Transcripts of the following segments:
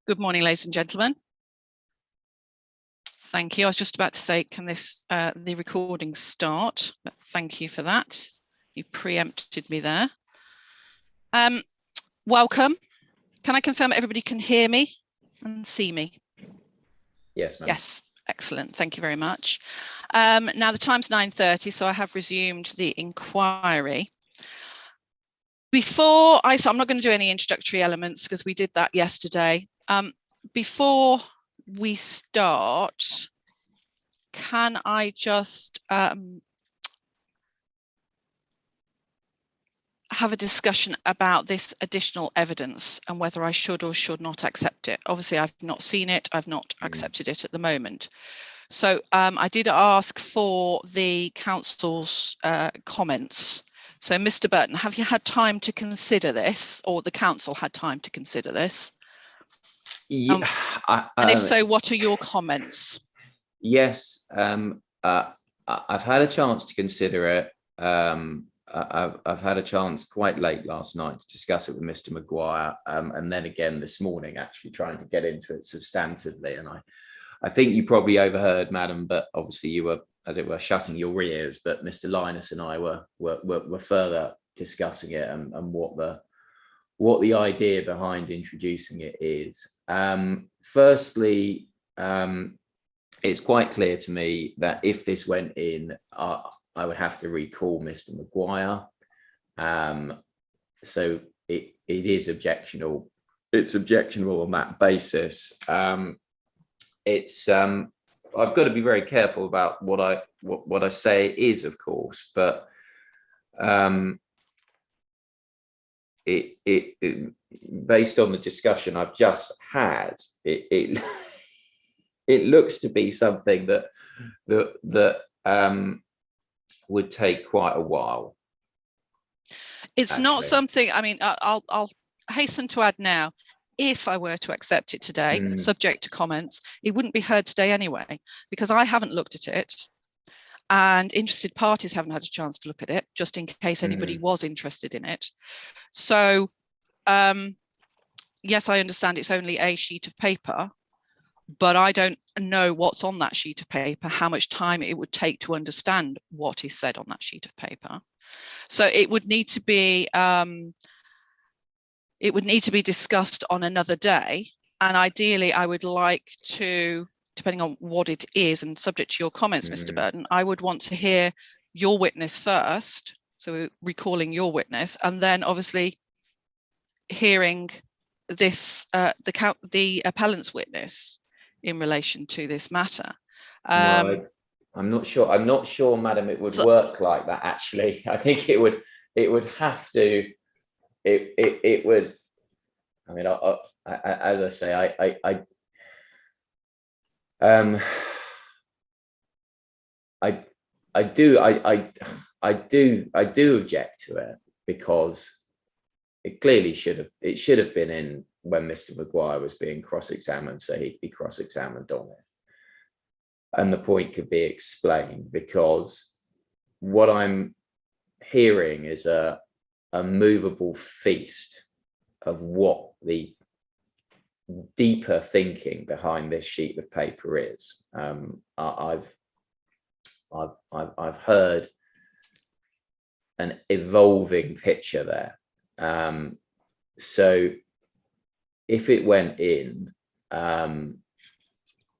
Good morning, ladies and gentlemen. Thank you. I was just about to say, can the recording start? But thank you for that. You preempted me there. Welcome. Can I confirm everybody can hear me and see me? Yes, ma'am. Yes, excellent. Thank you very much. Now the time's 9:30, so I have resumed the inquiry. So I'm not going to do any introductory elements because we did that yesterday. Before we start, can I just have a discussion about this additional evidence and whether I should or should not accept it? Obviously, I've not seen it. I've not accepted it at the moment. So I did ask for the council's comments. So, Mr. Burton, have you had time to consider this, or the council had time to consider this? Yeah, and if so, what are your comments? Yes, I've had a chance to consider it. I've had a chance quite late last night to discuss it with Mr. Maguire, and then again this morning, actually trying to get into it substantively. And I think you probably overheard, madam, but obviously you were, as it were, shutting your ears. But Mr. Linus and I were further discussing it and what the idea behind introducing it is. Firstly, it's quite clear to me that if this went in, I would have to recall Mr. Maguire. So it is objectionable. It's objectionable on that basis. I've got to be very careful about what I say it is, of course, but it based on the discussion I've just had, it looks to be something that would take quite a while. It's actually not something. I mean, I'll hasten to add now. If I were to accept it today, subject to comments, it wouldn't be heard today anyway, because I haven't looked at it and interested parties haven't had a chance to look at it, just in case anybody was interested in it. So, yes, I understand it's only a sheet of paper, but I don't know what's on that sheet of paper, how much time it would take to understand what is said on that sheet of paper. So it would need to be discussed on another day. And ideally, I would like to, depending on what it is and subject to your comments, Mr. Burton, I would want to hear your witness first. So recalling your witness, and then obviously hearing this, the appellant's witness in relation to this matter. No, I'm not sure. I'm not sure, madam, it would work like that. Actually, I think it would have to. It would. I mean, as I say, I do object to it, because it clearly should have been in when Mr. Maguire was being cross-examined, so he'd be cross-examined on it, and the point could be explained, because what I'm hearing is a movable feast of what the deeper thinking behind this sheet of paper is. I've heard an evolving picture there. So if it went in,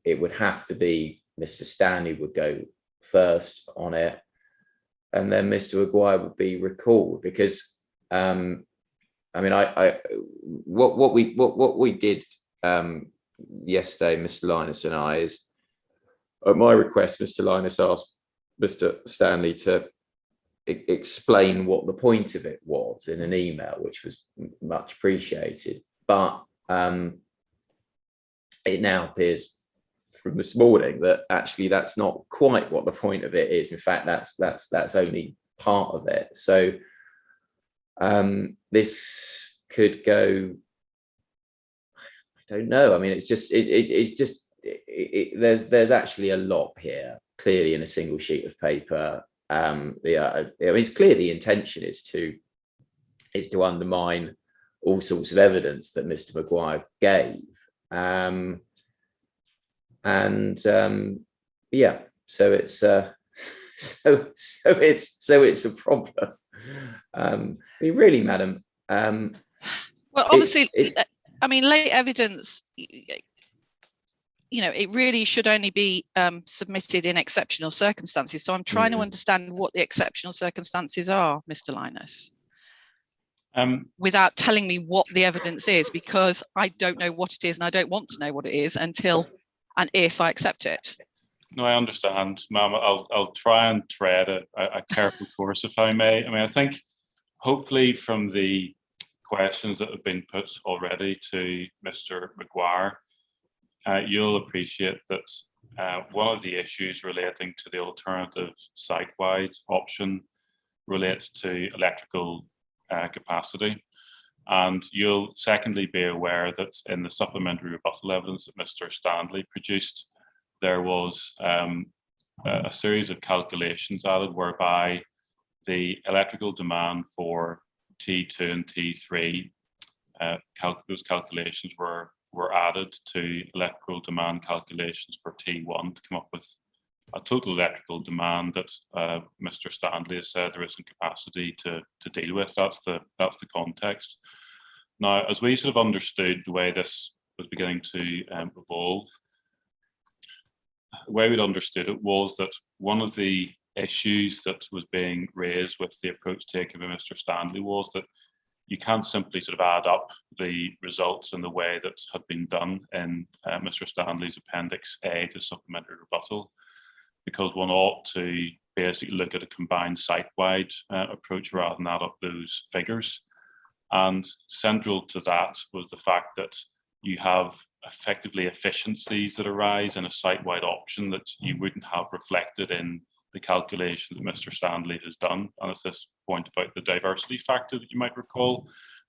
it would have to be Mr. Stanley would go first on it, and then Mr. Maguire would be recalled, because I mean, what we did yesterday, Mr. Linus and I, is at my request, Mr. Linus asked Mr. Stanley to explain what the point of it was in an email, which was much appreciated. But it now appears from this morning that actually that's not quite what the point of it is. In fact, that's only part of it. So this could go, I don't know. I mean, it's just there's actually a lot here, clearly, in a single sheet of paper. I mean, it's clear the intention is to undermine all sorts of evidence that Mr. Maguire gave. Yeah, so it's it's a problem. Really, madam. Well, obviously, I mean, late evidence, it really should only be submitted in exceptional circumstances. So I'm trying to understand what the exceptional circumstances are, Mr. Linus, without telling me what the evidence is, because I don't know what it is and I don't want to know what it is until and if I accept it. No, I understand, ma'am. I'll try and tread a careful course, if I may. I mean, I think hopefully from the questions that have been put already to Mr. Maguire, you'll appreciate that one of the issues relating to the alternative site-wide option relates to electrical capacity. And you'll secondly be aware that in the supplementary rebuttal evidence that Mr. Stanley produced, there was a series of calculations added whereby the electrical demand for T2 and T3, those calculations were added to electrical demand calculations for T1 to come up with a total electrical demand that Mr. Stanley has said there isn't capacity to deal with. That's the context. Now, as we sort of understood the way this was beginning to evolve, the way we'd understood it was that one of the issues that was being raised with the approach taken by Mr. Stanley was that you can't simply sort of add up the results in the way that had been done in Mr. Stanley's Appendix A to supplementary rebuttal, because one ought to basically look at a combined site-wide approach rather than add up those figures. And central to that was the fact that you have effectively efficiencies that arise in a site-wide option that you wouldn't have reflected in the calculation that Mr. Stanley has done. And it's this point about the diversity factor that you might recall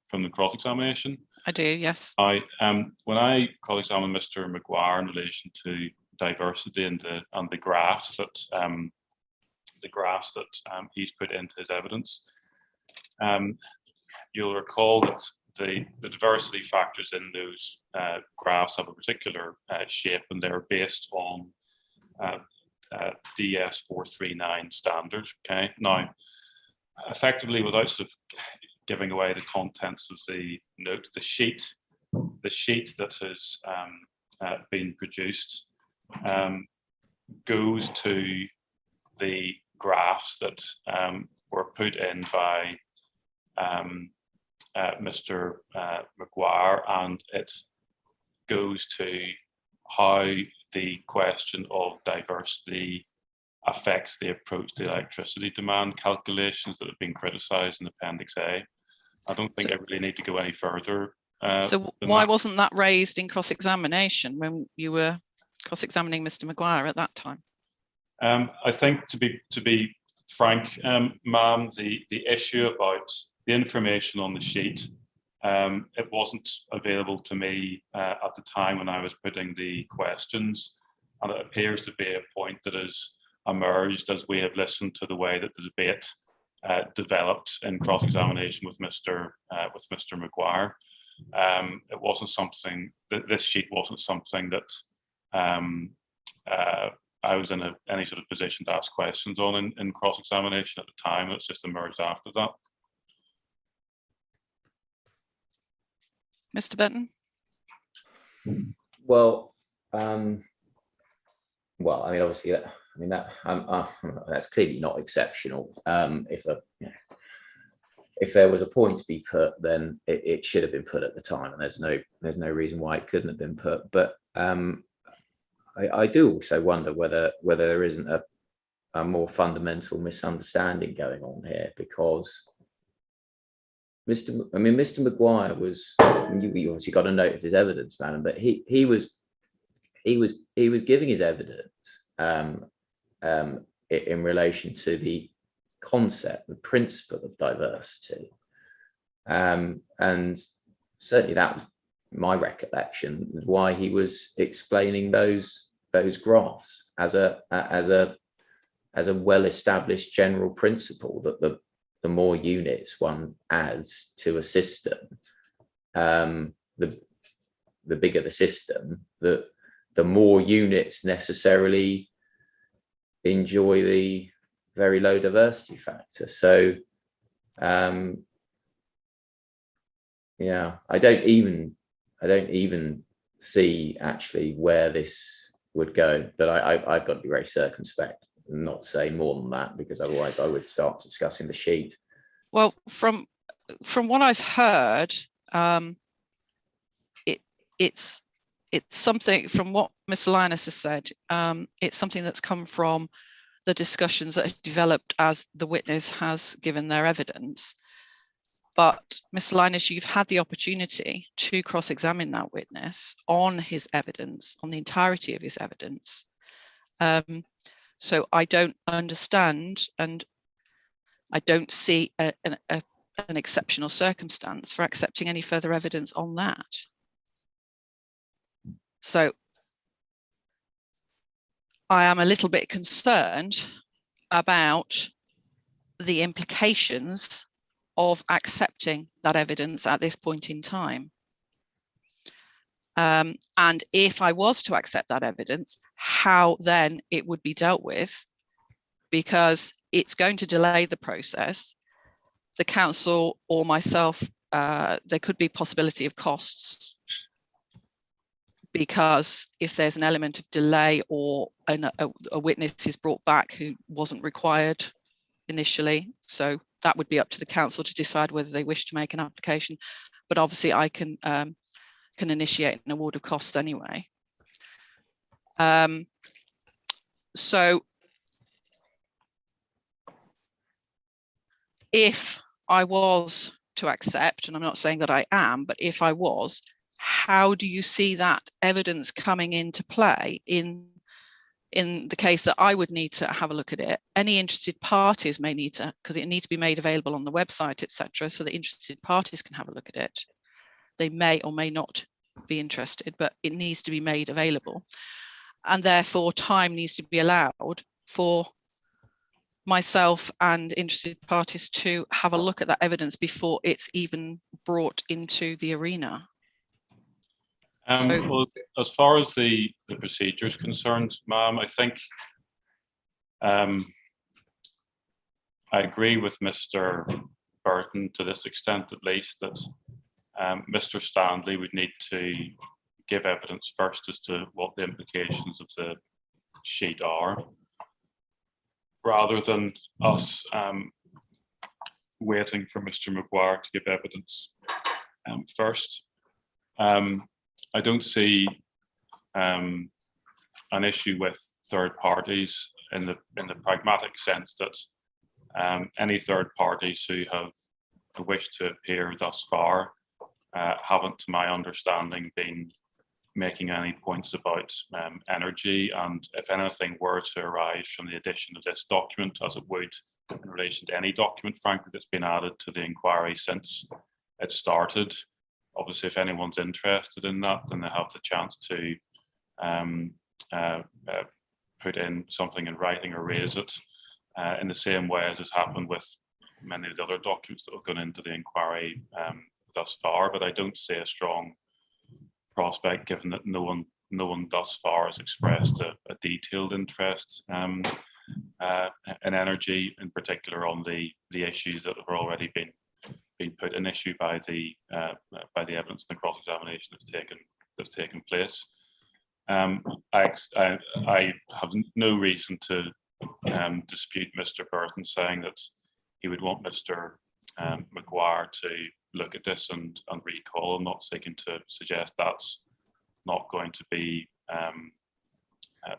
from the cross-examination. I do, yes. When I cross-examined Mr. Maguire in relation to diversity and the graphs that he's put into his evidence, you'll recall that the diversity factors in those graphs have a particular shape, and they're based on DS439 standard. Okay, now effectively, without sort of giving away the contents of the note, the sheet that has been produced goes to the graphs that were put in by Mr. Maguire, and it goes to how the question of diversity affects the approach to electricity demand calculations that have been criticised in Appendix A. I don't think I really need to go any further. So why wasn't that raised in cross-examination when you were cross-examining Mr. Maguire at that time? I think to be frank, ma'am, the issue about the information on the sheet, it wasn't available to me at the time when I was putting the questions, and it appears to be a point that has emerged as we have listened to the way that the debate developed in cross-examination with Mr. Maguire. It wasn't something that this sheet wasn't something that I was in any sort of position to ask questions on in cross-examination at the time. It's just emerged after that. Mr. Benton? Well, I mean, obviously, that's clearly not exceptional. If there was a point to be put, then it should have been put at the time, and there's no reason why it couldn't have been put. But I do also wonder whether there isn't a more fundamental misunderstanding going on here, because Mr. Maguire was, you obviously got a note of his evidence, madam, but he was giving his evidence in relation to the concept, the principle of diversity, and certainly that was my recollection, was why he was explaining those graphs as a well-established general principle that the more units one adds to a system, the the bigger the system, the more units necessarily enjoy the very low diversity factor. So yeah, I don't even see actually where this would go, but I've got to be very circumspect and not say more than that, because otherwise I would start discussing the sheet. Well, from what I've heard, it's something, from what Mr. Linus has said, it's something that's come from the discussions that have developed as the witness has given their evidence. But Mr. Linus, you've had the opportunity to cross-examine that witness on his evidence, on the entirety of his evidence. So I don't understand, and I don't see an exceptional circumstance for accepting any further evidence on that. So I am a little bit concerned about the implications of accepting that evidence at this point in time. And if I was to accept that evidence, how then it would be dealt with, because it's going to delay the process. The council or myself, there could be possibility of costs, because if there's an element of delay or a witness is brought back who wasn't required initially, so that would be up to the council to decide whether they wish to make an application. But obviously I can initiate an award of costs anyway. So if I was to accept, and I'm not saying that I am, but if I was, how do you see that evidence coming into play in the case that I would need to have a look at it? Any interested parties may need to, because it needs to be made available on the website, etc., so that interested parties can have a look at it. They may or may not be interested, but it needs to be made available. And therefore time needs to be allowed for myself and interested parties to have a look at that evidence before it's even brought into the arena. Well, as far as the procedure is concerned, ma'am, I think I agree with Mr. Burton to this extent, at least, that Mr. Stanley would need to give evidence first as to what the implications of the sheet are, rather than us waiting for Mr. Maguire to give evidence first. I don't see an issue with third parties in the pragmatic sense that any third parties who have wished to appear thus far haven't, to my understanding, been making any points about energy, and if anything were to arise from the addition of this document, as it would in relation to any document, frankly, that's been added to the inquiry since it started, obviously if anyone's interested in that, then they have the chance to put in something in writing or raise it in the same way as has happened with many of the other documents that have gone into the inquiry thus far. But I don't see a strong prospect, given that no one thus far has expressed a detailed interest in energy, in particular on the issues that have already been put in issue by the evidence and the cross-examination that's taken place. I have no reason to dispute Mr. Burton saying that he would want Mr. Maguire to look at this and recall. I'm not seeking to suggest that's not going to be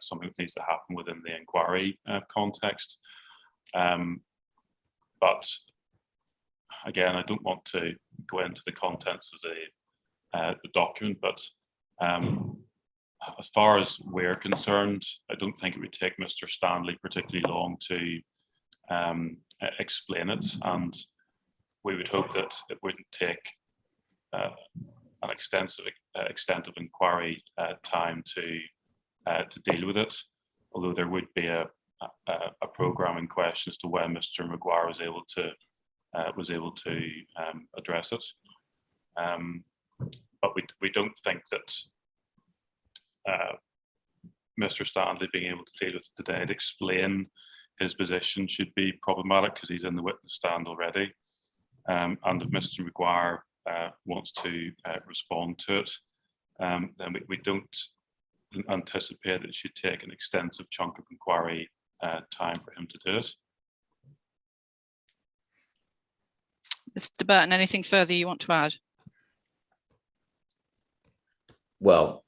something that needs to happen within the inquiry context. But again, I don't want to go into the contents of the document, but as far as we're concerned, I don't think it would take Mr. Stanley particularly long to explain it, and we would hope that it wouldn't take an extensive extent of inquiry time to deal with it, although there would be a programming question as to when Mr. Maguire was able to address it. but we don't think that Mr. Stanley being able to deal with it today to explain his position should be problematic because he's in the witness stand already. And if Mr. Maguire wants to respond to it, then we don't anticipate it should take an extensive chunk of inquiry time for him to do it. Mr. Burton, anything further you want to add? Well,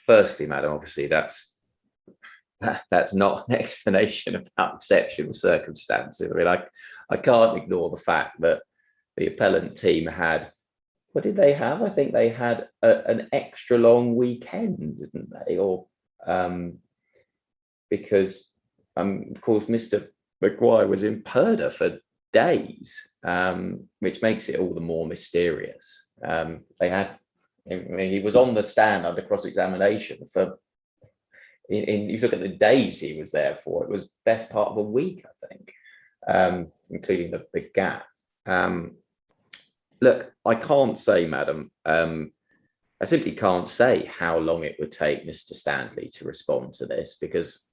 firstly, madam, obviously that's not an explanation about exceptional circumstances. I mean, I can't ignore the fact that the appellant team had, what did they have? I think they had an extra long weekend, didn't they? Or because of course Mr. Maguire was in Purdah for days, which makes it all the more mysterious. He was on the stand under cross-examination for, you look at the days he was there for, it was best part of a week, I think, including the gap. Look, I can't say, madam, I simply can't say how long it would take Mr. Stanley to respond to this because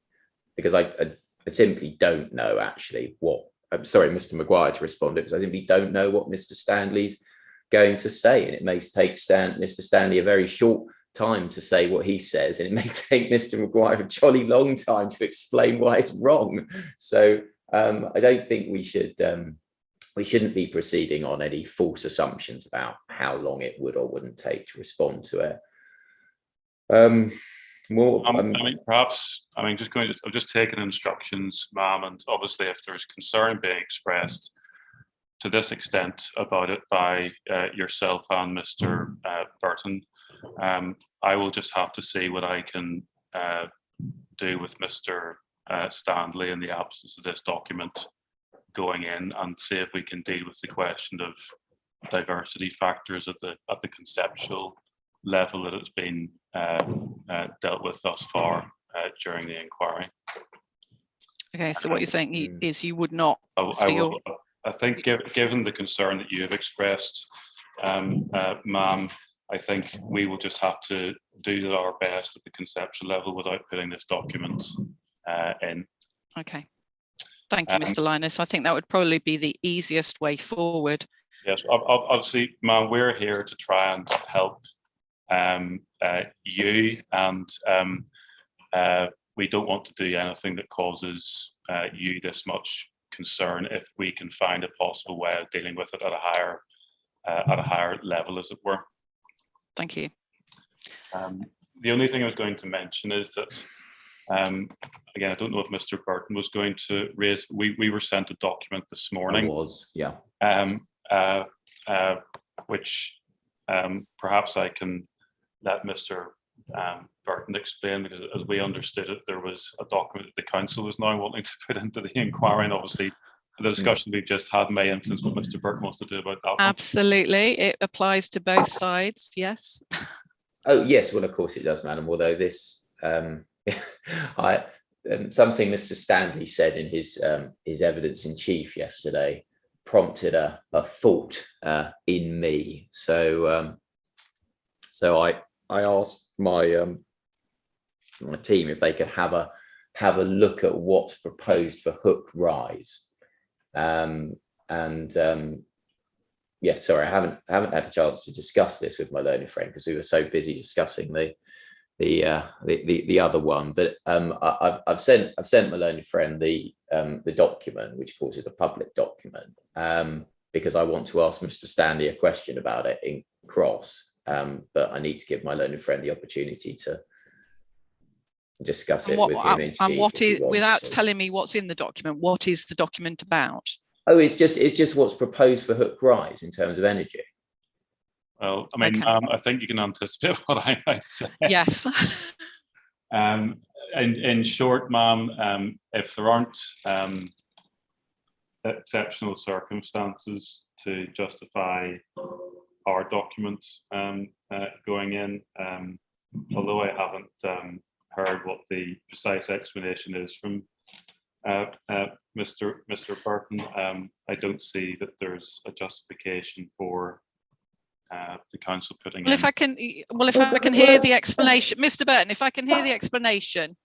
I simply don't know actually what, I'm sorry, Mr. Maguire to respond, because I simply don't know what Mr. Stanley's going to say, and it may take Mr. Stanley a very short time to say what he says, and it may take Mr. Maguire a jolly long time to explain why it's wrong. So I don't think we shouldn't be proceeding on any false assumptions about how long it would or wouldn't take to respond to it. I've just taken instructions, ma'am, and obviously if there's concern being expressed to this extent about it by yourself and Mr. Burton, I will just have to see what I can do with Mr. Stanley in the absence of this document going in, and see if we can deal with the question of diversity factors at the conceptual level that it's been dealt with thus far during the inquiry. Okay, so what you're saying is you would not. I think given the concern that you have expressed, ma'am, I think we will just have to do our best at the conceptual level without putting this document in. Okay. Thank you, Mr. Linus. I think that would probably be the easiest way forward. Yes, obviously, ma'am, we're here to try and help you, and we don't want to do anything that causes you this much concern if we can find a possible way of dealing with it at a higher level, as it were. Thank you. The only thing I was going to mention is that, again, I don't know if Mr. Burton was going to raise, we were sent a document this morning. I was, yeah. Which perhaps I can let Mr. Burton explain, because as we understood it, there was a document that the council was now wanting to put into the inquiry, and obviously the discussion we've just had may influence what Mr. Burton wants to do about that. Absolutely, it applies to both sides, yes. Oh yes, well of course it does, madam, although this something Mr. Stanley said in his evidence in chief yesterday prompted a thought in me. So I asked my team if they could have a look at what's proposed for hook rise, yeah, sorry, I haven't had a chance to discuss this with my learned friend because we were so busy discussing the other one. But I've sent my learned friend the document, which of course is a public document, because I want to ask Mr. Stanley a question about it in cross. But I need to give my learned friend the opportunity to discuss it with him. And what is, without telling me what's in the document, what is the document about? Oh, it's just what's proposed for hook rise in terms of energy. Well, I mean, okay. I think you can anticipate what I might say. Yes. In short, ma'am, if there aren't exceptional circumstances to justify our documents going in, although I haven't heard what the precise explanation is from Mr. Burton, I don't see that there's a justification for the council putting Well, in. if I can hear the explanation, Mr. Burton, if I can hear the explanation.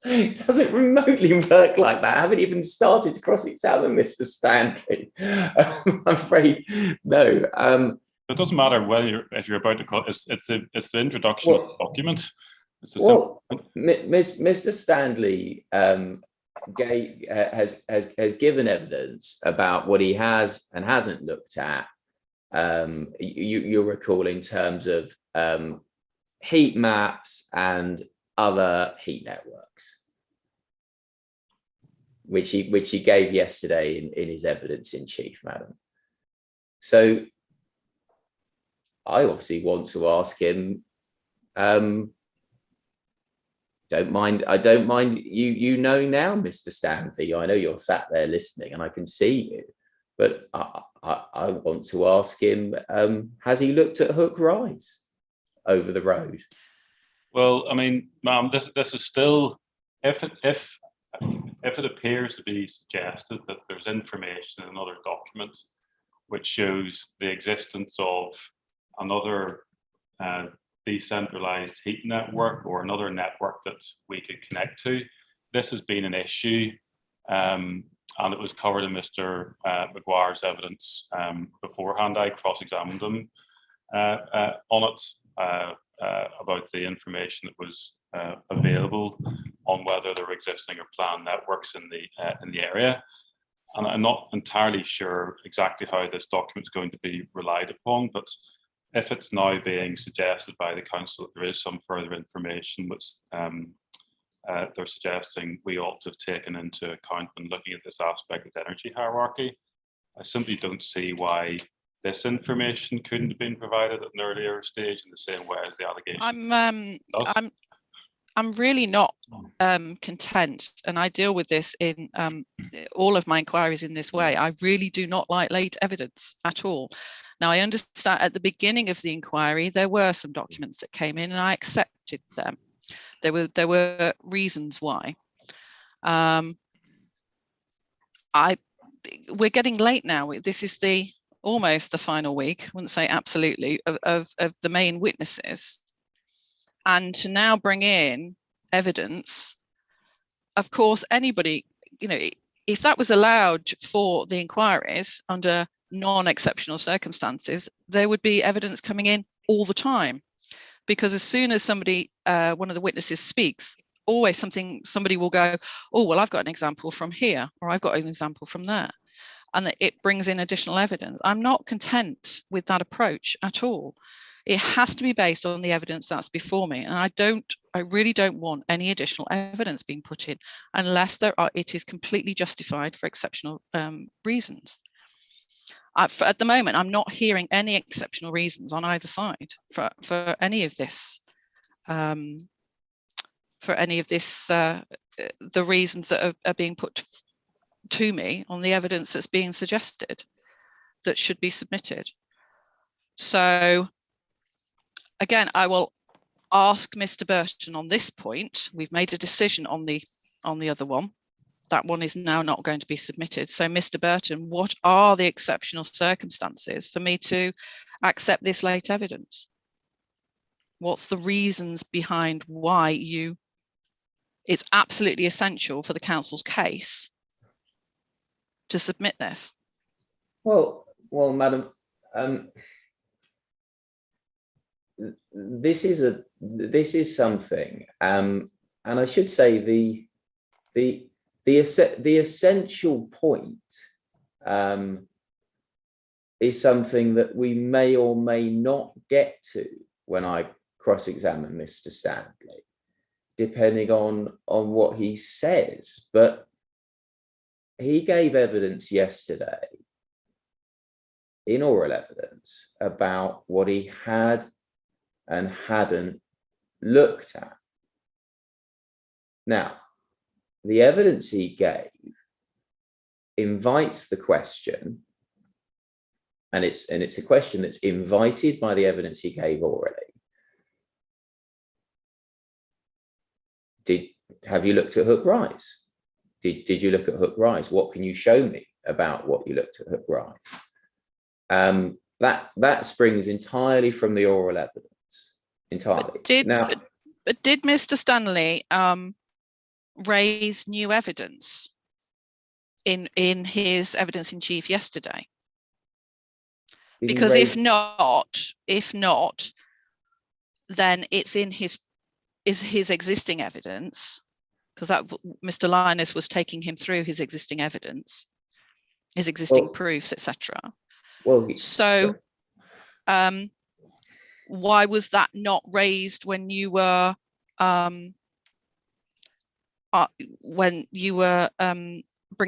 It doesn't remotely work like that. I haven't even started to cross-examine Mr. Stanley. I'm afraid, no. It doesn't matter whether if you're about to call. It's the introduction of the document. It's Mr. Stanley has given evidence about what he has and hasn't looked at. You'll recall in terms of heat maps and other heat networks, which he gave yesterday in his evidence in chief, madam. So I obviously want to ask him. I don't mind you knowing now, Mr. Stanley. I know you're sat there listening, and I can see you. But I want to ask him: has he looked at Hook Rise over the road? Well, I mean, ma'am, this is still, if it appears to be suggested that there's information in another document which shows the existence of another decentralized heat network or another network that we could connect to, this has been an issue, and it was covered in Mr. Maguire's evidence beforehand. I cross-examined him on it. About the information that was available on whether there were existing or planned networks in the area, and I'm not entirely sure exactly how this document is going to be relied upon. But if it's now being suggested by the council that there is some further information which they're suggesting we ought to have taken into account when looking at this aspect of the energy hierarchy, I simply don't see why this information couldn't have been provided at an earlier stage in the same way as the allegation. I'm really not content, and I deal with this in all of my inquiries in this way. I really do not like late evidence at all. Now, I understand at the beginning of the inquiry there were some documents that came in, and I accepted them. There were reasons why. We're getting late now. This is almost the final week, I wouldn't say absolutely, of the main witnesses. And to now bring in evidence, of course, anybody, if that was allowed for the inquiries under non-exceptional circumstances, there would be evidence coming in all the time. Because as soon as somebody, one of the witnesses speaks, always somebody will go, oh, well, I've got an example from here, or I've got an example from there. And that it brings in additional evidence. I'm not content with that approach at all. It has to be based on the evidence that's before me. And I really don't want any additional evidence being put in unless it is completely justified for exceptional reasons. At the moment, I'm not hearing any exceptional reasons on either side for any of this. The reasons that are being put to me on the evidence that's being suggested that should be submitted. So again, I will ask Mr. Burton on this point. We've made a decision on the other one. That one is now not going to be submitted. So Mr. Burton, what are the exceptional circumstances for me to accept this late evidence? What's the reasons behind why it's absolutely essential for the council's case to submit this? Well, madam, this is something, and I should say the essential point is something that we may or may not get to when I cross-examine Mr. Stanley, depending on what he says. But he gave evidence yesterday, in oral evidence, about what he had and hadn't looked at. Now, the evidence he gave invites the question, and it's a question that's invited by the evidence he gave orally. Have you looked at Hook Rise? Did you look at Hook Rise? What can you show me about what you looked at Hook Rise? that springs entirely from the oral evidence, entirely. But did Mr. Stanley raise new evidence in his evidence in chief yesterday? Because if not, then it's in his existing evidence, because that Mr. Linus was taking him through his existing evidence, his existing proofs, etc. Well, so why was that not raised when you were bringing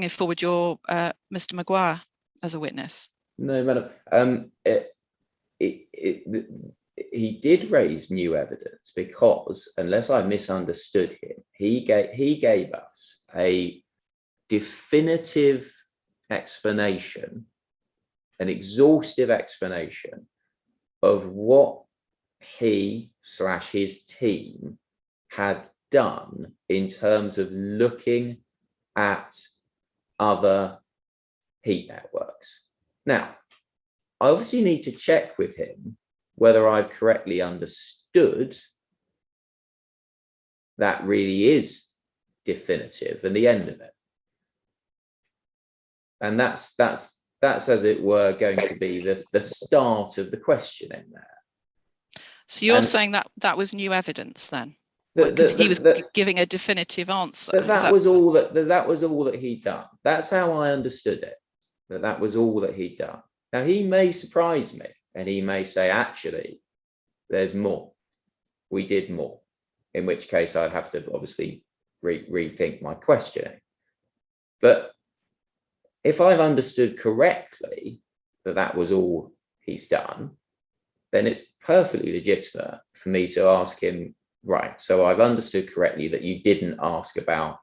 forward your Mr. Maguire as a witness? No, madam. He did raise new evidence because, unless I misunderstood him, he gave us a definitive explanation, an exhaustive explanation of what he/his team had done in terms of looking at other heat networks. Now, I obviously need to check with him whether I've correctly understood that really is definitive and the end of it. And that's as it were going to be the start of the questioning there. So you're saying that was new evidence then? Because he was giving a definitive answer. That was all that he'd done. That's how I understood it. That was all that he'd done. Now, he may surprise me and he may say, actually, there's more. We did more. In which case I'd have to obviously rethink my questioning. But if I've understood correctly that was all he's done, then it's perfectly legitimate for me to ask him, right, so I've understood correctly that you didn't ask about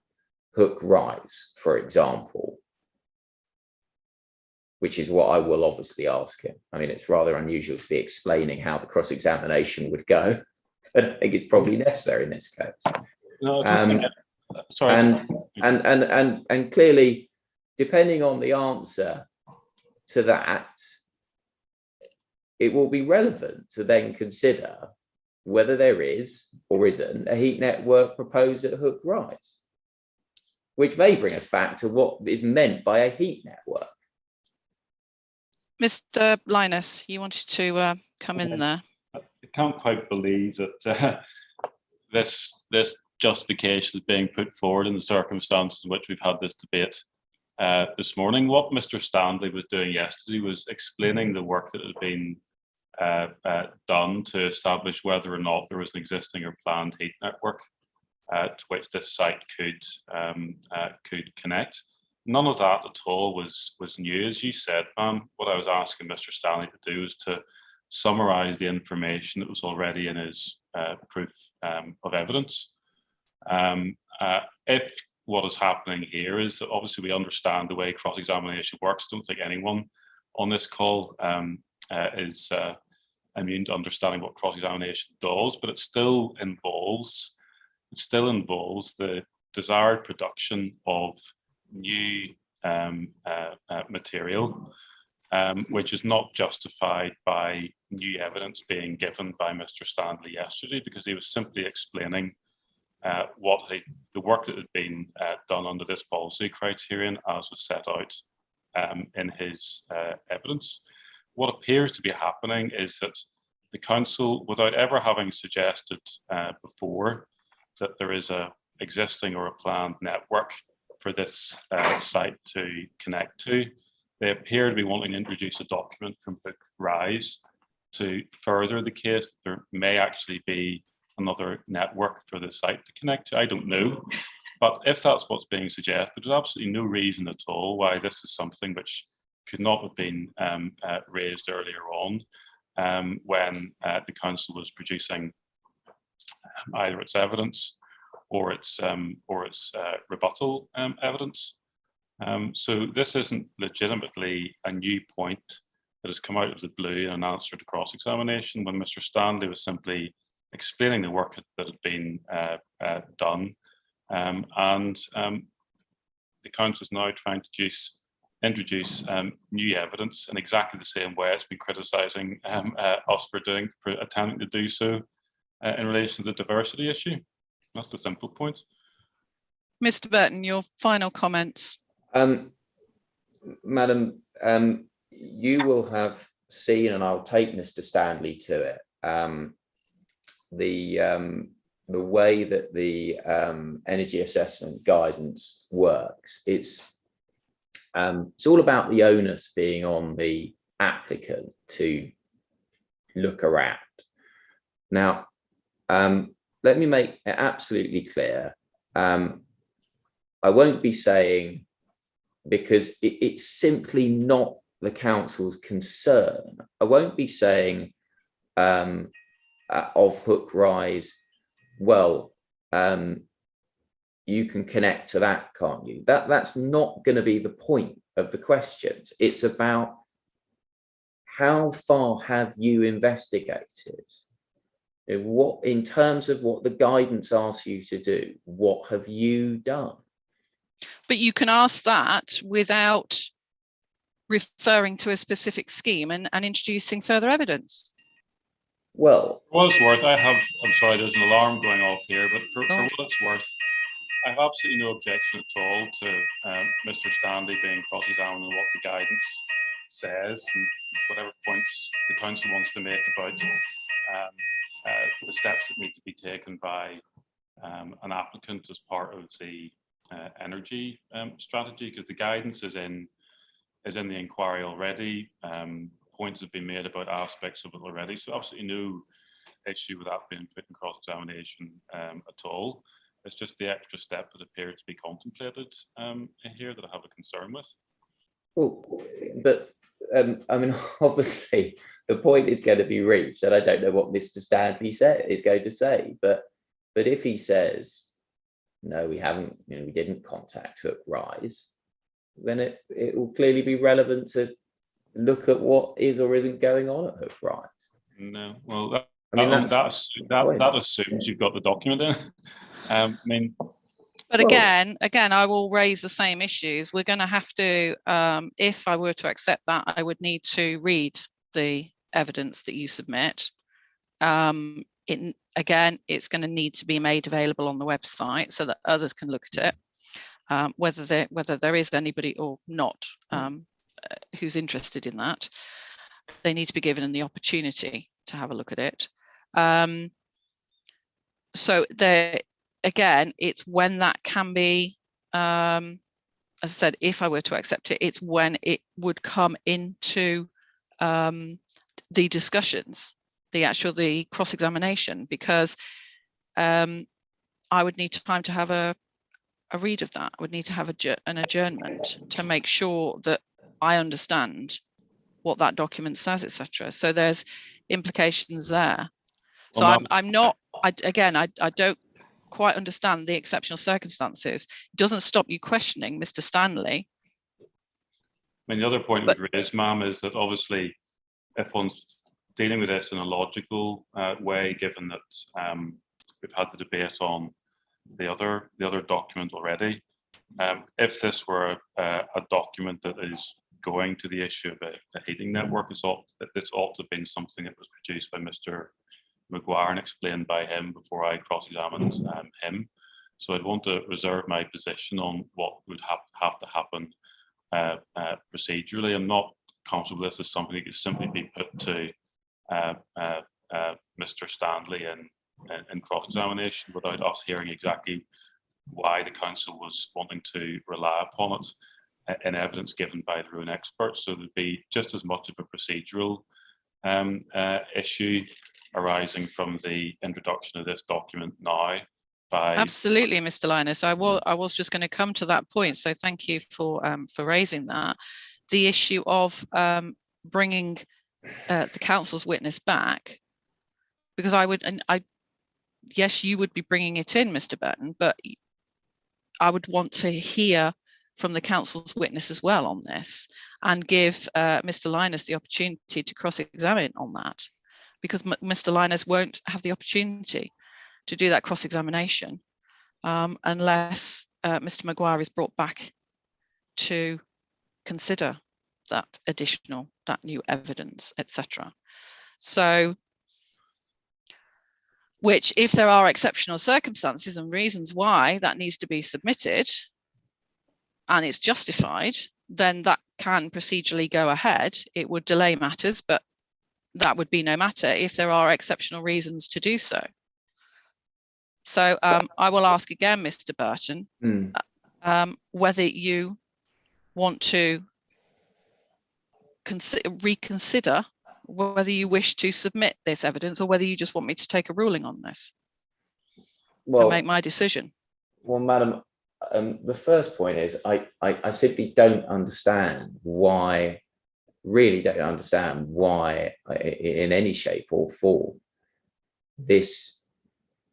hook rise, for example, which is what I will obviously ask him. I mean, it's rather unusual to be explaining how the cross-examination would go, but I think it's probably necessary in this case. No, I don't think sorry. And clearly, depending on the answer to that, it will be relevant to then consider whether there is or isn't a heat network proposed at hook rise, which may bring us back to what is meant by a heat network. Mr. Linus, you wanted to come in there. I can't quite believe that this justification is being put forward in the circumstances in which we've had this debate this morning. What Mr. Stanley was doing yesterday was explaining the work that had been done to establish whether or not there was an existing or planned heat network to which this site could connect. None of that at all was new. As you said, ma'am, what I was asking Mr. Stanley to do was to summarise the information that was already in his proof of evidence. If what is happening here is that obviously we understand the way cross-examination works, I don't think anyone on this call is immune to understanding what cross-examination does, but it still involves the desired production of new material, which is not justified by new evidence being given by Mr. Stanley yesterday, because he was simply explaining the work that had been done under this policy criterion as was set out in his evidence. What appears to be happening is that the council, without ever having suggested before that there is a existing or a planned network for this site to connect to, they appear to be wanting to introduce a document from Hook Rise to further the case that there may actually be another network for the site to connect to. I don't know, but if that's what's being suggested, there's absolutely no reason at all why this is something which could not have been raised earlier on when the council was producing either its evidence or its rebuttal evidence. So this isn't legitimately a new point that has come out of the blue in an answer to cross-examination, when Mr. Stanley was simply explaining the work that had been done, and the council is now trying to deduce introduce new evidence in exactly the same way it's been criticising us for attempting to do so in relation to the diversity issue. That's the simple point. Mr. Burton, your final comments. Madam, you will have seen, and I'll take Mr. Stanley to it, the way that the energy assessment guidance works. It's all about the onus being on the applicant to look around. Now, let me make it absolutely clear. I won't be saying, because it's simply not the council's concern, I won't be saying of Hook Rise, well, you can connect to that, can't you? That's not going to be the point of the questions. It's about how far have you investigated? What, in terms of what the guidance asks you to do, what have you done? But you can ask that without referring to a specific scheme and introducing further evidence. Well, for what it's worth, I'm sorry, there's an alarm going off here, but for what it's worth, I have absolutely no objection at all to Mr. Stanley being cross-examined on what the guidance says and whatever points the council wants to make about the steps that need to be taken by an applicant as part of the energy strategy, because the guidance is in the inquiry already. Points have been made about aspects of it already, so absolutely no issue with that being put in cross-examination at all. It's just the extra step that appeared to be contemplated here that I have a concern with. Well, but I mean, obviously the point is going to be reached, and I don't know what Mr. Stanley is going to say, but if he says, no, we haven't, we didn't contact Hook Rise, then it will clearly be relevant to look at what is or isn't going on at Hook Rise. No, well, that assumes you've got the document in. But again, I will raise the same issues. We're going to have to, if I were to accept that, I would need to read the evidence that you submit. It's going to need to be made available on the website so that others can look at it, whether there is anybody or not who's interested in that. They need to be given the opportunity to have a look at it. So again, it's when that can be, as I said, if I were to accept it, it's when it would come into the discussions, the cross-examination, because I would need time to have a read of that. I would need to have an adjournment to make sure that I understand what that document says, etc. So there's implications there. So I'm not, I don't quite understand the exceptional circumstances. It doesn't stop you questioning Mr. Stanley. I mean, the other point we'd raise, ma'am, is that obviously if one's dealing with this in a logical way, given that we've had the debate on the other document already, if this were a document that is going to the issue of a heating network, this ought to have been something that was produced by Mr. Maguire and explained by him before I cross-examined him. So I'd want to reserve my position on what would have to happen procedurally. I'm not comfortable this is something that could simply be put to Mr. Stanley in cross-examination without us hearing exactly why the council was wanting to rely upon it in evidence given by their own experts. So there'd be just as much of a procedural issue arising from the introduction of this document now. Absolutely, Mr. Linus. I was just going to come to that point. So thank you for raising that. The issue of bringing the council's witness back, because yes, you would be bringing it in, Mr. Burton, but I would want to hear from the council's witness as well on this and give Mr. Linus the opportunity to cross-examine on that, because Mr. Linus won't have the opportunity to do that cross-examination unless Mr. Maguire is brought back to consider that new evidence, etc. So, which, if there are exceptional circumstances and reasons why that needs to be submitted and it's justified, then that can procedurally go ahead. It would delay matters, but that would be no matter if there are exceptional reasons to do so. So I will ask again, Mr. Burton, whether you want to reconsider whether you wish to submit this evidence, or whether you just want me to take a ruling on this and make my decision. Well, Madam, the first point is I simply don't understand why, really don't understand why, in any shape or form, this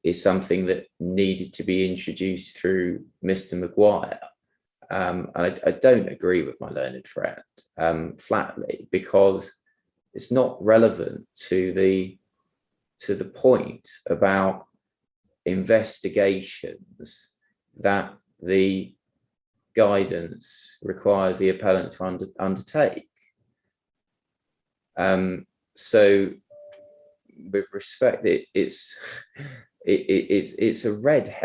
is something that needed to be introduced through Mr. Maguire. And I don't agree with my learned friend flatly, because it's not relevant to the point about investigations that the guidance requires the appellant to undertake. So, with respect, it's a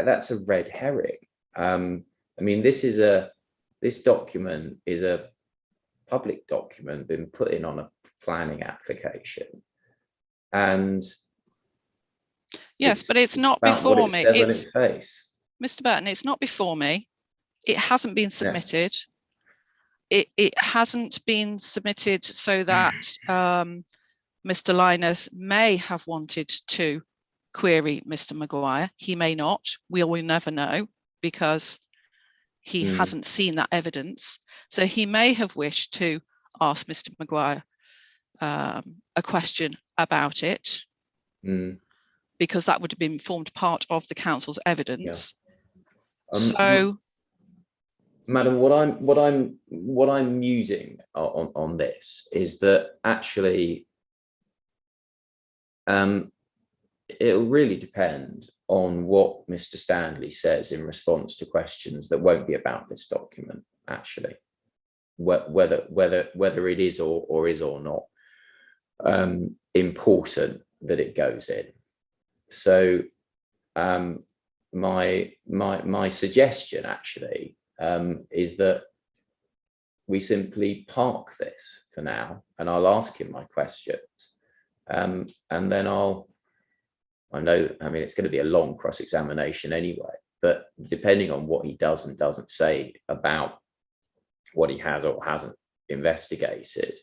that's a red herring. I mean, this document is a public document been put in on a planning application, and yes, but it's not before me. It's Mr. Burton, it's not before me. It hasn't been submitted. No. It hasn't been submitted so that Mr. Linus may have wanted to query Mr. Maguire. He may not. We will never know, because he hasn't seen that evidence. So he may have wished to ask Mr. Maguire a question about it, because that would have been formed part of the council's evidence. Yeah. So, Madam, what I'm musing on this is that actually it'll really depend on what Mr. Stanley says in response to questions that won't be about this document, actually, whether it is or is or not important that it goes in. So my suggestion actually is that we simply park this for now, and I'll ask him my questions, and then I mean, it's going to be a long cross-examination anyway, but depending on what he does and doesn't say about what he has or hasn't investigated,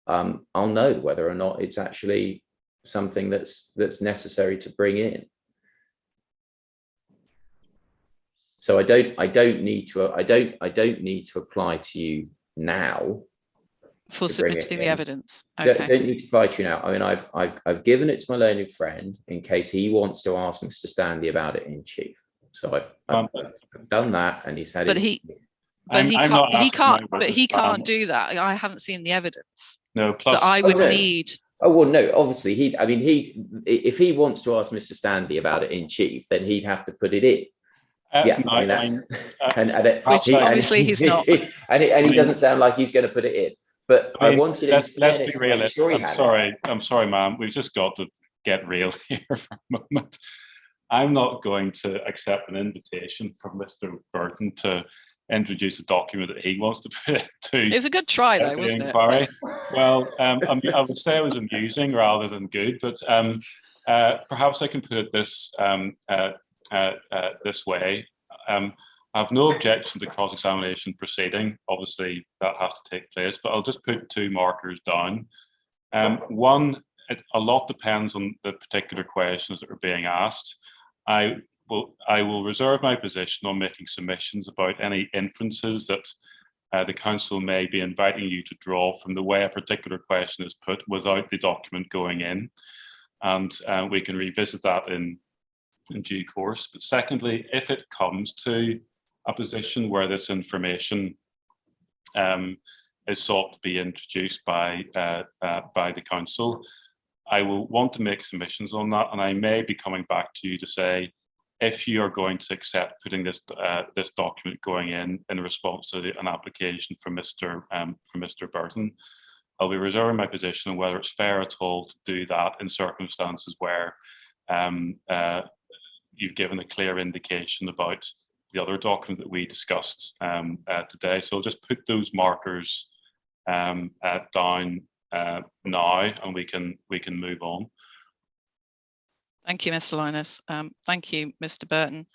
I'll know whether or not it's actually something that's necessary to bring in. So I don't need to apply to you now for submitting the evidence. Okay. Don't need to apply to you now. I mean, I've given it to my learned friend in case he wants to ask Mr. Stanley about it in chief. So I've done that, and he's had. But he can't do that. I haven't seen the evidence. No, plus so I would need. Oh well, no. Obviously, if he wants to ask Mr. Stanley about it in chief, then he'd have to put it in. Obviously he's not, and he doesn't sound like he's going to put it in. But I wanted. Let's be realistic. I'm sorry, ma'am. We've just got to get real here for a moment. I'm not going to accept an invitation from Mr. Burton to introduce a document that he wants to put to. It was a good try, though, wasn't it? Well, I would say it was amusing rather than good, but perhaps I can put it this way. I have no objection to cross-examination proceeding. Obviously, that has to take place, but I'll just put two markers down. One, a lot depends on the particular questions that are being asked. I will reserve my position on making submissions about any inferences that the council may be inviting you to draw from the way a particular question is put without the document going in, and we can revisit that in due course. But secondly, if it comes to a position where this information is sought to be introduced by the council, I will want to make submissions on that, and I may be coming back to you to say, if you are going to accept putting this this document going in response to an application from Mr. Burton, I'll be reserving my position on whether it's fair at all to do that in circumstances where you've given a clear indication about the other document that we discussed today. So I'll just put those markers down now, and we can move on. Thank you, Mr. Linus. Thank you, Mr. Burton.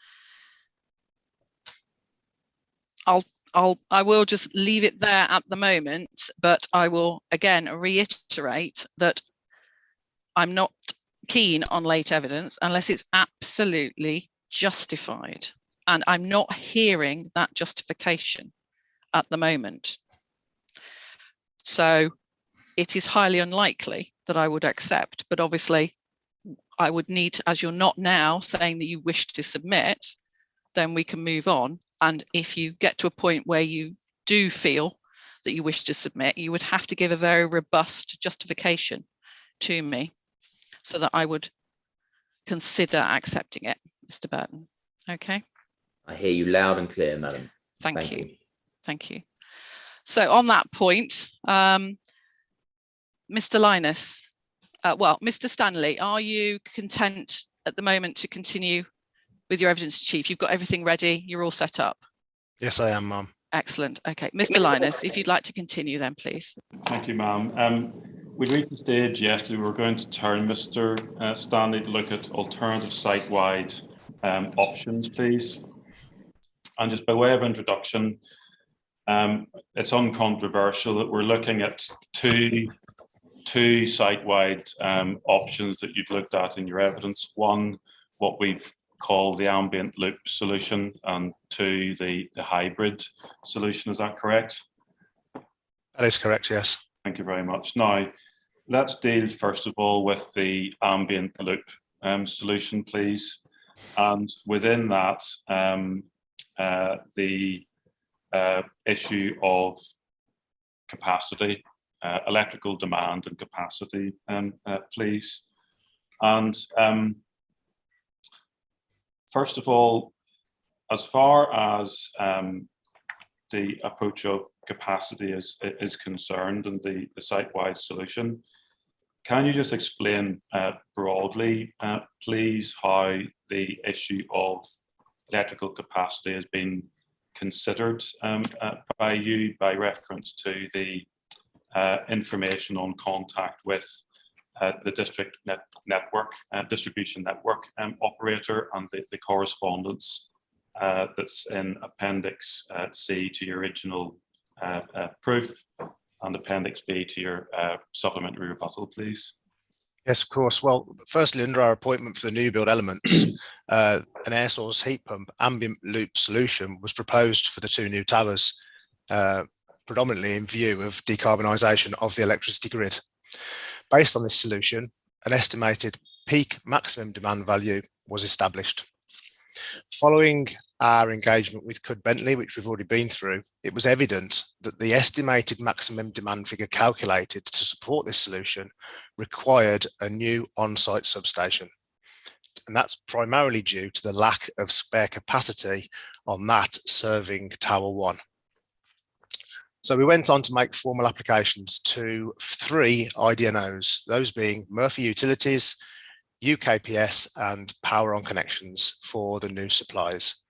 I will just leave it there at the moment, but I will again reiterate that I'm not keen on late evidence unless it's absolutely justified. And I'm not hearing that justification at the moment. So it is highly unlikely that I would accept, but obviously I would need, as you're not now saying that you wish to submit, then we can move on. And if you get to a point where you do feel that you wish to submit, you would have to give a very robust justification to me so that I would consider accepting it, Mr. Burton. Okay. I hear you loud and clear, madam. Thank you. Thank you. So on that point, Mr. Linus, Mr. Stanley, are you content at the moment to continue with your evidence, Chief? You've got everything ready. You're all set up. Yes, I am, ma'am. Excellent. Okay, Mr. Linus, if you'd like to continue then, please. Thank you, ma'am. We reached the stage yesterday. We were going to turn Mr. Stanley to look at alternative site-wide options, please. And just by way of introduction, it's uncontroversial that we're looking at two site-wide options that you've looked at in your evidence. One, what we've called the ambient loop solution, and two, the hybrid solution. Is that correct? That is correct, yes. Thank you very much. Now, let's deal first of all with the ambient loop solution, please. And within that, the issue of capacity, electrical demand and capacity, please. And first of all, as far as the approach of capacity is concerned and the site-wide solution, can you just explain broadly, please, how the issue of electrical capacity has been considered by you by reference to the information on contact with the district network, distribution network operator, and the correspondence that's in Appendix C to your original proof, and Appendix B to your supplementary rebuttal, please. Yes, of course. Well, firstly, under our appointment for the new build elements, an air source heat pump ambient loop solution was proposed for the two new towers, predominantly in view of decarbonisation of the electricity grid. Based on this solution, an estimated peak maximum demand value was established. Following our engagement with Cud Bentley, which we've already been through, it was evident that the estimated maximum demand figure calculated to support this solution required a new on-site substation. And that's primarily due to the lack of spare capacity on that serving Tower 1. So we went on to make formal applications to 3 IDNOs, those being Murphy Utilities, UKPS and Power On Connections for the new supplies.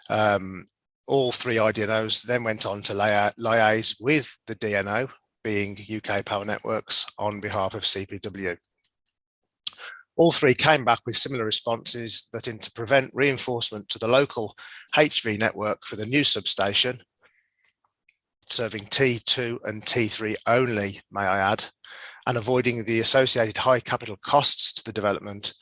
All 3 IDNOs then went on to liaise with the DNO, being UK Power Networks, on behalf of CPW. All 3 came back with similar responses, that to prevent reinforcement to the local HV network for the new substation, serving T2 and T3 only, may I add, and avoiding the associated high capital costs to the development,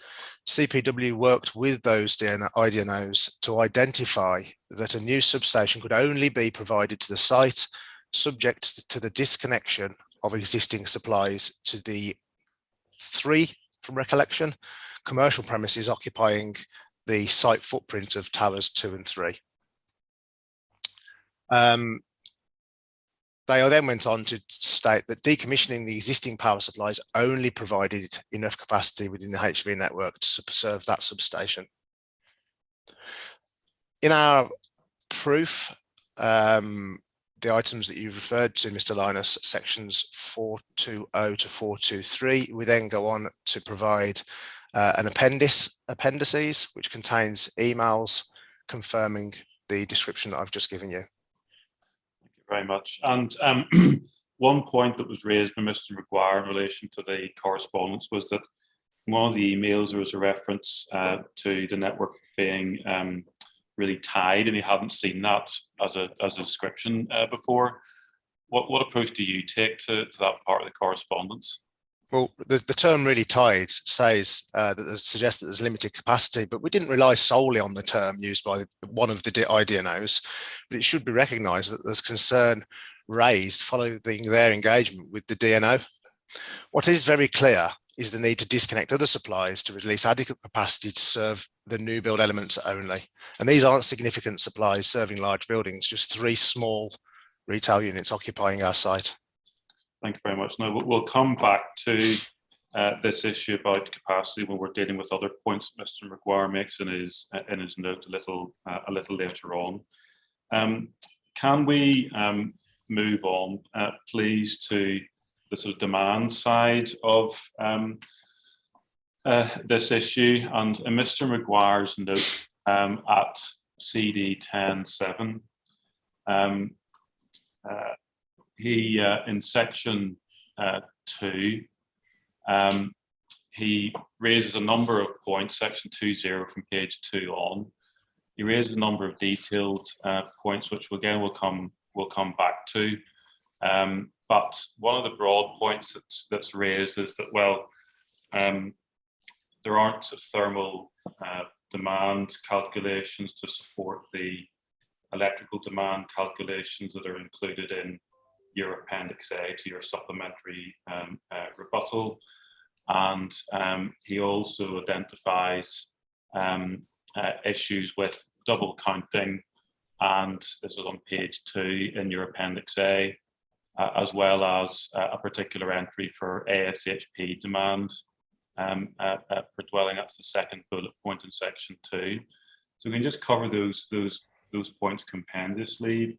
CPW worked with those IDNOs to identify that a new substation could only be provided to the site, subject to the disconnection of existing supplies to the 3, from recollection, commercial premises occupying the site footprint of towers 2 and 3. They then went on to state that decommissioning the existing power supplies only provided enough capacity within the HV network to serve that substation. In our proof, the items that you've referred to, Mr. Linus, sections 420 to 423, we then go on to provide an appendices, which contains emails confirming the description that I've just given you. Thank you very much. And one point that was raised by Mr. Maguire in relation to the correspondence was that in one of the emails there was a reference to the network being really tied, and he hadn't seen that as a description before. What approach do you take to that part of the correspondence? Well, the term really tied says suggests that there's limited capacity, but we didn't rely solely on the term used by one of the IDNOs, but it should be recognised that there's concern raised following their engagement with the DNO. What is very clear is the need to disconnect other supplies to release adequate capacity to serve the new build elements only. And these aren't significant supplies serving large buildings, just 3 small retail units occupying our site. Thank you very much. Now, we'll come back to this issue about capacity when we're dealing with other points that Mr. Maguire makes in his note a little later on. Can we move on, please, to the sort of demand side of this issue? And in Mr. Maguire's note at CD 10.7, he in section 2, he raises a number of points, section 2.0 from page 2 on. He raises a number of detailed points, which again we'll come back to. But one of the broad points that's raised is that, well, there aren't sort of thermal demand calculations to support the electrical demand calculations that are included in your Appendix A to your supplementary rebuttal. And he also identifies issues with double counting, and this is on page 2 in your Appendix A, as well as a particular entry for ASHP demand per dwelling. That's the second bullet point in section 2. So we can just cover those points compendiously,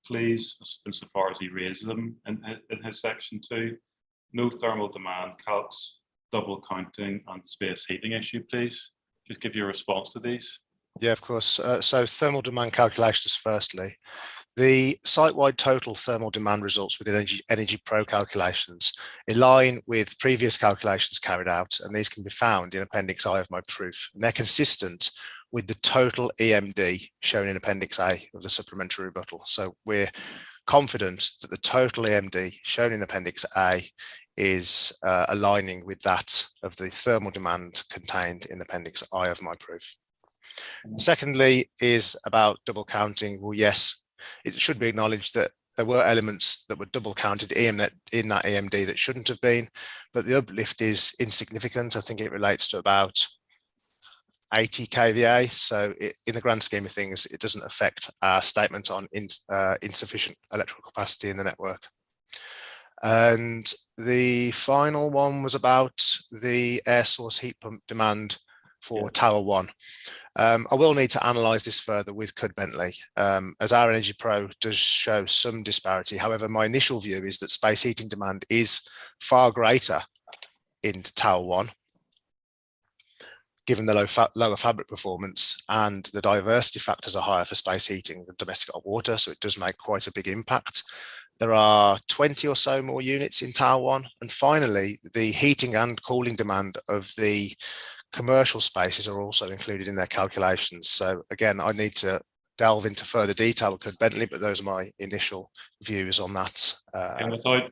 please, insofar as he raises them in his section 2. No thermal demand calcs, double counting, and space heating issue, please. Just give your response to these. Yeah, of course. So thermal demand calculations firstly. The site-wide total thermal demand results within Energy Pro calculations align with previous calculations carried out, and these can be found in Appendix I of my proof. And they're consistent with the total EMD shown in Appendix A of the supplementary rebuttal. So we're confident that the total EMD shown in Appendix A is aligning with that of the thermal demand contained in Appendix I of my proof. Secondly is about double counting. Well, yes, it should be acknowledged that there were elements that were double counted in that EMD that shouldn't have been, but the uplift is insignificant. I think it relates to about 80 kVA. So in the grand scheme of things, it doesn't affect our statement on insufficient electrical capacity in the network. And the final one was about the air source heat pump demand for Tower 1. I will need to analyse this further with Cud Bentley, as our Energy Pro does show some disparity. However, my initial view is that space heating demand is far greater in Tower 1, given the lower fabric performance, and the diversity factors are higher for space heating than domestic hot water, so it does make quite a big impact. There are 20 or so more units in Tower 1. And finally, the heating and cooling demand of the commercial spaces are also included in their calculations. So again, I need to delve into further detail with Cud Bentley, but those are my initial views on that. And without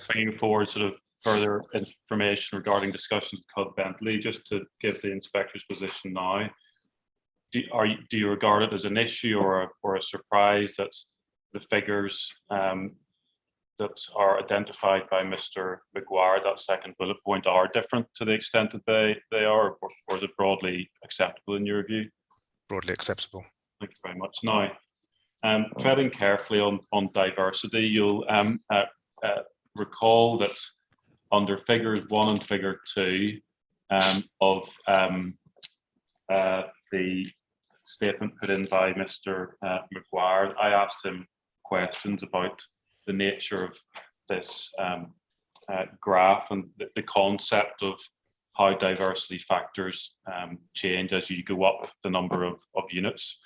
bringing forward sort of further information regarding discussions with Cud Bentley, just to give the inspector's position now, do you regard it as an issue or a surprise that the figures that are identified by Mr. Maguire, that second bullet point, are different to the extent that they are, or is it broadly acceptable in your view? Broadly acceptable. Thank you very much. Now, treading carefully on diversity, you'll recall that under figures 1 and figure 2 of the statement put in by Mr. Maguire. I asked him questions about the nature of this graph and the concept of how diversity factors change as you go up the number of units.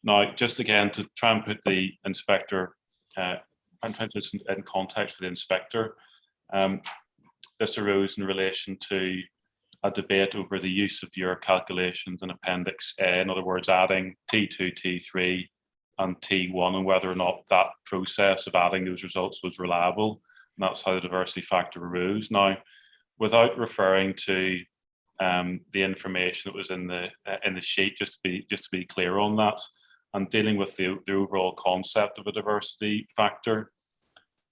Now, just again, to try and put the inspector and trying to put this in context for the inspector, this arose in relation to a debate over the use of your calculations in Appendix A, in other words, adding T2, T3 and T1, and whether or not that process of adding those results was reliable. And that's how the diversity factor arose. Now, without referring to the information that was in the sheet, just to be clear on that, and dealing with the overall concept of a diversity factor,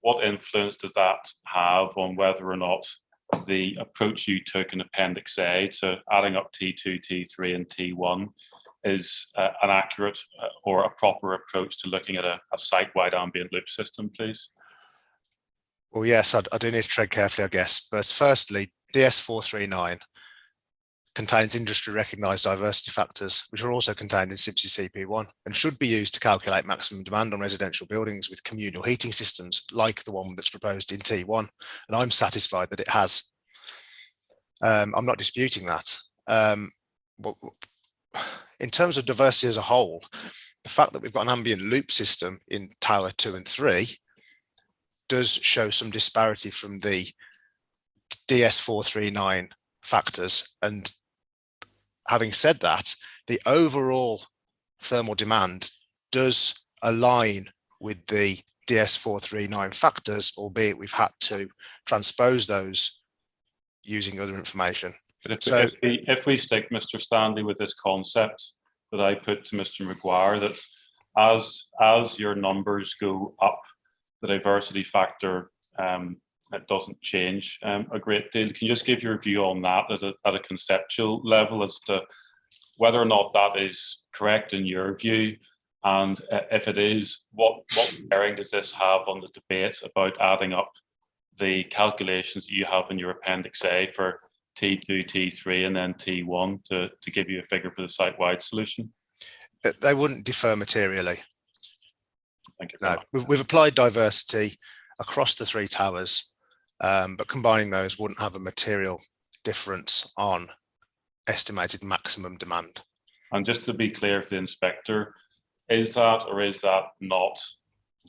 what influence does that have on whether or not the approach you took in Appendix A to adding up T2, T3 and T1 is an accurate or a proper approach to looking at a site-wide ambient loop system, please? Well, yes, I do need to tread carefully, I guess. But firstly, DS439 contains industry recognised diversity factors, which are also contained in CIBSE CP1 and should be used to calculate maximum demand on residential buildings with communal heating systems like the one that's proposed in T1. And I'm satisfied that it has. I'm not disputing that. But in terms of diversity as a whole, the fact that we've got an ambient loop system in Tower 2 and 3 does show some disparity from the DS439 factors. And having said that, the overall thermal demand does align with the DS439 factors, albeit we've had to transpose those using other information. But if we stick, Mr. Stanley, with this concept that I put to Mr. Maguire, that as your numbers go up, the diversity factor it doesn't change a great deal. Can you just give your view on that at a conceptual level as to whether or not that is correct in your view? And if it is, what bearing does this have on the debate about adding up the calculations that you have in your Appendix A for T2, T3 and then T1 to give you a figure for the site-wide solution? They wouldn't differ materially. Thank you. No, we've applied diversity across the three towers, but combining those wouldn't have a material difference on estimated maximum demand. And just to be clear for the inspector, is that or is that not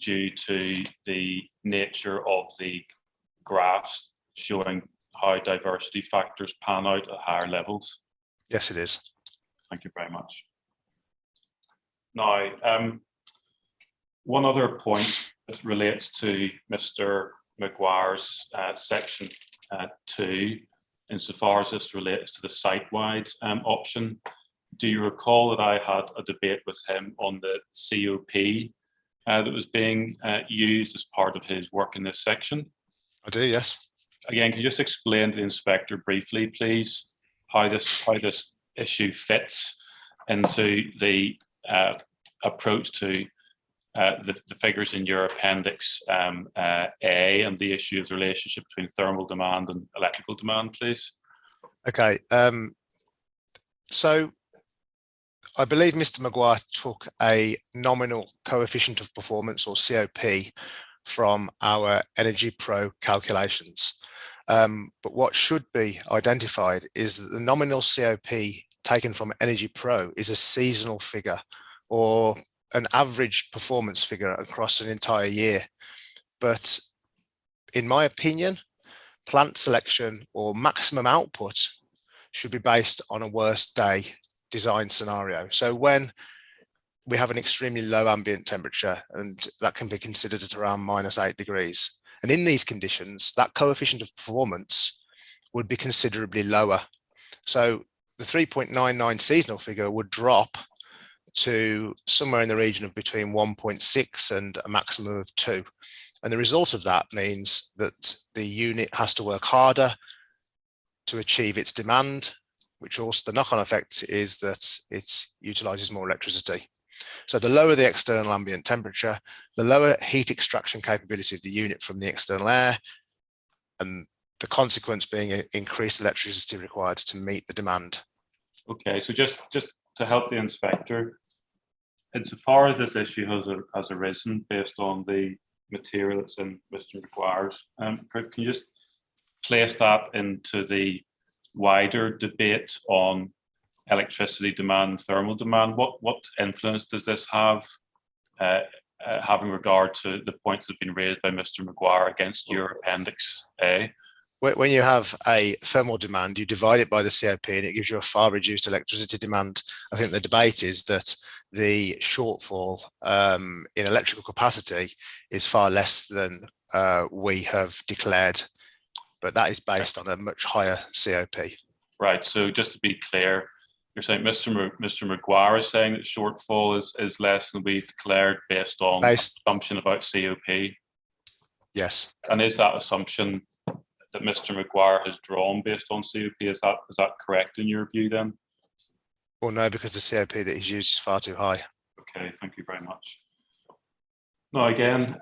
due to the nature of the graphs showing how diversity factors pan out at higher levels? Yes, it is. Thank you very much. Now, one other point that relates to Mr. Maguire's section 2, insofar as this relates to the site-wide option. Do you recall that I had a debate with him on the COP that was being used as part of his work in this section? I do, yes. Again, can you just explain to the inspector briefly, please, how this issue fits into the approach to the figures in your Appendix A and the issue of the relationship between thermal demand and electrical demand, please? Okay, so I believe Mr. Maguire took a nominal coefficient of performance, or COP, from our Energy Pro calculations. But what should be identified is that the nominal COP taken from Energy Pro is a seasonal figure, or an average performance figure across an entire year. But in my opinion, plant selection or maximum output should be based on a worst day design scenario. So when we have an extremely low ambient temperature, and that can be considered at around -8 degrees. And in these conditions, that coefficient of performance would be considerably lower. So the 3.99 seasonal figure would drop to somewhere in the region of between 1.6 and a maximum of 2. And the result of that means that the unit has to work harder to achieve its demand, which also the knock-on effect is that it utilizes more electricity. So the lower the external ambient temperature, the lower heat extraction capability of the unit from the external air, and the consequence being increased electricity required to meet the demand. Okay, so just to help the inspector, insofar as this issue has arisen based on the material that's in Mr. McGuire's proof, can you just place that into the wider debate on electricity demand and thermal demand? What influence does this have, having regard to the points that have been raised by Mr. McGuire against your Appendix A? When you have a thermal demand, you divide it by the COP and it gives you a far reduced electricity demand. I think the debate is that the shortfall in electrical capacity is far less than we have declared, but that is based on a much higher COP. Right. So just to be clear, you're saying Mr. McGuire is saying that shortfall is less than we declared based on assumption about COP? Yes. And is that assumption that Mr. McGuire has drawn based on COP, is that correct in your view then? Well, no, because the COP that he's used is far too high. Okay, thank you very much. Now again,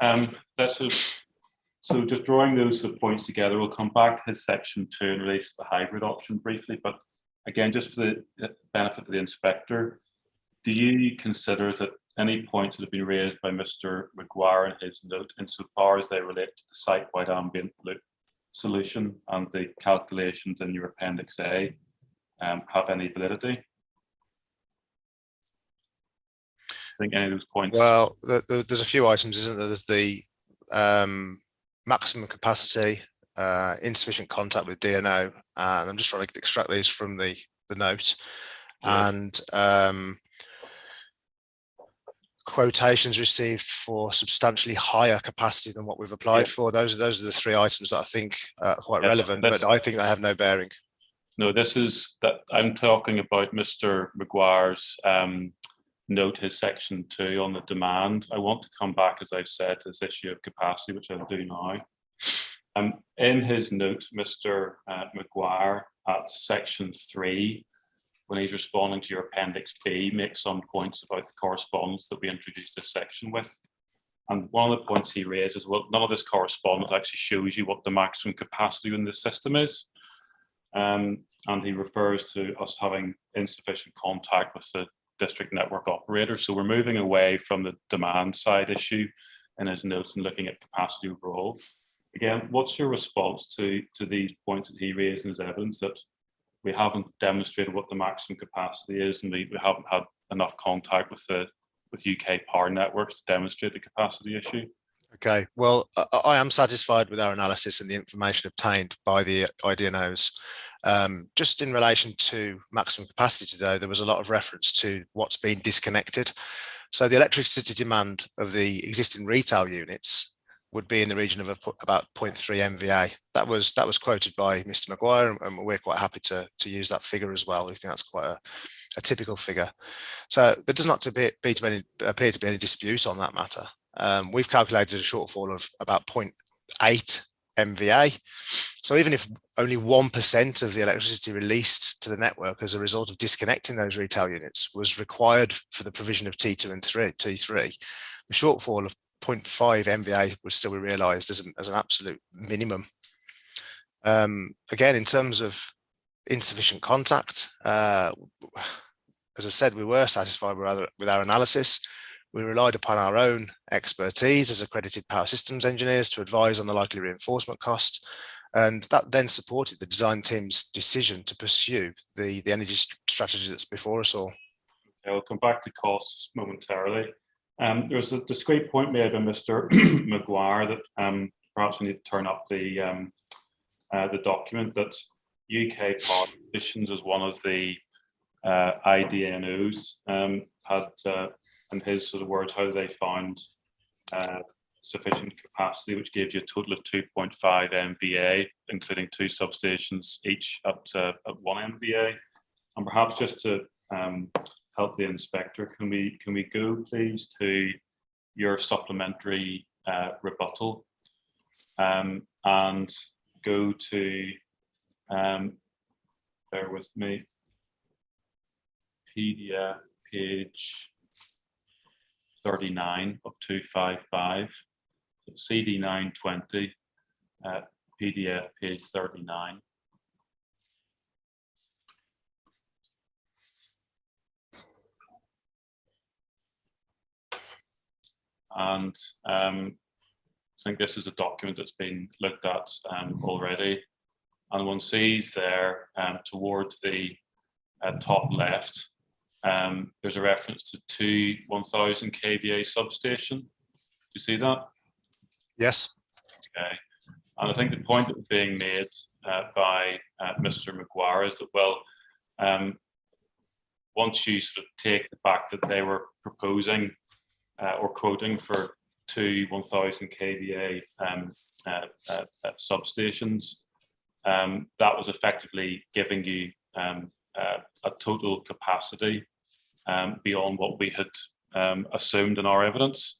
so just drawing those points together, we'll come back to his section 2 in relation to the hybrid option briefly, but again, just for the benefit of the inspector, do you consider that any points that have been raised by Mr. McGuire in his note, insofar as they relate to the site-wide ambient loop solution and the calculations in your Appendix A, have any validity? I think any of those points. Well, there's a few items, isn't there? There's the maximum capacity, insufficient contact with DNO, and I'm just trying to extract these from the note, Yeah. and quotations received for substantially higher capacity than what we've applied for. Those are the three items that I think are quite relevant, but I think they have no bearing. No, this is that I'm talking about Mr. McGuire's note, his section 2 on the demand. I want to come back, as I've said, to this issue of capacity, which I'll do now. In his note, Mr. McGuire at section 3, when he's responding to your Appendix B, makes some points about the correspondence that we introduced this section with. And one of the points he raises, well, none of this correspondence actually shows you what the maximum capacity in the system is. And he refers to us having insufficient contact with the district network operator. So we're moving away from the demand side issue in his notes and looking at capacity overall. Again, what's your response to these points that he raised in his evidence, that we haven't demonstrated what the maximum capacity is, and we haven't had enough contact with UK power networks to demonstrate the capacity issue? Okay, well, I am satisfied with our analysis and the information obtained by the IDNOs. Just in relation to maximum capacity, though, there was a lot of reference to what's been disconnected. So the electricity demand of the existing retail units would be in the region of about 0.3 MVA. That was quoted by Mr. McGuire, and we're quite happy to use that figure as well. We think that's quite a typical figure. So there does not appear to be any dispute on that matter. We've calculated a shortfall of about 0.8 MVA. So even if only 1% of the electricity released to the network as a result of disconnecting those retail units was required for the provision of T2 and T3, the shortfall of 0.5 MVA would still be realised as an absolute minimum. Again, in terms of insufficient contact, as I said, we were satisfied with our analysis. We relied upon our own expertise as accredited power systems engineers to advise on the likely reinforcement cost, and that then supported the design team's decision to pursue the energy strategy that's before us all. Okay, I'll come back to costs momentarily. There's a discrete point made by Mr. McGuire that perhaps we need to turn up the document, that UK Power Solutions is one of the IDNOs had, in his sort of words, how they found sufficient capacity, which gave you a total of 2.5 MVA, including 2 substations, each up to 1 MVA. And perhaps just to help the inspector, can we go please to your supplementary rebuttal and go to, bear with me, PDF page 39 of 255, CD 920, PDF page 39. and I think this is a document that's been looked at already. And one sees there towards the top left, there's a reference to two 1000 kVA substation. Do you see that? Yes. Okay. And I think the point that was being made by Mr. Maguire is that, well, once you sort of take the fact that they were proposing or quoting for two 1000 kVA substations, that was effectively giving you a total capacity beyond what we had assumed in our evidence.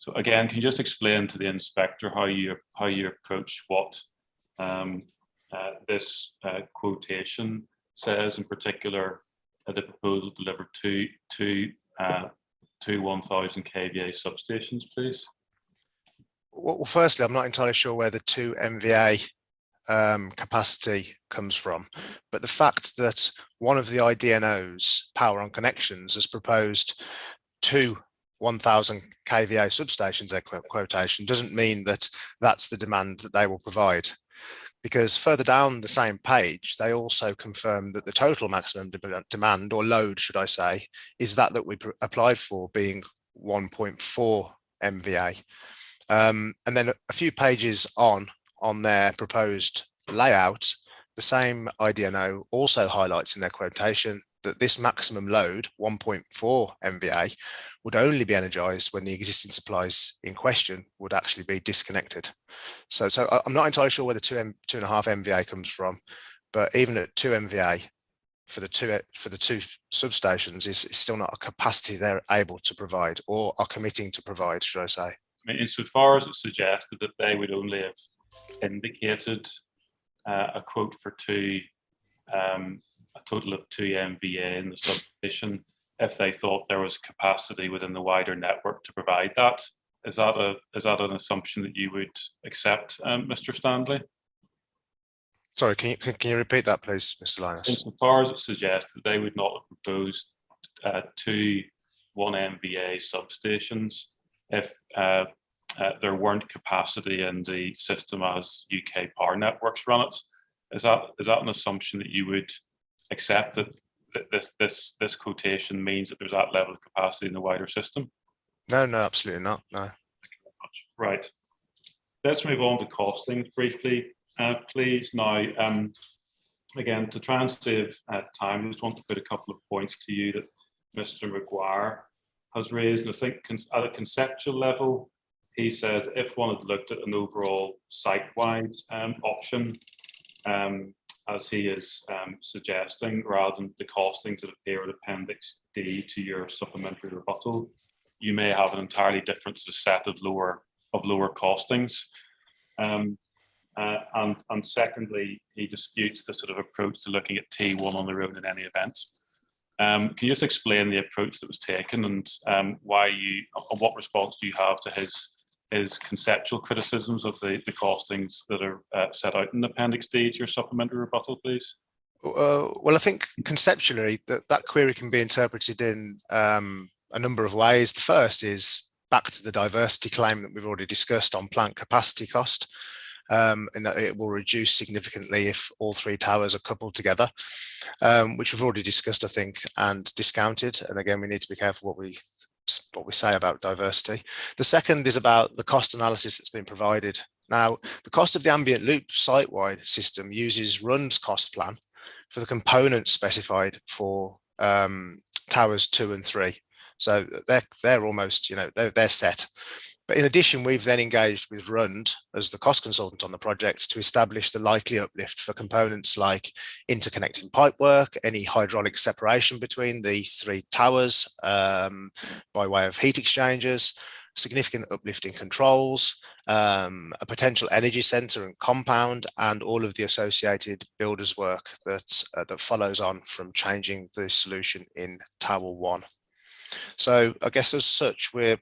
So again, can you just explain to the inspector how you approach what this quotation says, in particular, the proposal delivered two 1000 kVA substations, please? Well, firstly, I'm not entirely sure where the 2 MVA capacity comes from, but the fact that one of the IDNO's power on connections has proposed 2 1000 kVA substations, their quotation, doesn't mean that that's the demand that they will provide, because further down the same page they also confirm that the total maximum demand, or load should I say, is that we applied for, being 1.4 MVA. And then a few pages on their proposed layout, the same IDNO also highlights in their quotation that this maximum load, 1.4 MVA, would only be energized when the existing supplies in question would actually be disconnected. So I'm not entirely sure where the 2.5 MVA comes from, but even at 2 MVA for the two substations is still not a capacity they're able to provide, or are committing to provide, should I say. I mean, insofar as it suggested that they would only have indicated a quote for a total of 2 MVA in the substation, if they thought there was capacity within the wider network to provide that. Is that an assumption that you would accept, Mr. Stanley? Sorry, can you repeat that, please, Mr. Linus? Insofar as it suggests that they would not have proposed 2 1 MVA substations if there weren't capacity in the system as UK power networks run it. Is that an assumption that you would accept, that this quotation means that there's that level of capacity in the wider system? No, absolutely not. No. Right. Let's move on to costings briefly, please. Now, again, to try and save time, I just want to put a couple of points to you that Mr. Maguire has raised. And I think at a conceptual level, he says if one had looked at an overall site-wide option, as he is suggesting, rather than the costings that appear at Appendix D to your supplementary rebuttal, you may have an entirely different set of lower costings. And secondly, he disputes the sort of approach to looking at T1 on their own in any event. Can you just explain the approach that was taken, and what response do you have to his conceptual criticisms of the costings that are set out in Appendix D to your supplementary rebuttal, please? Well, I think conceptually that query can be interpreted in a number of ways. The first is back to the diversity claim that we've already discussed on plant capacity cost, and that it will reduce significantly if all 3 towers are coupled together, which we've already discussed, I think, and discounted. And again, we need to be careful what we say about diversity. The second is about the cost analysis that's been provided. Now, the cost of the ambient loop site-wide system uses Rund's cost plan for the components specified for towers 2 and 3. So they're almost, they're set. But in addition, we've then engaged with Rund as the cost consultant on the project to establish the likely uplift for components like interconnecting pipework, any hydraulic separation between the 3 towers by way of heat exchangers, significant uplift in controls, a potential energy center and compound, and all of the associated builders work that follows on from changing the solution in Tower 1. So I guess as such, we're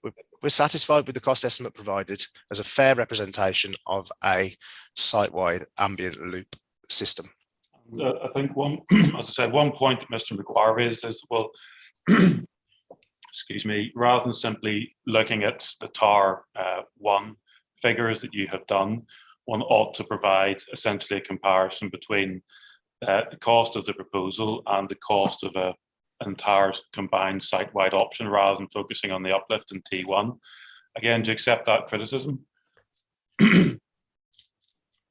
satisfied with the cost estimate provided as a fair representation of a site-wide ambient loop system. I think one point that Mr. Maguire raised is, well, excuse me, rather than simply looking at the TAR 1 figures that you have done, one ought to provide essentially a comparison between the cost of the proposal and the cost of an entire combined site-wide option, rather than focusing on the uplift in T1. Again, do you accept that criticism?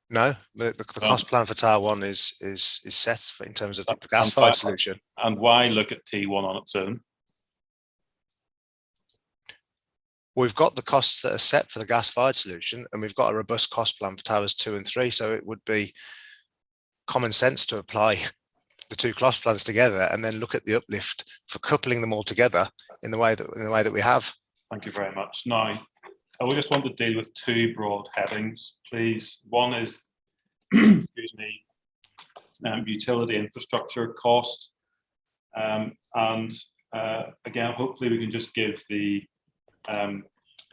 No, the cost plan for TAR 1 is set in terms of the gas-fired solution. And why look at T1 on its own? We've got the costs that are set for the gas-fired solution, and we've got a robust cost plan for towers 2 and 3. So it would be common sense to apply the two cost plans together and then look at the uplift for coupling them all together in the way that we have. Thank you very much. Now, I just want to deal with two broad headings, please. One is, excuse me, utility infrastructure cost, and again, hopefully we can just give the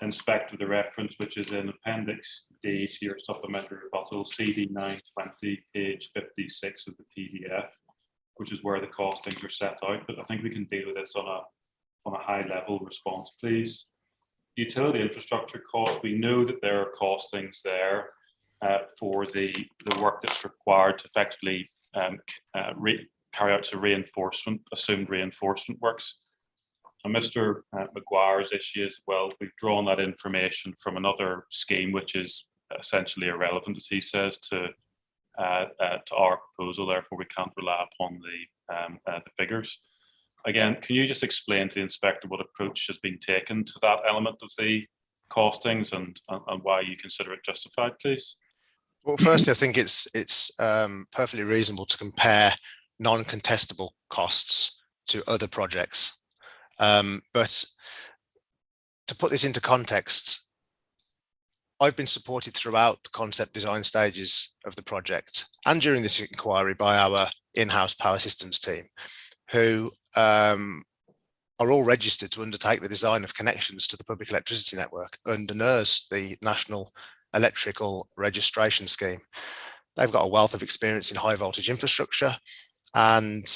inspector the reference, which is in Appendix D to your supplementary rebuttal, CD 920, page 56 of the PDF, which is where the costings are set out. But I think we can deal with this on a high level response, please. Utility infrastructure costs, we know that there are costings there for the work that's required to effectively carry out some assumed reinforcement works. And Mr. Maguire's issue as well, we've drawn that information from another scheme, which is essentially irrelevant, as he says, to our proposal. Therefore, we can't rely upon the figures. Again, can you just explain to the inspector what approach has been taken to that element of the costings and why you consider it justified, please? Well, firstly, I think it's perfectly reasonable to compare non-contestable costs to other projects. But to put this into context, I've been supported throughout the concept design stages of the project and during this inquiry by our in-house power systems team, who are all registered to undertake the design of connections to the public electricity network under NERS, the National Electrical Registration Scheme. They've got a wealth of experience in high voltage infrastructure and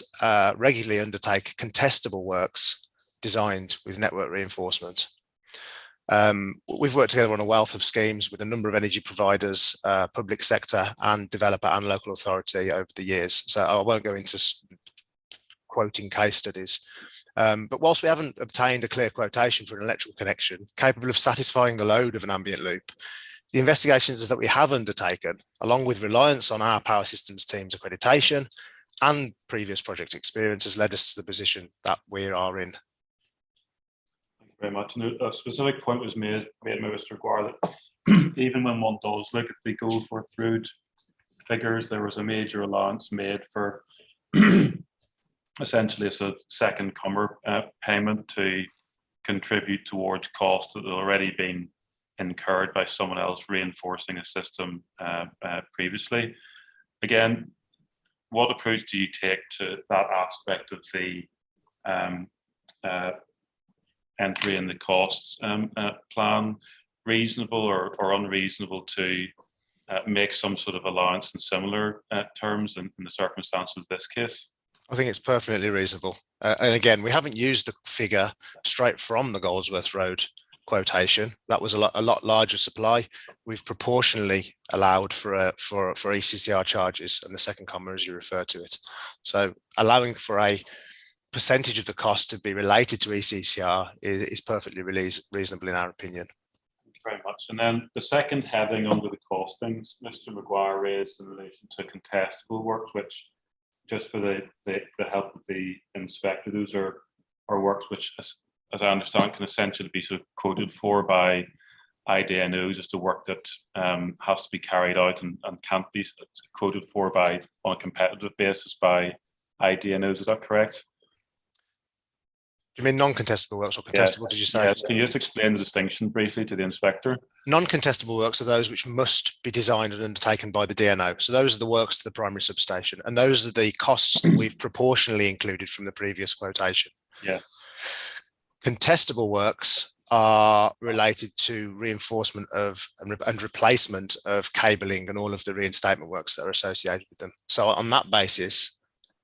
regularly undertake contestable works designed with network reinforcement. We've worked together on a wealth of schemes with a number of energy providers, public sector and developer and local authority over the years. So I won't go into quoting case studies. But whilst we haven't obtained a clear quotation for an electrical connection capable of satisfying the load of an ambient loop, the investigations that we have undertaken, along with reliance on our power systems team's accreditation and previous project experience, has led us to the position that we are in. Thank you very much. And a specific point was made by Mr. Maguire that even when one does look at the Goldsworth Road figures, there was a major allowance made for essentially a sort of second comer payment to contribute towards costs that had already been incurred by someone else reinforcing a system previously. Again, what approach do you take to that aspect of the entry in the costs plan? Reasonable or unreasonable to make some sort of allowance in similar terms in the circumstances of this case? I think it's perfectly reasonable. And again, we haven't used the figure straight from the Goldsworth Road quotation. That was a lot larger supply. We've proportionally allowed for ECCR charges and the second comma as you refer to it. So allowing for a percentage of the cost to be related to ECCR is perfectly reasonable in our opinion. Thank you very much. And then the second heading under the costings, Mr. Maguire raised in relation to contestable works, which just for the help of the inspector, those are works which, as I understand, can essentially be sort of quoted for by IDNOs as to work that has to be carried out and can't be quoted for by on a competitive basis by IDNOs. Is that correct? Do you mean non-contestable works or contestable, yes, did you say? Yes. Can you just explain the distinction briefly to the inspector? Non-contestable works are those which must be designed and undertaken by the DNO. So those are the works to the primary substation. And those are the costs that we've proportionally included from the previous quotation. Yeah. Contestable works are related to reinforcement of and replacement of cabling and all of the reinstatement works that are associated with them. So on that basis,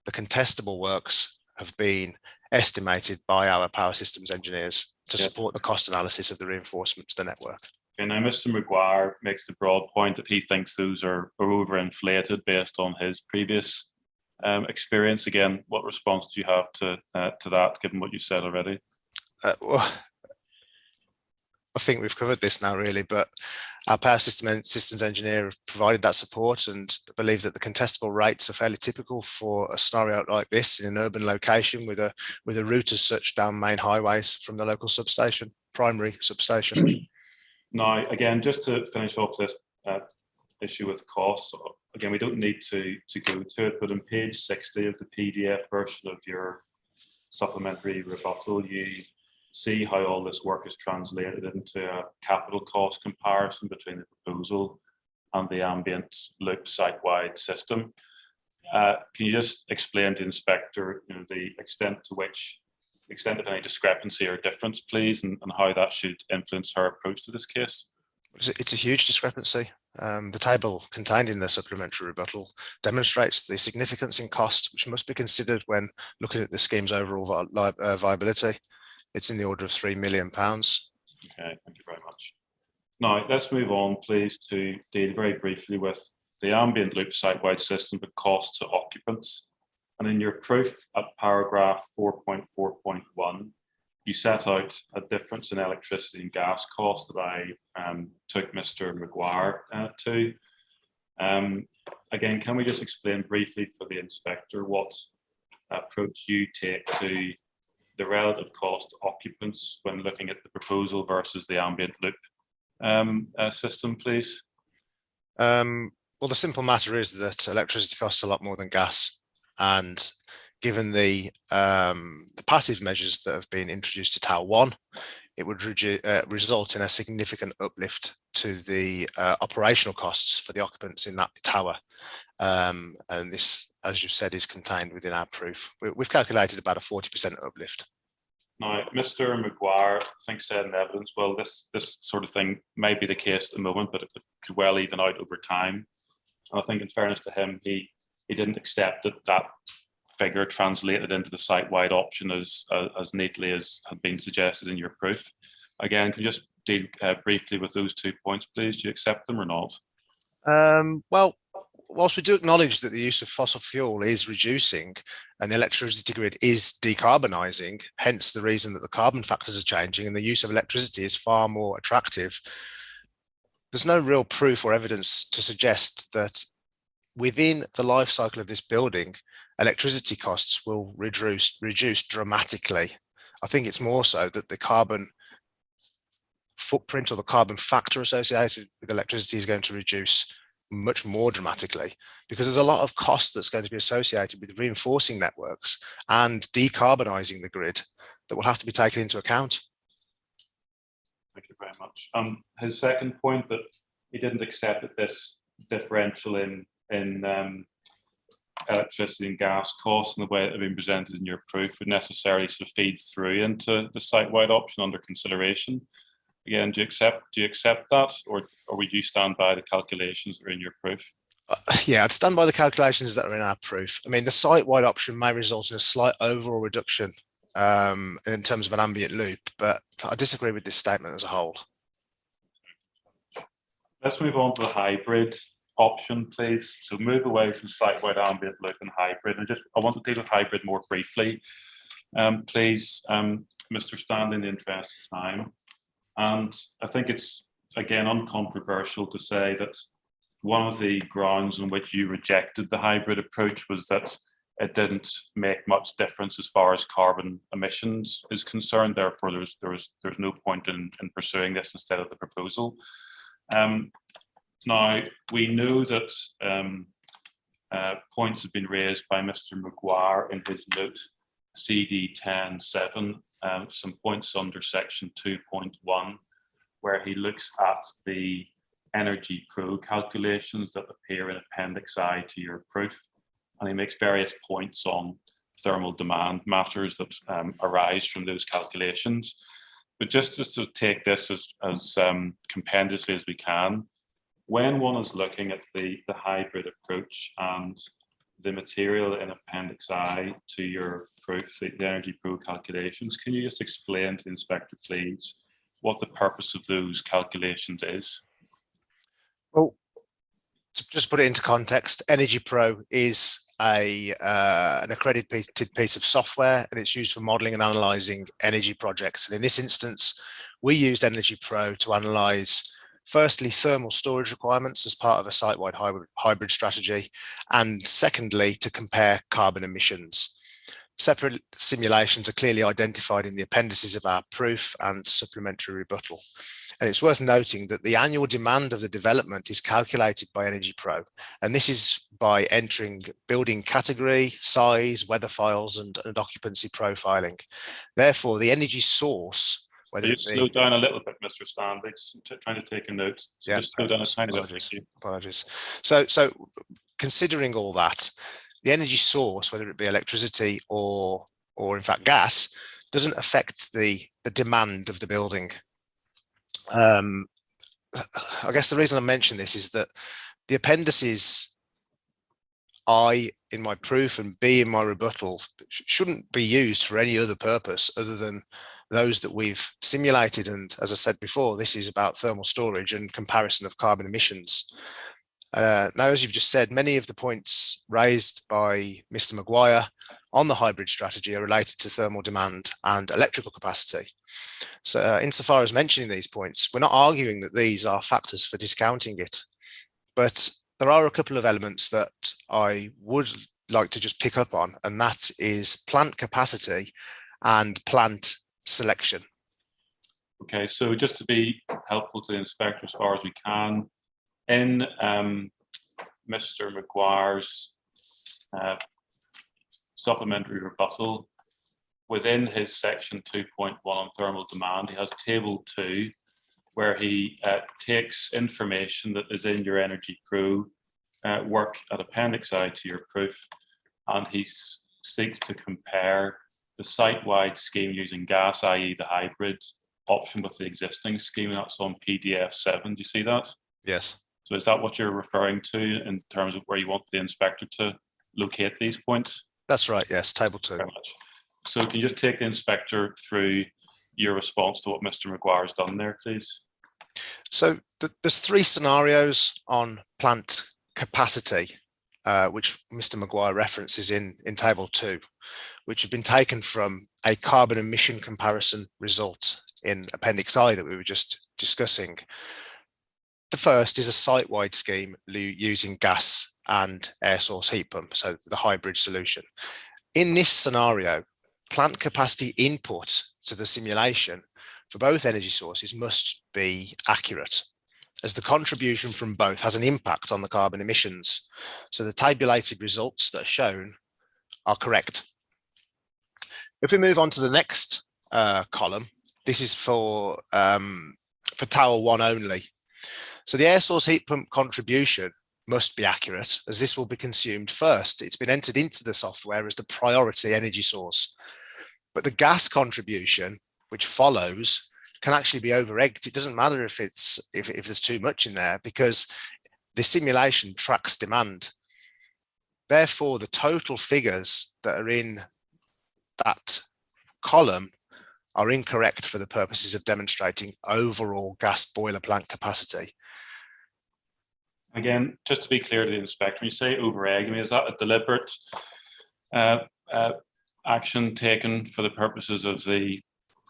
the contestable works have been estimated by our power systems engineers to support the cost analysis of the reinforcement to the network. And now Mr. Maguire makes the broad point that he thinks those are overinflated based on his previous experience. Again, what response do you have to that, given what you said already? Well, I think we've covered this now, really, but our power systems engineer have provided that support, and I believe that the contestable rates are fairly typical for a scenario like this in an urban location with a route as such down main highways from the local substation, primary substation. Now, again, just to finish off this issue with costs, again, we don't need to go to it, but on page 60 of the PDF version of your supplementary rebuttal, you see how all this work is translated into a capital cost comparison between the proposal and the ambient loop site-wide system. Can you just explain to the inspector, the extent of any discrepancy or difference, please, and how that should influence her approach to this case? It's a huge discrepancy. The table contained in the supplementary rebuttal demonstrates the significance in cost, which must be considered when looking at the scheme's overall viability. It's in the order of £3 million. Okay, thank you very much. Now, let's move on, please, to deal very briefly with the ambient loop site-wide system, but cost to occupants. And in your proof at paragraph 4.4.1, you set out a difference in electricity and gas costs that I took Mr. Maguire to. Again, can we just explain briefly for the inspector what approach you take to the relative cost to occupants when looking at the proposal versus the ambient loop system, please? Well, the simple matter is that electricity costs a lot more than gas, and given the passive measures that have been introduced to Tower 1, it would result in a significant uplift to the operational costs for the occupants in that tower. And this, as you've said, is contained within our proof. We've calculated about a 40% uplift. Now, Mr. Maguire, I think, said in evidence, well, this sort of thing may be the case at the moment, but it could well even out over time. And I think, in fairness to him, he didn't accept that figure translated into the site-wide option as neatly as had been suggested in your proof. Again, can you just deal briefly with those 2 points, please? Do you accept them or not? Well, whilst we do acknowledge that the use of fossil fuel is reducing and the electricity grid is decarbonising, hence the reason that the carbon factors are changing and the use of electricity is far more attractive, there's no real proof or evidence to suggest that within the life cycle of this building, electricity costs will reduce dramatically. I think it's more so that the carbon footprint or the carbon factor associated with electricity is going to reduce much more dramatically, because there's a lot of cost that's going to be associated with reinforcing networks and decarbonising the grid that will have to be taken into account. Thank you very much. His second point, that he didn't accept that this differential in electricity and gas costs and the way it had been presented in your proof would necessarily sort of feed through into the site-wide option under consideration. Again, do you accept that, or would you stand by the calculations that are in your proof? Yeah, I'd stand by the calculations that are in our proof. I mean, the site-wide option may result in a slight overall reduction in terms of an ambient loop, but I disagree with this statement as a whole. Let's move on to the hybrid option, please. So move away from site-wide ambient loop and hybrid. And I want to deal with hybrid more briefly, please, Mr. Stanley, in the interest of time. And I think it's, again, uncontroversial to say that one of the grounds on which you rejected the hybrid approach was that it didn't make much difference as far as carbon emissions is concerned. Therefore, there's no point in pursuing this instead of the proposal. Now, we know that points have been raised by Mr. Maguire in his note CD 10.7, some points under section 2.1, where he looks at the energy pro calculations that appear in Appendix I to your proof, and he makes various points on thermal demand matters that arise from those calculations. But just to take this as compendiously as we can, when one is looking at the hybrid approach and the material in Appendix I to your proof, the Energy Pro calculations. Can you just explain to the inspector, please, what the purpose of those calculations is? Well, to just put it into context, Energy Pro is an accredited piece of software, and it's used for modeling and analyzing energy projects. And in this instance, we used Energy Pro to analyze, firstly, thermal storage requirements as part of a site-wide hybrid strategy, and secondly, to compare carbon emissions. Separate simulations are clearly identified in the appendices of our proof and supplementary rebuttal. And it's worth noting that the annual demand of the development is calculated by Energy Pro. And this is by entering building category, size, weather files, and occupancy profiling. Therefore, the energy source, whether you it be... slow down a little bit, Mr. Stanley, just trying to take a note. So Yeah, just slow down a tiny bit. apologies. Apologies. So considering all that, the energy source, whether it be electricity or in fact gas, doesn't affect the demand of the building. I guess the reason I mention this is that the appendices I in my proof and B in my rebuttal shouldn't be used for any other purpose other than those that we've simulated. And as I said before, this is about thermal storage and comparison of carbon emissions. Now, as you've just said, many of the points raised by Mr. Maguire on the hybrid strategy are related to thermal demand and electrical capacity. So insofar as mentioning these points, we're not arguing that these are factors for discounting it, but there are a couple of elements that I would like to just pick up on, and that is plant capacity and plant selection. Okay, so just to be helpful to the inspector as far as we can, in Mr. Maguire's supplementary rebuttal, within his section 2.1 on thermal demand, he has table 2, where he takes information that is in your Energy Pro work at Appendix I to your proof, and he seeks to compare the site-wide scheme using gas, i.e. the hybrid option, with the existing scheme, and that's on PDF 7. Do you see that? Yes. So is that what you're referring to in terms of where you want the inspector to locate these points? That's right, yes, table 2. Very much. So can you just take the inspector through your response to what Mr. Maguire has done there, please? So there's 3 scenarios on plant capacity, which Mr. Maguire references in table 2, which have been taken from a carbon emission comparison result in Appendix I that we were just discussing. The first is a site-wide scheme using gas and air source heat pump, so the hybrid solution. In this scenario, plant capacity input to the simulation for both energy sources must be accurate, as the contribution from both has an impact on the carbon emissions. So the tabulated results that are shown are correct. If we move on to the next column, this is for Tower 1 only. So the air source heat pump contribution must be accurate, as this will be consumed first. It's been entered into the software as the priority energy source. But the gas contribution, which follows, can actually be over-egged. It doesn't matter if there's too much in there, because the simulation tracks demand. Therefore, the total figures that are in that column are incorrect for the purposes of demonstrating overall gas boiler plant capacity. Again, just to be clear to the inspector, when you say over-egg, I mean, is that a deliberate action taken for the purposes of the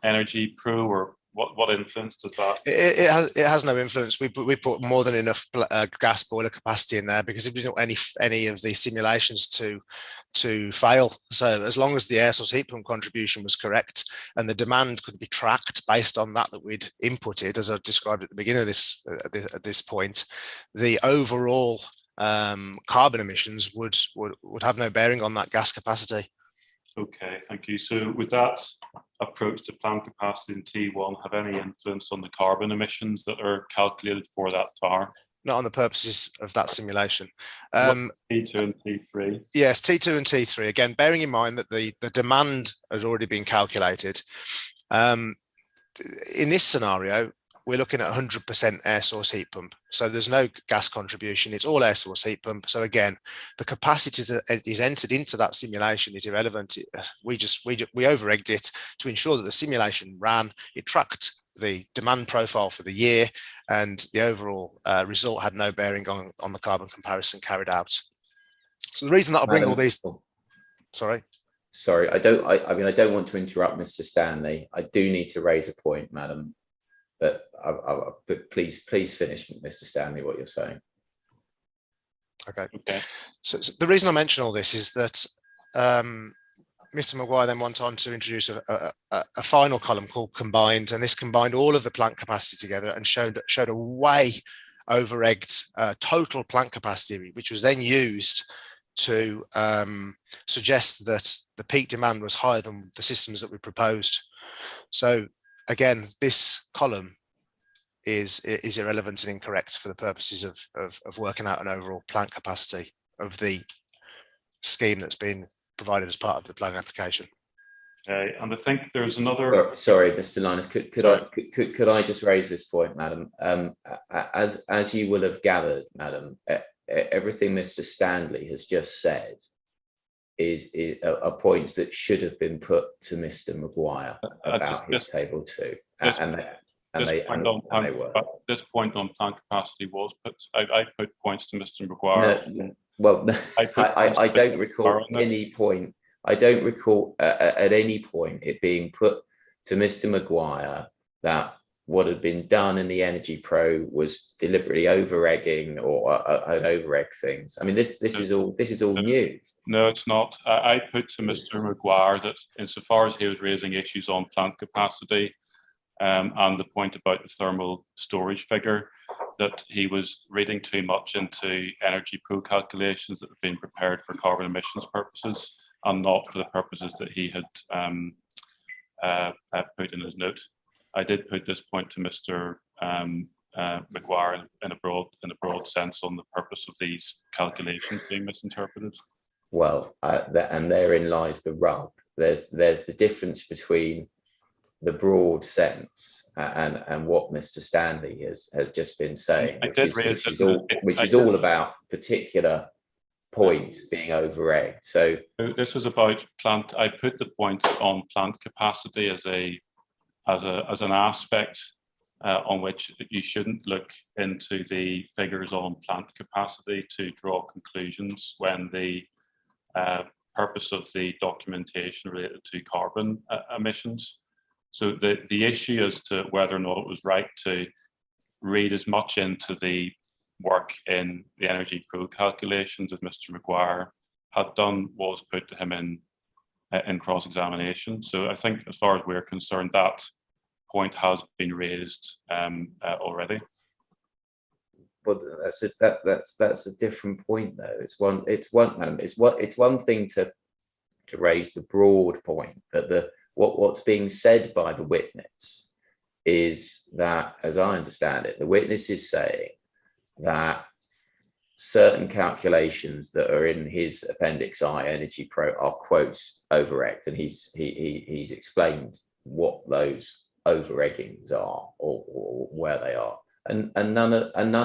Energy Pro, or what influence does that? It has no influence. We put more than enough gas boiler capacity in there because if we don't want any of the simulations to fail. So as long as the air source heat pump contribution was correct and the demand could be tracked based on that we'd inputted, as I described at the beginning of this point, the overall carbon emissions would have no bearing on that gas capacity. Okay, thank you. So would that approach to plant capacity in T1 have any influence on the carbon emissions that are calculated for that tower? Not on the purposes of that simulation. T2 and T3? Yes, T2 and T3. Again, bearing in mind that the demand has already been calculated. In this scenario, we're looking at 100% air source heat pump. So there's no gas contribution. It's all air source heat pump. So again, the capacity that is entered into that simulation is irrelevant. We over-egged it to ensure that the simulation ran. It tracked the demand profile for the year, and the overall result had no bearing on the carbon comparison carried out. So the reason that I bring all these, sorry, I don't want to interrupt Mr. Stanley. I do need to raise a point, madam, but please finish, Mr. Stanley, what you're saying. Okay. So the reason I mention all this is that Mr. Maguire then went on to introduce a final column called combined, and this combined all of the plant capacity together and showed a way over-egged total plant capacity, which was then used to suggest that the peak demand was higher than the systems that we proposed. So again, this column is irrelevant and incorrect for the purposes of working out an overall plant capacity of the scheme that's been provided as part of the planning application. Okay, and I think there's another. Sorry, Mr. Linus, could I just raise this point, madam? As you will have gathered, madam, everything Mr. Stanley has just said are points that should have been put to Mr. Maguire about his table 2, This point on plant capacity was put. I put points to Mr. Maguire. Well, I don't recall any point. I don't recall at any point it being put to Mr. Maguire that what had been done in the Energy Pro was deliberately over-egging or an over-egg things. I mean, this is all new. No, it's not. I put to Mr. Maguire that insofar as he was raising issues on plant capacity and the point about the thermal storage figure, that he was reading too much into Energy Pro calculations that have been prepared for carbon emissions purposes and not for the purposes that he had put in his note. I did put this point to Mr. Maguire in a broad sense on the purpose of these calculations being misinterpreted. Well, and therein lies the rub. There's the difference between the broad sense and what Mr. Stanley has just been saying, which is all about particular points being over-egged. So this is about plant. I put the points on plant capacity as an aspect on which you shouldn't look into the figures on plant capacity to draw conclusions when the purpose of the documentation related to carbon emissions. So the issue as to whether or not it was right to read as much into the work in the Energy Pro calculations as Mr. Maguire had done was put to him in cross-examination. So I think as far as we're concerned, that point has been raised already. Well, that's a different point though. It's one thing to raise the broad point, but what's being said by the witness is that, as I understand it, the witness is saying that certain calculations that are in his Appendix I Energy Pro are quotes over-egged, and he's explained what those over-eggings are or where they are, and none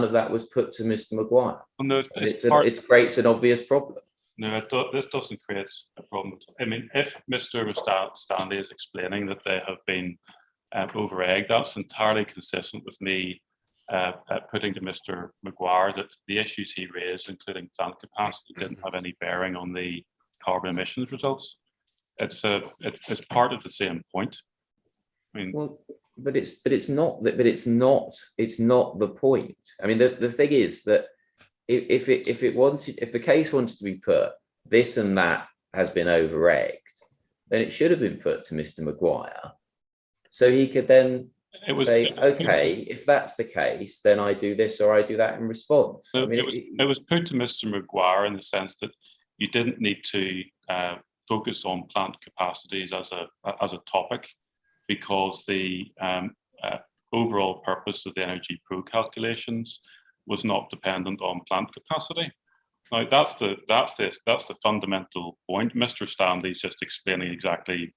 of that was put to Mr. Maguire. Well, no, it creates an obvious problem. No, this doesn't create a problem. I mean, if Mr. Stanley is explaining that they have been over-egged, that's entirely consistent with me putting to Mr. Maguire that the issues he raised, including plant capacity, didn't have any bearing on the carbon emissions results. It's part of the same point. I mean, well, but it's not the point. I mean, the thing is that if the case wanted to be put, this and that has been over-egged, then it should have been put to Mr. Maguire, so he could then say, okay, if that's the case, then I do this or I do that in response. So it was put to Mr. Maguire in the sense that you didn't need to focus on plant capacities as a topic, because the overall purpose of the Energy Pro calculations was not dependent on plant capacity. Now that's the fundamental point. Mr. Stanley's just explaining exactly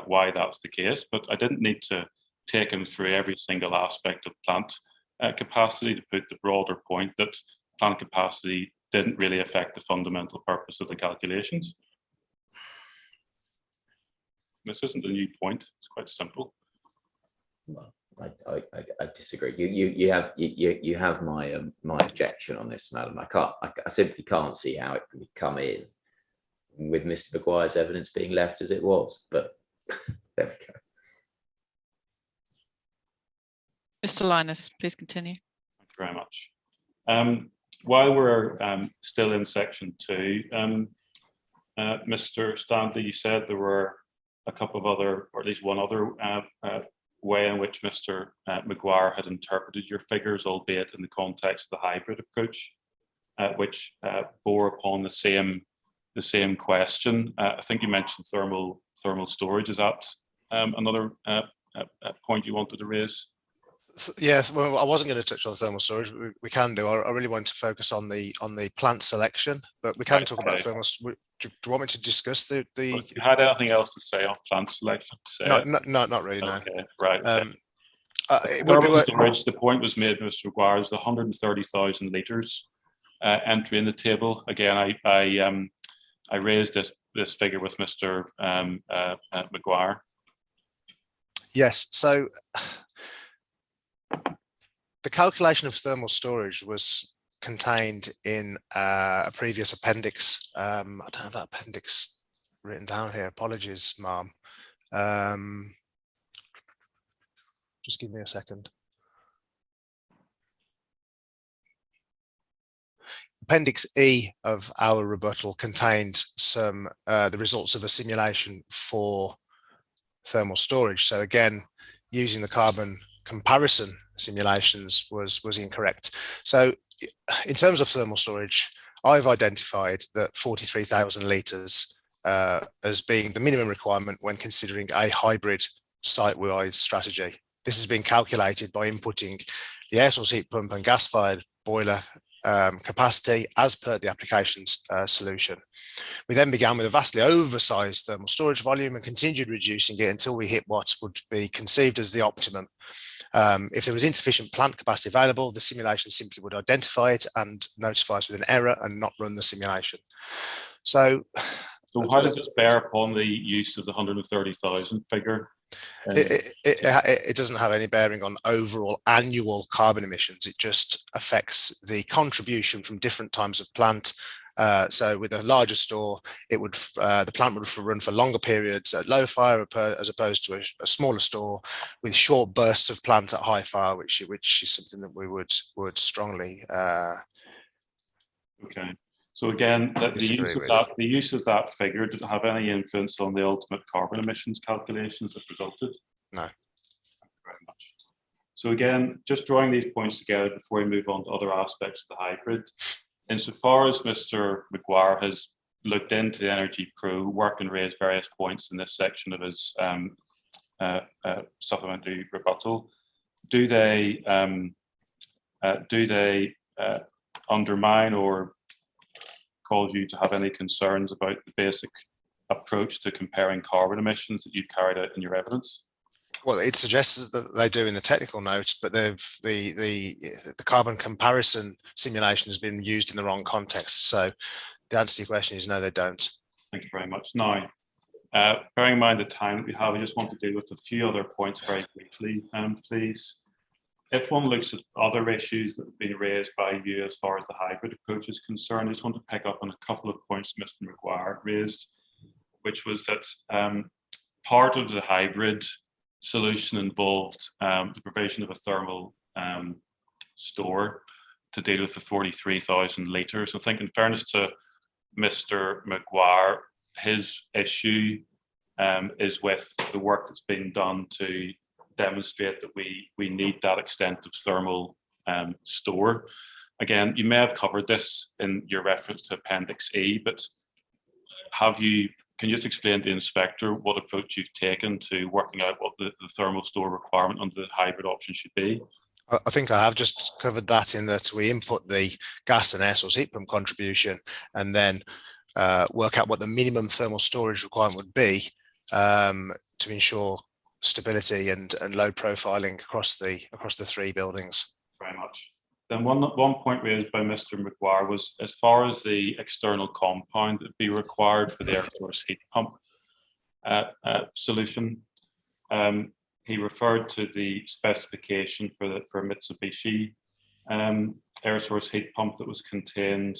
why that's the case, but I didn't need to taken through every single aspect of plant capacity to put the broader point that plant capacity didn't really affect the fundamental purpose of the calculations. This isn't a new point. It's quite simple. Well, I disagree. You have my my objection on this, madam. I simply can't see how it can come in with Mr. Maguire's evidence being left as it was. But there we go. Mr. Linus, please continue. Thank you very much. While we're still in section 2, Mr. Stanley, you said there were a couple of other, or at least one other way in which Mr. Maguire had interpreted your figures, albeit in the context of the hybrid approach, which bore upon the same question. I think you mentioned thermal storage. Is that another point you wanted to raise? Yes, well, I wasn't going to touch on thermal storage. We can do. I really want to focus on the plant selection, but we can talk about thermal. Do you want me to discuss the? You had anything else to say on plant selection? No, not really. No. Okay, right. Thermal storage. The point was made, Mr. Maguire, is the 130,000 litres entry in the table. Again, I raised this figure with Mr. Maguire. Yes. So the calculation of thermal storage was contained in a previous appendix. I don't have that appendix written down here. Apologies, Ma'am. Just give me a second. Appendix E of our rebuttal contained some the results of a simulation for thermal storage. So again, using the carbon comparison simulations was incorrect. So in terms of thermal storage, I've identified that 43,000 litres as being the minimum requirement when considering a hybrid site-wide strategy. This has been calculated by inputting the air source heat pump and gas-fired boiler capacity as per the application's solution. We then began with a vastly oversized thermal storage volume and continued reducing it until we hit what would be conceived as the optimum. If there was insufficient plant capacity available, the simulation simply would identify it and notify us with an error and not run the simulation. So how does this bear upon the use of the 130,000 figure? It doesn't have any bearing on overall annual carbon emissions. It just affects the contribution from different types of plant. So with a larger store, it would the plant would run for longer periods at low fire as opposed to a smaller store with short bursts of plant at high fire, which is something that we would strongly. Okay. So again, the use of that figure did it have any influence on the ultimate carbon emissions calculations that resulted? No. Thank you very much. So again, just drawing these points together before we move on to other aspects of the hybrid. Insofar as Mr. Maguire has looked into the Energy Pro work and raised various points in this section of his supplementary rebuttal, do they undermine or cause you to have any concerns about the basic approach to comparing carbon emissions that you carried out in your evidence? Well, it suggests that they do in the technical notes, but the carbon comparison simulation has been used in the wrong context. So the answer to your question is no, they don't. Thank you very much. Now, bearing in mind the time that we have, I just want to deal with a few other points very briefly, please. If one looks at other issues that have been raised by you as far as the hybrid approach is concerned, I just want to pick up on a couple of points Mr. Maguire raised, which was that part of the hybrid solution involved the provision of a thermal store to deal with the 43,000 litres. I think in fairness to Mr. Maguire, his issue is with the work that's been done to demonstrate that we need that extent of thermal store. Again, you may have covered this in your reference to Appendix E, but can you just explain to the inspector what approach you've taken to working out what the thermal store requirement under the hybrid option should be? I think I have just covered that in that we input the gas and air source heat pump contribution and then work out what the minimum thermal storage requirement would be to ensure stability and load profiling across the 3 buildings. Very much. Then one point raised by Mr. McGuire was, as far as the external compound that would be required for the air source heat pump solution, he referred to the specification for Mitsubishi air source heat pump that was contained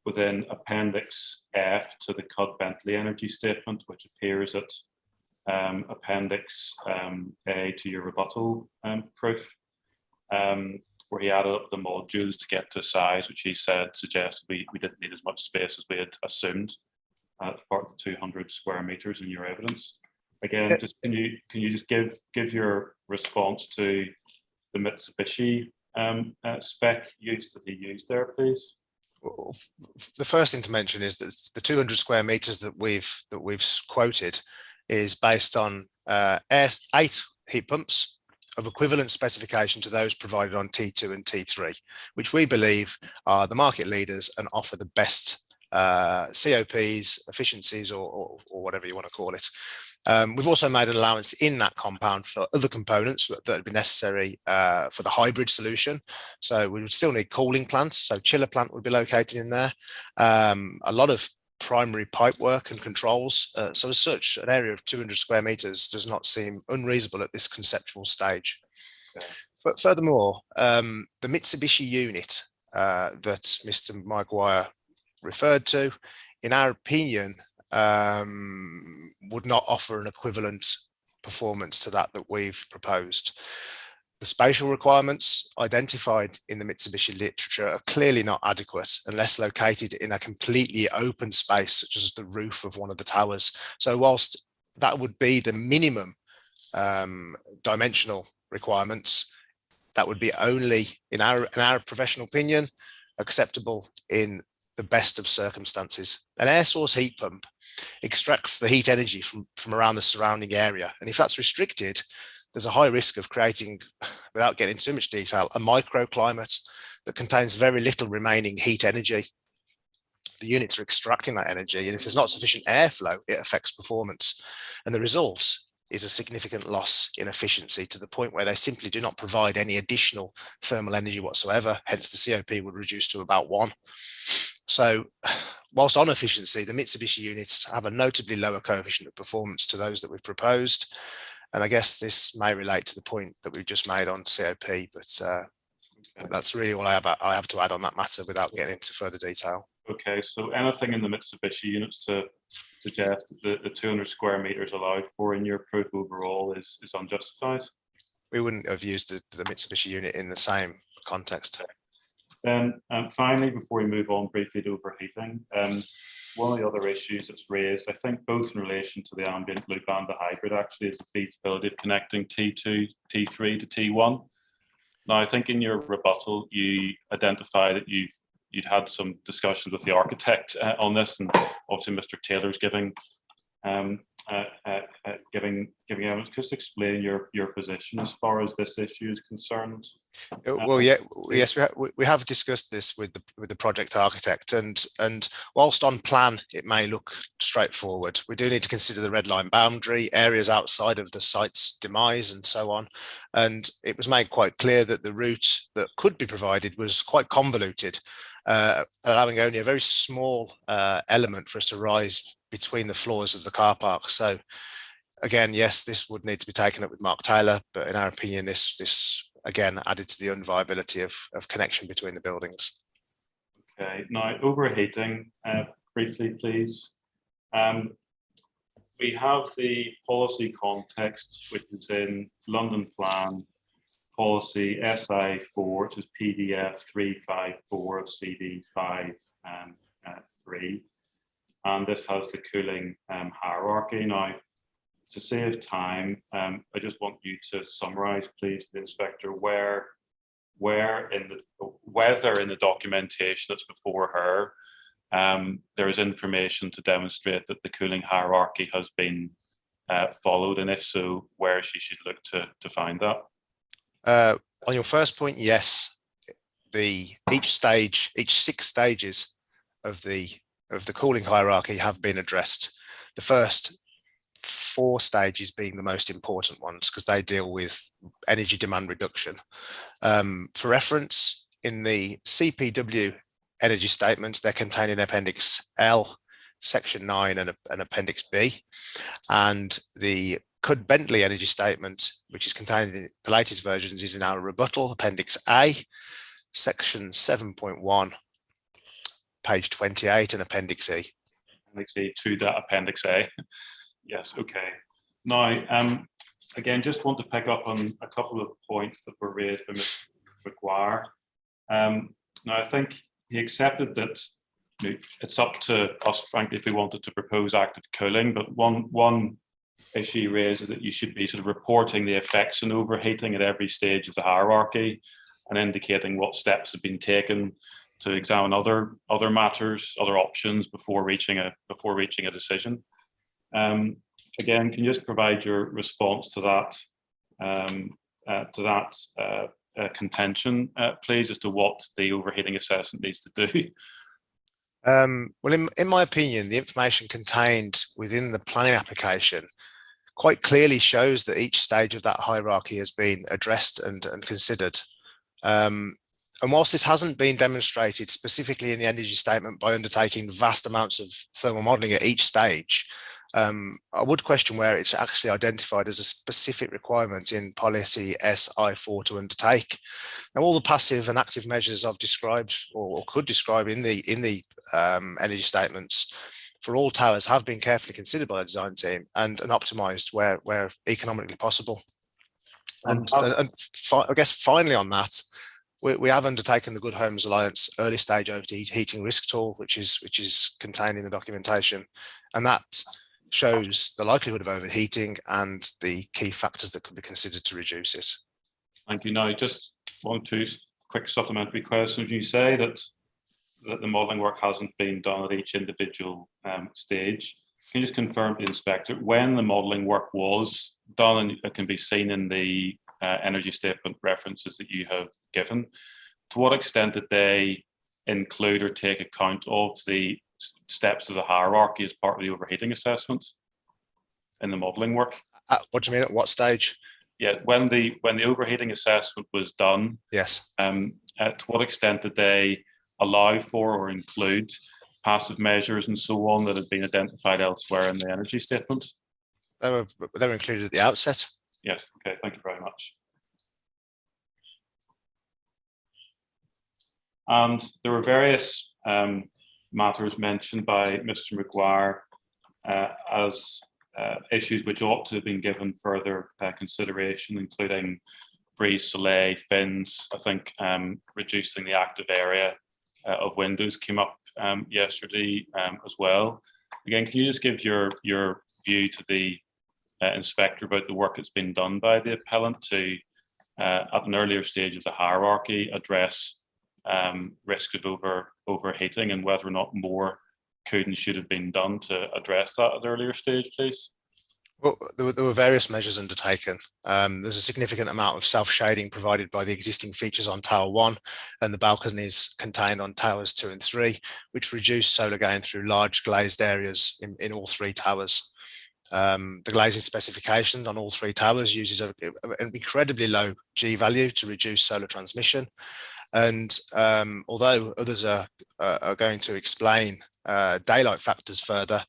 within Appendix F to the Cudd-Bentley energy statement, which appears at Appendix A to your rebuttal proof, where he added up the modules to get to size, which he said suggested we didn't need as much space as we had assumed as part of the 200 square meters in your evidence. Again, just can you just give your response to the Mitsubishi spec use that he used there, please? The first thing to mention is that the 200 square meters that we've quoted is based on 8 heat pumps of equivalent specification to those provided on T2 and T3, which we believe are the market leaders and offer the best COPs, efficiencies, or whatever you want to call it. We've also made an allowance in that compound for other components that would be necessary for the hybrid solution. So we would still need cooling plants. So chiller plant would be located in there. A lot of primary pipe work and controls. So as such, an area of 200 square meters does not seem unreasonable at this conceptual stage. Okay. But furthermore, the Mitsubishi unit that Mr. Maguire referred to, in our opinion, would not offer an equivalent performance to that we've proposed. The spatial requirements identified in the Mitsubishi literature are clearly not adequate unless located in a completely open space, such as the roof of one of the towers. So whilst that would be the minimum dimensional requirements, that would be only, in our professional opinion, acceptable in the best of circumstances. An air source heat pump extracts the heat energy from around the surrounding area. And if that's restricted, there's a high risk of creating, without getting into too much detail, a microclimate that contains very little remaining heat energy. The units are extracting that energy, and if there's not sufficient airflow, it affects performance. And the result is a significant loss in efficiency to the point where they simply do not provide any additional thermal energy whatsoever. Hence, the COP would reduce to about 1. So whilst on efficiency, the Mitsubishi units have a notably lower coefficient of performance to those that we've proposed. And I guess this may relate to the point that we've just made on COP, but that's really all I have to add on that matter without getting into further detail. Okay, so anything in the Mitsubishi units to suggest that the 200 square meters allowed for in your proof overall is unjustified? We wouldn't have used the Mitsubishi unit in the same context. Then finally, before we move on briefly to overheating, one of the other issues that's raised, I think both in relation to the ambient loop and the hybrid actually, is the feasibility of connecting T2, T3 to T1. Now, I think in your rebuttal, you identify that you'd had some discussions with the architect on this, and obviously Mr. Taylor's giving evidence. Just explain your position as far as this issue is concerned. Well, yes, we have discussed this with the project architect, and whilst on plan it may look straightforward, we do need to consider the red line boundary, areas outside of the site's demise, and so on. And it was made quite clear that the route that could be provided was quite convoluted, allowing only a very small element for us to rise between the floors of the car park. So again, yes, this would need to be taken up with Mark Taylor, but in our opinion, this again added to the unviability of connection between the buildings. Okay, now overheating, briefly, please. We have the policy context, which is in London Plan Policy SI4, which is PDF 354 of CD 5 and 3. And this has the cooling hierarchy. Now, to save time, I just want you to summarize, please, the inspector, whether in the documentation that's before her, there is information to demonstrate that the cooling hierarchy has been followed, and if so, where she should look to find that. On your first point, yes, each 6 stages of the cooling hierarchy have been addressed. The first 4 stages being the most important ones because they deal with energy demand reduction. For reference, in the CPW energy statements, they're contained in Appendix L, Section 9 and Appendix B. And the Cudd-Bentley energy statement, which is contained in the latest versions, is in our rebuttal, Appendix A, Section 7.1, page 28 and Appendix E. Appendix E to that Appendix A. Yes, okay. Now, again, just want to pick up on a couple of points that were raised by Mr. McGuire. Now, I think he accepted that it's up to us, frankly, if we wanted to propose active cooling, but one issue raised is that you should be sort of reporting the effects on overheating at every stage of the hierarchy and indicating what steps have been taken to examine other matters, other options before reaching a decision. Again, can you just provide your response to that contention, please, as to what the overheating assessment needs to do? Well, in my opinion, the information contained within the planning application quite clearly shows that each stage of that hierarchy has been addressed and considered. And whilst this hasn't been demonstrated specifically in the energy statement by undertaking vast amounts of thermal modelling at each stage, I would question where it's actually identified as a specific requirement in policy SI4 to undertake. Now, all the passive and active measures I've described or could describe in the energy statements for all towers have been carefully considered by the design team and optimised where economically possible. And I guess finally on that, we have undertaken the Good Homes Alliance early stage overheating risk tool, which is contained in the documentation, and that shows the likelihood of overheating and the key factors that could be considered to reduce it. Thank you. Now, just 1 or 2 quick supplementary questions. You say that the modelling work hasn't been done at each individual stage. Can you just confirm to the inspector when the modelling work was done, and it can be seen in the energy statement references that you have given? To what extent did they include or take account of the steps of the hierarchy as part of the overheating assessment in the modelling work? What do you mean, at what stage? Yeah, when the overheating assessment was done, yes. To what extent did they allow for or include passive measures and so on that had been identified elsewhere in the energy statement? They were included at the outset. Yes, okay, thank you very much. And there were various matters mentioned by Mr. McGuire as issues which ought to have been given further consideration, including breeze, soleil, fins. I think reducing the active area of windows came up yesterday as well. Again, can you just give your view to the inspector about the work that's been done by the appellant to, at an earlier stage of the hierarchy, address risk of overheating and whether or not more could and should have been done to address that at an earlier stage, please? Well, there were various measures undertaken. There's a significant amount of self-shading provided by the existing features on Tower 1 and the balconies contained on Towers 2 and 3, which reduce solar gain through large glazed areas in all 3 towers. The glazing specification on all 3 towers uses an incredibly low G value to reduce solar transmission. And although others are going to explain daylight factors further,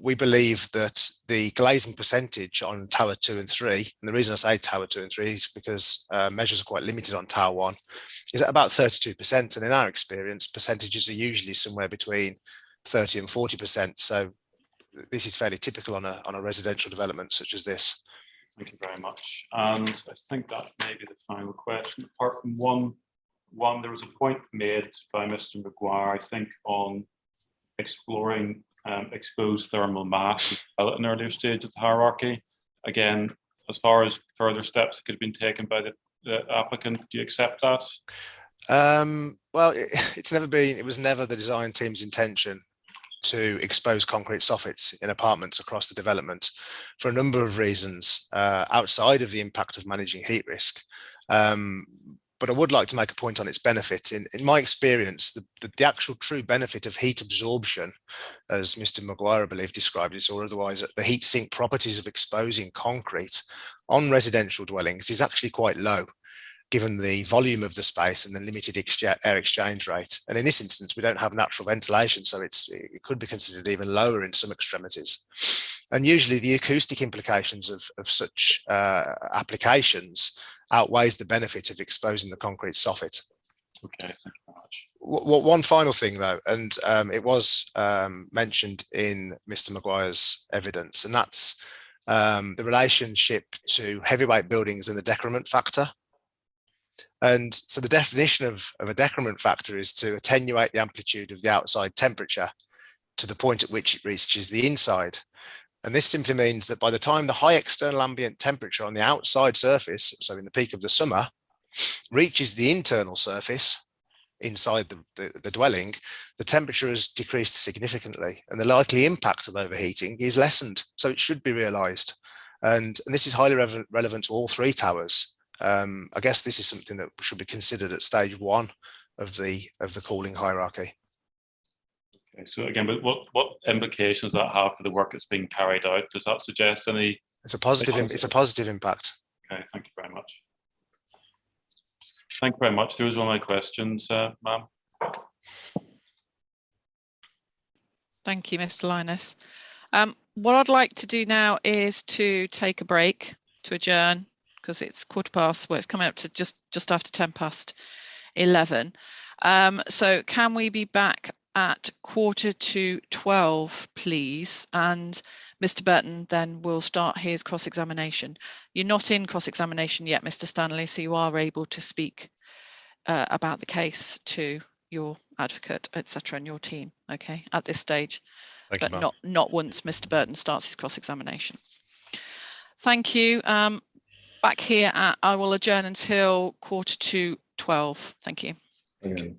we believe that the glazing percentage on Tower 2 and 3, and the reason I say Tower 2 and 3 is because measures are quite limited on Tower 1, is at about 32%. And in our experience, percentages are usually somewhere between 30 and 40%. So this is fairly typical on a residential development such as this. Thank you very much. And I think that may be the final question. Apart from one, there was a point made by Mr. McGuire, I think, on exploring exposed thermal mass at an earlier stage of the hierarchy. Again, as far as further steps that could have been taken by the applicant, do you accept that? Well, it was never the design team's intention to expose concrete soffits in apartments across the development for a number of reasons outside of the impact of managing heat risk. but I would like to make a point on its benefit. In my experience, the actual true benefit of heat absorption, as Mr. Maguire, I believe, described it, or otherwise the heat sink properties of exposing concrete on residential dwellings is actually quite low, given the volume of the space and the limited air exchange rate. And in this instance, we don't have natural ventilation, so it could be considered even lower in some extremities. And usually the acoustic implications of such applications outweighs the benefit of exposing the concrete soffit. Okay, thank you very much. One final thing though, and it was mentioned in Mr. Maguire's evidence, and that's the relationship to heavyweight buildings and the decrement factor. And so the definition of a decrement factor is to attenuate the amplitude of the outside temperature to the point at which it reaches the inside. And this simply means that by the time the high external ambient temperature on the outside surface, so in the peak of the summer, reaches the internal surface inside the dwelling, the temperature has decreased significantly and the likely impact of overheating is lessened. So it should be realised. And this is highly relevant to all three towers. I guess this is something that should be considered at stage one of the cooling hierarchy. Okay, so again, but what implications does that have for the work that's being carried out? Does that suggest any? It's a positive impact. Okay, thank you very much. Thank you very much. Those were my questions, ma'am. Thank you, Mr. Linus. What I'd like to do now is to take a break, to adjourn, because it's 11:15. Well, it's coming up to just after 11:10. So can we be back at 11:45, please? And Mr. Burton then will start his cross-examination. You're not in cross-examination yet, Mr. Stanley, so you are able to speak about the case to your advocate, etc., and your team, okay, at this stage. Thank but you, not once Mr. Burton starts his cross-examination. Thank you. Back here I will adjourn until 11:45. Thank you. Thank you.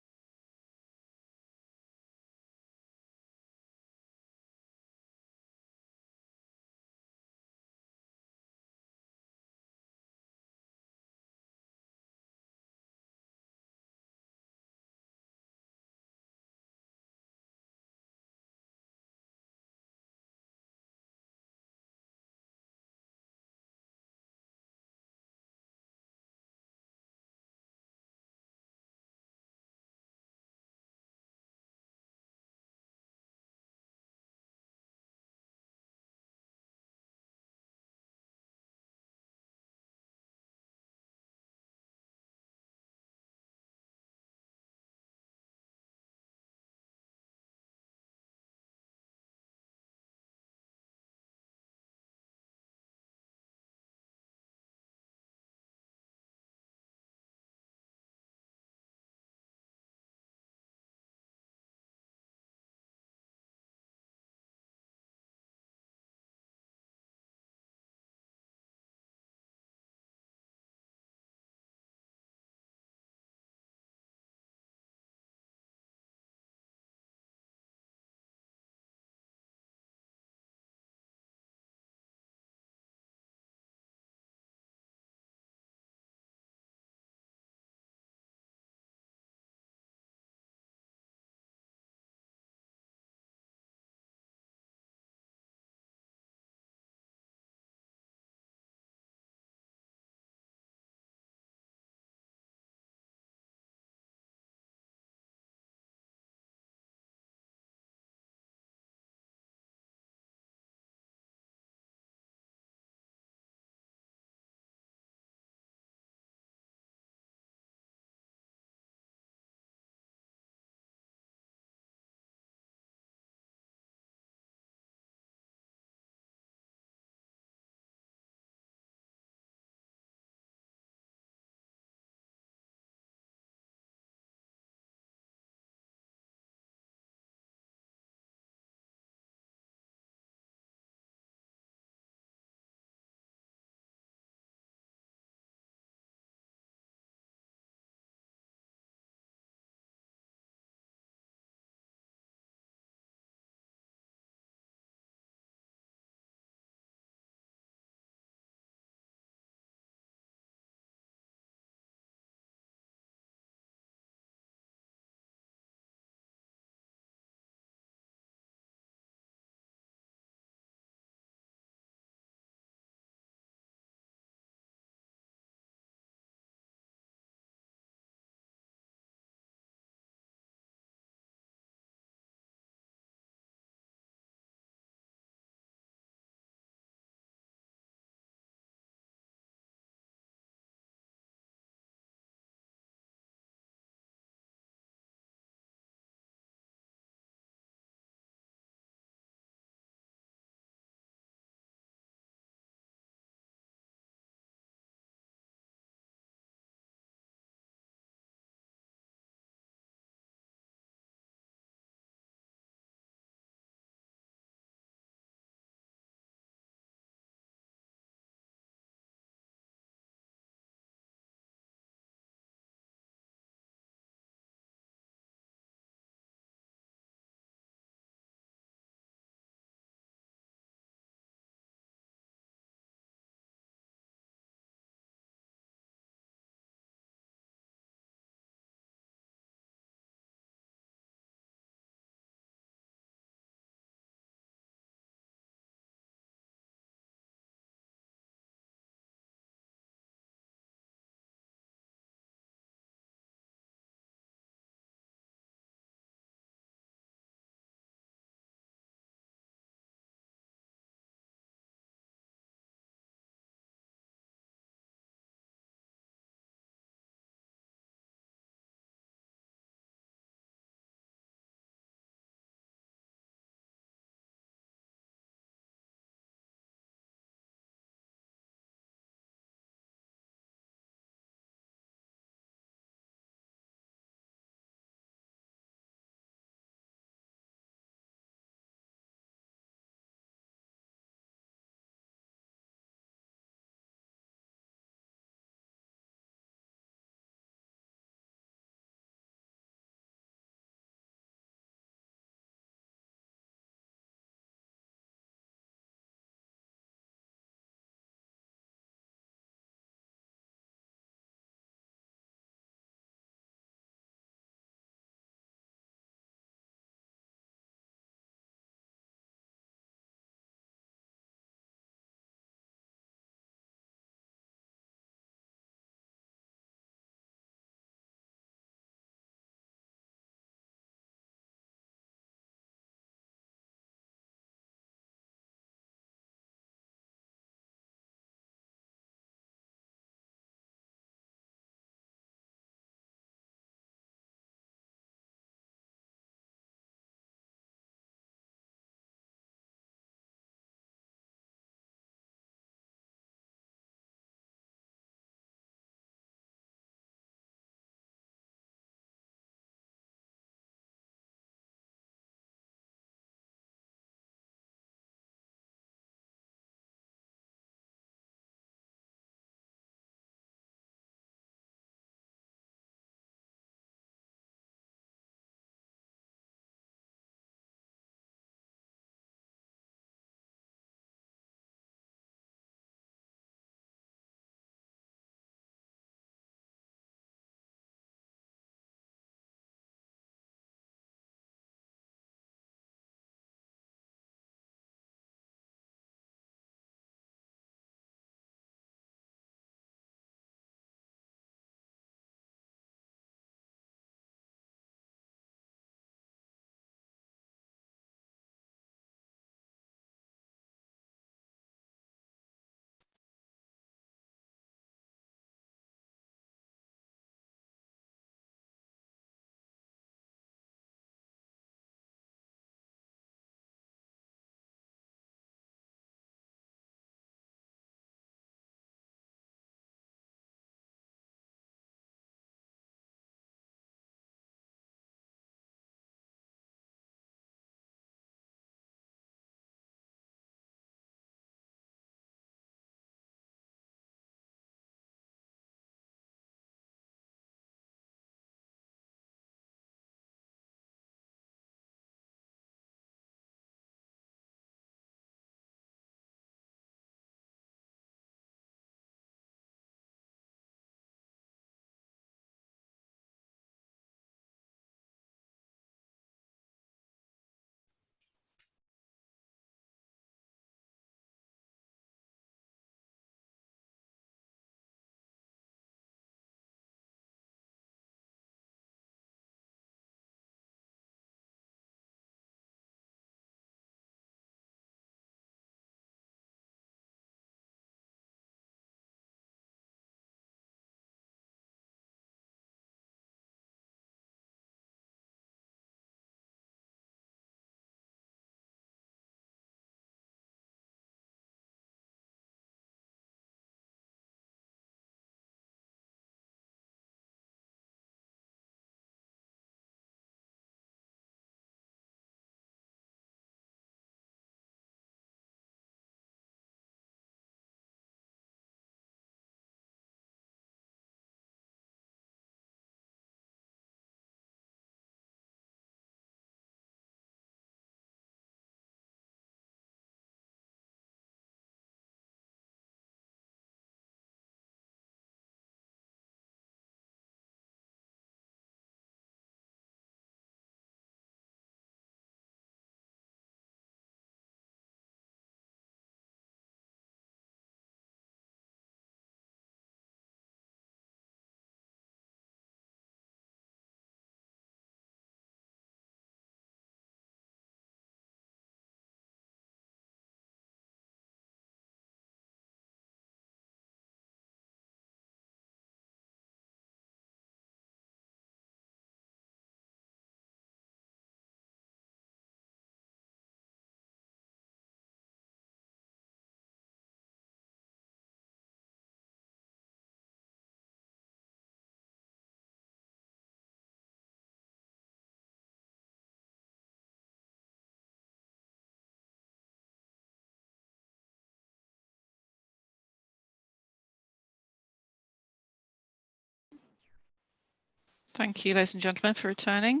Thank you, ladies and gentlemen, for returning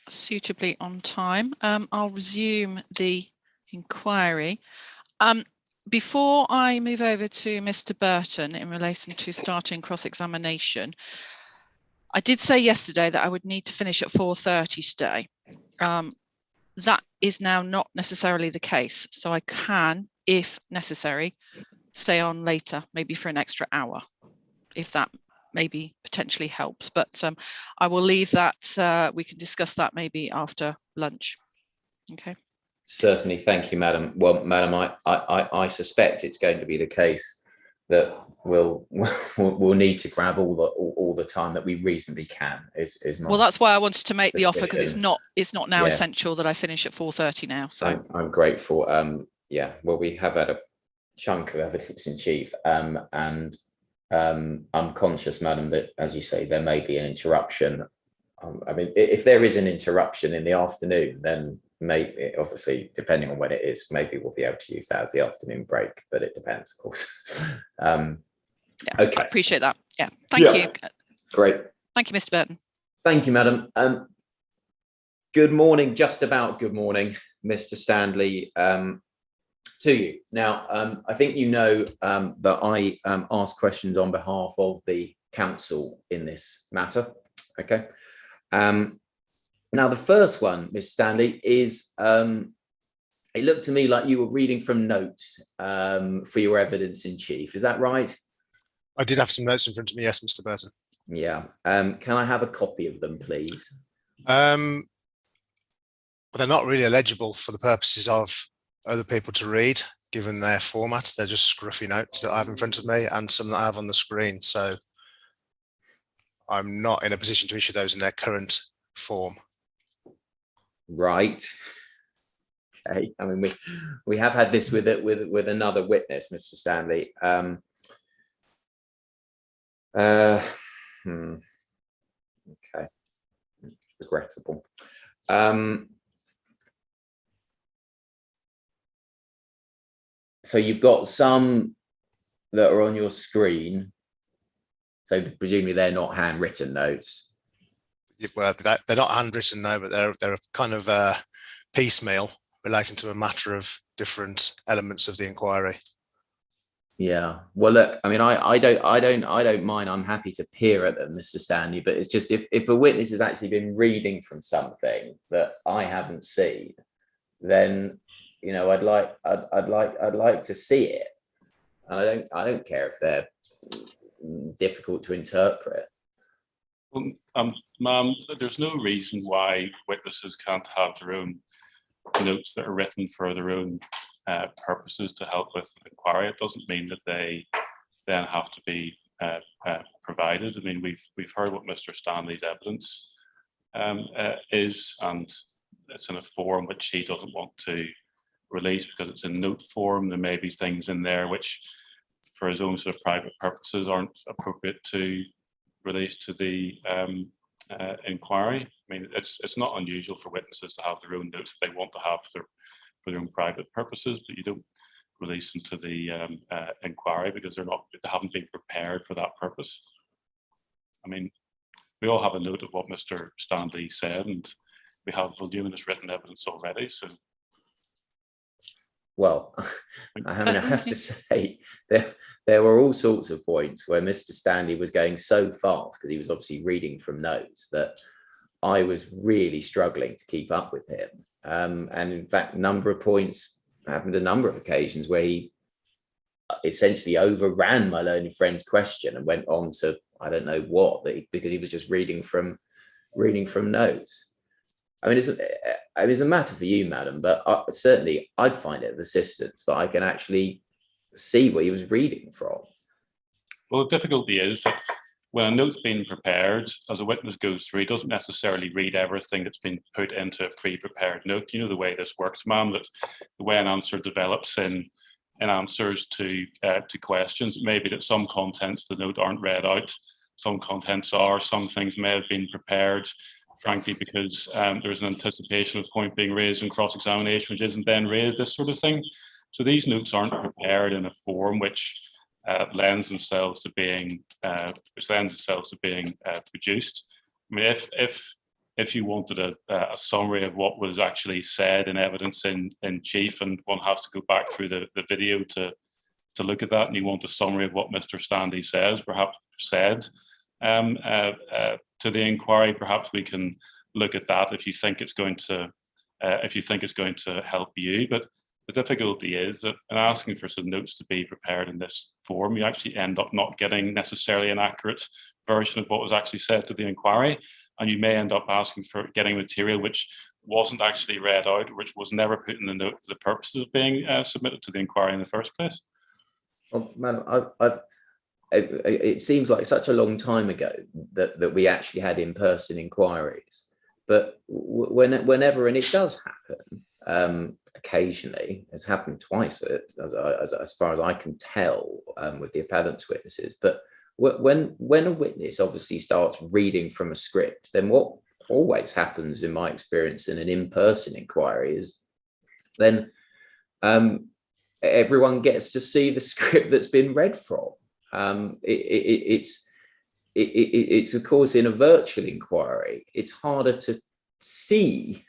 suitably on time. I'll resume the inquiry. Before I move over to Mr. Burton in relation to starting cross-examination, I did say yesterday that I would need to finish at 4:30 today. That is now not necessarily the case, so I can, if necessary, stay on later, maybe for an extra hour, if that maybe potentially helps. But I will leave that. We can discuss that maybe after lunch. Okay. Certainly, thank you, Madam. Well, Madam, I suspect it's going to be the case that we'll need to grab all the time that we reasonably can. Well, that's why I wanted to make the offer, because suspicion. it's not now Yes. essential that I finish at 4:30 now. So I'm grateful. Yeah, well, we have had a chunk of evidence in chief, and I'm conscious, Madam, that, as you say, there may be an interruption. I mean, if there is an interruption in the afternoon, then maybe, obviously, depending on when it is, maybe we'll be able to use that as the afternoon break, but it depends, of course. yeah, okay. I appreciate that. Yeah, thank you. Great. Thank you, Mr. Burton. Thank you, Madam. Good morning, just about good morning, Mr. Stanley, to you. Now, I think you know that I ask questions on behalf of the council in this matter. Okay. Now, the first one, Mr. Stanley, is it looked to me like you were reading from notes for your evidence in chief. Is that right? I did have some notes in front of me, yes, Mr. Burton. Yeah. Can I have a copy of them, please? Well, they're not really legible for the purposes of other people to read, given their format. They're just scruffy notes that I have in front of me and some that I have on the screen. So I'm not in a position to issue those in their current form. Right. Okay. I mean, we have had this with another witness, Mr. Stanley. Okay. Regrettable. So you've got some that are on your screen. So presumably they're not handwritten notes. Well, they're not handwritten, no, but they're kind of piecemeal relating to a matter of different elements of the inquiry. Yeah. Well, look, I mean, I don't mind. I'm happy to peer at them, Mr. Stanley, but it's just if a witness has actually been reading from something that I haven't seen, then, you know, I'd like to see it. And I don't care if they're difficult to interpret. Well, ma'am, there's no reason why witnesses can't have their own notes that are written for their own purposes to help with the inquiry. It doesn't mean that they then have to be provided. I mean, we've heard what Mr. Stanley's evidence is, and it's in a form which he doesn't want to release because it's in note form. There may be things in there which, for his own sort of private purposes, aren't appropriate to release to the inquiry. I mean, it's not unusual for witnesses to have their own notes that they want to have for their own private purposes, but you don't release them to the inquiry because they haven't been prepared for that purpose. I mean, we all have a note of what Mr. Stanley said, and we have voluminous written evidence already. So, well, I mean, I have to say there were all sorts of points where Mr. Stanley was going so fast because he was obviously reading from notes that I was really struggling to keep up with him. And in fact, a number of points happened a number of occasions where he essentially overran my learned friend's question and went on to I don't know what, because he was just reading from notes. I mean, it's a matter for you, madam, but certainly I'd find it of assistance that I can actually see what he was reading from. Well, the difficulty is that when a note's been prepared, as a witness goes through, he doesn't necessarily read everything that's been put into a pre-prepared note. You know the way this works, ma'am, that the way an answer develops in answers to questions, it may be that some contents of the note aren't read out, some contents are, some things may have been prepared, frankly, because there's an anticipation of a point being raised in cross-examination, which isn't then raised, this sort of thing. So these notes aren't prepared in a form which lends themselves to being produced. I mean, if you wanted a summary of what was actually said in evidence in chief, and one has to go back through the video to look at that, and you want a summary of what Mr. Stanley said to the inquiry, perhaps we can look at that if you think it's going to help you. But the difficulty is that in asking for some notes to be prepared in this form, you actually end up not getting necessarily an accurate version of what was actually said to the inquiry, and you may end up asking for getting material which wasn't actually read out, which was never put in the note for the purposes of being submitted to the inquiry in the first place. Well, madam, it seems like such a long time ago that we actually had in-person inquiries, but whenever, and it does happen occasionally, it's happened twice as far as I can tell with the appellant's witnesses, but when a witness obviously starts reading from a script, then what always happens in my experience in an in-person inquiry is then everyone gets to see the script that's been read from. It's of course in a virtual inquiry, it's harder to see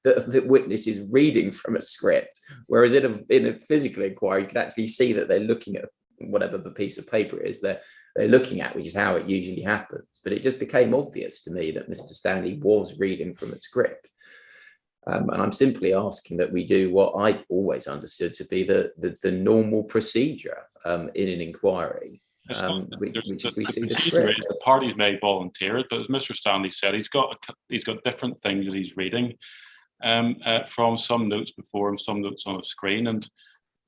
that the witness is reading from a script, whereas in a physical inquiry, you can actually see that they're looking at whatever the piece of paper is they're looking at, which is how it usually happens. But it just became obvious to me that Mr. Stanley was reading from a script. And I'm simply asking that we do what I always understood to be the normal procedure in an inquiry. We see the script. The parties may volunteer it, but as Mr. Stanley said, he's got different things that he's reading from, some notes before and some notes on a screen, and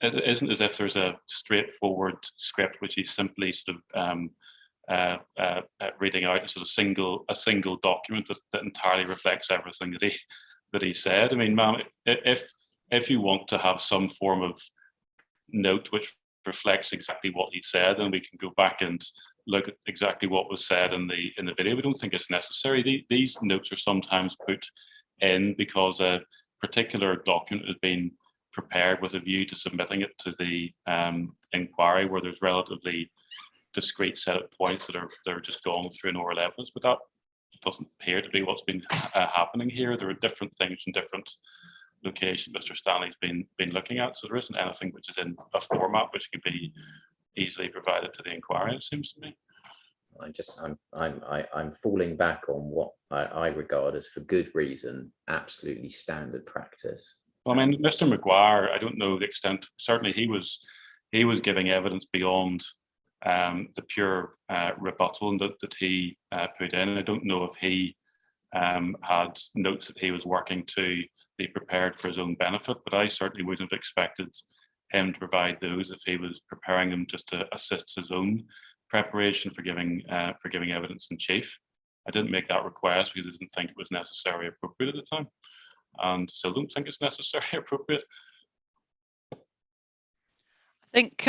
it isn't as if there's a straightforward script which he's simply sort of reading out a single document that entirely reflects everything that he said. I mean, ma'am, if you want to have some form of note which reflects exactly what he said, then we can go back and look at exactly what was said in the video. We don't think it's necessary. These notes are sometimes put in because a particular document has been prepared with a view to submitting it to the inquiry, where there's relatively discrete set of points that are just gone through an oral evidence, but that doesn't appear to be what's been happening here. There are different things in different locations Mr. Stanley's been looking at, so there isn't anything which is in a format which can be easily provided to the inquiry, it seems to me. I'm falling back on what I regard as, for good reason, absolutely standard practice. Well, I mean, Mr. Maguire, I don't know the extent. Certainly, he was giving evidence beyond the pure rebuttal that he put in. I don't know if he had notes that he was working to be prepared for his own benefit, but I certainly wouldn't have expected him to provide those if he was preparing them just to assist his own preparation for giving evidence in chief. I didn't make that request because I didn't think it was necessarily appropriate at the time, and still don't think it's necessarily appropriate. I think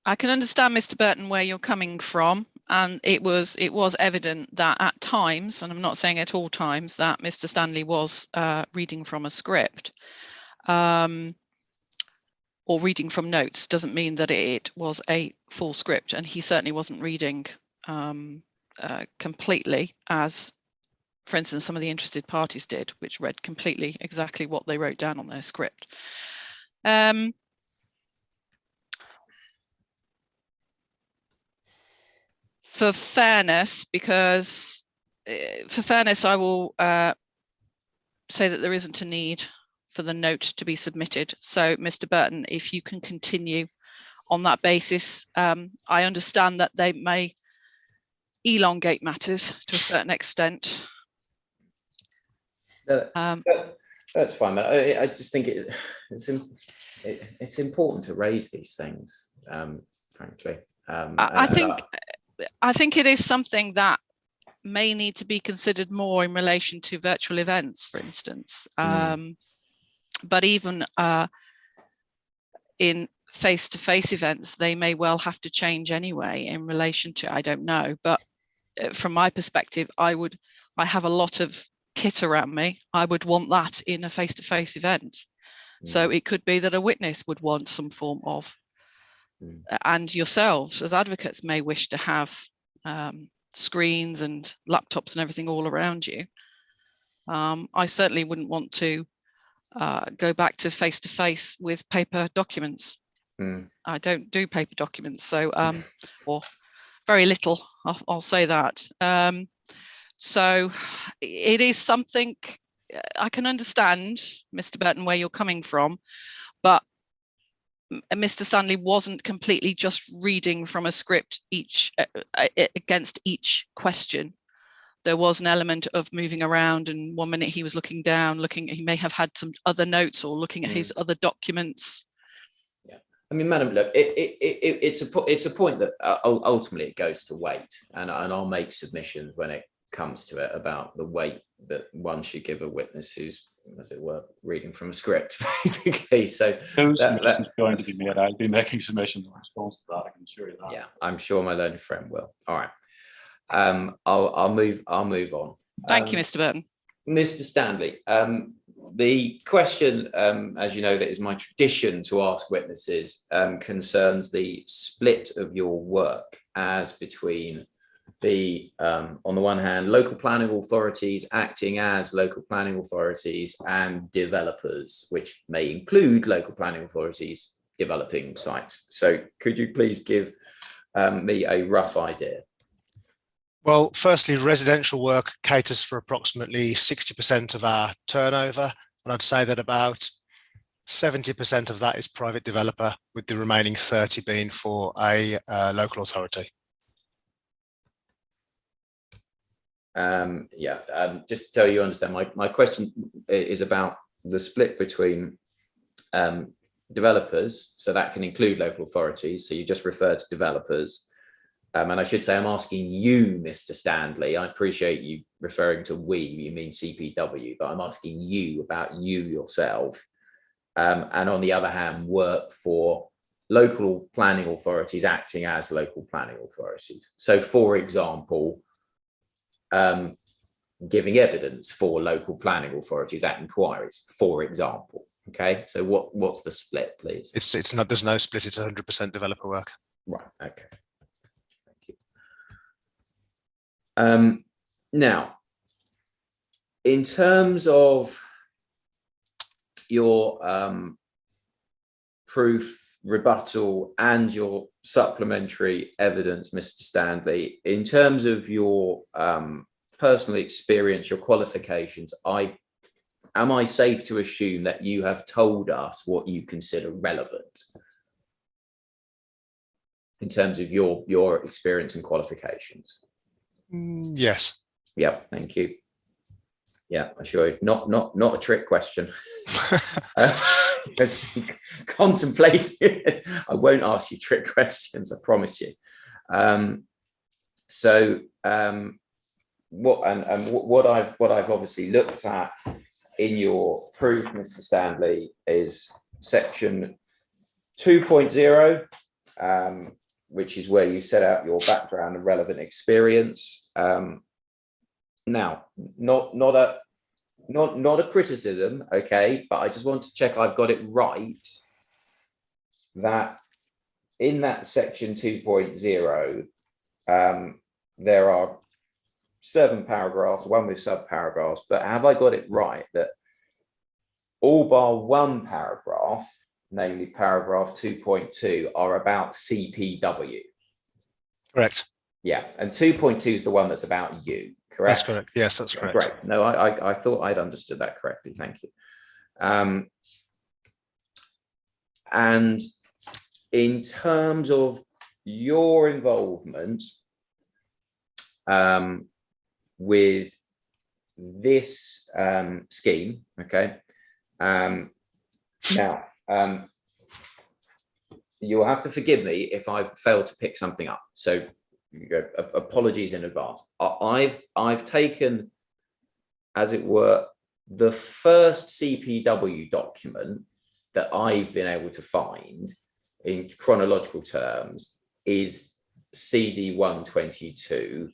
I can understand, Mr. Burton, where you're coming from, and it was evident that at times, and I'm not saying at all times, that Mr. Stanley was reading from a script. Or reading from notes doesn't mean that it was a full script, and he certainly wasn't reading completely, as, for instance, some of the interested parties did, which read completely exactly what they wrote down on their script. For fairness, I will say that there isn't a need for the note to be submitted. So, Mr. Burton, if you can continue on that basis, I understand that they may elongate matters to a certain extent. That's fine, but I just think it's important to raise these things, frankly. I think it is something that may need to be considered more in relation to virtual events, for instance. But even in face-to-face events, they may well have to change anyway in relation to, I don't know. But from my perspective, I have a lot of kit around me. I would want that in a face-to-face event. So it could be that a witness would want some form of, Mm. and yourselves as advocates may wish to have screens and laptops and everything all around you. I certainly wouldn't want to go back to face with paper documents. Mm. I don't do paper documents, so or very little. I'll say that. So it is something I can understand, Mr. Burton, where you're coming from, but Mr. Stanley wasn't completely just reading from a script against each question. There was an element of moving around, and 1 minute he was looking down, he may have had some other notes or looking at his other documents. Yeah, I mean, Madam, look, it's a point that ultimately it goes to weight, and I'll make submissions when it comes to it about the weight that one should give a witness who's, as it were, reading from a script, basically. So those submissions are going to be made. I'll be making submissions in response to that. I can assure you that. Yeah, I'm sure my learned friend will. All right. I'll move on. Thank you, Mr. Burton. Mr. Stanley, the question, as you know, that is my tradition to ask witnesses, concerns the split of your work as between the, on the one hand, local planning authorities acting as local planning authorities and developers, which may include local planning authorities developing sites. So could you please give me a rough idea? Well, firstly, residential work caters for approximately 60% of our turnover, and I'd say that about 70% of that is private developer, with the remaining 30 being for a local authority. Just so you understand, my question is about the split between developers, so that can include local authorities. So you just referred to developers. And I should say, I'm asking you, Mr. Stanley. I appreciate you referring to we, you mean CPW, but I'm asking you about you yourself. And on the other hand, work for local planning authorities acting as local planning authorities. So, for example, giving evidence for local planning authorities at inquiries, for example. Okay, so what's the split, please? It's not, there's no split. It's 100% developer work. Right. Okay. Now, in terms of your proof, rebuttal, and your supplementary evidence, Mr. Stanley, in terms of your personal experience, your qualifications, am I safe to assume that you have told us what you consider relevant in terms of your experience and qualifications? Yes. Yeah, thank you. Yeah, I assure you, not a trick question. Just contemplating it. I won't ask you trick questions, I promise you. What I've obviously looked at in your proof, Mr. Stanley, is section 2.0. Which is where you set out your background and relevant experience. Now, not a criticism, okay, but I just want to check I've got it right. That in that section 2.0, there are 7 paragraphs, one with sub-paragraphs, but have I got it right that all bar one paragraph, namely paragraph 2.2, are about CPW? Correct. Yeah, and 2.2 is the one that's about you, correct? That's correct. Yes, that's correct. Great. No, I thought I'd understood that correctly. Thank you. And in terms of your involvement with this scheme, okay, now, you'll have to forgive me if I've failed to pick something up. So apologies in advance. I've taken, as it were, the first CPW document that I've been able to find in chronological terms is CD 122.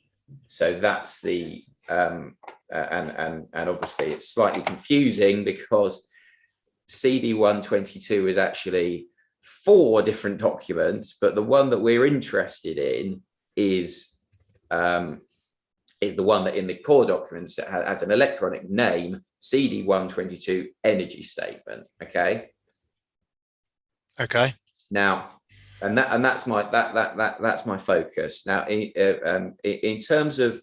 So that's the and obviously it's slightly confusing because CD 122 is actually 4 different documents, but the one that we're interested in is the one that in the core documents that has an electronic name, CD 122 energy statement. Okay. Okay. Now, that's my focus. Now, in terms of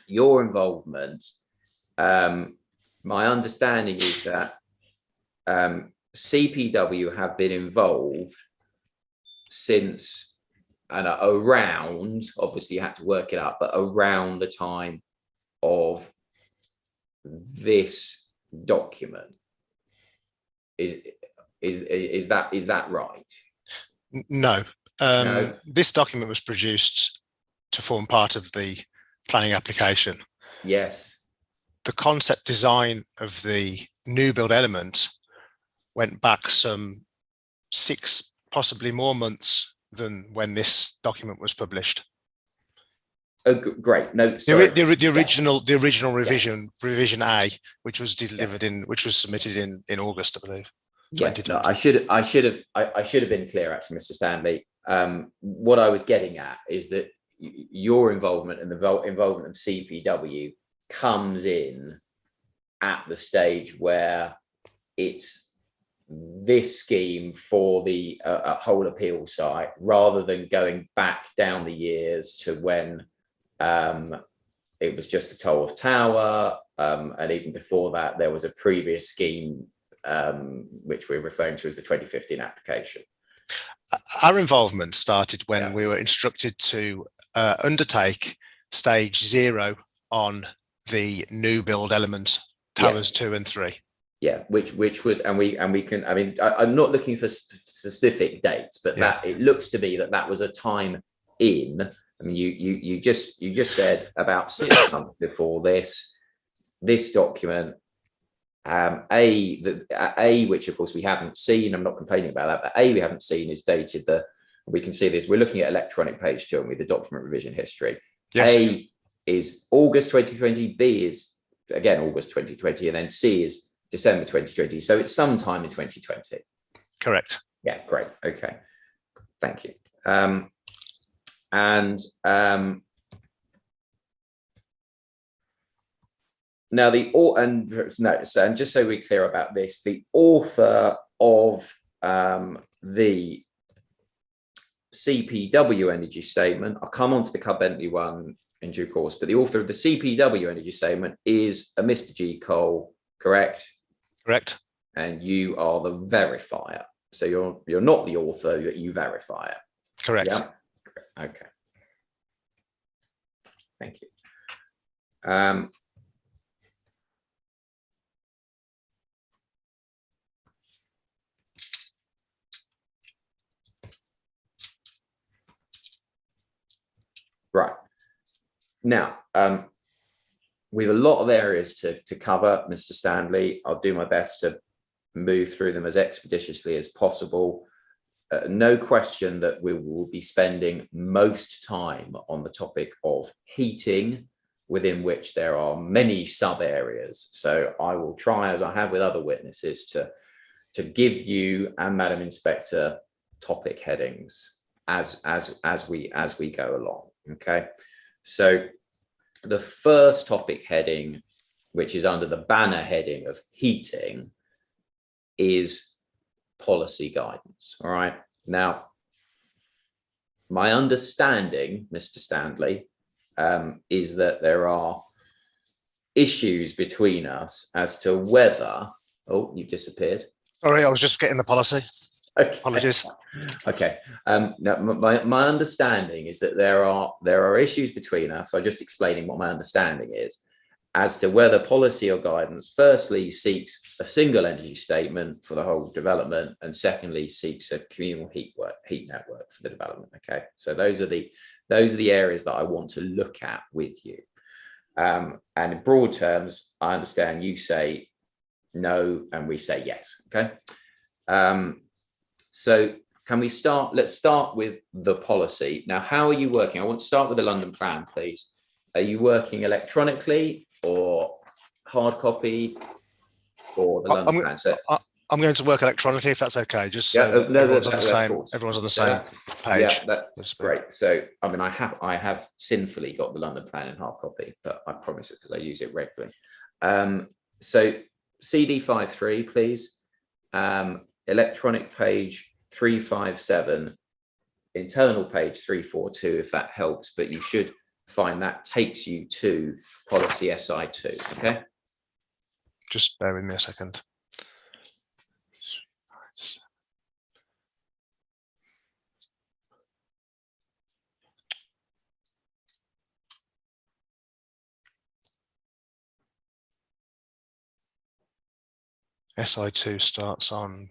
your involvement, my understanding is that CPW have been involved since and around, obviously you had to work it out, but around the time of this document. Is that right? No. No. This document was produced to form part of the planning application. Yes. The concept design of the new build element went back some 6, possibly more months than when this document was published. Oh, great. No, sorry. The original revision A, which was delivered which was submitted in August, I believe. Yeah, no, I should have been clear, actually, Mr. Stanley. What I was getting at is that your involvement and the involvement of CPW comes in at the stage where it's this scheme for the whole appeal site, rather than going back down the years to when it was just the Tolworth Tower, and even before that there was a previous scheme which we're referring to as the 2015 application. Our involvement started when we were instructed to undertake stage 0 on the new build elements, towers 2 and 3. Yeah, which was, and we can, I mean, I'm not looking for specific dates, but that it looks to be that was a time in. I mean, you just said about 6 months before this document, which of course we haven't seen. I'm not complaining about that, but we haven't seen is dated. We can see this. We're looking at electronic page 2, and with the document revision history. Yes. A is August 2020. B is again August 2020, and then C is December 2020. So it's sometime in 2020. Correct. Yeah, great. Okay, thank you. Now and just so we're clear about this, the author of the CPW energy statement, I'll come on to the Cub Bentley one in due course, but the author of the CPW energy statement is a Mr. G. Cole, correct? Correct. And you are the verifier. So you're not the author, you verify it. Correct. Yeah? Okay. Thank you. Right. Now, we have a lot of areas to cover, Mr. Stanley. I'll do my best to move through them as expeditiously as possible. No question that we will be spending most time on the topic of heating, within which there are many sub areas. So I will try, as I have with other witnesses, to give you and Madam Inspector topic headings as we go along. Okay, so the first topic heading, which is under the banner heading of heating, is policy guidance. All right. Now, my understanding, Mr. Stanley, is that there are issues between us as to whether. Oh, you've disappeared. Sorry, I was just getting the policy. Okay. Apologies. Okay. Now, my understanding is that there are issues between us. So just explaining what my understanding is as to whether policy or guidance, firstly, seeks a single energy statement for the whole development, and secondly, seeks a communal heat network for the development. Okay. So those are the areas that I want to look at with you. And in broad terms, I understand you say no, and we say yes. Okay. So can we start? Let's start with the policy. Now, how are you working? I want to start with the London plan, please. Are you working electronically, or hard copy or the London plan sets? I'm going to work electronically, if that's okay. Just Yeah, so that no, everyone's on the that's same. cool. Everyone's on the Yeah, same page. Yeah, so to that's speak. great. So, I mean, I have sinfully got the London plan in hard copy, but I promise it because I use it regularly. So CD53, please. Electronic page 357, internal page 342, if that helps, but you should find that takes you to policy SI2, okay? Just bear with me a second. SI2 starts on.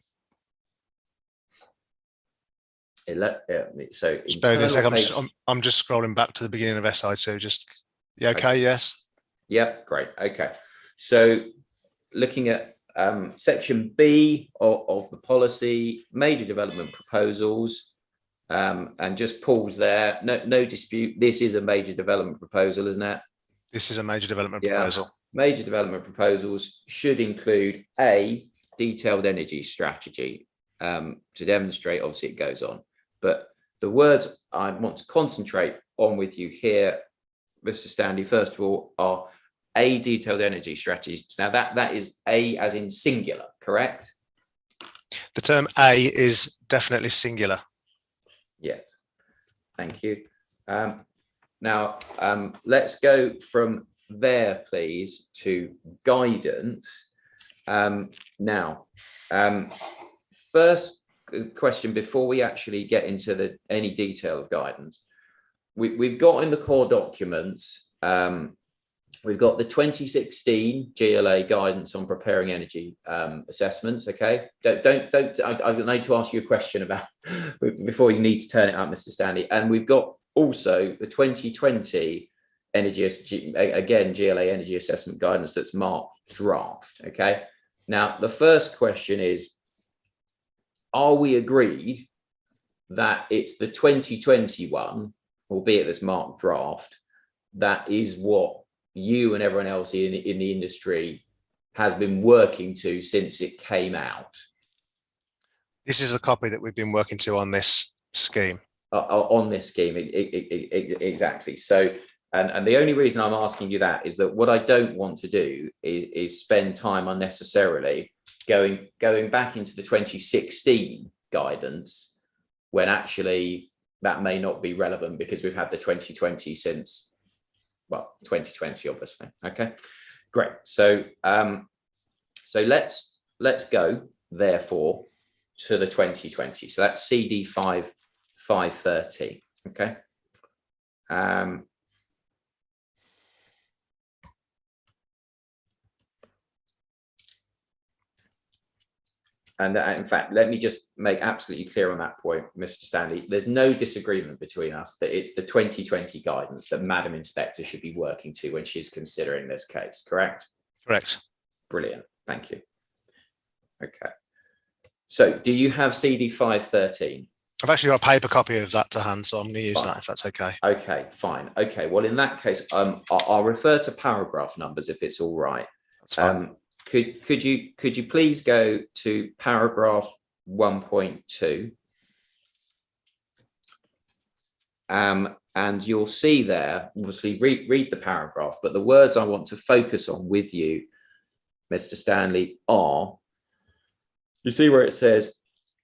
So Just bear with me a second. page, I'm just scrolling back to the beginning of SI2. Just yeah, okay, yes. Yep, great. Okay. So looking at section B of the policy, major development proposals, and just pause there. No dispute. This is a major development proposal, isn't it? This is a major development proposal. Major development proposals should include a detailed energy strategy to demonstrate. Obviously, it goes on, but the words I want to concentrate on with you here, Mr. Stanley, first of all, are a detailed energy strategy. Now that is a as in singular, correct? The term A is definitely singular. Yes, thank you. Now let's go from there, please, to guidance. First question before we actually get into any detail of guidance, we've got in the core documents. We've got the 2016 GLA guidance on preparing energy assessments. Okay, I need to ask you a question about before you need to turn it up, Mr. Stanley. And we've got also the 2020 GLA energy assessment guidance that's marked draft. Okay, now the first question is, are we agreed that it's the 2021, albeit this marked draft, that is what you and everyone else in the industry has been working to since it came out? This is the copy that we've been working to on this scheme. On this scheme, exactly. So, and the only reason I'm asking you that is that what I don't want to do is spend time unnecessarily going back into the 2016 guidance when actually that may not be relevant because we've had the 2020 since, well, 2020, obviously. Okay, great. So so let's go therefore to the 2020. So that's CD 530. Okay. And in fact, let me just make absolutely clear on that point, Mr. Stanley. There's no disagreement between us that it's the 2020 guidance that Madam Inspector should be working to when she's considering this case, correct? Correct. Brilliant. Thank you. Okay. So do you have CD 513? I've actually got a paper copy of that to hand, so I'm going to use that if that's okay. Okay, fine. Okay, well, in that case, I'll refer to paragraph numbers if it's all right. That's fine. Could you please go to paragraph 1.2? And you'll see there, obviously read the paragraph, but the words I want to focus on with you, Mr. Stanley, are, you see where it says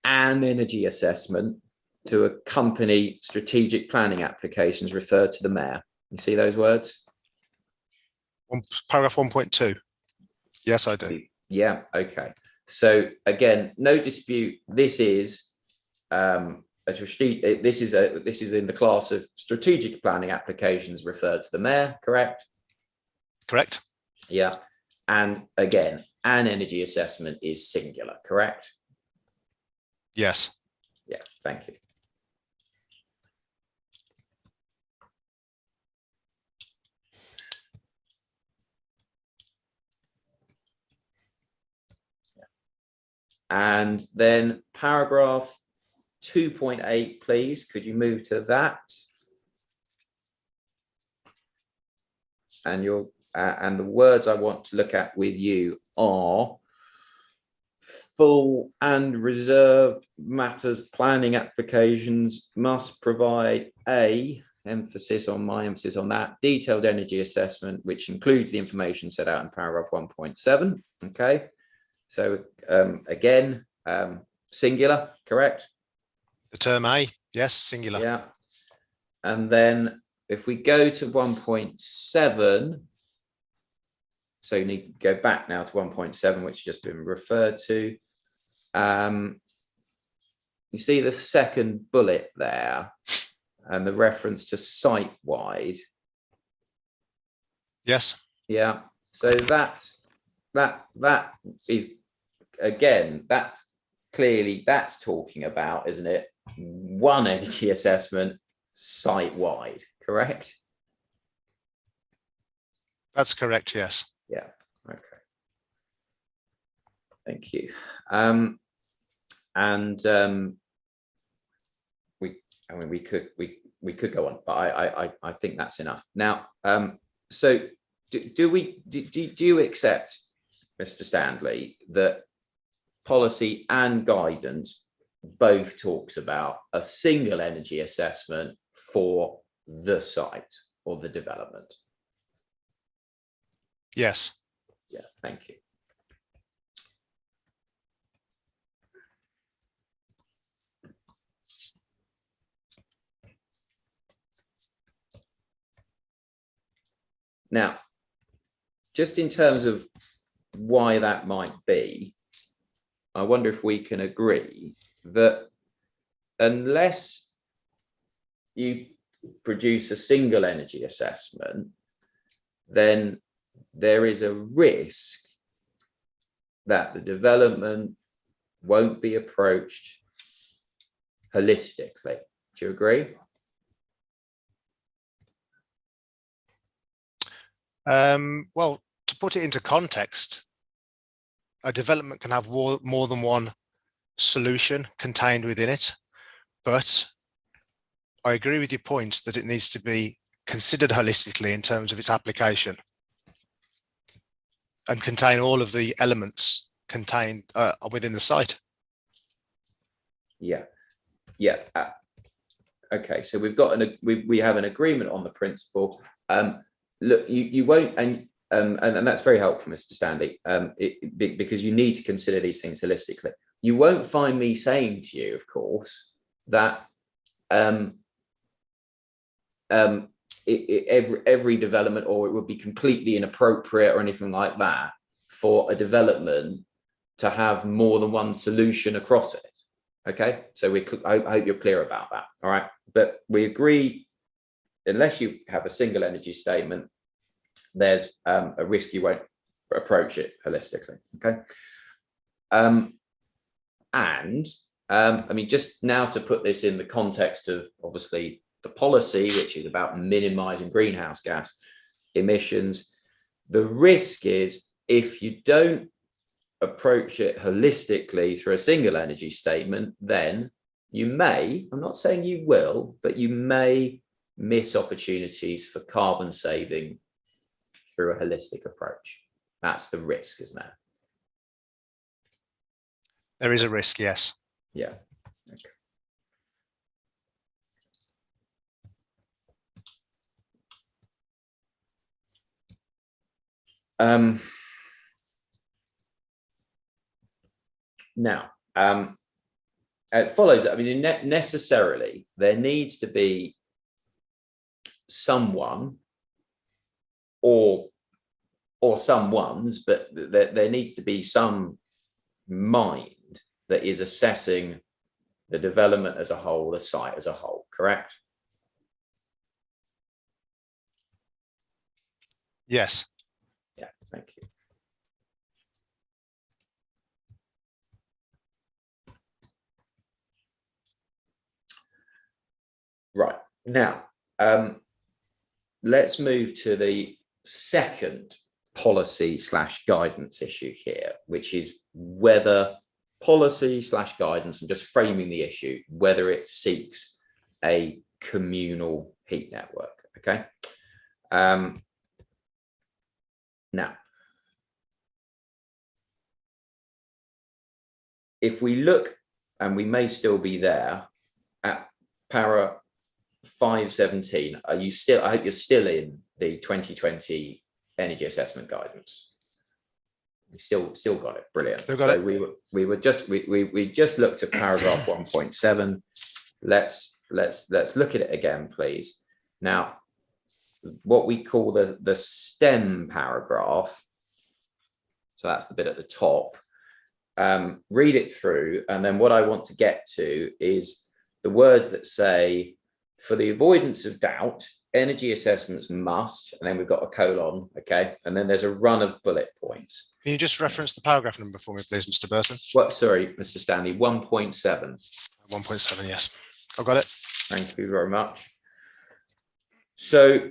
an energy assessment to accompany strategic planning applications referred to the mayor. You see those words? Paragraph 1.2. Yes, I do. Yeah. Okay. So again, no dispute. This is this is in the class of strategic planning applications referred to the mayor. Correct. Correct. Yeah. And again, an energy assessment is singular. Correct. Yes. Yeah. Thank you. And then paragraph 2.8, please. Could you move to that? And you'll and the words I want to look at with you are full and reserved matters planning applications must provide a emphasis on that detailed energy assessment, which includes the information set out in paragraph 1.7. Okay, so again, singular, correct? The term A, yes, singular. Yeah. And then if we go to 1.7, so you need to go back now to 1.7, which has just been referred to. You see the second bullet there and the reference to site-wide. Yes. Yeah. So that is, again, that's talking about, isn't it, one energy assessment site-wide, correct? That's correct, yes. Yeah. Okay. Thank you. We could go on, but I think that's enough. Now, so do you accept, Mr. Stanley, that policy and guidance both talks about a single energy assessment for the site or the development? Yes. Yeah, thank you. Now, just in terms of why that might be, I wonder if we can agree that unless you produce a single energy assessment, then there is a risk that the development won't be approached holistically. Do you agree? Well, to put it into context, a development can have more than one solution contained within it, but I agree with your point that it needs to be considered holistically in terms of its application and contain all of the elements contained within the site. Yeah. Okay, so we've got we have an agreement on the principle. Look, you won't, and that's very helpful, Mr. Stanley, because you need to consider these things holistically. You won't find me saying to you, of course, that every development, or it would be completely inappropriate or anything like that for a development to have more than one solution across it. Okay, so I hope you're clear about that. All right, but we agree, unless you have a single energy statement, there's a risk you won't approach it holistically. Okay. I mean, just now to put this in the context of obviously the policy, which is about minimizing greenhouse gas emissions, the risk is if you don't approach it holistically through a single energy statement, then you may, I'm not saying you will, but you may miss opportunities for carbon saving through a holistic approach. That's the risk, isn't it? There is a risk, yes. Yeah. Okay. Now, it follows, I mean, necessarily there needs to be someone or someone's, but there needs to be some mind that is assessing the development as a whole, the site as a whole, correct? Yes. Yeah, thank you. Right, now, let's move to the second policy/guidance issue here, which is whether policy/guidance, and just framing the issue, whether it seeks a communal heat network. Okay. Now, if we look, and we may still be there, at para 517, are you still, I hope you're still in the 2020 energy assessment guidance. We still got it. Brilliant. Still got it. We just looked at paragraph 1.7. Let's look at it again, please. Now, what we call the stem paragraph, so that's the bit at the top. Read it through, and then what I want to get to is the words that say, for the avoidance of doubt, energy assessments must, and then we've got a colon, okay, and then there's a run of bullet points. Can you just reference the paragraph number for me, please, Mr. Burton? What? Sorry, Mr. Stanley. 1.7. 1.7. Yes, I've got it. Thank you very much. So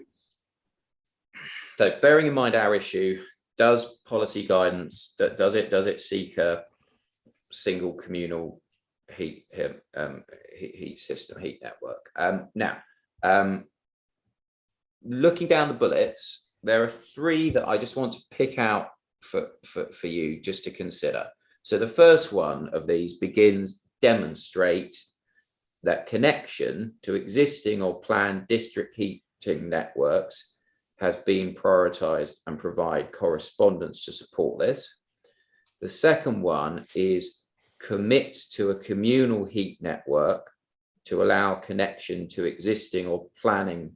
bearing in mind our issue, does policy guidance, does it seek a single communal heat system, heat network? Now, looking down the bullets, there are three that I just want to pick out for you just to consider. So the first one of these begins, demonstrate that connection to existing or planned district heating networks has been prioritized and provide correspondence to support this. The second one is commit to a communal heat network to allow connection to existing or planned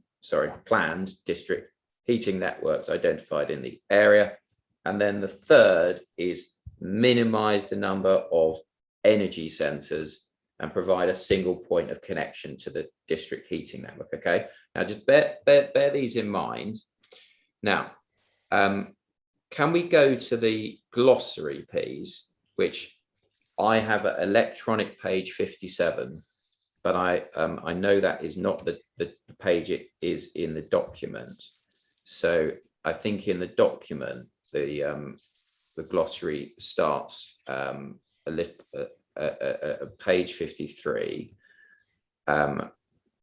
district heating networks identified in the area. And then the third is minimize the number of energy centers and provide a single point of connection to the district heating network. Okay, now just bear these in mind. Now, can we go to the glossary piece, which I have at electronic page 57, but I know that is not the page it is in the document. So I think in the document, the glossary starts page 53,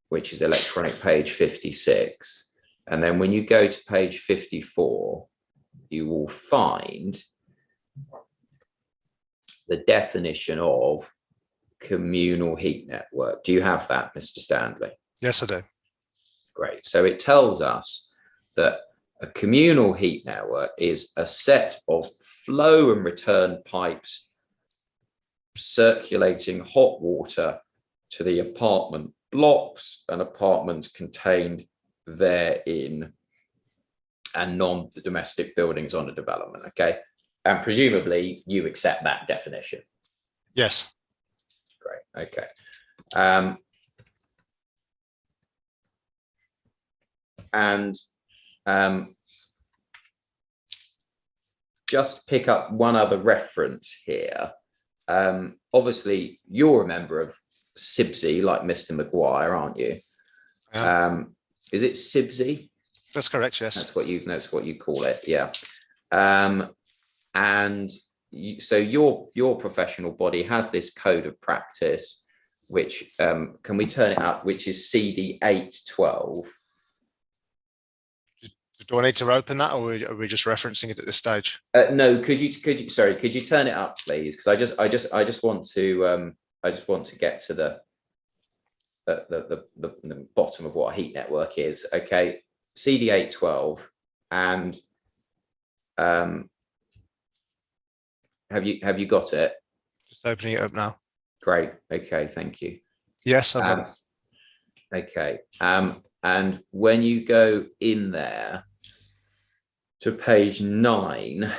which is electronic page 56. And then when you go to page 54, you will find the definition of communal heat network. Do you have that, Mr. Stanley? Yes, I do. Great. So it tells us that a communal heat network is a set of flow and return pipes circulating hot water to the apartment blocks and apartments contained therein and non-domestic buildings on a development. Okay, and presumably you accept that definition. Yes. Great. Okay. Just pick up one other reference here. Obviously you're a member of SIBSI like Mr. Maguire, aren't you? Yeah. Is it SIBSI? That's correct. Yes. That's what you call it. Yeah. So your professional body has this code of practice, which can we turn it up, which is CD 812. Do I need to open that, or are we just referencing it at this stage? No, could you turn it up, please? Because I just want to get to the bottom of what a heat network is. Okay, CD 812, and have you got it? Just opening it up now. Great. Okay, thank you. Yes, I've got it. Okay. And when you go in there to page 9,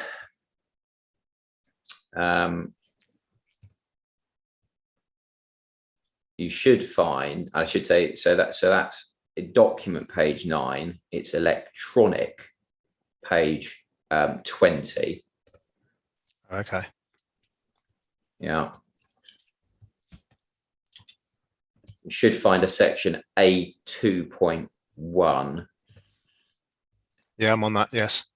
you should find, I should say, so that's document page 9. It's electronic page 20. Okay. Yeah. You should find a section A2.1. Yeah, I'm on that. Yes.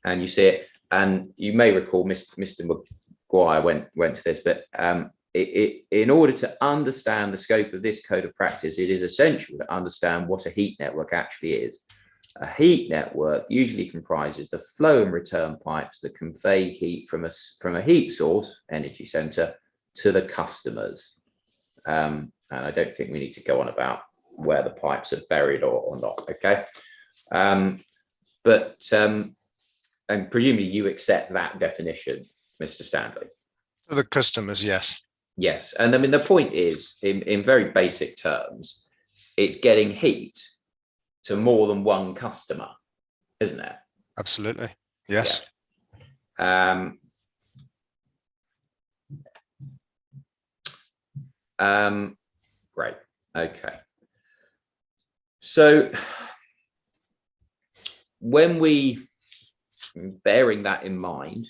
And you see it, and you may recall Mr. Maguire went to this, but in order to understand the scope of this code of practice, it is essential to understand what a heat network actually is. A heat network usually comprises the flow and return pipes that convey heat from a heat source, energy center, to the customers. And I don't think we need to go on about where the pipes are buried or not, okay? And presumably you accept that definition, Mr. Stanley. For the customers, yes. Yes, and I mean, the point is, in very basic terms, it's getting heat to more than one customer, isn't it? Absolutely, yes. Yeah. Great, okay. So when we, bearing that in mind,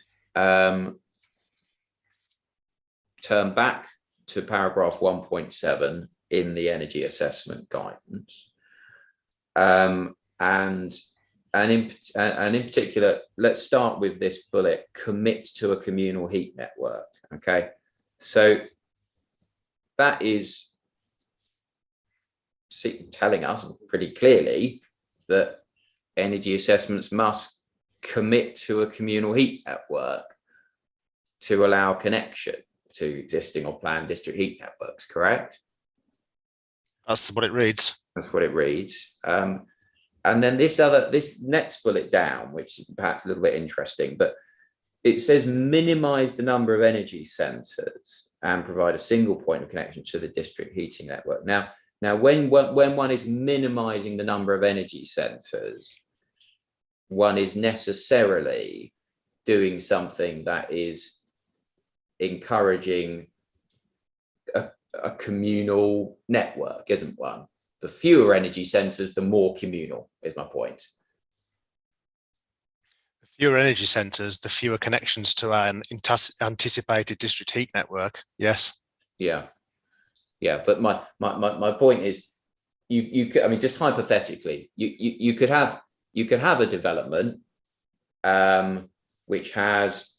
turn back to paragraph 1.7 in the energy assessment guidance, and in particular, let's start with this bullet: commit to a communal heat network. Okay, so that is telling us pretty clearly that energy assessments must commit to a communal heat network to allow connection to existing or planned district heat networks, correct? That's what it reads. That's what it reads. And then this next bullet down, which is perhaps a little bit interesting, but it says minimize the number of energy centers and provide a single point of connection to the district heating network. Now when one is minimizing the number of energy centers, one is necessarily doing something that is encouraging a communal network, isn't one? The fewer energy centers, the more communal, is my point. The fewer energy centers, the fewer connections to an anticipated district heat network. Yes. Yeah. But my point is, you could, I mean, just hypothetically, you could have a development which has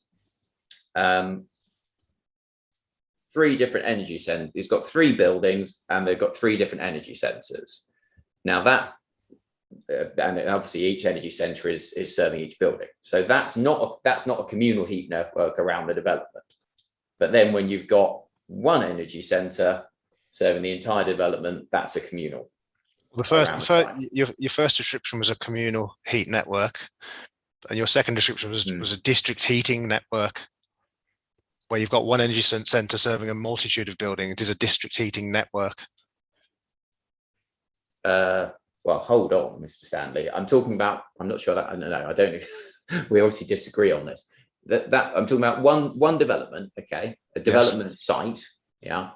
three different energy centers. It's got three buildings and they've got three different energy centers. Now that, and obviously each energy center is serving each building. So that's not a communal heat network around the development. But then when you've got one energy center serving the entire development, that's a communal. Your first description was a communal heat network, and your second description was a district heating network, where you've got one energy center serving a multitude of buildings. It is a district heating network. Well, hold on, Mr. Stanley. I'm talking about, I'm not sure that, no, I don't, we obviously disagree on this. That I'm talking about one development, okay? A development site, yeah,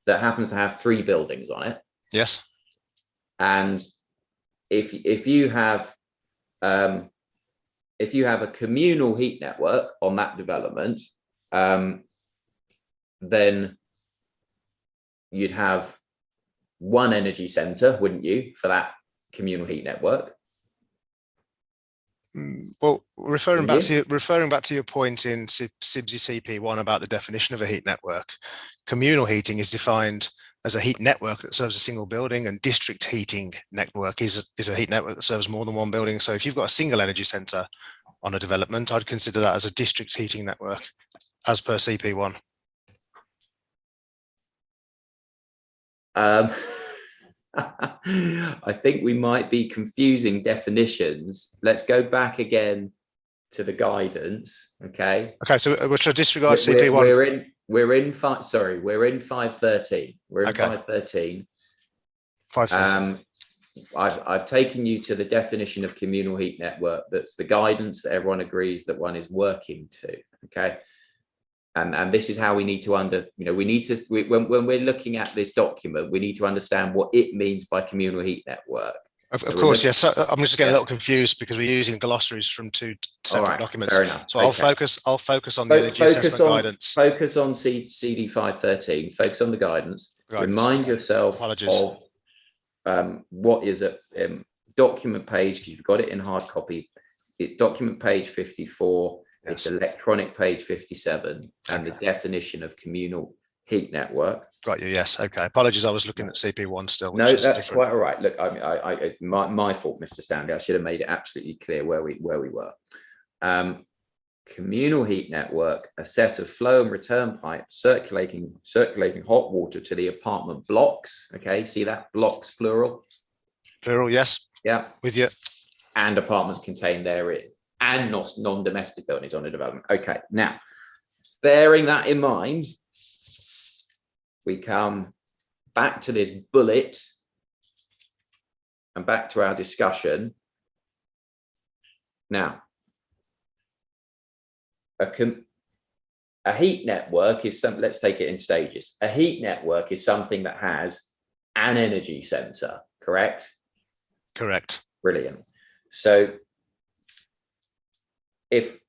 that happens to have three buildings on it. Yes. And if you have a communal heat network on that development, then you'd have one energy center, wouldn't you, for that communal heat network? Well, referring back to your point in CIBSE CP1 about the definition of a heat network, communal heating is defined as a heat network that serves a single building, and district heating network is a heat network that serves more than one building. So if you've got a single energy center on a development, I'd consider that as a district heating network, as per CP1. I think we might be confusing definitions. Let's go back again to the guidance. Okay. Okay. So we should disregard CP1. We're in 513. We're in 513. 513. 513. I've taken you to the definition of communal heat network. That's the guidance that everyone agrees that one is working to. Okay. And this is how we need to when we're looking at this document, we need to understand what it means by communal heat network. Of course, yes. So I'm just getting a little confused because we're using glossaries from two separate documents. Fair enough. So okay. I'll focus on the energy assessment guidance. Focus on CD 513. Focus on the guidance. Remind yourself of what is a document page, because you've got it in hard copy. Document page 54. Yes. It's electronic page 57, and the definition of communal heat network. Got you. Yes. Okay. Apologies. I was looking at CP1 still. No, Which is that's different. quite all right. Look, my fault, Mr. Stanley. I should have made it absolutely clear where we were. Communal heat network, a set of flow and return pipes circulating hot water to the apartment blocks. Okay, see that? Blocks plural. Plural. Yes. Yeah. With you. And apartments contained therein, and non-domestic buildings on a development. Okay, now bearing that in mind, we come back to this bullet and back to our discussion. Now, a heat network is something, let's take it in stages. A heat network is something that has an energy center, correct? Correct. Brilliant. So if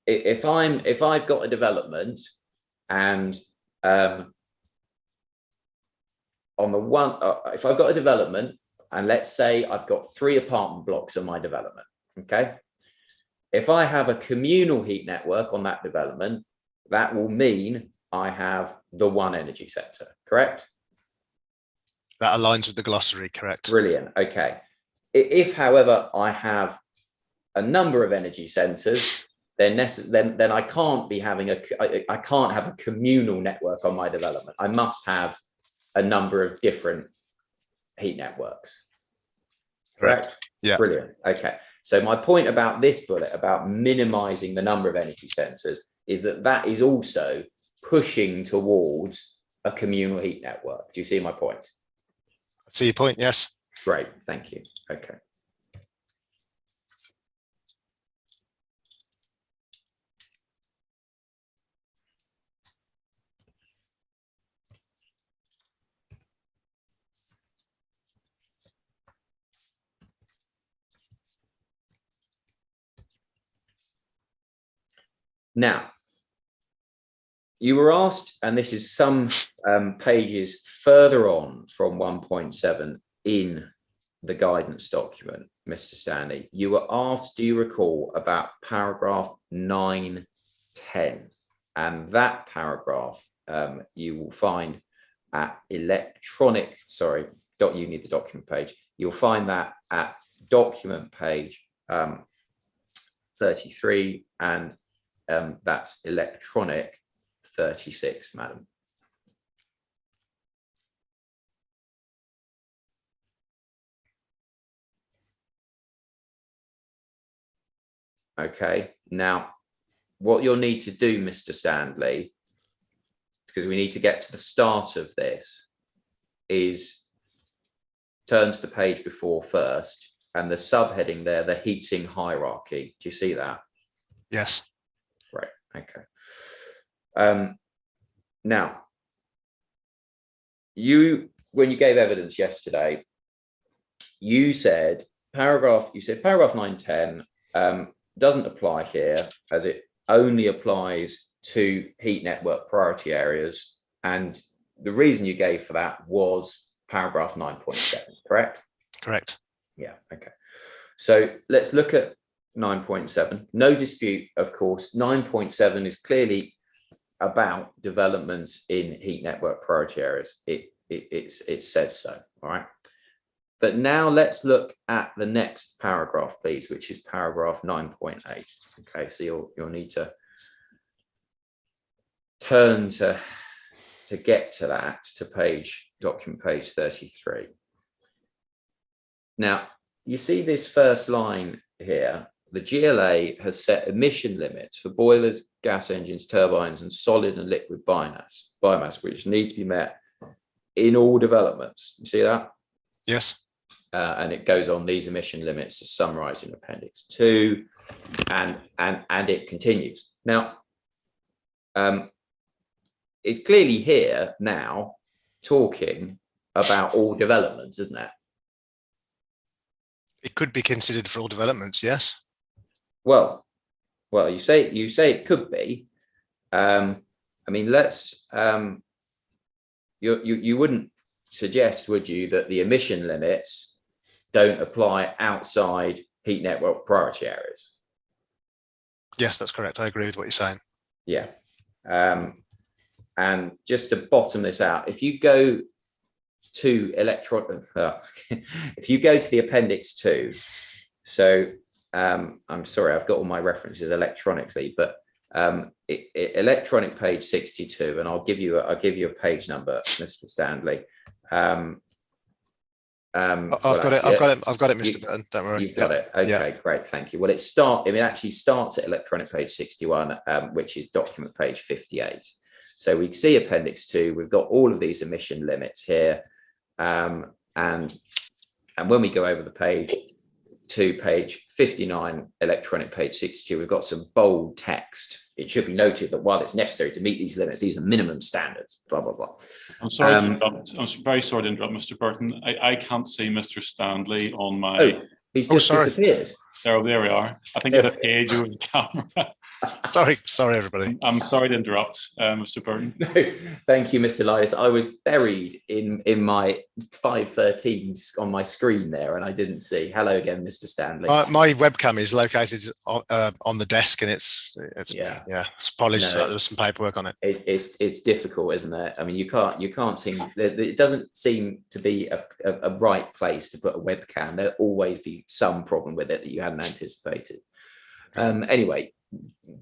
I've got a development and on the one, if I've got a development and let's say I've got 3 apartment blocks on my development, okay? If I have a communal heat network on that development, that will mean I have the one energy sector, correct? That aligns with the glossary, correct? Brilliant. Okay. If, however, I have a number of energy centers, then I can't be having I can't have a communal network on my development. I must have a number of different heat networks. Correct? Yeah. Brilliant. Okay. So my point about this bullet about minimizing the number of energy sensors is that is also pushing towards a communal heat network. Do you see my point? I see your point. Yes. Great. Thank you. Okay. Now, you were asked, and this is some pages further on from 1.7 in the guidance document, Mr. Stanley, you were asked, do you recall, about paragraph 9.10? And that paragraph you will find at electronic, sorry, you need the document page. You'll find that at document page 33 and that's electronic 36, madam. Okay, now what you'll need to do, Mr. Stanley, because we need to get to the start of this, is turn to the page before first and the subheading there, the heating hierarchy. Do you see that? Yes. Right. Okay. Now, when you gave evidence yesterday, you said paragraph 9.10 doesn't apply here as it only applies to heat network priority areas. And the reason you gave for that was paragraph 9.7, correct? Correct. Yeah. Okay. So let's look at 9.7. No dispute, of course. 9.7 is clearly about developments in heat network priority areas. It says so. All right. But now let's look at the next paragraph, please, which is paragraph 9.8. Okay, so you'll need to turn to get to that, to document page 33. Now, you see this first line here. The GLA has set emission limits for boilers, gas engines, turbines, and solid and liquid biomass, which need to be met in all developments. You see that? Yes. And it goes on, these emission limits are summarized in Appendix 2, and it continues. Now, it's clearly here now talking about all developments, isn't it? It could be considered for all developments, yes. Well, you say it could be. I mean, let's you wouldn't suggest, would you, that the emission limits don't apply outside heat network priority areas? Yes, that's correct. I agree with what you're saying. Yeah. And just to bottom this out, if you go to if you go to the appendix 2, so I'm sorry, I've got all my references electronically, but electronic page 62, and I'll give you a page number, Mr. Stanley. I've got it, Mr. Burton, don't worry. You've got it. Okay, great, thank you. Well, it actually starts at electronic page 61, which is document page 58. So we see appendix 2, we've got all of these emission limits here. And when we go over the page to page 59, electronic page 62, we've got some bold text. It should be noted that while it's necessary to meet these limits, these are minimum standards, blah, blah, blah. I'm sorry to interrupt. I'm very sorry to interrupt, Mr. Burton. I can't see Mr. Stanley on my... Oh, he's just disappeared. There we are. I think I had a page over the camera. Sorry, everybody. I'm sorry to interrupt, Mr. Burton. No, thank you, Mr. Lidas. I was buried in my 513s on my screen there, and I didn't see. Hello again, Mr. Stanley. My webcam is located on the desk, and it's apologies that there was some paperwork on it. It's difficult, isn't it? I mean, you can't seem. It doesn't seem to be a right place to put a webcam. There'll always be some problem with it that you hadn't anticipated. Anyway.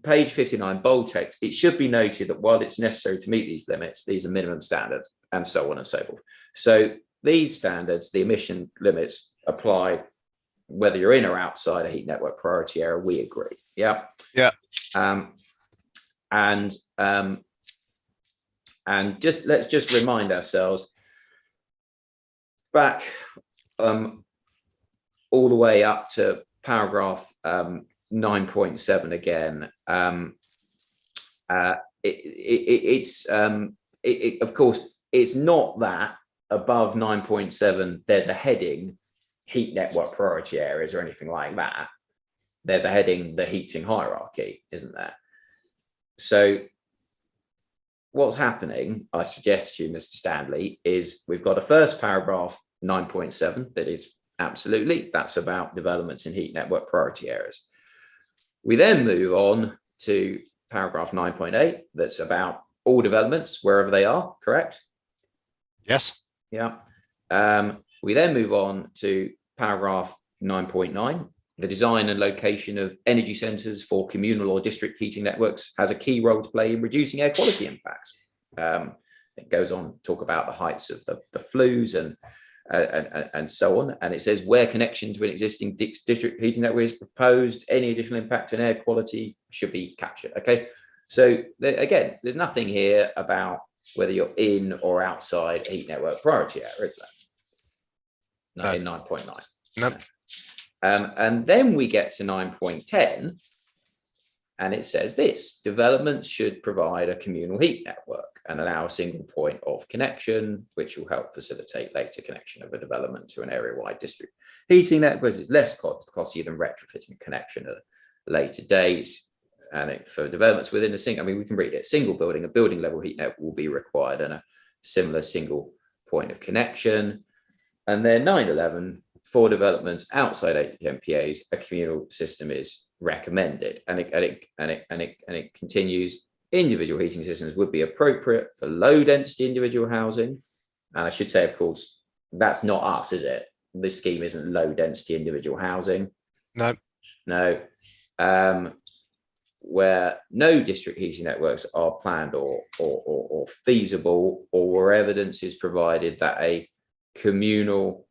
Page 59, bold text. It should be noted that while it's necessary to meet these limits, these are minimum standards, and so on and so forth. So these standards, the emission limits, apply whether you're in or outside a heat network priority area. We agree. Yeah. Yeah. And let's just remind ourselves back all the way up to paragraph 9.7 again. Of course, it's not that above 9.7 there's a heading heat network priority areas or anything like that. There's a heading the heating hierarchy, isn't there? So what's happening, I suggest to you, Mr. Stanley, is we've got a first paragraph 9.7 that is absolutely, that's about developments in heat network priority areas. We then move on to paragraph 9.8, that's about all developments, wherever they are, correct? Yes. Yeah. We then move on to paragraph 9.9. The design and location of energy centres for communal or district heating networks has a key role to play in reducing air quality impacts. It goes on to talk about the heights of the flues and so on. And it says where connection to an existing district heating network is proposed, any additional impact on air quality should be captured. Okay. So again, there's nothing here about whether you're in or outside a heat network priority area, is there? No, in 9.9. No. And then we get to 9.10, and it says this: developments should provide a communal heat network and allow a single point of connection, which will help facilitate later connection of a development to an area-wide district heating network. It's less costly than retrofitting a connection at a later date. And for developments within a single, I mean, we can read it. Single building, a building level heat network will be required and a similar single point of connection. And then 9.11, for developments outside 8 MPAs, a communal system is recommended. And it continues. Individual heating systems would be appropriate for low density individual housing. And I should say, of course, that's not us, is it? This scheme isn't low density individual housing. No. Where no district heating networks are planned or feasible, or where evidence is provided that a communal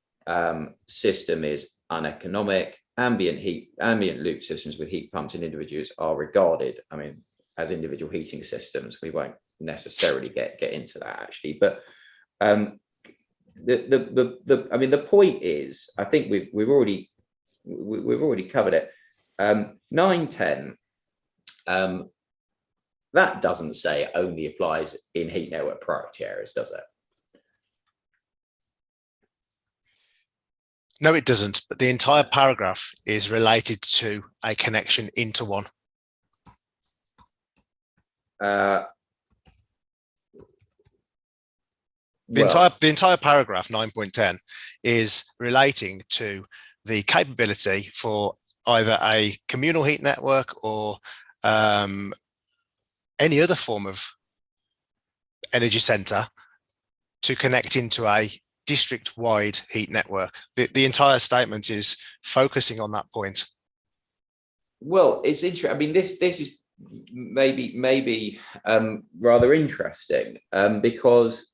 system is uneconomic. Ambient loop systems with heat pumps in individuals are regarded, I mean, as individual heating systems. We won't necessarily get into that actually, but the point is, I think we've already covered it. 9.10, that doesn't say it only applies in heat network priority areas, does it? No, it doesn't. But the entire paragraph is related to a connection into one. The entire paragraph 9.10 is relating to the capability for either a communal heat network or any other form of energy centre to connect into a district-wide heat network. The entire statement is focusing on that point. Well, it's interesting. I mean, this is maybe rather interesting because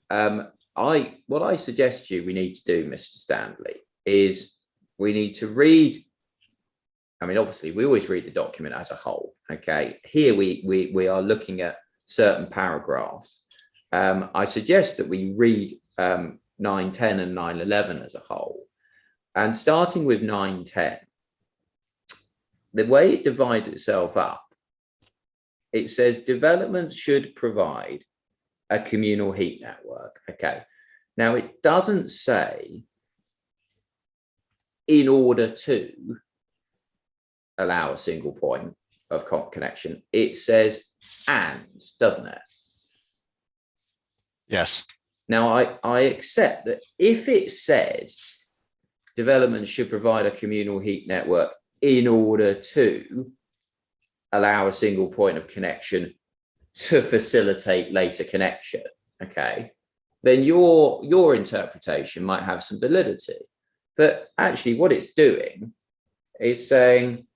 what I suggest you we need to do, Mr. Stanley, is we need to read. I mean, obviously, we always read the document as a whole. Okay, here we are looking at certain paragraphs. I suggest that we read 9.10 and 9.11 as a whole, and starting with 9.10, the way it divides itself up, it says development should provide a communal heat network. Okay, now it doesn't say in order to allow a single point of connection. It says and, doesn't it? Yes. Now I accept that if it said development should provide a communal heat network in order to allow a single point of connection to facilitate later connection, okay, then your interpretation might have some validity. But actually what it's doing is saying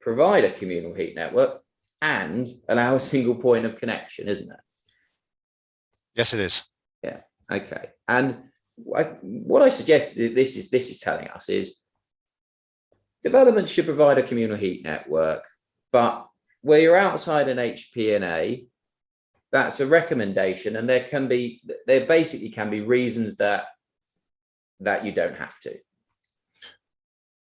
provide a communal heat network and allow a single point of connection, isn't it? Yes, it is. Yeah. Okay. And what I suggest this is telling us is development should provide a communal heat network, but where you're outside an HPNA, that's a recommendation, and there basically can be reasons that you don't have to.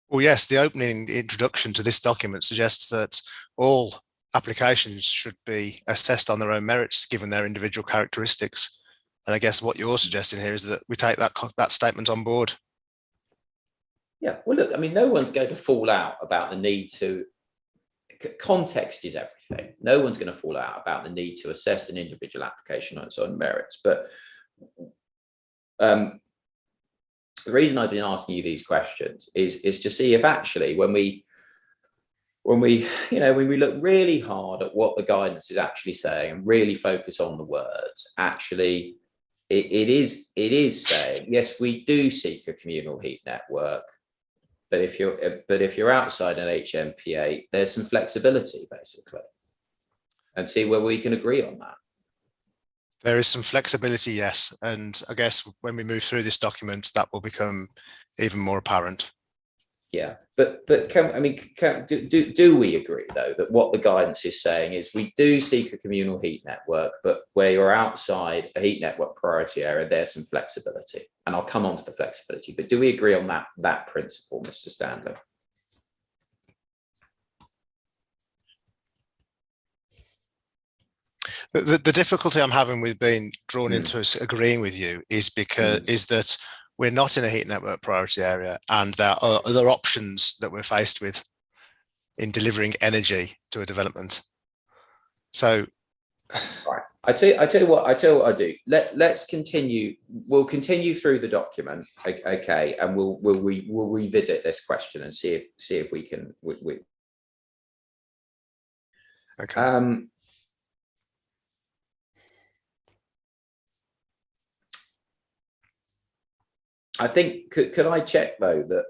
Well, yes, the opening introduction to this document suggests that all applications should be assessed on their own merits, given their individual characteristics. And I guess what you're suggesting here is that we take that statement on board. Yeah, well, look, I mean, no one's going to fall out about the need to, context is everything. No one's going to fall out about the need to assess an individual application on its own merits. But the reason I've been asking you these questions is to see if actually when we look really hard at what the guidance is actually saying and really focus on the words, actually it is saying, yes, we do seek a communal heat network, but if you're outside an HMPA, there's some flexibility basically, and see where we can agree on that. There is some flexibility, yes, and I guess when we move through this document, that will become even more apparent. Yeah, but do we agree though that what the guidance is saying is we do seek a communal heat network, but where you're outside a heat network priority area, there's some flexibility, and I'll come on to the flexibility. But do we agree on that principle, Mr. Stanley? The difficulty I'm having with being drawn into agreeing with you is is that we're not in a heat network priority area, and there are other options that we're faced with in delivering energy to a development. So, right. I tell you what I do. Let's continue. We'll continue through the document, okay, and we'll revisit this question and see if we can. Okay. I think could I check though that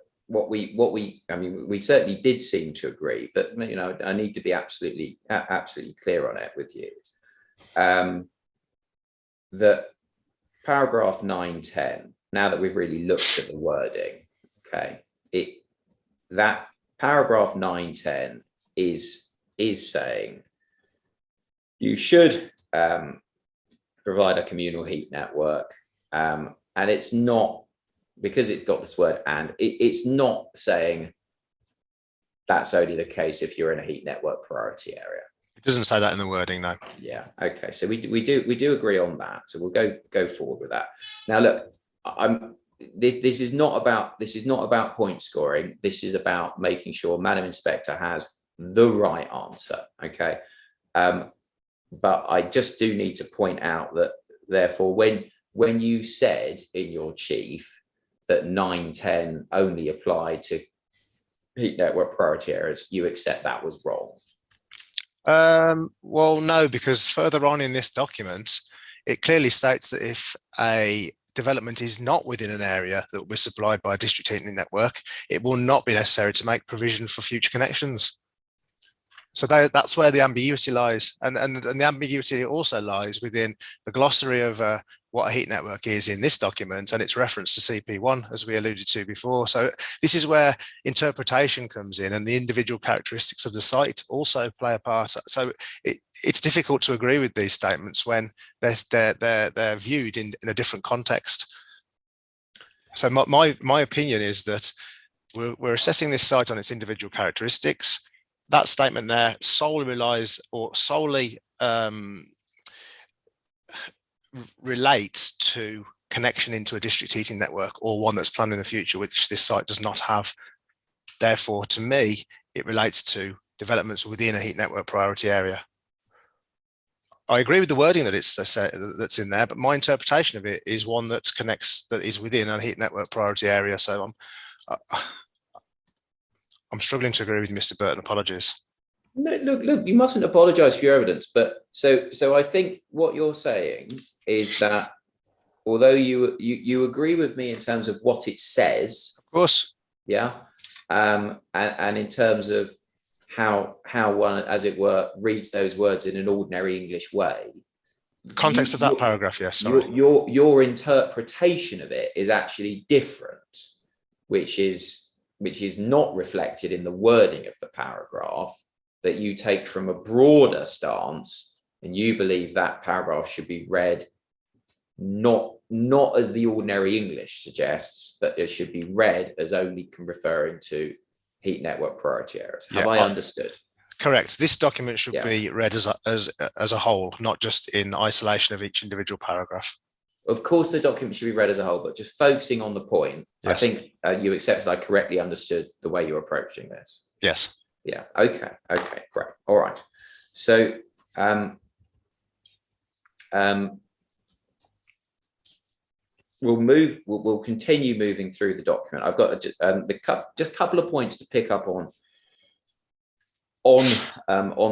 I mean, we certainly did seem to agree, but I need to be absolutely clear on it with you. That paragraph 9.10, now that we've really looked at the wording, okay, that paragraph 9.10 is saying you should provide a communal heat network, and it's not, because it's got this word and, it's not saying that's only the case if you're in a heat network priority area. It doesn't say that in the wording, no. Yeah. Okay. So we do agree on that. So we'll go forward with that. Now, look, this is not about point scoring. This is about making sure Madam Inspector has the right answer. Okay. But I just do need to point out that therefore when you said in your chief that 9.10 only applied to heat network priority areas, you accept that was wrong? Well, no, because further on in this document, it clearly states that if a development is not within an area that will be supplied by a district heating network, it will not be necessary to make provision for future connections. So that's where the ambiguity lies. And the ambiguity also lies within the glossary of what a heat network is in this document and its reference to CP1, as we alluded to before. So this is where interpretation comes in, and the individual characteristics of the site also play a part. So it's difficult to agree with these statements when they're viewed in a different context. So my opinion is that we're assessing this site on its individual characteristics. That statement there solely relies or solely relates to connection into a district heating network or one that's planned in the future, which this site does not have. Therefore, to me, it relates to developments within a heat network priority area. I agree with the wording that that's in there, but my interpretation of it is one that is within a heat network priority area. So I'm struggling to agree with Mr. Burton. Apologies. No, look, you mustn't apologise for your evidence. But so I think what you're saying is that although you agree with me in terms of what it says, of course, yeah, and in terms of how one, as it were, reads those words in an ordinary English way. The context of that paragraph, yes. Sorry. Your interpretation of it is actually different, which is not reflected in the wording of the paragraph, that you take from a broader stance, and you believe that paragraph should be read not as the ordinary English suggests, but it should be read as only referring to heat network priority areas. Have I understood? Correct. This document should be read as a whole, not just in isolation of each individual paragraph. Of course, the document should be read as a whole, but just focusing on the point, yes. I think you accept that I correctly understood the way you're approaching this. Yes. Yeah. Okay. Great. All right. So, we'll continue moving through the document. I've got just a couple of points to pick up on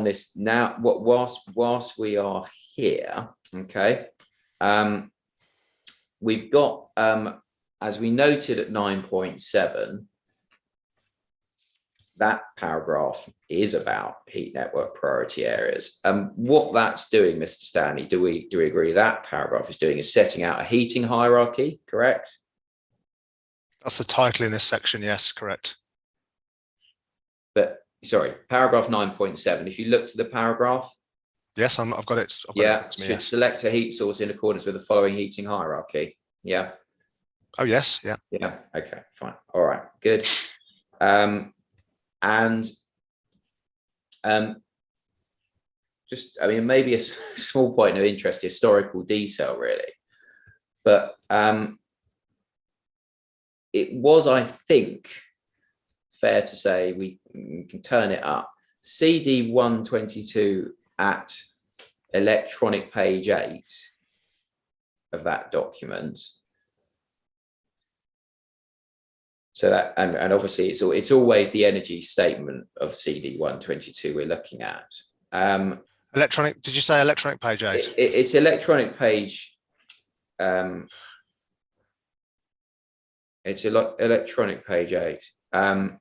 this now. Whilst we are here, okay. We've got, as we noted at 9.7, that paragraph is about heat network priority areas. What that's doing, Mr. Stanley, do we agree that paragraph is doing is setting out a heating hierarchy, correct? That's the title in this section, yes, correct. But sorry, paragraph 9.7, if you look to the paragraph. Yes, I've got it. Should select a heat source in accordance with the following heating hierarchy. Yeah. Oh, yes. Yeah. Yeah. Okay, fine. All right, good. Just, I mean, maybe a small point of interest, historical detail, really. But it was, I think, fair to say, we can turn it up. CD 122 at electronic page 8 of that document. So that, and obviously it's always the energy statement of CD 122 we're looking at. Electronic, did you say electronic page 8? It's electronic page. It's electronic page 8. Okay,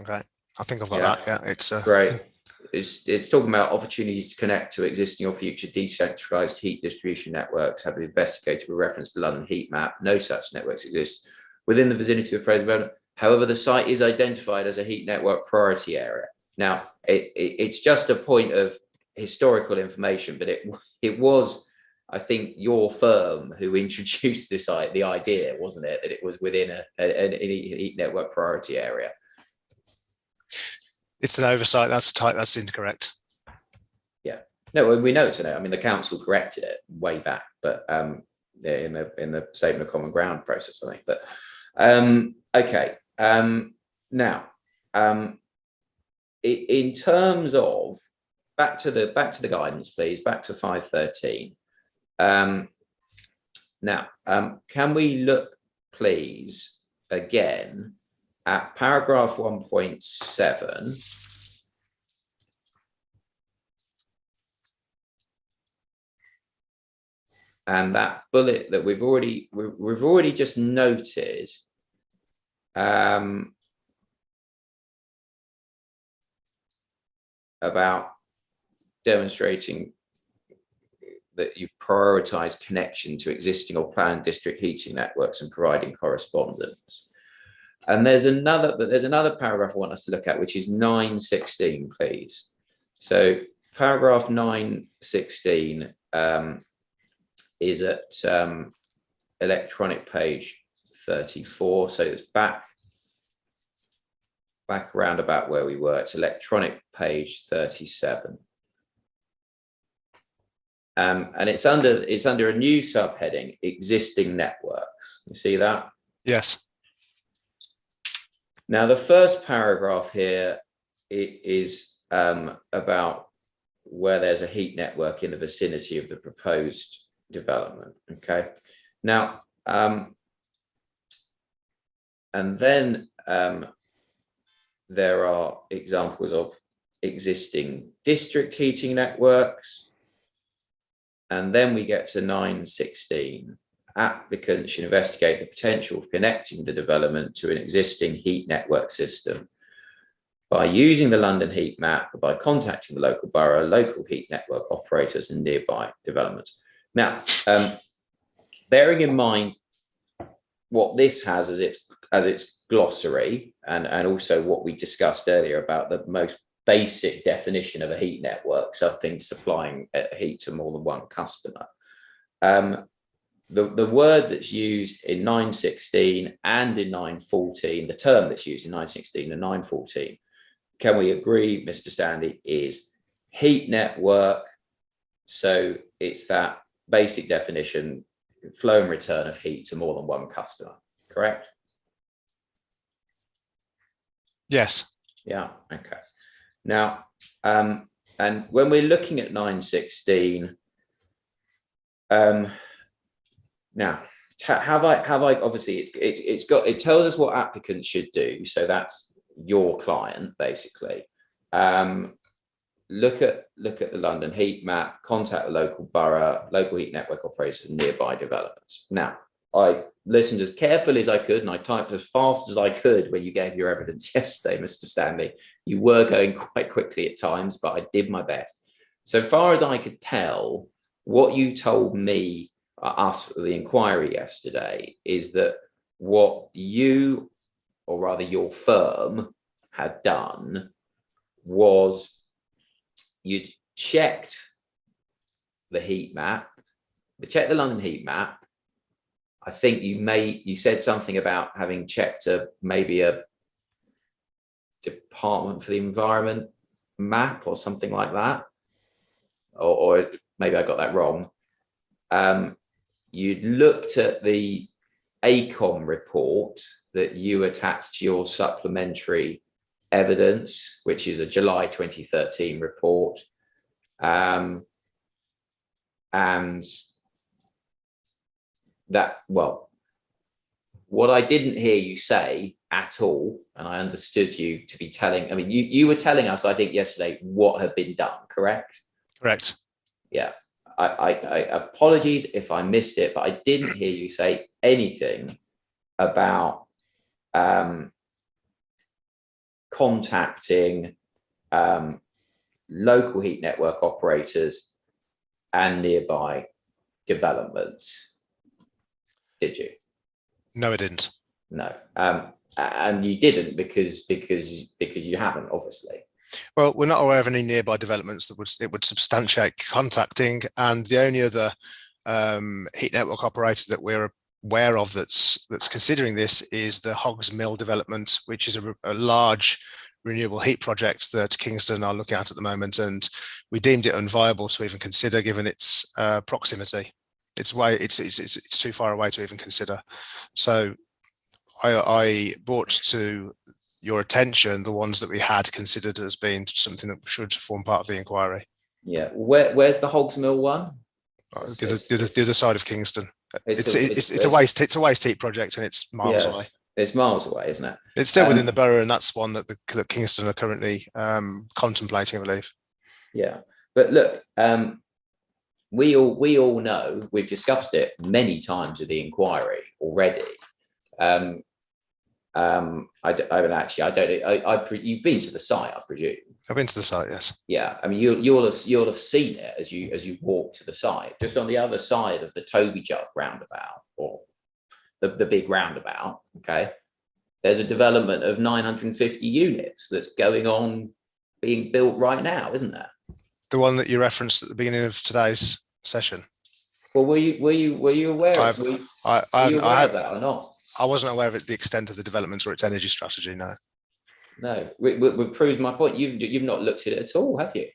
I think I've got that. Yeah, it's great. It's talking about opportunities to connect to existing or future decentralized heat distribution networks have been investigated with reference to London heat map. No such networks exist within the vicinity of Fraser. However, the site is identified as a heat network priority area. Now, it's just a point of historical information, but it was, I think, your firm who introduced the idea, wasn't it, that it was within a heat network priority area. It's an oversight. That's incorrect. Yeah. No, we know it's I mean, the council corrected it way back, but in the statement of common ground process, I think. But okay. Now, in terms of back to the guidance, please. Back to 513. Now, can we look, please, again at paragraph 1.7? and that bullet that we've already just noted, about demonstrating that you prioritize connection to existing or planned district heating networks and providing correspondence. And there's another paragraph I want us to look at, which is 916, please. So paragraph 916 is at electronic page 34. So it's back around about where we were. It's electronic page 37. And it's under a new subheading, existing networks. You see that? Yes. Now, the first paragraph here is about where there's a heat network in the vicinity of the proposed development. Okay. Now, and then there are examples of existing district heating networks. And then we get to 916. Applicants should investigate the potential of connecting the development to an existing heat network system by using the London heat map, or by contacting the local borough, local heat network operators and nearby developments. Now, bearing in mind what this has as its glossary, and also what we discussed earlier about the most basic definition of a heat network, something supplying heat to more than one customer. The word that's used in 916 and in 914, the term that's used in 916 and 914, can we agree, Mr. Stanley, is heat network? So it's that basic definition, flow and return of heat to more than one customer, correct? Yes. Yeah, okay. Now, and when we're looking at 916, now have I obviously it tells us what applicants should do. So that's your client basically. Look at the London heat map, contact the local borough, local heat network operators and nearby developments. Now, I listened as carefully as I could and I typed as fast as I could when you gave your evidence yesterday, Mr. Stanley. You were going quite quickly at times, but I did my best. So far as I could tell, what you told me, us, the inquiry yesterday, is that what you, or rather your firm, had done was you'd checked the heat map, checked the London heat map. I think you said something about having checked maybe a Department for the Environment map or something like that, or maybe I got that wrong. You'd looked at the ACOM report that you attached to your supplementary evidence, which is a July 2013 report, and that, well, what I didn't hear you say at all, and I understood you to be telling, I mean, you were telling us, I think yesterday, what had been done, correct? Correct. Yeah. I apologies if I missed it, but I didn't hear you say anything about contacting local heat network operators and nearby developments. Did you? No, I didn't. No, and you didn't because you haven't, obviously. Well, we're not aware of any nearby developments that would substantiate contacting, and the only other heat network operator that we're aware of that's considering this is the Hoggs Mill development, which is a large renewable heat project that Kingston are looking at the moment, and we deemed it unviable to even consider given its proximity. It's too far away to even consider. So I brought to your attention the ones that we had considered as being something that should form part of the inquiry. Yeah, where's the Hoggs Mill one? The other side of Kingston. It's a waste heat project, and it's miles away. It's miles away, isn't it? It's still within the borough, and that's one that Kingston are currently contemplating, I believe. Yeah, but look, we all know, we've discussed it many times with the inquiry already. I don't actually. You've been to the site, I presume. I've been to the site, yes. Yeah, I mean, you'll have seen it as you walk to the site, just on the other side of the Toby Jug roundabout, or the big roundabout. Okay, there's a development of 950 units that's going on, being built right now, isn't there? The one that you referenced at the beginning of today's session. Well, were you aware? I of that or not? I wasn't aware of the extent of the development or its energy strategy. No. No, it proves my point. You've not looked at it at all, have you?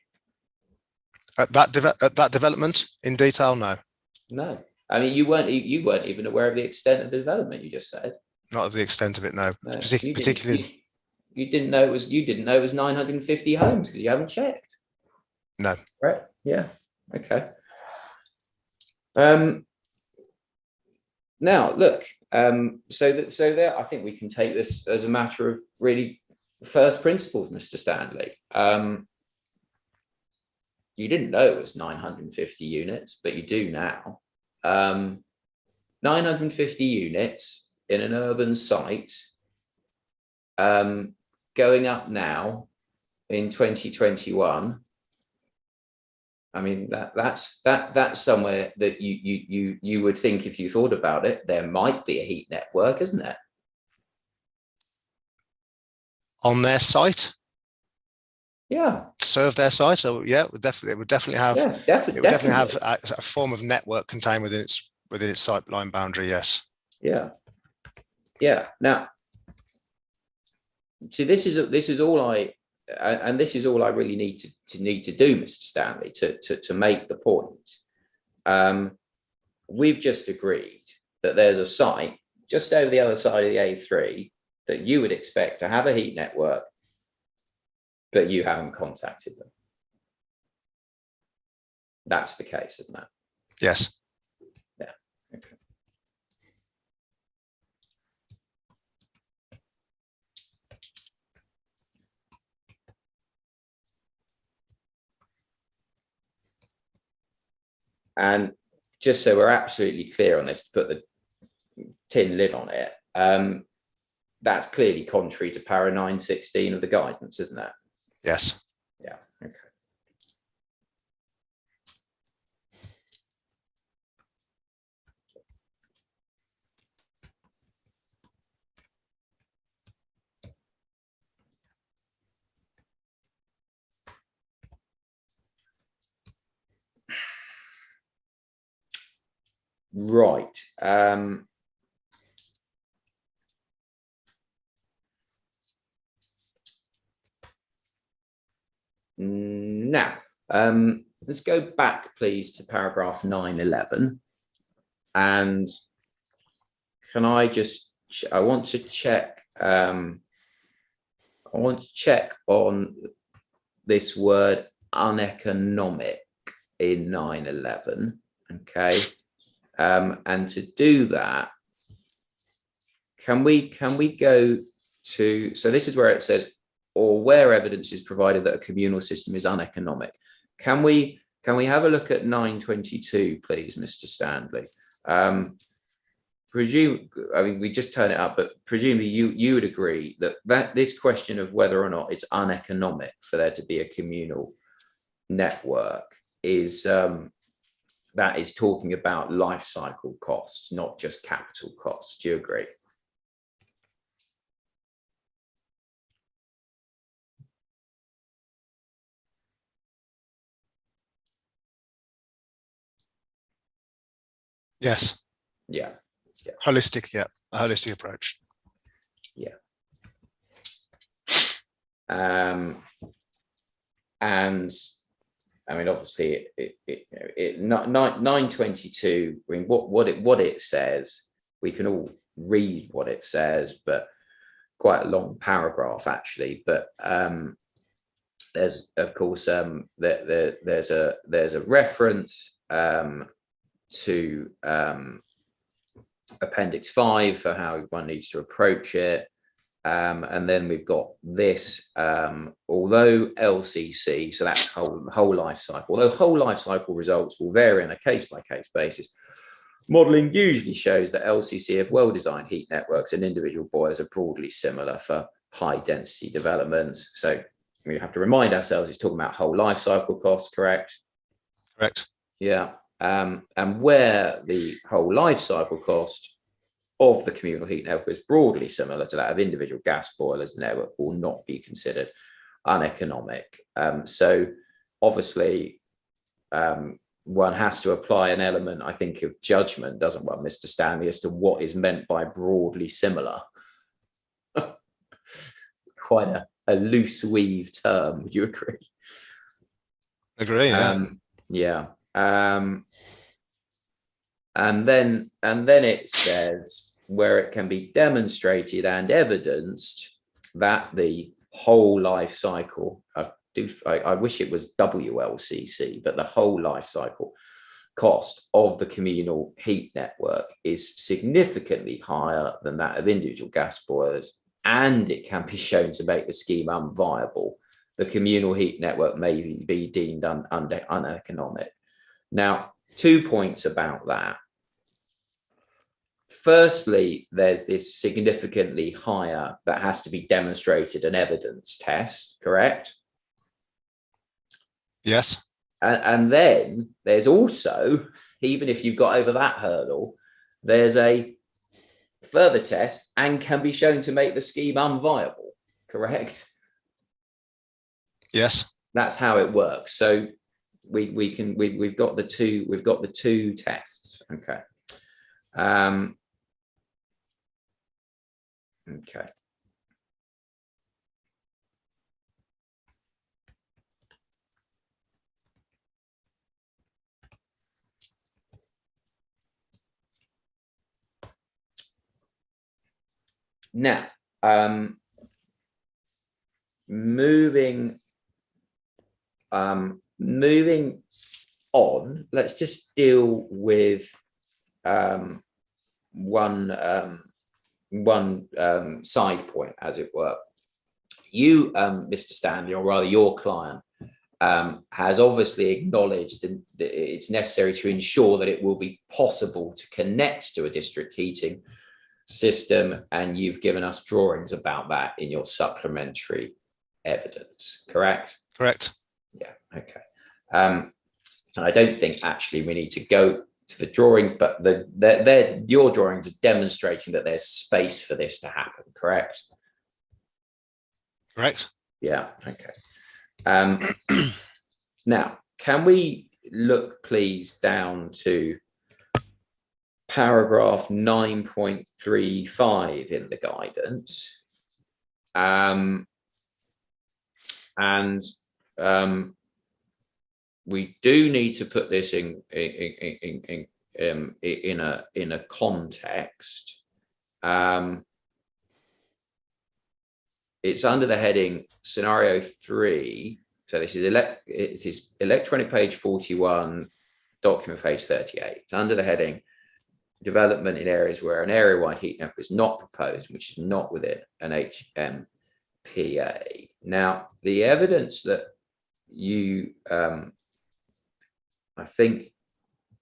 At that development in detail, no. No, I mean you weren't even aware of the extent of the development. You just said not of the extent of it. No, no particularly. You didn't know it was 950 homes because you haven't checked. No. Right. Yeah. Okay. Now look. So there, I think we can take this as a matter of really first principles, Mr. Stanley. You didn't know it was 950 units, but you do now. 950 units in an urban site, going up now in 2021. I mean, that's somewhere that you would think, if you thought about it, there might be a heat network, isn't there? On their site? Yeah. Serve their site? So yeah, it would definitely have. Yeah, definitely. It would definitely have a form of network contained within its site line boundary. Yes. Yeah. Yeah. Now, see, this is all I really need to do, Mr. Stanley, to make the point. We've just agreed that there's a site just over the other side of the A3 that you would expect to have a heat network, but you haven't contacted them. That's the case, isn't it? Yes. Yeah. Okay. And just so we're absolutely clear on this, to put the tin lid on it, that's clearly contrary to para 916 of the guidance, isn't it? Yes. Yeah. Okay. Right. Now, let's go back, please, to paragraph 911. And can I just, I want to check on this word uneconomic in 911. Okay. And to do that, can we go to, so this is where it says, or where evidence is provided that a communal system is uneconomic. Can we have a look at 922, please, Mr. Stanley? I mean, we just turn it up, but presumably you would agree that this question of whether or not it's uneconomic for there to be a communal network is that is talking about life cycle costs, not just capital costs. Do you agree? Yes. Yeah. Yeah. Holistic. Yeah. A holistic approach. Yeah. And I mean, obviously, 922. I mean, what it says, we can all read what it says, but quite a long paragraph actually. But there's, of course, there's a reference to Appendix 5 for how one needs to approach it. And then we've got this, although LCC, so that's whole life cycle, although whole life cycle results will vary on a case-by-case basis, modelling usually shows that LCC of well-designed heat networks and individual boilers are broadly similar for high-density developments. So we have to remind ourselves it's talking about whole life cycle costs, correct? Correct. Yeah. And where the whole life cycle cost of the communal heat network is broadly similar to that of individual gas boilers, the network will not be considered uneconomic. So obviously, one has to apply an element, I think, of judgment, doesn't one, Mr. Stanley, as to what is meant by broadly similar? Quite a loose weave term, would you agree? Agree, yeah. Yeah. And then it says where it can be demonstrated and evidenced that the whole life cycle, I wish it was WLCC, but the whole life cycle cost of the communal heat network is significantly higher than that of individual gas boilers, and it can be shown to make the scheme unviable. The communal heat network may be deemed uneconomic. Now, 2 points about that. Firstly, there's this significantly higher that has to be demonstrated an evidence test, correct? Yes. And then there's also, even if you've got over that hurdle, there's a further test and can be shown to make the scheme unviable, correct? Yes. That's how it works. So we've got the two tests. Okay. Okay. Now, moving on, let's just deal with one side point, as it were. You, Mr. Stanley, or rather your client, has obviously acknowledged that it's necessary to ensure that it will be possible to connect to a district heating system, and you've given us drawings about that in your supplementary evidence, correct? Correct. Yeah, okay. And I don't think actually we need to go to the drawings, but your drawings are demonstrating that there's space for this to happen, correct? Correct. Yeah, okay. Now, can we look please down to paragraph 9.35 in the guidance? We do need to put this in a context. It's under the heading scenario 3. So this is electronic page 41, document page 38. It's under the heading development in areas where an area-wide heat network is not proposed, which is not within an HMPA. Now, the evidence that you, I think,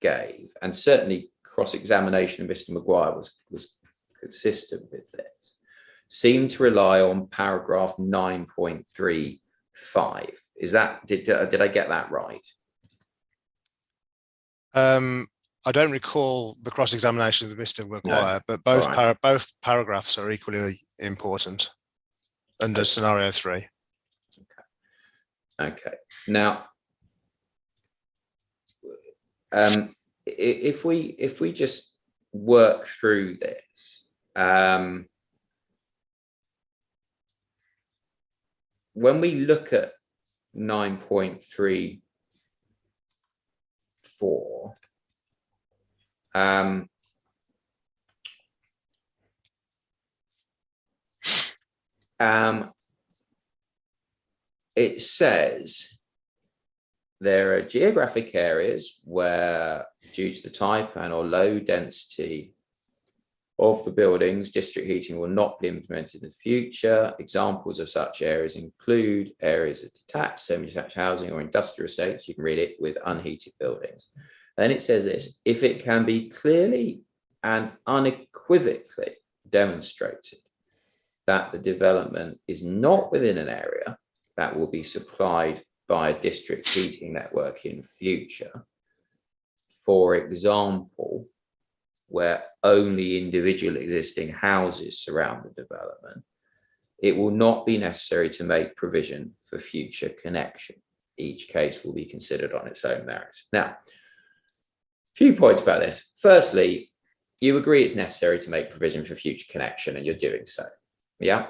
gave, and certainly cross-examination of Mr. Maguire was consistent with this, seemed to rely on paragraph 9.35. Is that, did I get that right? I don't recall the cross-examination of Mr. Maguire, No. but both Right. both paragraphs are equally important under Okay. scenario 3. Okay. Now, if we just work through this, when we look at 9.34, it says there are geographic areas where, due to the type and or low density of the buildings, district heating will not be implemented in the future. Examples of such areas include areas of detached, semi-detached housing or industrial estates. You can read it with unheated buildings. Then it says this: if it can be clearly and unequivocally demonstrated that the development is not within an area that will be supplied by a district heating network in future, for example, where only individual existing houses surround the development, it will not be necessary to make provision for future connection. Each case will be considered on its own merits. Now, a few points about this. Firstly, you agree it's necessary to make provision for future connection, and you're doing so. Yeah.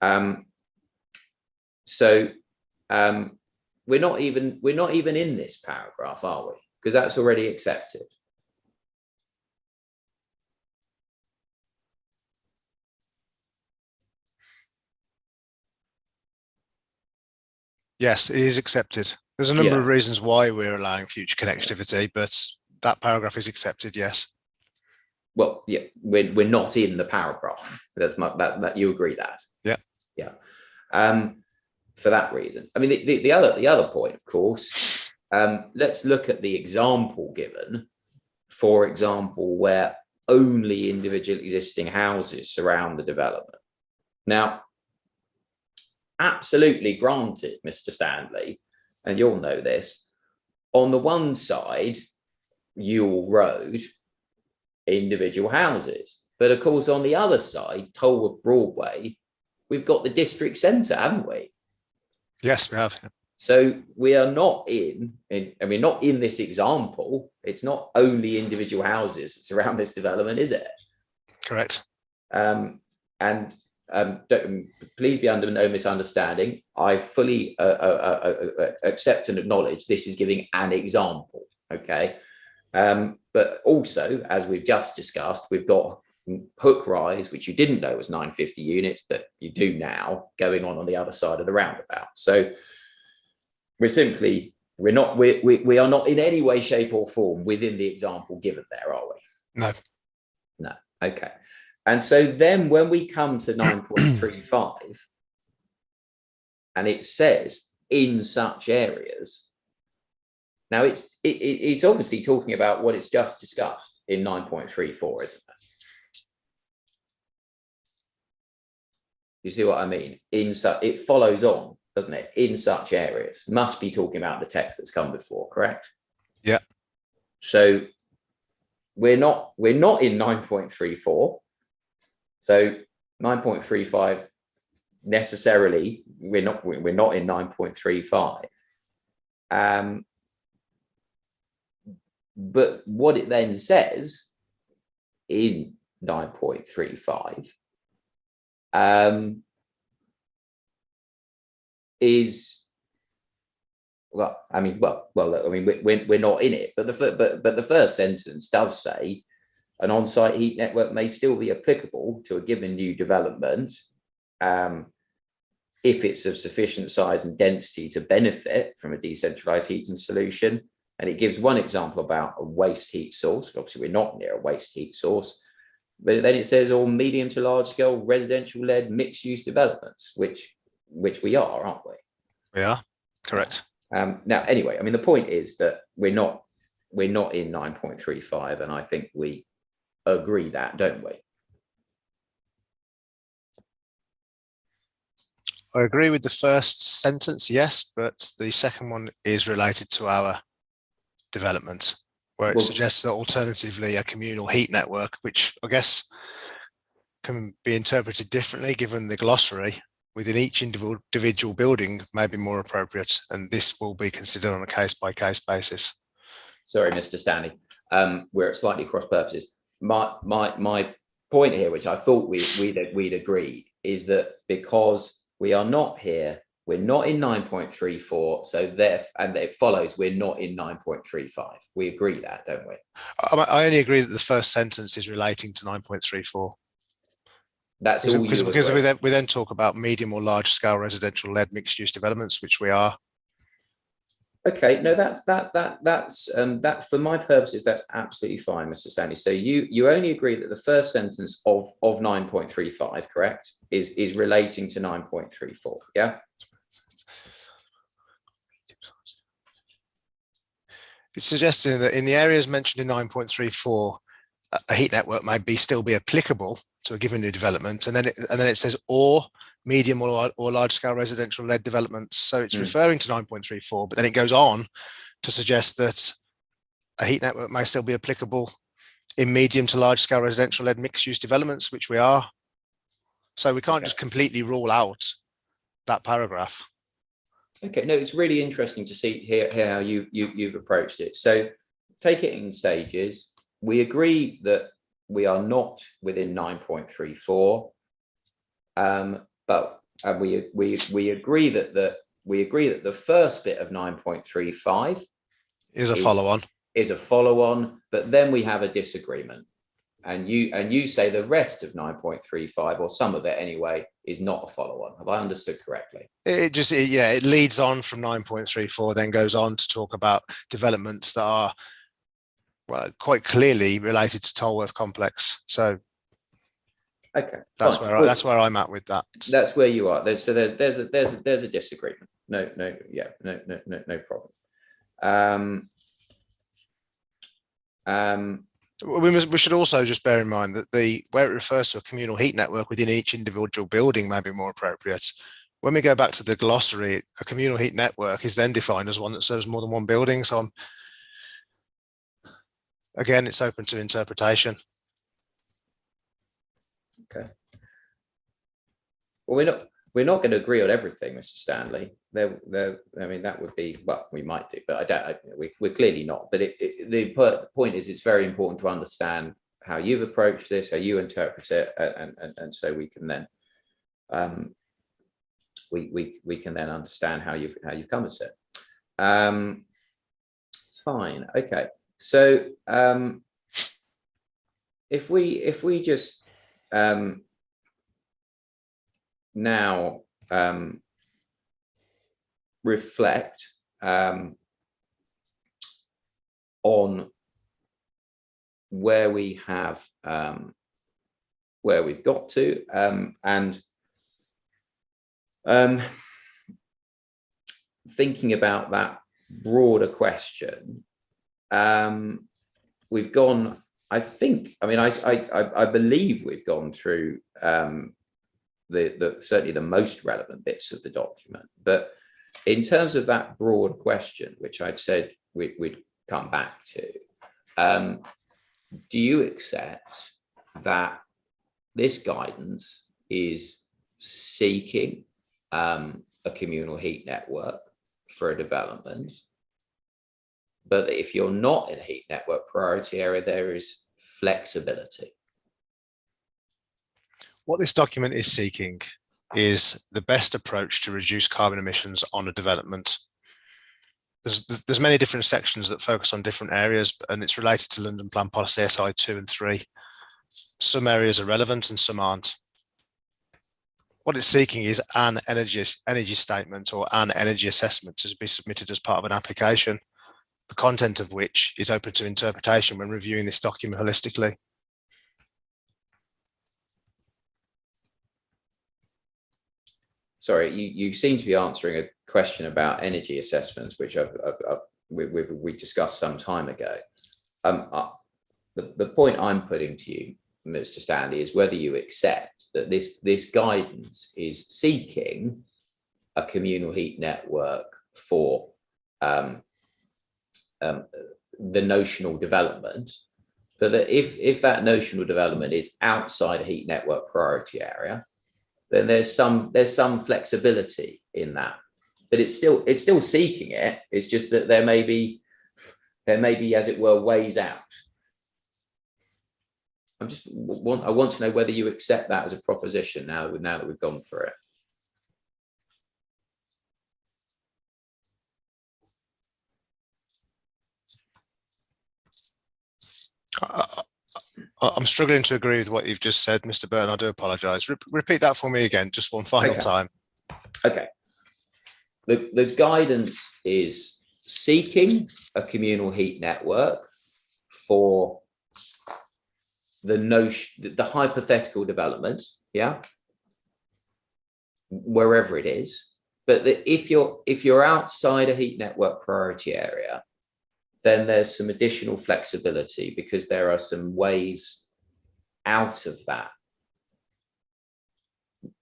We're not even in this paragraph, are we? Because that's already accepted. Yes, it is accepted. There's a number of reasons why we're allowing future connectivity, but that paragraph is accepted, yes. Well, yeah, we're not in the paragraph. That you agree that. Yeah. For that reason. I mean, the other point, of course, let's look at the example given, for example, where only individual existing houses surround the development. Now, absolutely granted, Mr. Stanley, and you'll know this, on the one side, Ewell Road, individual houses. But of course, on the other side, Tolworth Broadway, we've got the district centre, haven't we? Yes, we have. So we are not in this example. It's not only individual houses that surround this development, is it? Correct. Please be under no misunderstanding. I fully accept and acknowledge this is giving an example. Okay. But also, as we've just discussed, we've got Hook Rise, which you didn't know was 950 units, but you do now, going on the other side of the roundabout. So we are not in any way, shape or form within the example given there, are we? No. Okay. And so then when we come to 9.35 and it says in such areas, now it's obviously talking about what it's just discussed in 9.34, isn't it? You see what I mean? It follows on, doesn't it? In such areas must be talking about the text that's come before, correct? Yeah. So we're not in 9.34. So 9.35 necessarily we're not in 9.35. But what it then says in 9.35 is we're not in it, but the first sentence does say an on-site heat network may still be applicable to a given new development if it's of sufficient size and density to benefit from a decentralized heating solution. And it gives one example about a waste heat source. Obviously, we're not near a waste heat source. But then it says all medium to large scale residential-led mixed-use developments, which we are, aren't we? We are, correct. Now, anyway, I mean, the point is that we're not in 9.35, and I think we agree that, don't we? I agree with the first sentence, yes, but the second one is related to our development, where it suggests that alternatively a communal heat network, which I guess can be interpreted differently given the glossary within each individual building, may be more appropriate, and this will be considered on a case-by-case basis. Sorry, Mr. Stanley, we're at slightly cross purposes. My point here, which I thought we'd agreed, is that because we are not here, we're not in 9.34, so and it follows we're not in 9.35. We agree that, don't we? I only agree that the first sentence is relating to 9.34. That's all you agree. Because we then talk about medium or large scale residential led mixed use developments, which we are. Okay, no, that's that for my purposes, that's absolutely fine, Mr. Stanley. So you only agree that the first sentence of 9.35, correct, is relating to 9.34, yeah? It's suggesting that in the areas mentioned in 9.34, a heat network may still be applicable to a given new development, and then it says or medium or large scale residential led developments. So it's referring to 9.34, but then it goes on to suggest that a heat network may still be applicable in medium to large scale residential led mixed use developments, which we are. So we can't just completely rule out that paragraph. Okay, no, it's really interesting to hear how you've approached it. So take it in stages. We agree that we are not within 9.34, but we agree that the first bit of 9.35 is a follow-on. Is a follow-on, but then we have a disagreement, and you say the rest of 9.35, or some of it anyway, is not a follow-on. Have I understood correctly? It leads on from 9.34, then goes on to talk about developments that are quite clearly related to Tolworth complex. So okay, that's where I'm at with that. That's where you are. There's a disagreement. No problem. We should also just bear in mind that where it refers to a communal heat network within each individual building may be more appropriate. When we go back to the glossary, a communal heat network is then defined as one that serves more than one building. So again, it's open to interpretation. Okay. Well, we're not going to agree on everything, Mr. Stanley. I mean, that would be, well, we might do, but we're clearly not. But the point is, it's very important to understand how you've approached this, how you interpret it, and so we can then we can then understand how you've come at it. Fine. Okay. So if we just now reflect on where we have where we've got to, and thinking about that broader question, we've gone, I believe we've gone through certainly the most relevant bits of the document. But in terms of that broad question, which I'd said we'd come back to, do you accept that this guidance is seeking a communal heat network for a development, but that if you're not in a heat network priority area, there is flexibility? What this document is seeking is the best approach to reduce carbon emissions on a development. There's many different sections that focus on different areas, and it's related to London Plan Policy SI 2 and 3. Some areas are relevant and some aren't. What it's seeking is an energy statement or an energy assessment to be submitted as part of an application, the content of which is open to interpretation when reviewing this document holistically. Sorry, you seem to be answering a question about energy assessments, which we discussed some time ago. The point I'm putting to you, Mr. Stanley, is whether you accept that this guidance is seeking a communal heat network for the notional development, but that if that notional development is outside a heat network priority area, then there's some flexibility in that. But it's still seeking it. It's just that there may be, as it were, ways out. I want to know whether you accept that as a proposition now that we've gone through it. I'm struggling to agree with what you've just said, Mr. Burton. I do apologise. Repeat that for me again, just one final time. Okay. The guidance is seeking a communal heat network for the hypothetical development, yeah, wherever it is, but that if you're outside a heat network priority area, then there's some additional flexibility because there are some ways out of that.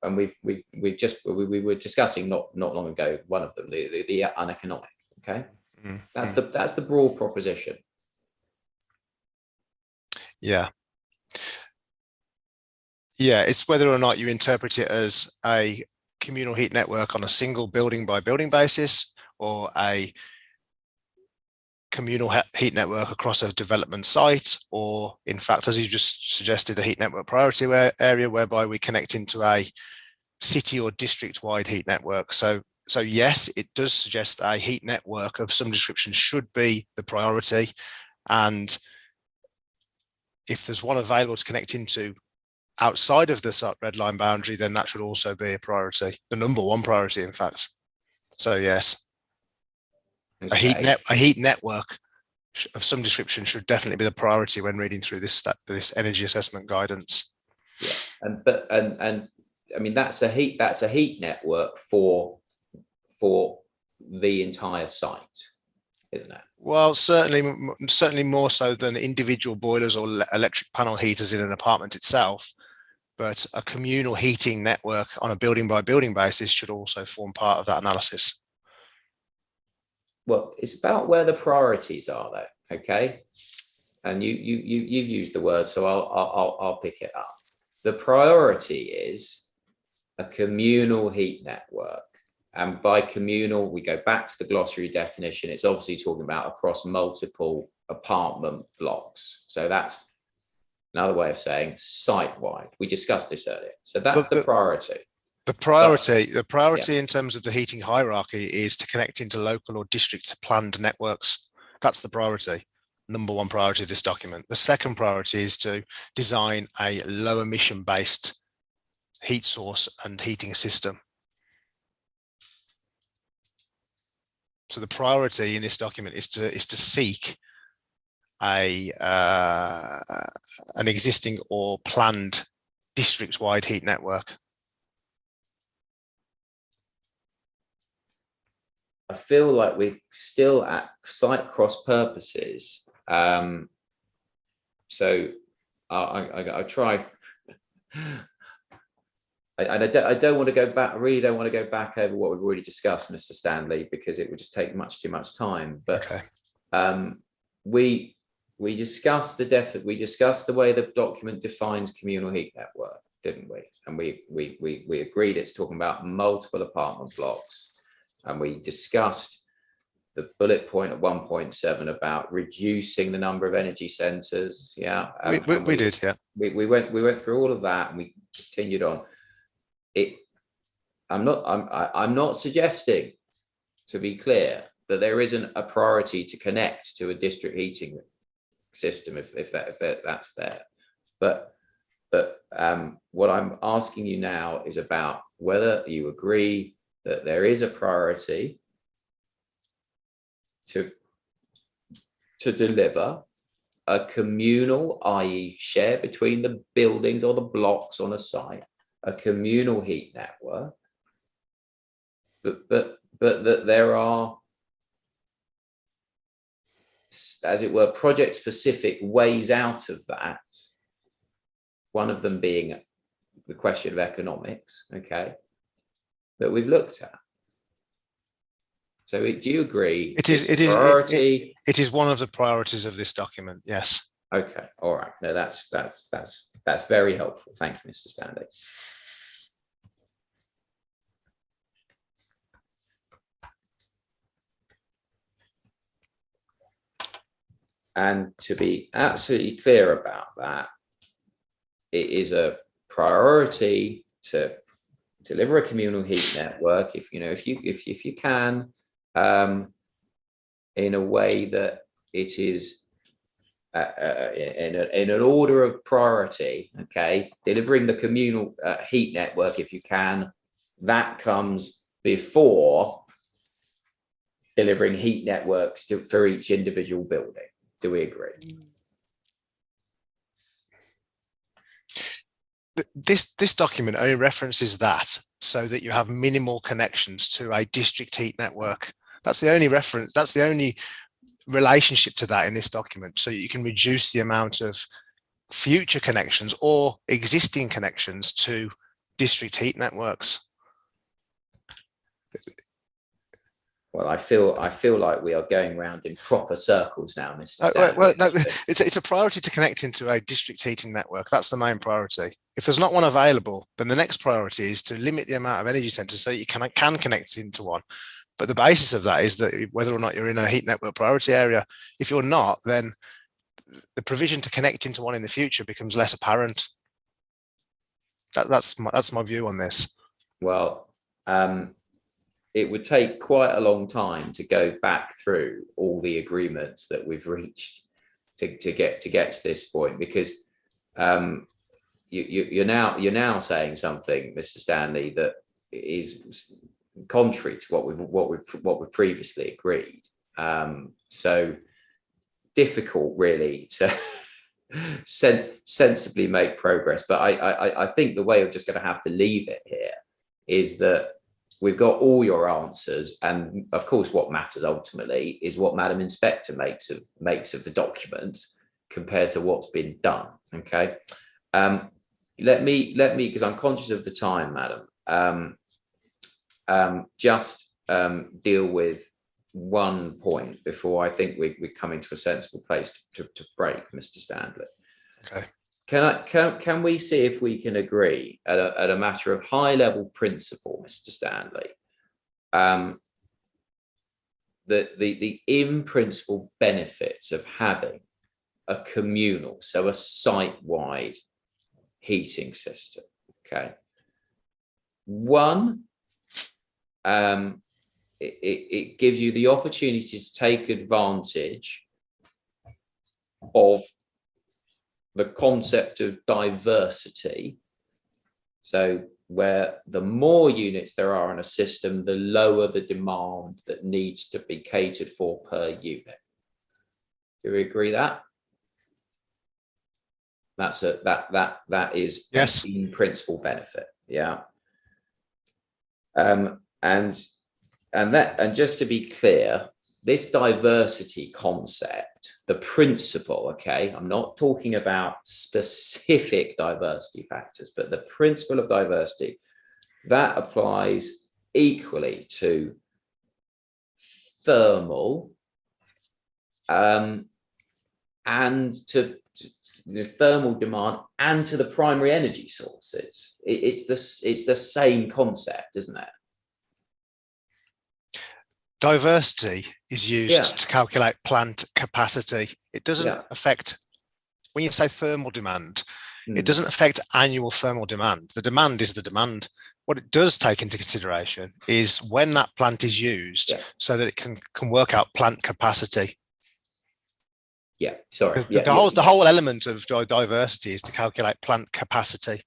And we were discussing not long ago one of them, the uneconomic. Okay, that's the broad proposition. Yeah. Yeah, it's whether or not you interpret it as a communal heat network on a single building by building basis, or a communal heat network across a development site, or in fact, as you just suggested, a heat network priority area whereby we connect into a city or district wide heat network. So yes, it does suggest that a heat network of some description should be the priority. And if there's one available to connect into outside of the red line boundary, then that should also be a priority, the number one priority, in fact. So yes, Okay. a heat network of some description should definitely be the priority when reading through this energy assessment guidance. Yeah, and I mean that's a heat network for the entire site, isn't it? Well, certainly more so than individual boilers or electric panel heaters in an apartment itself. But a communal heating network on a building by building basis should also form part of that analysis. Well, it's about where the priorities are, though. Okay, and you've used the word, so I'll pick it up. The priority is a communal heat network, and by communal, we go back to the glossary definition. It's obviously talking about across multiple apartment blocks. So that's another way of saying site-wide. We discussed this earlier. So that's the priority. The priority in terms of the heating hierarchy is to connect into local or district planned networks. That's the priority, number one priority of this document. The second priority is to design a low emission based heat source and heating system. So the priority in this document is to seek an existing or planned district-wide heat network. I feel like we're still at site cross purposes. So I try. I don't want to go back. I really don't want to go back over what we've already discussed, Mr. Stanley, because it would just take too much time. But okay. We discussed the way the document defines communal heat network, didn't we? And we agreed it's talking about multiple apartment blocks, and we discussed the bullet point at 1.7 about reducing the number of energy centers. Yeah, we did. Yeah, we went through all of that, and we continued on. I'm not suggesting, to be clear, that there isn't a priority to connect to a district heating system if that's there, but what I'm asking you now is about whether you agree that there is a priority to deliver a communal, i.e. share between the buildings or the blocks on a site, a communal heat network, but that there are, as it were, project specific ways out of that, one of them being the question of economics, okay, that we've looked at. So do you agree? It is one of the priorities of this document. Yes. Okay. All right. No, that's very helpful. Thank you, Mr. Stanley. And to be absolutely clear about that, it is a priority to deliver a communal heat network, if you can, in a way that it is in an order of priority. Okay, delivering the communal heat network, if you can, that comes before delivering heat networks for each individual building. Do we agree? This document only references that so that you have minimal connections to a district heat network. That's the only reference. That's the only relationship to that in this document, so you can reduce the amount of future connections or existing connections to district heat networks. Well, I feel like we are going round in proper circles now, Mr. Stanley. Well, no, it's a priority to connect into a district heating network. That's the main priority. If there's not one available, then the next priority is to limit the amount of energy centers so you can connect into one. But the basis of that is that whether or not you're in a heat network priority area. If you're not, then the provision to connect into one in the future becomes less apparent. That's my view on this. Well, it would take quite a long time to go back through all the agreements that we've reached to get to this point, because you're now saying something, Mr. Stanley, that is contrary to what we previously agreed. So difficult, really, to sensibly make progress. But I think the way we're just going to have to leave it here is that we've got all your answers, and of course what matters ultimately is what Madam Inspector makes of the document compared to what's been done. Okay, let me because I'm conscious of the time, Madam, just deal with one point before I think we're coming to a sensible place to break, Mr. Stanley. Okay. Can we see if we can agree at a matter of high level principle, Mr. Stanley, that the in principle benefits of having a communal, so a site-wide heating system? Okay. One, it gives you the opportunity to take advantage of the concept of diversity. So where the more units there are in a system, the lower the demand that needs to be catered for per unit. Do we agree that? That's that is yes, an in principle benefit. Yeah. And just to be clear, this diversity concept, the principle, okay, I'm not talking about specific diversity factors, but the principle of diversity, that applies equally to thermal and to the thermal demand and to the primary energy sources. It's the same concept, isn't it? Diversity is used to calculate plant capacity. It doesn't affect, when you say thermal demand, it doesn't affect annual thermal demand. The demand is the demand. What it does take into consideration is when that plant is used so that it can work out plant capacity. Yeah, sorry. The whole element of diversity is to calculate plant capacity.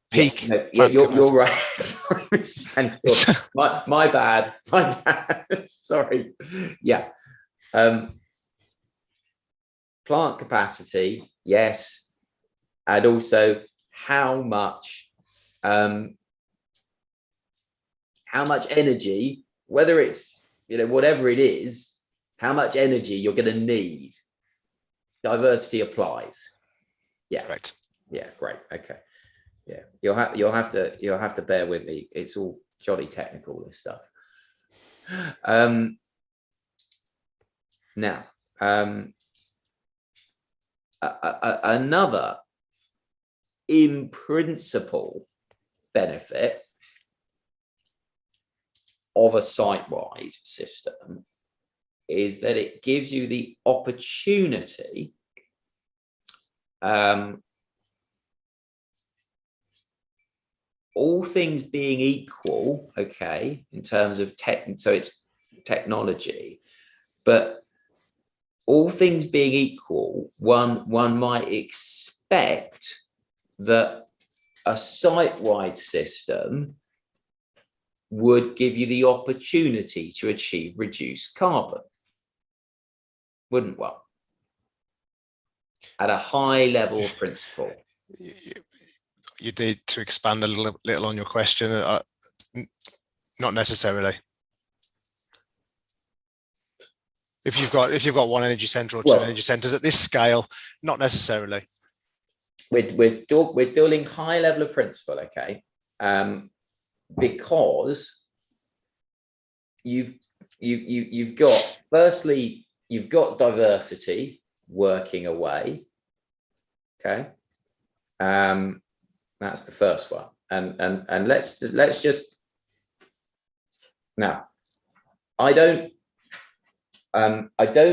Peak. You're right. Sorry, my bad. Sorry. Yeah. Plant capacity, yes, and also how much energy, whether it's whatever it is, how much energy you're going to need. Diversity applies. Yeah. Correct. Yeah. Great. Okay. Yeah, you'll have to bear with me. It's all jolly technical, this stuff. Now, another in principle benefit of a site-wide system is that it gives you the opportunity all things being equal, okay, in terms of so it's technology, but all things being equal, one might expect that a site-wide system would give you the opportunity to achieve reduced carbon, wouldn't one? At a high level of principle. You need to expand a little on your question. Not necessarily. If you've got one energy center or two energy centers at this scale, not necessarily. We're dealing high level of principle, okay? Because you've got, firstly, you've got diversity working away, okay? That's the first one, and let's just now. I don't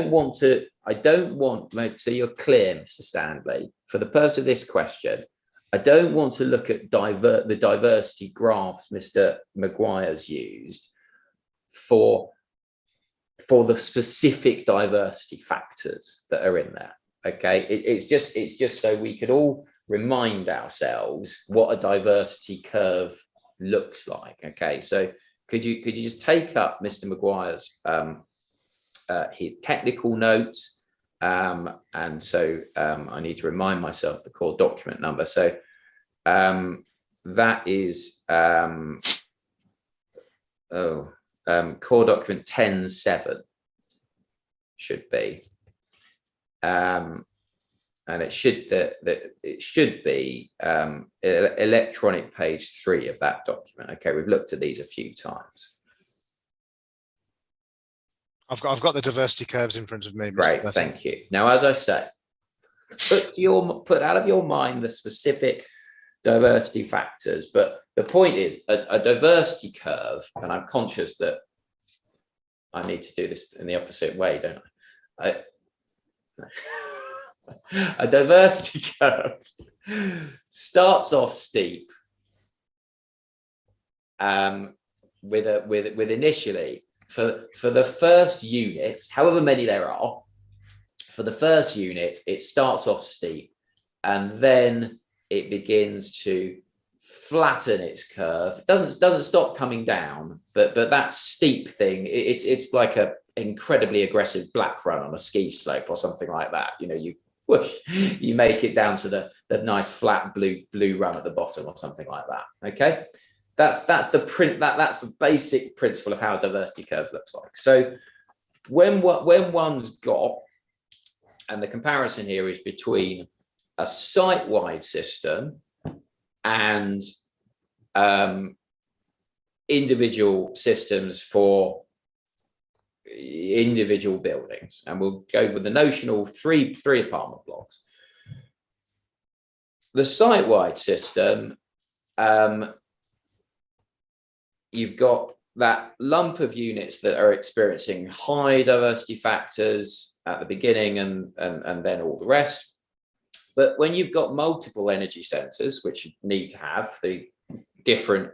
want, so you're clear, Mr. Stanley, for the purpose of this question, I don't want to look at the diversity graphs Mr. Maguire's used for the specific diversity factors that are in there. Okay, it's just so we could all remind ourselves what a diversity curve looks like. Okay, so could you just take up Mr. Maguire's his technical notes, and so I need to remind myself the core document number. So that is core document 10.7 should be, and it should be electronic page 3 of that document. Okay, we've looked at these a few times. I've got the diversity curves in front of me. Great, thank you. Now, as I say, put out of your mind the specific diversity factors, but the point is a diversity curve, and I'm conscious that I need to do this in the opposite way, don't I? A diversity curve starts off steep, with initially for the first unit, however many there are, for the first unit, it starts off steep, and then it begins to flatten its curve. It doesn't stop coming down, but that steep thing, it's like a incredibly aggressive black run on a ski slope or something like that. You know, you make it down to the nice flat blue run at the bottom or something like that. Okay, that's the basic principle of how a diversity curve looks like. So when one's got, and the comparison here is between a site-wide system and individual systems for individual buildings, and we'll go with the notional three apartment blocks. The site-wide system, you've got that lump of units that are experiencing high diversity factors at the beginning, and then all the rest. But when you've got multiple energy centers, which need to have the different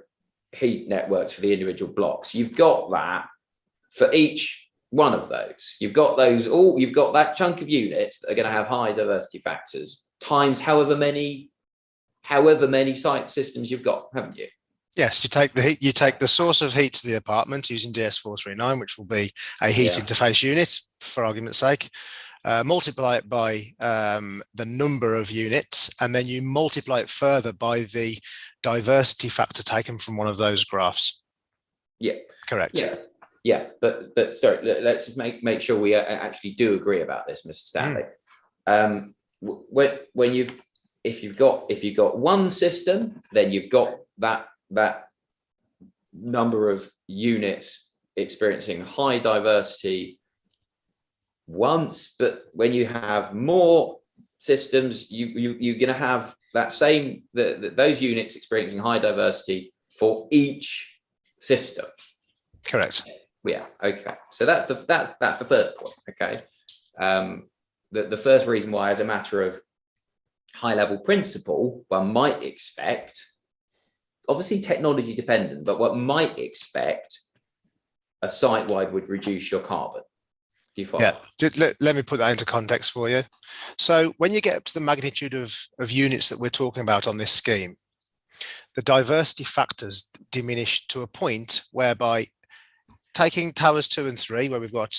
heat networks for the individual blocks, you've got that for each one of those. You've got that chunk of units that are going to have high diversity factors times however many site systems you've got, haven't you? Yes, you take the source of heat to the apartment using DS439, which will be a heat interface unit, for argument's sake. Multiply it by the number of units, and then you multiply it further by the diversity factor taken from one of those graphs. Yeah, correct. Yeah, but sorry, let's just make sure we actually do agree about this, Mr. Stanley. If you've got one system, then you've got that number of units experiencing high diversity once, but when you have more systems, you're going to have that same those units experiencing high diversity for each system. Correct. Yeah. Okay. So that's the first point. Okay. The first reason why, as a matter of high level principle, one might expect, obviously technology dependent, but one might expect a site-wide would reduce your carbon. Do you follow? Yeah, let me put that into context for you. So when you get up to the magnitude of units that we're talking about on this scheme, the diversity factors diminish to a point whereby taking towers 2 and 3, where we've got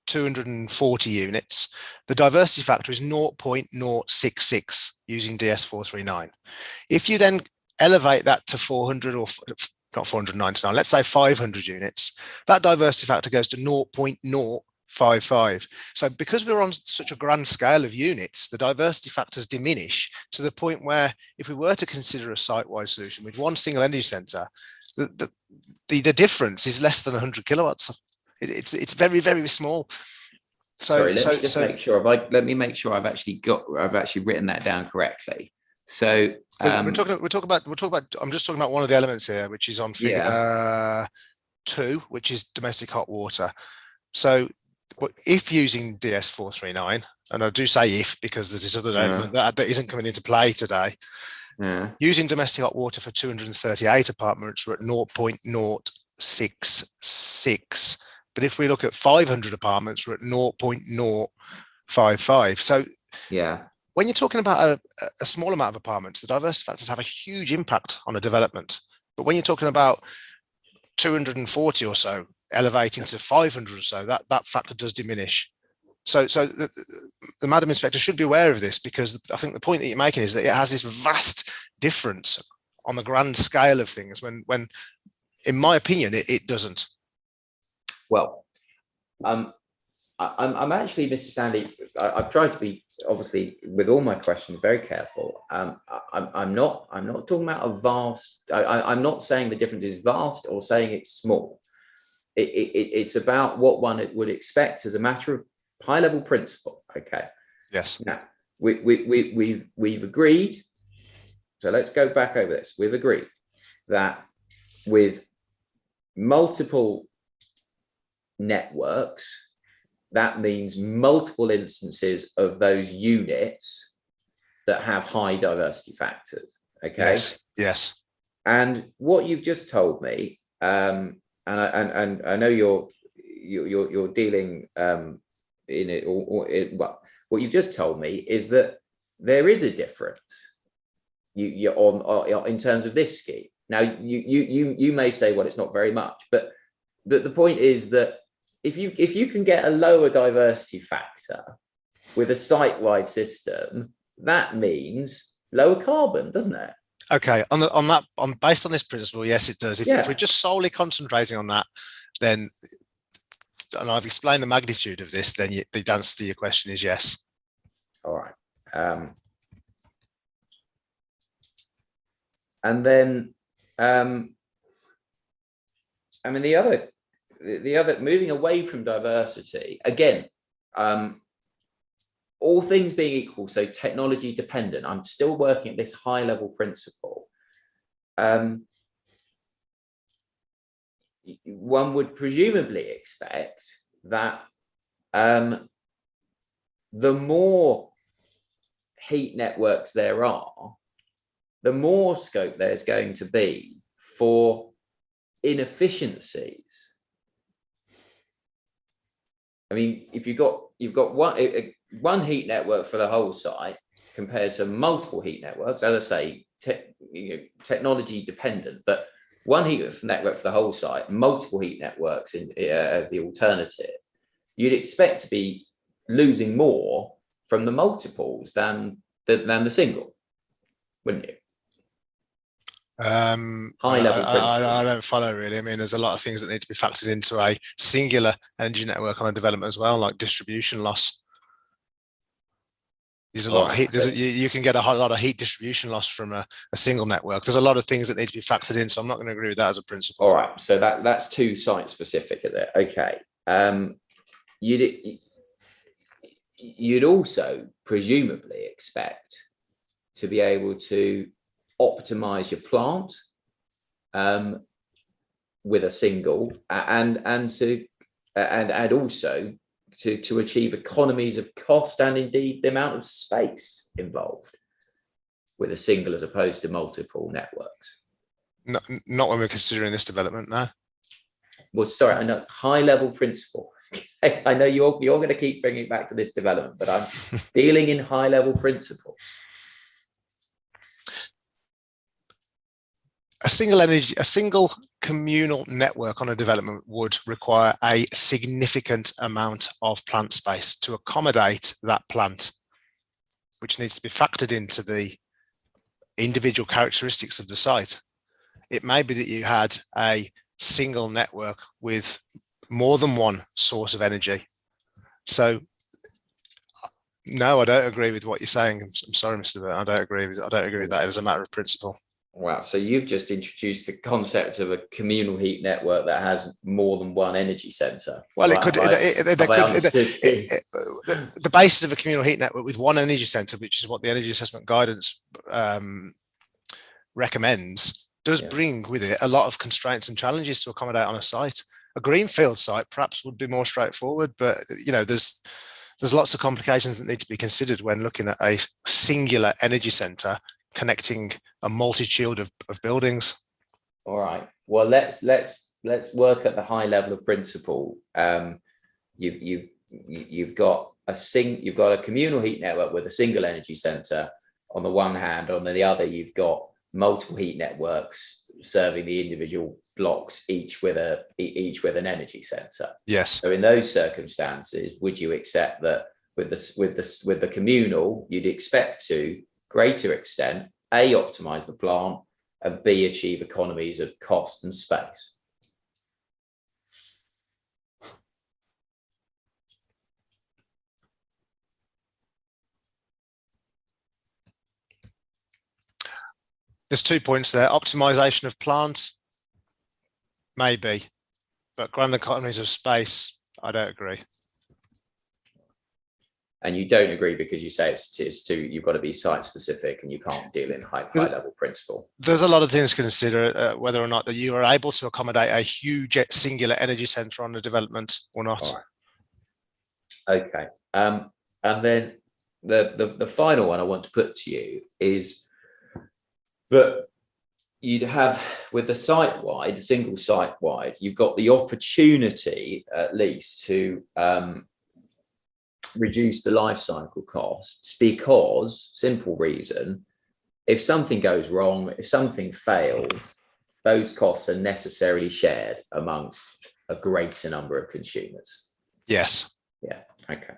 240 units, the diversity factor is 0.066 using DS439. If you then elevate that to 400 or not 499, let's say 500 units, that diversity factor goes to 0.055. So because we're on such a grand scale of units, the diversity factors diminish to the point where if we were to consider a site-wide solution with one single energy center, the difference is less than 100 kilowatts. It's very, very small. So sorry, let me just make sure. Let me make sure I've actually written that down correctly. So we're talking about. I'm just talking about one of the elements here, which is on figure 2, which is domestic hot water. So, if using DS439, and I do say if because there's this other element that isn't coming into play today. Using domestic hot water for 238 apartments, we're at 0.066. But if we look at 500 apartments, we're at 0.055. So when you're talking about a small amount of apartments, the diversity factors have a huge impact on a development. But when you're talking about 240 or so, elevating to 500 or so, that factor does diminish. So the Madam Inspector should be aware of this, because I think the point that you're making is that it has this vast difference on the grand scale of things when in my opinion, it doesn't. Well, I'm actually, Mr. Sandy, I've tried to be, obviously, with all my questions, very careful. I'm not talking about a vast, I'm not saying the difference is vast or saying it's small. It's about what one would expect as a matter of high-level principle. Okay. Yes. Now, we've agreed, so let's go back over this. We've agreed that with multiple networks, that means multiple instances of those units that have high diversity factors. Okay. Yes. And what you've just told me, and I know you're dealing in it, well, what you've just told me is that there is a difference. You're on in terms of this scheme. Now you may say, well, it's not very much, but the point is that if you can get a lower diversity factor with a site-wide system, that means lower carbon, doesn't it? Okay, based on this principle, yes, it does. If we're just solely concentrating on that, then, and I've explained the magnitude of this, then the answer to your question is yes. All right. And then, I mean, the other, moving away from diversity, again, all things being equal, so technology dependent, I'm still working at this high level principle. One would presumably expect that the more heat networks there are, the more scope there's going to be for inefficiencies. I mean, if you've got one heat network for the whole site compared to multiple heat networks, as I say, technology dependent, but one heat network for the whole site, multiple heat networks as the alternative, you'd expect to be losing more from the multiples than the single, wouldn't you? I don't follow really. I mean, there's a lot of things that need to be factored into a singular energy network on a development as well, like distribution loss. There's a lot of heat. You can get a whole lot of heat distribution loss from a single network. There's a lot of things that need to be factored in, so I'm not going to agree with that as a principle. All right, so that's too site specific, is it? Okay. You'd also presumably expect to be able to optimize your plant with a single, and also to achieve economies of cost and indeed the amount of space involved with a single as opposed to multiple networks. Not when we're considering this development, no. Well, sorry, I know high level principle. I know you're going to keep bringing it back to this development, but I'm dealing in high level principles. a single communal network on a development would require a significant amount of plant space to accommodate that plant, which needs to be factored into the individual characteristics of the site. It may be that you had a single network with more than one source of energy. So no, I don't agree with what you're saying. I'm sorry, Mr. Burton. I don't agree with that as a matter of principle. Wow. So you've just introduced the concept of a communal heat network that has more than one energy centre. Well, it could. The basis of a communal heat network with one energy centre, which is what the energy assessment guidance recommends, does bring with it a lot of constraints and challenges to accommodate on a site. A greenfield site perhaps would be more straightforward, but there's lots of complications that need to be considered when looking at a singular energy centre connecting a multitude of buildings. All right. Well, let's work at the high level of principle. You've got a communal heat network with a single energy centre on the one hand. On the other, you've got multiple heat networks serving the individual blocks, each with an energy centre. Yes. So in those circumstances, would you accept that with the communal, you'd expect to greater extent, A, optimize the plant, and B, achieve economies of cost and space? There's 2 points there. Optimization of plants, maybe, but grand economies of space, I don't agree. And you don't agree because you say you've got to be site specific and you can't deal in high level principle. There's a lot of things to consider, whether or not that you are able to accommodate a huge singular energy centre on the development or not. Right. Okay. And then the final one I want to put to you is that you'd have, with the single site wide, you've got the opportunity at least to reduce the life cycle costs, because simple reason, if something goes wrong, if something fails, those costs are necessarily shared amongst a greater number of consumers. Yes. Yeah. Okay.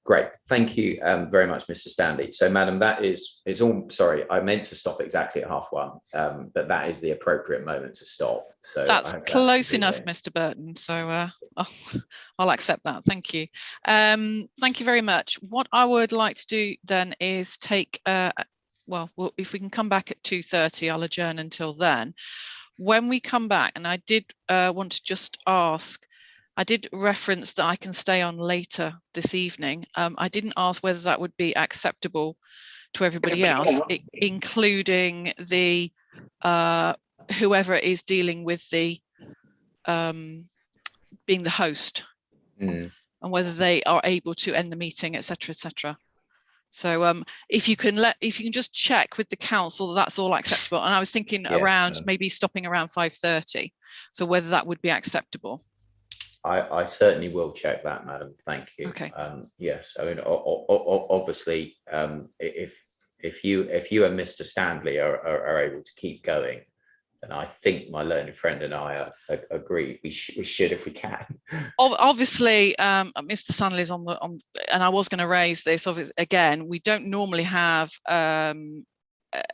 Great. Thank you very much, Mr. Stanley. So, madam, it's all, sorry, I meant to stop exactly at 1:30, but that is the appropriate moment to stop. So that's close enough, Mr. Burton. So I'll accept that. Thank you. Thank you very much. What I would like to do then is take, well, if we can come back at 2:30, I'll adjourn until then. When we come back, and I did want to just ask, I did reference that I can stay on later this evening. I didn't ask whether that would be acceptable to everybody else, including the whoever is dealing with the being the host, and whether they are able to end the meeting, etc., etc. So if you can just check with the council that's all acceptable. And I was thinking around maybe stopping around 5:30. So whether that would be acceptable. I certainly will check that, madam. Thank you. Okay. Yes. I mean, obviously, if you and Mr. Stanley are able to keep going, then I think my learned friend and I agree. We should if we can. Obviously, Mr. Stanley's on, and I was going to raise this. Again, we don't normally have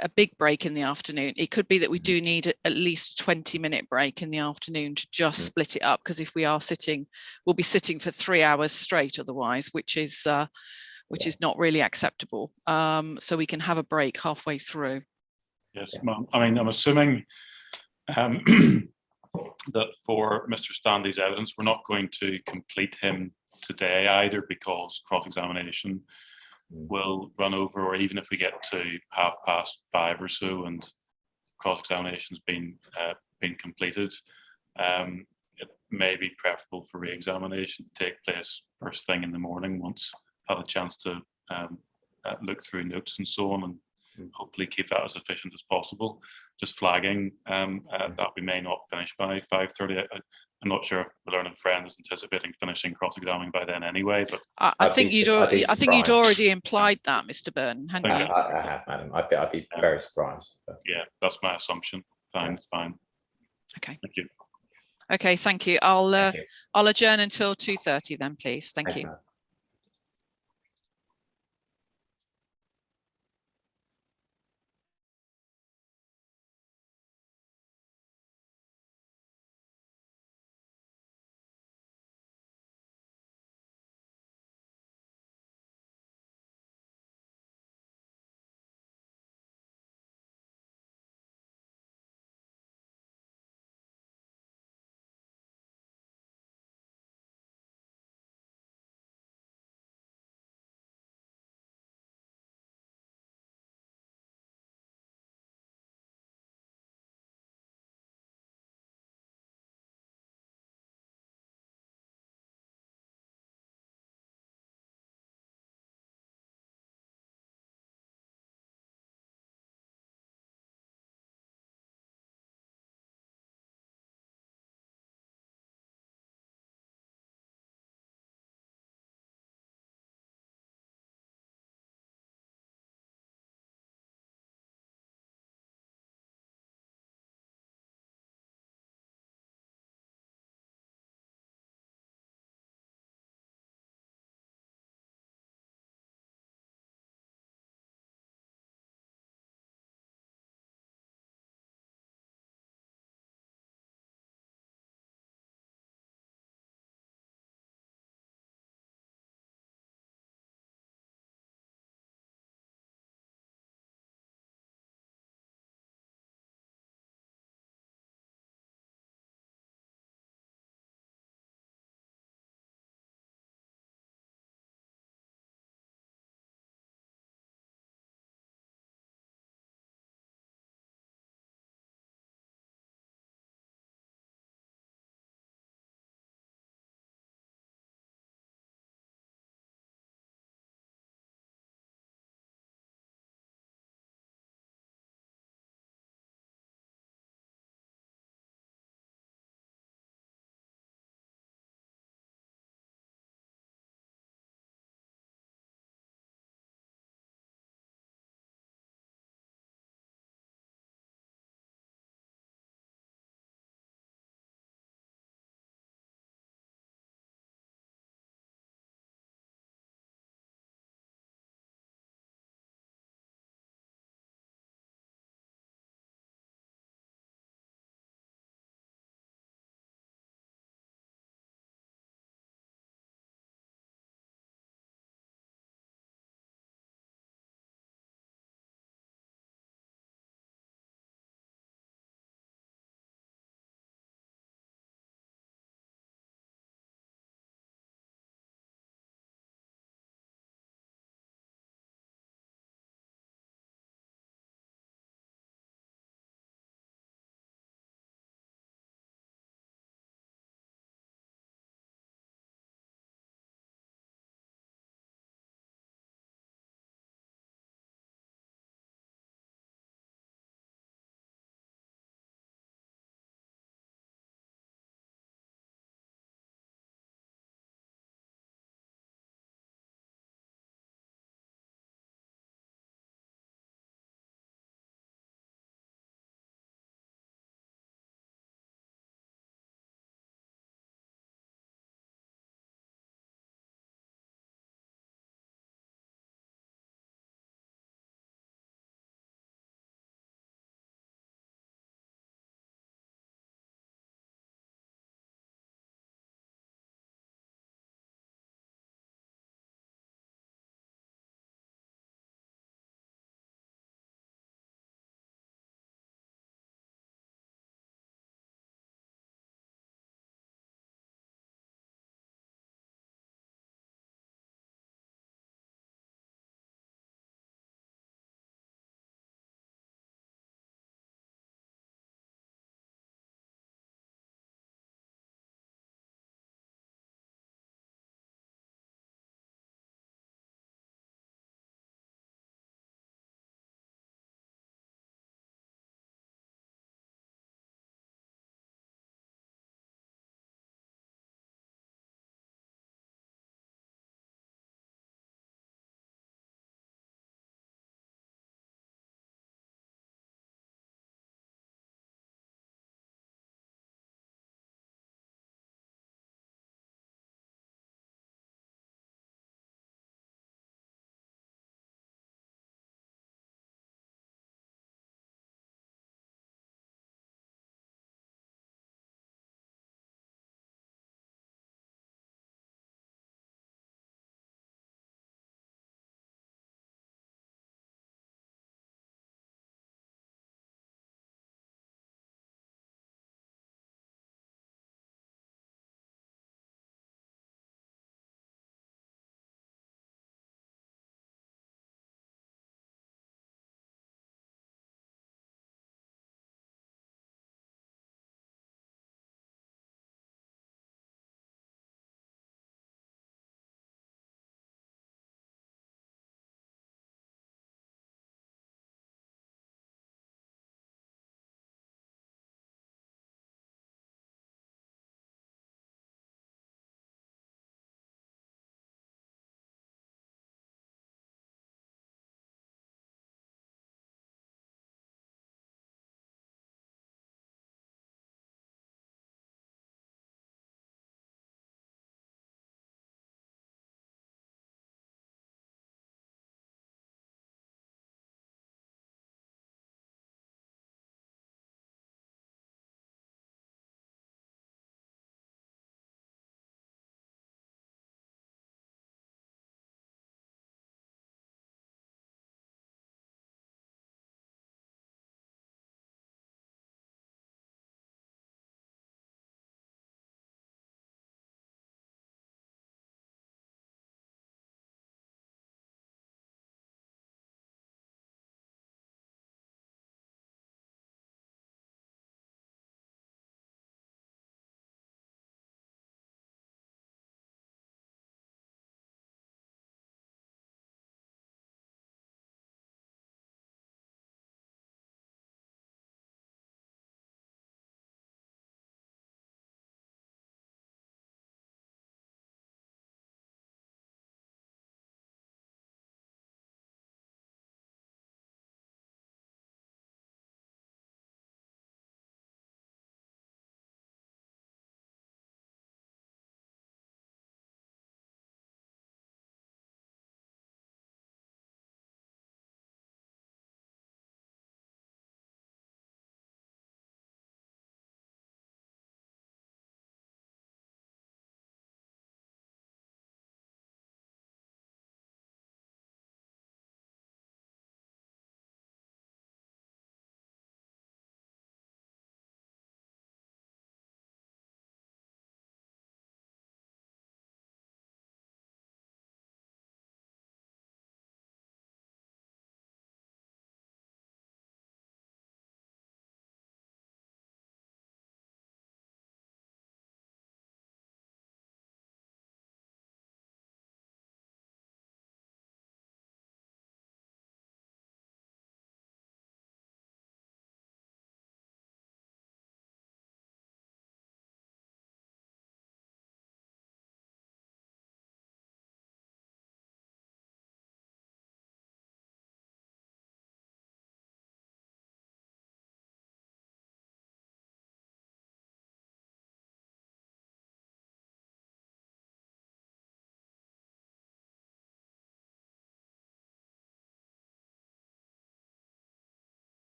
a big break in the afternoon. It could be that we do need at least a 20-minute break in the afternoon to just split it up, because if we are sitting, we'll be sitting for 3 hours straight otherwise, which is not really acceptable. So we can have a break halfway through. Yes, I mean, I'm assuming that for Mr. Stanley's evidence, we're not going to complete him today either, because cross-examination will run over, or even if we get to 5:30 or so and cross-examination's been completed, it may be preferable for re-examination to take place first thing in the morning, once I've had a chance to look through notes and so on, and hopefully keep that as efficient as possible. Just flagging that we may not finish by 5:30. I'm not sure if the learning friend is anticipating finishing cross-examining by then anyway, but I think you'd surprised. already implied that, Mr. Burton, hadn't you? I have, madam. I'd be very surprised. But. yeah, that's my assumption. Fine, Yeah. fine. Okay. Thank you. Okay, thank you. Thank you. I'll adjourn until 2:30 then, please. Thank Thanks, you. madam.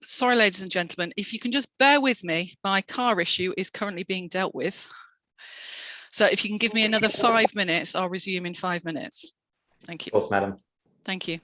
Sorry, ladies and gentlemen, if you can just bear with me, my car issue is currently being dealt with. So if you can give me another 5 minutes, I'll resume in 5 minutes. Thank you. Of course, madam. Thank you.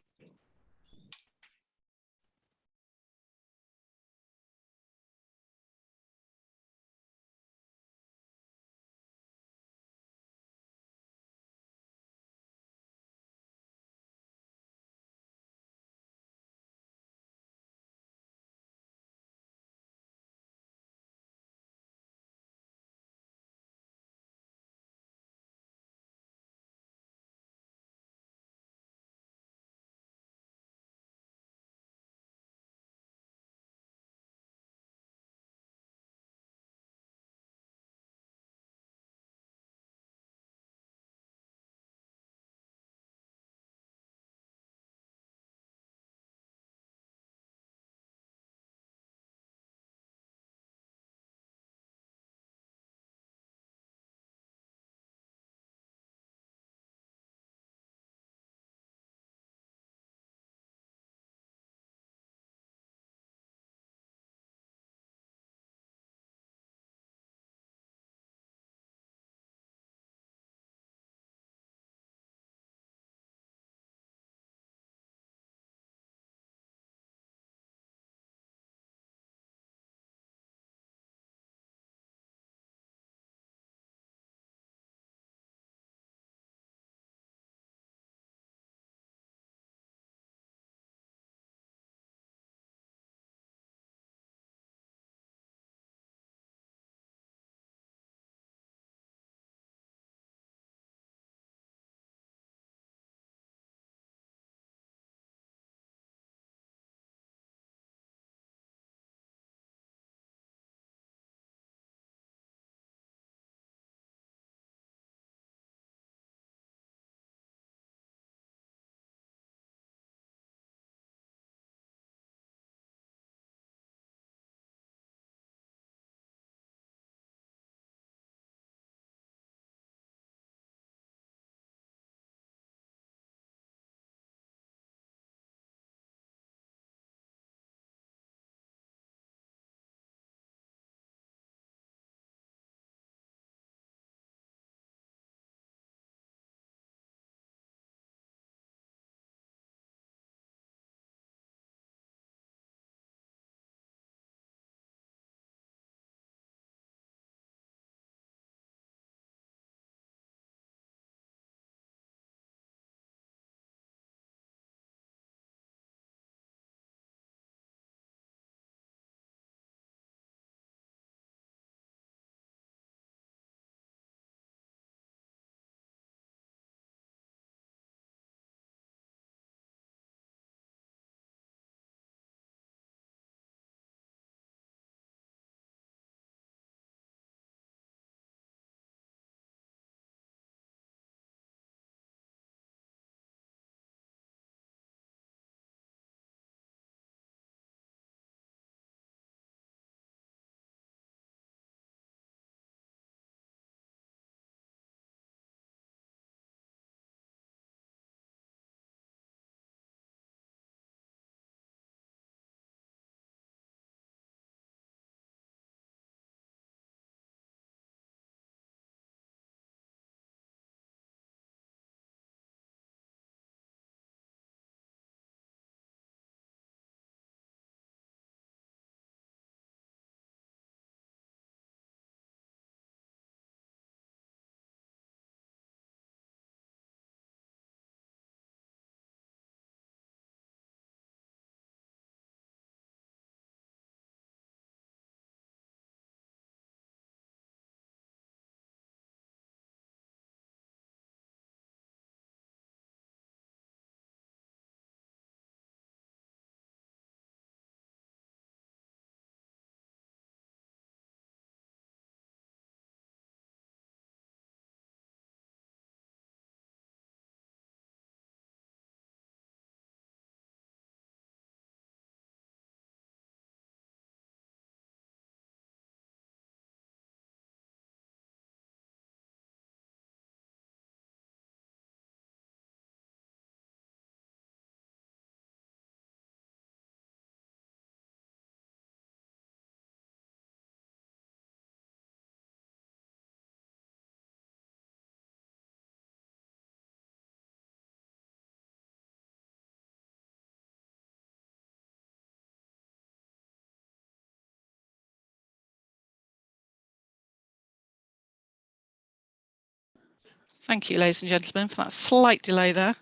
Thank you, ladies and gentlemen, for that slight delay there.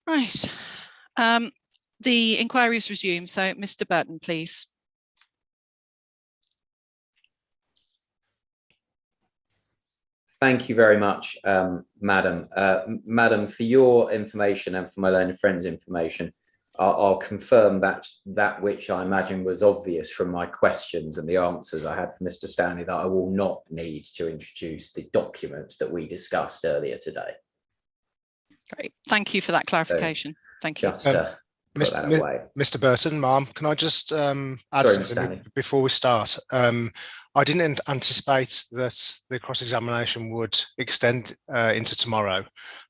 Right. The inquiry is resumed. So, Mr. Burton, please. Thank you very much, Madam. Madam, for your information and for my learned friend's information, I'll confirm that which I imagine was obvious from my questions and the answers I had for Mr. Stanley, that I will not need to introduce the documents that we discussed earlier today. Great. Thank you for that clarification. Thank you. Just put that away. Mr. Burton, Ma'am, can I just add Sorry, something before we start? I didn't anticipate that the cross-examination would extend into tomorrow.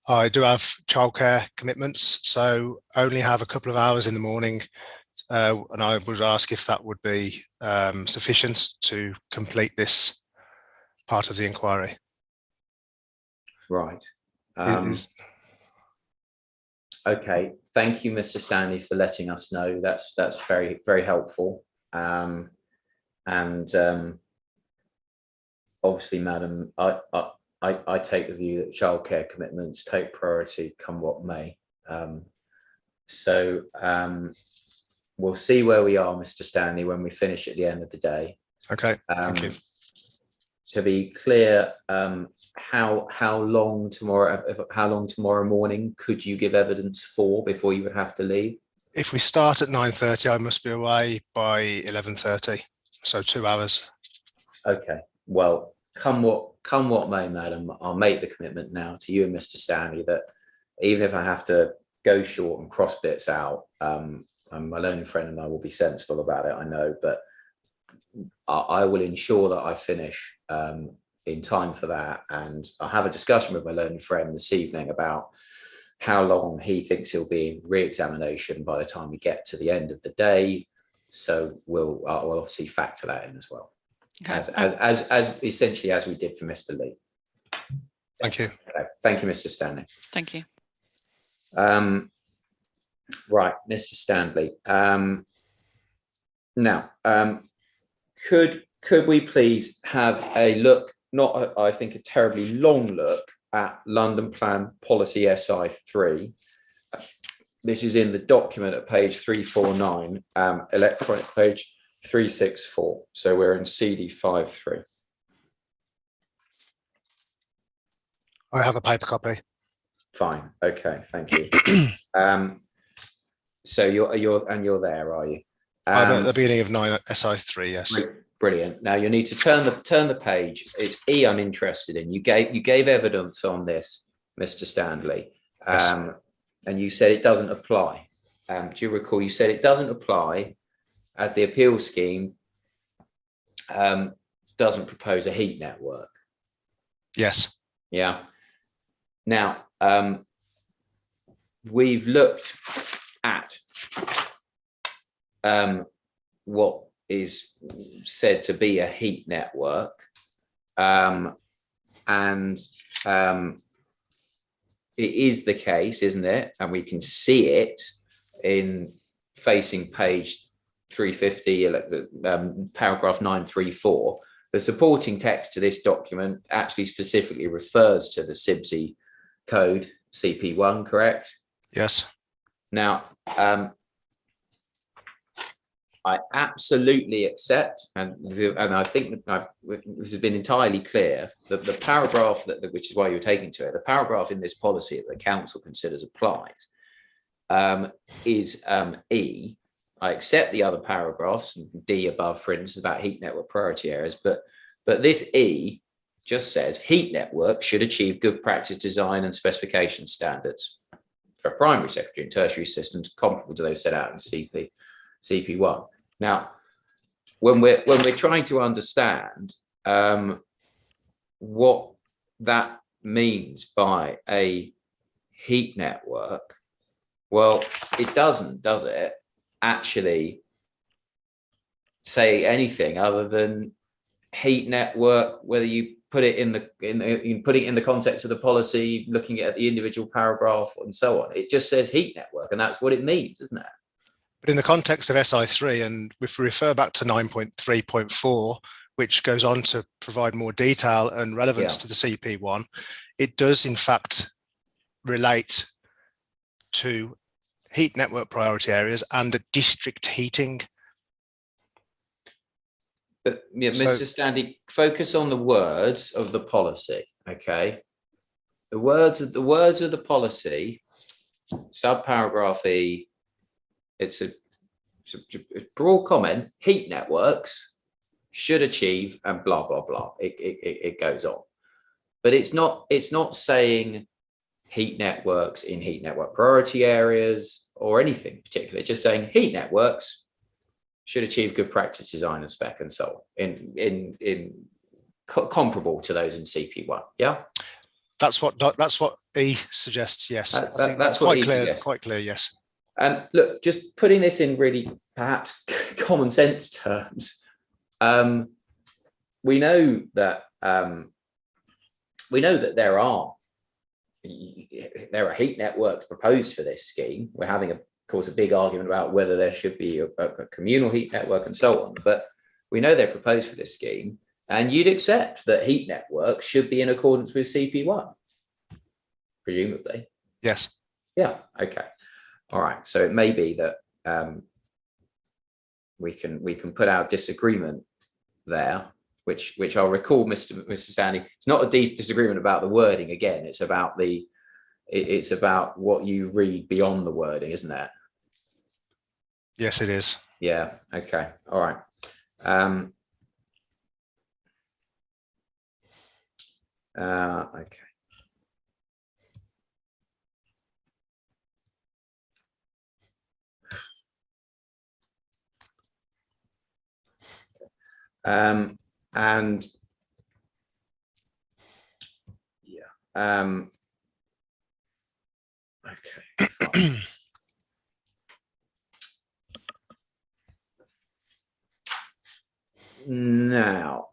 I do have childcare commitments, so only have a couple of hours in the morning, and I would ask if that would be sufficient to complete this part of the inquiry. Right. Okay, thank you, Mr. Stanley, for letting us know. That's very, very helpful. Obviously, Madam, I take the view that childcare commitments take priority, come what may. We'll see where we are, Mr. Stanley, when we finish at the end of the day. Okay, thank you. To be clear, how long tomorrow morning could you give evidence for before you would have to leave? If we start at 9:30, I must be away by 11:30, so 2 hours. Okay. Well, come what may, Madam, I'll make the commitment now to you and Mr. Stanley that even if I have to go short and cross bits out, and my learned friend and I will be sensible about it, I know, but I will ensure that I finish in time for that, and I'll have a discussion with my learned friend this evening about how long he thinks he'll be in re-examination by the time we get to the end of the day. So we'll obviously factor that in as well, okay. as essentially as we did for Mr. Lee. Thank you. Okay. Thank you, Mr. Stanley. Thank you. Right, Mr. Stanley. Now, could we please have a look, not I think a terribly long look, at London Plan Policy SI3. This is in the document at page 349, electronic page 364. So we're in CD53. I have a paper copy. Fine. Okay. Thank you. So you're there, are you? I'm at the beginning of 9 SI3. Yes. Brilliant. Now you need to turn the page. It's E I'm interested in. You gave evidence on this, Mr. Stanley, Yes. and you said it doesn't apply. Do you recall you said it doesn't apply as the appeal scheme doesn't propose a heat network? Yes. Yeah. Now we've looked at what is said to be a heat network, and it is the case, isn't it? And we can see it in facing page 350, paragraph 934. The supporting text to this document actually specifically refers to the CIBSE code CP1, correct? Yes. Now, I absolutely accept, and I think this has been entirely clear, that the paragraph which is why you're taking to it, the paragraph in this policy that the council considers applies is E. I accept the other paragraphs, D above, for instance, about heat network priority areas, but this E just says heat network should achieve good practice design and specification standards for primary, secondary, and tertiary systems comparable to those set out in CP1. Now, when we're trying to understand what that means by a heat network, well, it doesn't, does it, actually say anything other than heat network, whether you put it in the context of the policy, looking at the individual paragraph and so on. It just says heat network, and that's what it means, isn't it? But in the context of SI3, and if we refer back to 9.3.4, which goes on to provide more detail and relevance to the CP1, it does in fact relate to heat network priority areas and district heating. But yeah, Mr. Standy, focus on the words of the policy. Okay, the words of the policy, subparagraph E. It's a broad comment. Heat networks should achieve and blah blah blah. It goes on, but it's not saying heat networks in heat network priority areas or anything particular. It's just saying heat networks should achieve good practice design and spec and so on comparable to those in CP1. Yeah, that's what E suggests. Yes, I think that's quite what clear. suggests. Quite clear. Yes. And look, just putting this in really perhaps common sense terms, we know that there are heat networks proposed for this scheme. We're having, of course, a big argument about whether there should be a communal heat network and so on. But we know they're proposed for this scheme, and you'd accept that heat networks should be in accordance with CP1, presumably. Yes. Yeah. Okay. All right. So it may be that we can put our disagreement there, which I'll recall, Mr. Stanley. It's not a disagreement about the wording. Again, it's about what you read beyond the wording, isn't it? Yes, it is. Yeah. Okay. All right. Okay. And yeah, okay. Fine. Now,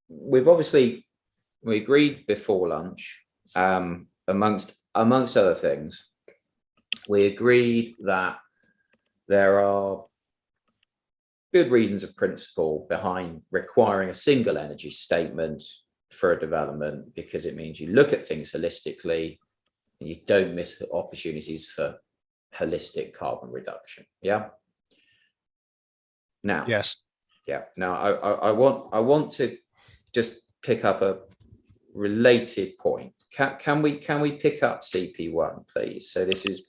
we agreed before lunch, amongst other things, we agreed that there are good reasons of principle behind requiring a single energy statement for a development, because it means you look at things holistically and you don't miss opportunities for holistic carbon reduction. Yeah. Now, yes. Yeah. Now, I want to just pick up a related point. Can we pick up CP1, please? So this is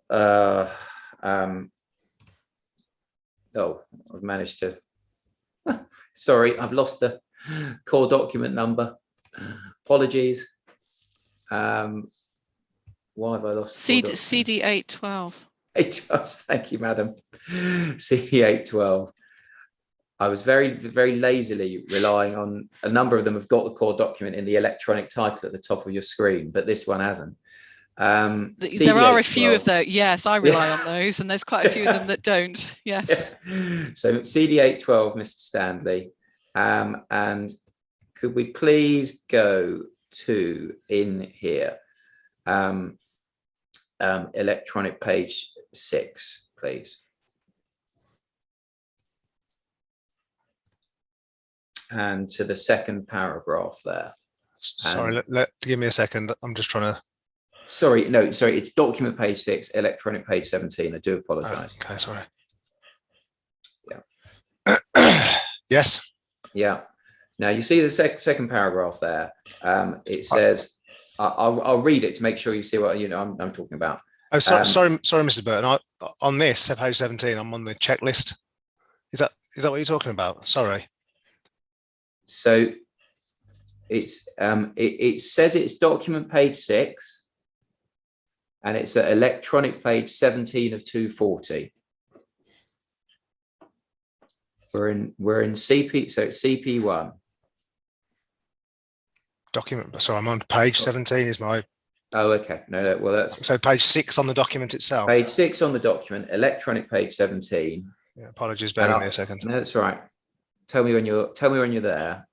oh, I've managed to sorry, I've lost the core document number. Apologies. Why have I lost CD 812? Thank you, madam. CD 812. I was very lazily relying on a number of them have got the core document in the electronic title at the top of your screen, but this one hasn't. There are a few of those. Yes, I rely on those, and there's quite a few of them that don't. Yes. Yeah. So CD 812, Mr. Stanley, and could we please go to in here, electronic page 6, please. And to the second paragraph there. Sorry, give me a second. I'm just trying to. Sorry, no, sorry. It's document page 6, electronic page 17. I do apologize. Okay, sorry. Yeah. Yes. Yeah. Now you see the second paragraph there. It says, I'll read it to make sure you see what I'm talking about. Oh, sorry, Mr. Burton. On this page 17, I'm on the checklist. Is that what you're talking about? Sorry. So it's it says it's document page 6. And it's at electronic page 17 of 240. We're in CP, so it's CP1. Document. So I'm on page 17. Is my. Oh, okay. No, well that's. So page 6 on the document itself. Page 6 on the document, electronic page 17. Yeah, apologies. Bear with me a second. No, that's all right. Tell me when you're there.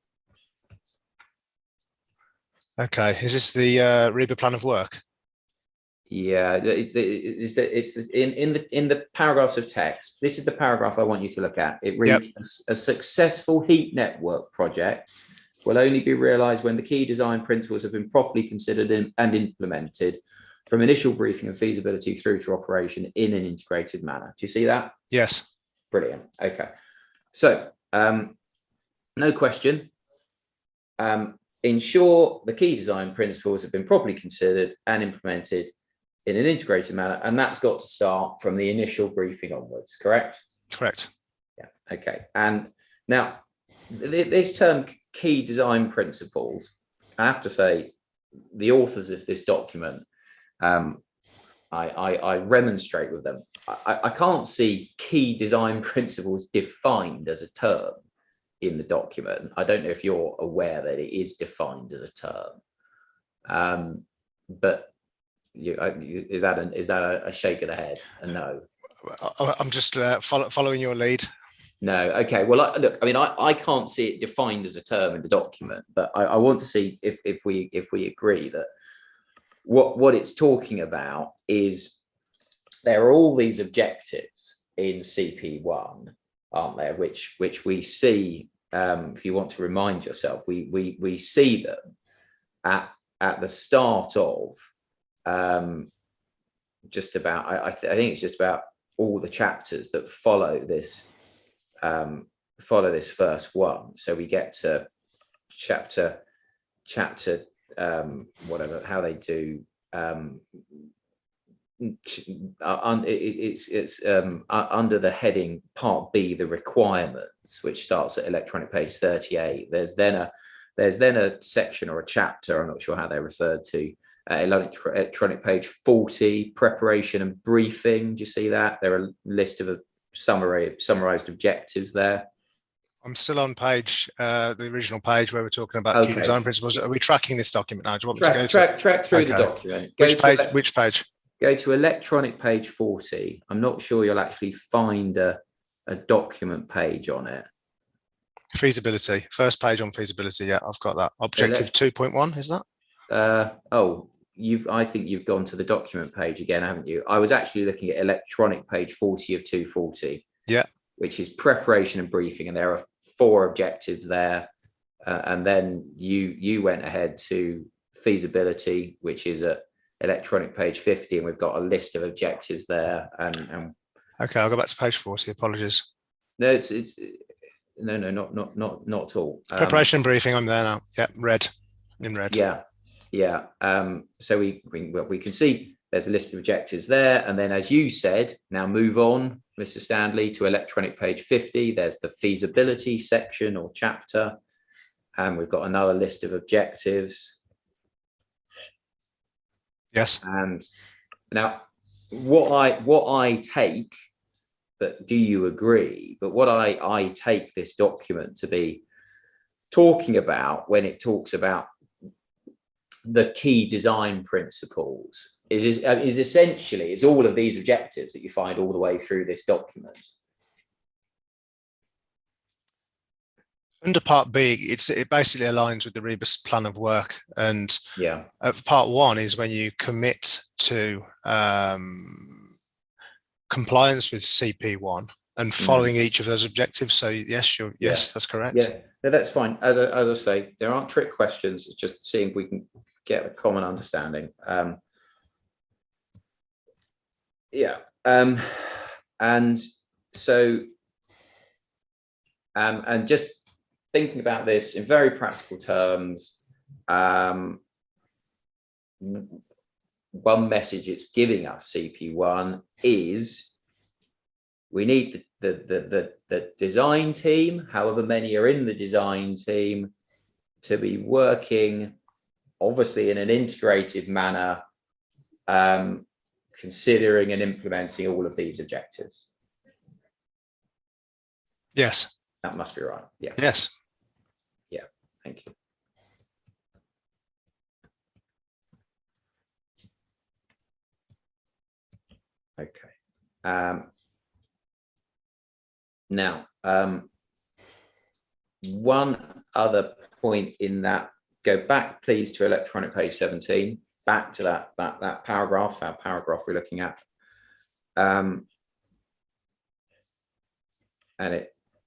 Okay, is this the REBA plan of work? Yeah, it's in the paragraphs of text. This is the paragraph I want you to look at. It reads, a successful heat network project will only be realized when the key design principles have been properly considered and implemented from initial briefing and feasibility through to operation in an integrated manner. Do you see that? Yes. Brilliant. Okay. So, no question. Ensure the key design principles have been properly considered and implemented in an integrated manner, and that's got to start from the initial briefing onwards, correct? Correct. Yeah. Okay. And now, this term key design principles, I have to say, the authors of this document, I remonstrate with them. I can't see key design principles defined as a term in the document. I don't know if you're aware that it is defined as a term, but is that a shake of the head? A no. I'm just following your lead. No. Okay. Well, look, I mean, I can't see it defined as a term in the document, but I want to see if we agree that what it's talking about is there are all these objectives in CP1, aren't there? Which we see. If you want to remind yourself, we see them at the start of just about. I think it's just about all the chapters that follow this first one. So we get to chapter whatever, how they do. It's under the heading Part B, the requirements, which starts at electronic page 38. There's then a section or a chapter, I'm not sure how they're referred to, electronic page 40, preparation and briefing. Do you see that? There are a list of summarized objectives there. I'm still on page, the original page where we're talking about key design principles. Are we tracking this document now? Do you want me to go track through the document? Which page? Go to electronic page 40. I'm not sure you'll actually find a document page on it. Feasibility, first page on feasibility. Yeah, I've got that. Objective 2.1, is that? I think you've gone to the document page again, haven't you? I was actually looking at electronic page 40 of 240. Yeah. Which is preparation and briefing, and there are 4 objectives there. And then you went ahead to feasibility, which is at electronic page 50, and we've got a list of objectives there. And okay, I'll go back to page 40. Apologies. No, it's no, not at all. Preparation and briefing. I'm there now. Yeah, in red. Yeah. So we can see there's a list of objectives there, and then, as you said, now move on, Mr. Stanley, to electronic page 50. There's the feasibility section or chapter, and we've got another list of objectives. Yes. And now, what I take, but do you agree? But what I take this document to be talking about when it talks about the key design principles is essentially it's all of these objectives that you find all the way through this document. Under Part B, it basically aligns with the Rebus plan of work, and Part 1 is when you commit to compliance with CP1 and following each of those objectives. So yes, that's correct. Yeah, no, that's fine. As I say, there aren't trick questions. It's just seeing if we can get a common understanding. And so, and just thinking about this in very practical terms, one message it's giving us, CP1, is we need the design team, however many are in the design team, to be working obviously in an integrated manner, considering and implementing all of these objectives. Yes. That must be right. Yeah. Yes. Yeah. Thank you. Okay. Now, one other point in that go back, please, to electronic page 17, back to that paragraph, our paragraph we're looking at.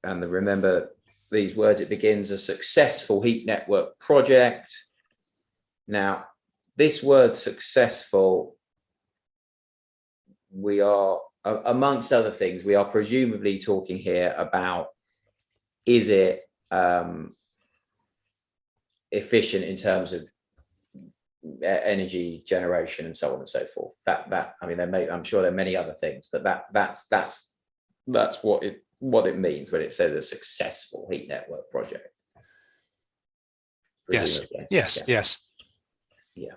Remember these words, it begins a successful heat network project. Now, this word successful, we are, amongst other things, we are presumably talking here about, is it efficient in terms of energy generation and so on and so forth. I mean, I'm sure there are many other things, but that's what it means when it says a successful heat network project. Yes. Presumably. Yes. Yeah. Yes. Yeah.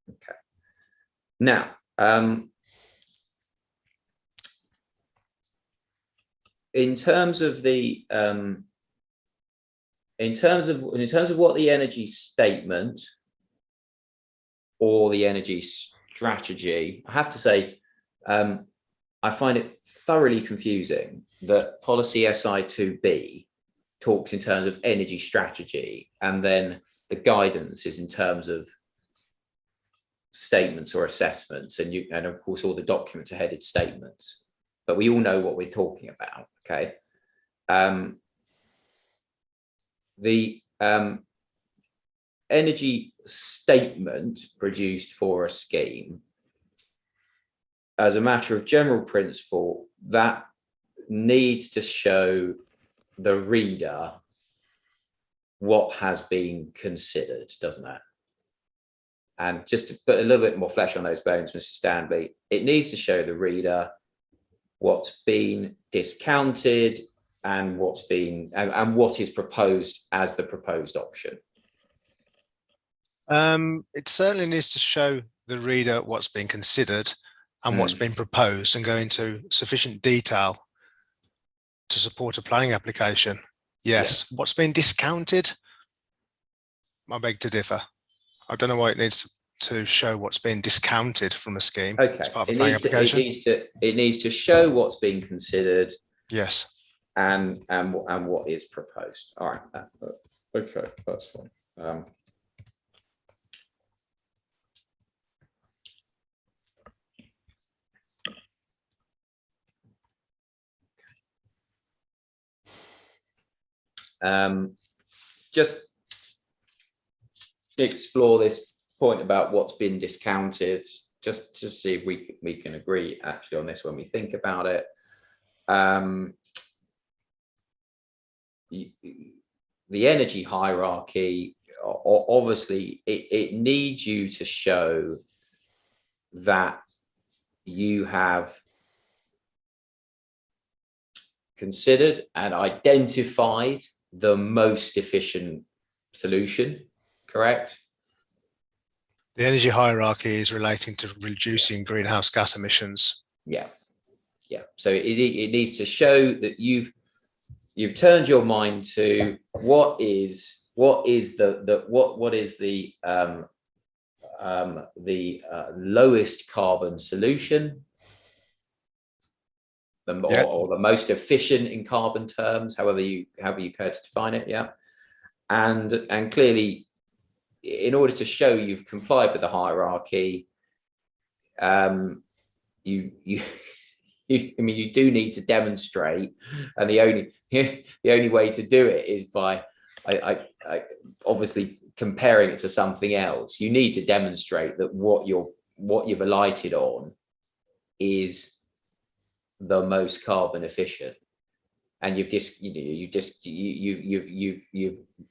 Okay. Now, in terms of the in terms of what the energy statement or the energy strategy, I have to say, I find it thoroughly confusing that policy SI2B talks in terms of energy strategy, and then the guidance is in terms of statements or assessments, and of course all the documents are headed statements, but we all know what we're talking about. Okay. The energy statement produced for a scheme, as a matter of general principle, that needs to show the reader what has been considered, doesn't it? And just to put a little bit more flesh on those bones, Mr. Stanley, it needs to show the reader what's been discounted and what's been and what is proposed as the proposed option. It certainly needs to show the reader what's been considered and what's been proposed, and go into sufficient detail to support a planning application. Yes. Yeah. What's been discounted, I beg to differ. I don't know why it needs to show what's been discounted from a scheme. Okay. As part of a planning application. It needs to show what's been considered. Yes. And what is proposed. All right. Okay, that's fine. Just explore this point about what's been discounted, just to see if we can agree actually on this when we think about it. The energy hierarchy, obviously it needs you to show that you have considered and identified the most efficient solution, correct? The energy hierarchy is relating to reducing greenhouse gas emissions. Yeah. So it needs to show that you've turned your mind to what is the lowest carbon solution, or the most efficient in carbon terms, however you care to define it. Yeah. And clearly, in order to show you've complied with the hierarchy, you do need to demonstrate, and the only way to do it is by obviously comparing it to something else. You need to demonstrate that what you've alighted on is the most carbon efficient, and you've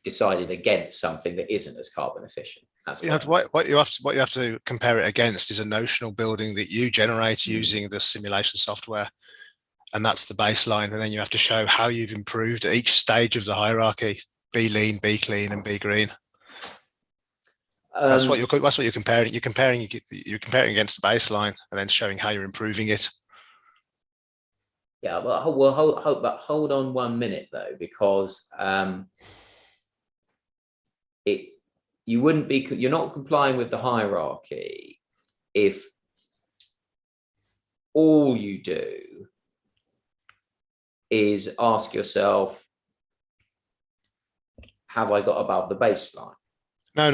decided against something that isn't as carbon efficient. That's what you have to compare it against is a notional building that you generate using the simulation software, and that's the baseline. And then you have to show how you've improved at each stage of the hierarchy: be lean, be clean, and be green. That's what you're comparing. You're comparing against the baseline and then showing how you're improving it. Yeah, but hold on 1 minute though, because you're not complying with the hierarchy if all you do is ask yourself, have I got above the baseline? No.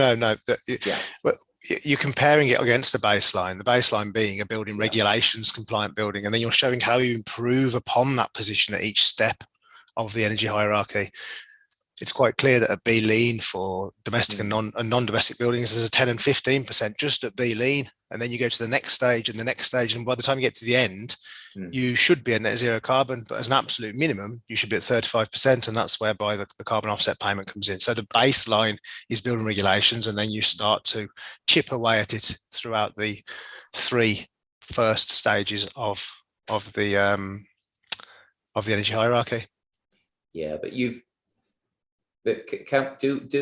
Yeah. Well, you're comparing it against the baseline being a building regulations compliant building, and then you're showing how you improve upon that position at each step of the energy hierarchy. It's quite clear that at B lean for domestic and non-domestic buildings, there's a 10 and 15% just at B lean, and then you go to the next stage and the next stage, and by the time you get to the end, you should be at net zero carbon, but as an absolute minimum, you should be at 35%, and that's whereby the carbon offset payment comes in. So the baseline is building regulations, and then you start to chip away at it throughout the 3 first stages of the energy hierarchy. Yeah, but do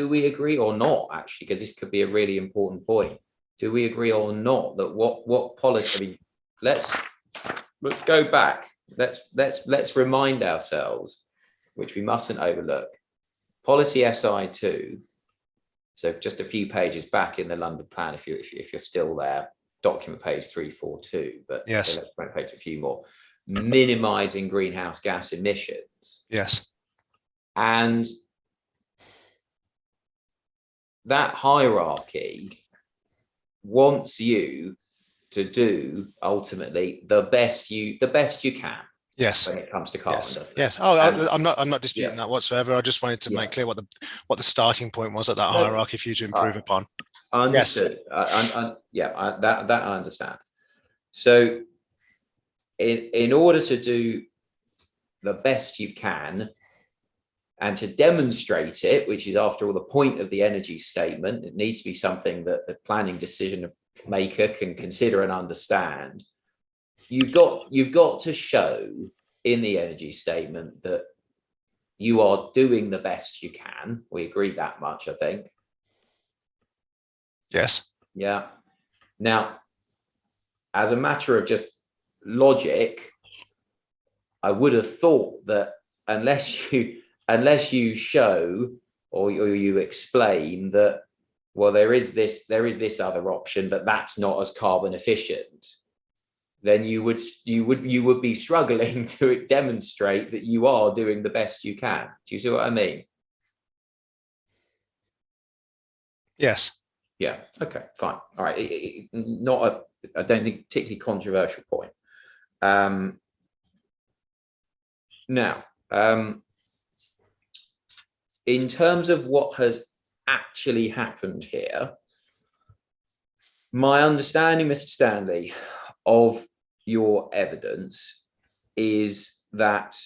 we agree or not, actually, because this could be a really important point. Do we agree or not that what policy, I mean, let's go back. Let's remind ourselves, which we mustn't overlook. Policy SI2. So just a few pages back in the London plan, if you're still there, document page 342. But yes, so let's page a few more. Minimizing greenhouse gas emissions. Yes, and that hierarchy wants you to do ultimately the best you can. Yes. When it comes to carbon. Yes. Oh, I'm not disputing that whatsoever. I just wanted to make clear what the starting point was at that hierarchy for you to improve upon. Understood. Yes. That I understand. So in order to do the best you can and to demonstrate it, which is after all the point of the energy statement, it needs to be something that the planning decision maker can consider and understand. You've got to show in the energy statement that you are doing the best you can. We agree that much, I think. Yes. Yeah. Now, as a matter of just logic, I would have thought that unless you show or you explain that, well, there is this other option, but that's not as carbon efficient, then you would be struggling to demonstrate that you are doing the best you can. Do you see what I mean? Yes. Yeah. Okay. Fine. All right. I don't think particularly controversial point. Now, in terms of what has actually happened here, my understanding, Mr. Stanley, of your evidence is that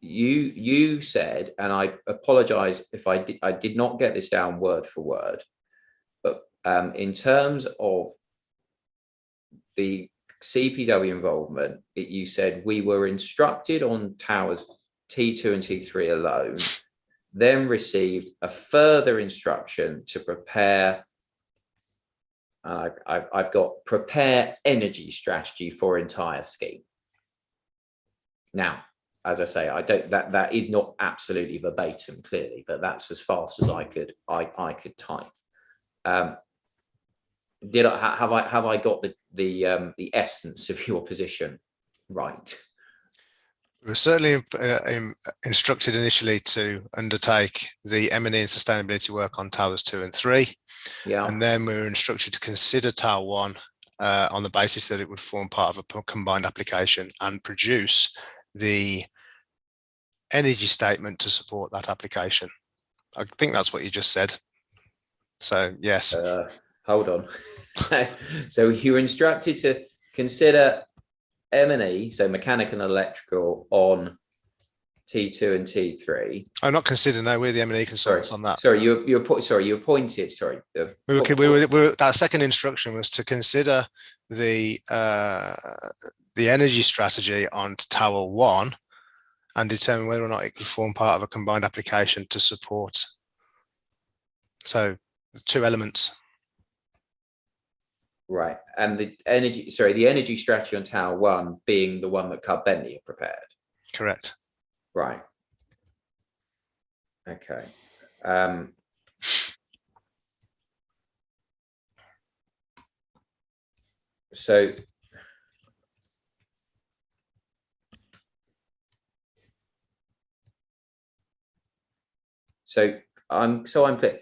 you said, and I apologize if I did not get this down word for word, but in terms of the CPW involvement, you said we were instructed on towers T2 and T3 alone, then received a further instruction to prepare. I've got prepare energy strategy for entire scheme. Now, as I say, I don't that is not absolutely verbatim, clearly, but that's as fast as I could type. Have I got the essence of your position right? We were certainly instructed initially to undertake the M&E and sustainability work on towers 2 and 3. Yeah. And then we were instructed to consider tower 1 on the basis that it would form part of a combined application and produce the energy statement to support that application. I think that's what you just said. So, yes. Hold on. So you were instructed to consider M&E, so mechanical and electrical, on T2 and T3. I'm not considering. No, we're the M&E consultants on that. Sorry, you were appointed. Sorry, we were. That second instruction was to consider the energy strategy on Tower 1 and determine whether or not it could form part of a combined application to support. So, the 2 elements. Right, and the energy strategy on Tower 1 being the one that Cub Bentley had prepared. Correct. Right. Okay. So I'm clear.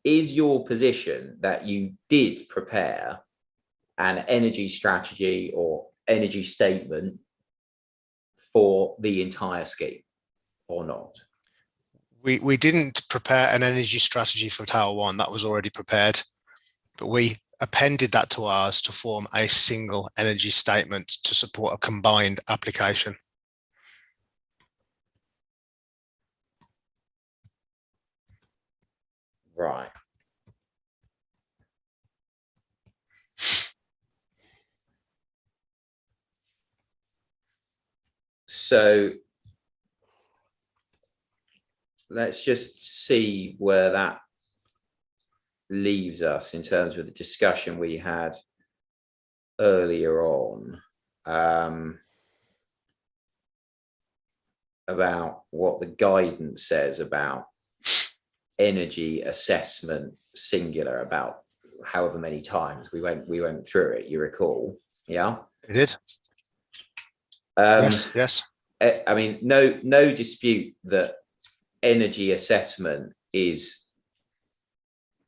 Is your position that you did prepare an energy strategy or energy statement for the entire scheme or not? We didn't prepare an energy strategy for Tower 1. That was already prepared, but we appended that to ours to form a single energy statement to support a combined application. Right. So let's just see where that leaves us in terms of the discussion we had earlier on about what the guidance says about energy assessment singular, about however many times we went through it, you recall? Yeah, We did. Yes. I mean, no dispute that energy assessment is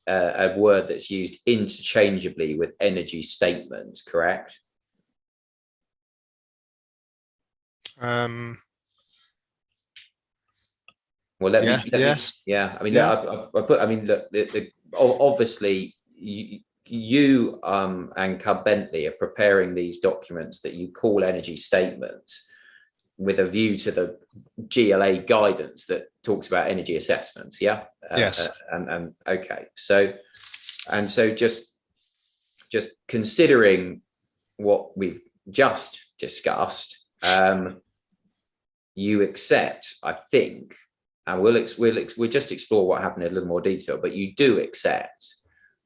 a word that's used interchangeably with energy statement, correct? Well, let me. Yes. Yeah, I mean, Yeah. I put. I mean, look, obviously, you and Cub Bentley are preparing these documents that you call energy statements with a view to the GLA guidance that talks about energy assessments. Yeah. Yes. And okay, so just considering what we've just discussed, you accept, I think. And we'll just explore what happened in a little more detail, but you do accept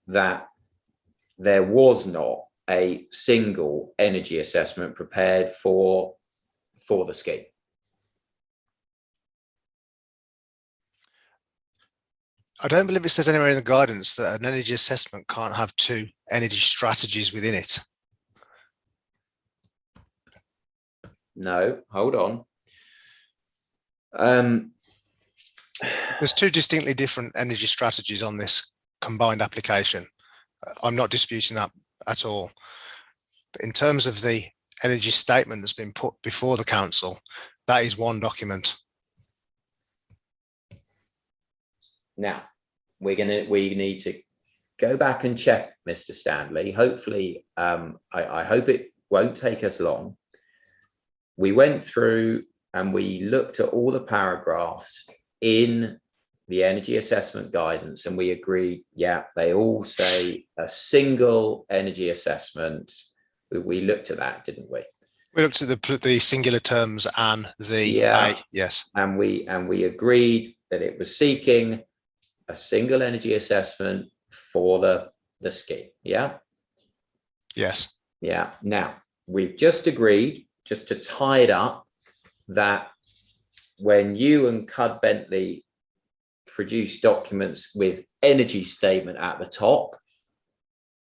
that there was not a single energy assessment prepared for the scheme. I don't believe it says anywhere in the guidance that an energy assessment can't have two energy strategies within it. No, hold on. There's two distinctly different energy strategies on this combined application. I'm not disputing that at all. But in terms of the energy statement that's been put before the council, that is one document. Now, we need to go back and check, Mr. Stanley. Hopefully, I hope it won't take us long. We went through and we looked at all the paragraphs in the energy assessment guidance, and we agreed, yeah, they all say a single energy assessment. We looked at that, didn't we? We looked at the singular terms and the A, yes. And we agreed that it was seeking a single energy assessment for the scheme. Yeah. Yes. Yeah. Now we've just agreed, just to tie it up, that when you and Cud Bentley produce documents with energy statement at the top,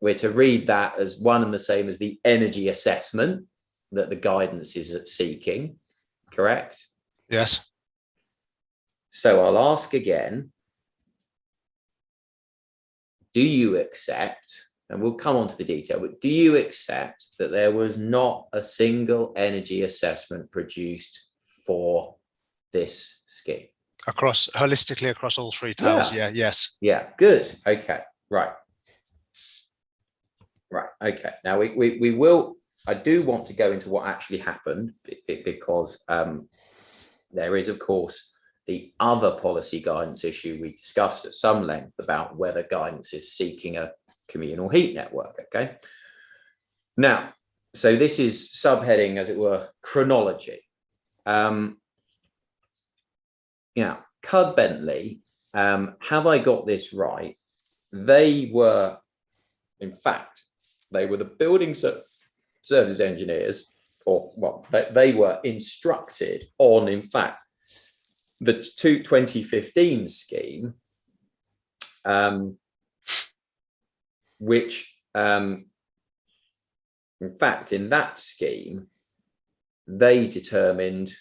we're to read that as one and the same as the energy assessment that the guidance is seeking, correct? Yes. So I'll ask again, do you accept, and we'll come on to the detail, but do you accept that there was not a single energy assessment produced for this scheme? Holistically across all three towers, yeah, yes. Yeah, good, okay, right. Right, okay, now we will, I do want to go into what actually happened, because there is, of course, the other policy guidance issue we discussed at some length about whether guidance is seeking a communal heat network, okay? Now, so this is subheading, as it were, chronology. Now, Cud Bentley, have I got this right? They were, in fact, they were the building services engineers, or well, they were instructed on, in fact, the 2015 scheme, which, in fact, in that scheme, they determined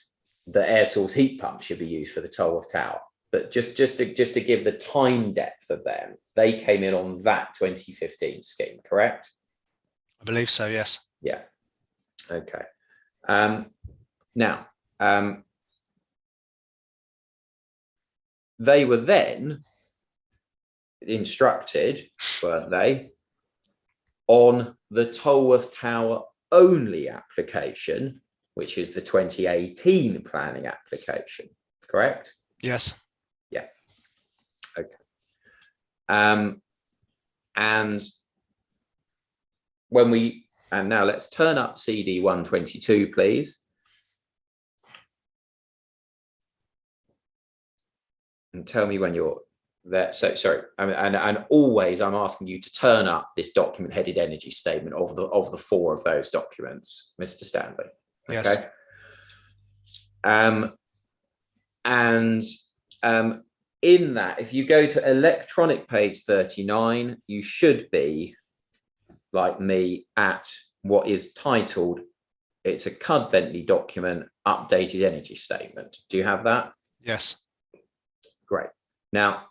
that air source heat pumps should be used for the Tolworth Tower. but just to give the time depth of them, they came in on that 2015 scheme, correct? I believe so, yes. Yeah. Okay. Now, they were then instructed, weren't they, on the Tolworth Tower only application, which is the 2018 planning application, correct? Yes. Yeah. Okay. And now let's turn up CD 122, please. And tell me when you're there. So sorry, and always I'm asking you to turn up this document headed energy statement of the four of those documents, Mr. Stanley. Okay. Yes. And in that, if you go to electronic page 39, you should be, like me, at what is titled, it's a Cud Bentley document, updated energy statement. Do you have that? Yes. Great. Now,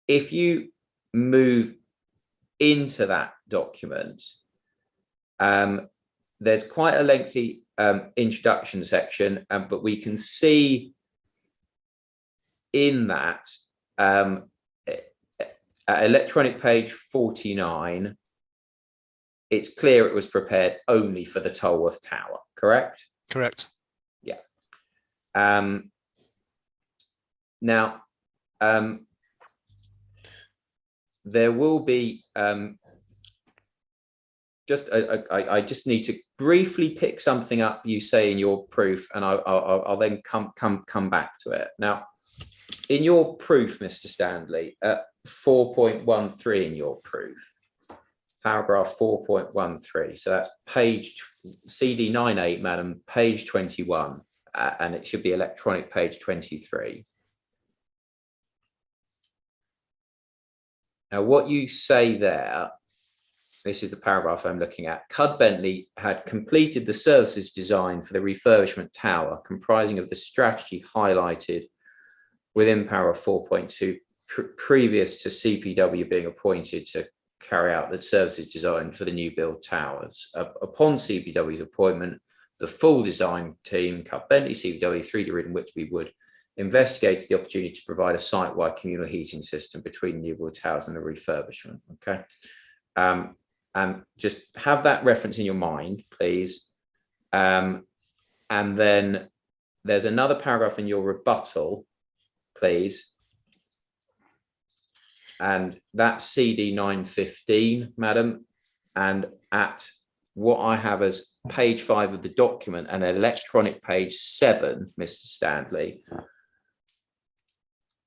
if you move into that document, there's quite a lengthy introduction section, but we can see in that electronic page 49, it's clear it was prepared only for the Tolworth Tower, correct? Correct. Yeah. Now, there will be I just need to briefly pick something up you say in your proof, and I'll then come back to it. Now, in your proof, Mr. Stanley, 4.13 in your proof, paragraph 4.13. So that's page CD 98, madam, page 21, and it should be electronic page 23. Now, what you say there, this is the paragraph I'm looking at. Cud Bentley had completed the services design for the refurbishment tower, comprising of the strategy highlighted within paragraph 4.2, previous to CPW being appointed to carry out the services design for the new build towers. Upon CPW's appointment, the full design team, Cud Bentley, CPW, 3D Read and Whitby Wood, investigated the opportunity to provide a site-wide communal heating system between new build towers and the refurbishment. Okay. And just have that reference in your mind, please. And then there's another paragraph in your rebuttal, please. And that's CD 915, madam. And at what I have as page 5 of the document and electronic page 7, Mr. Stanley,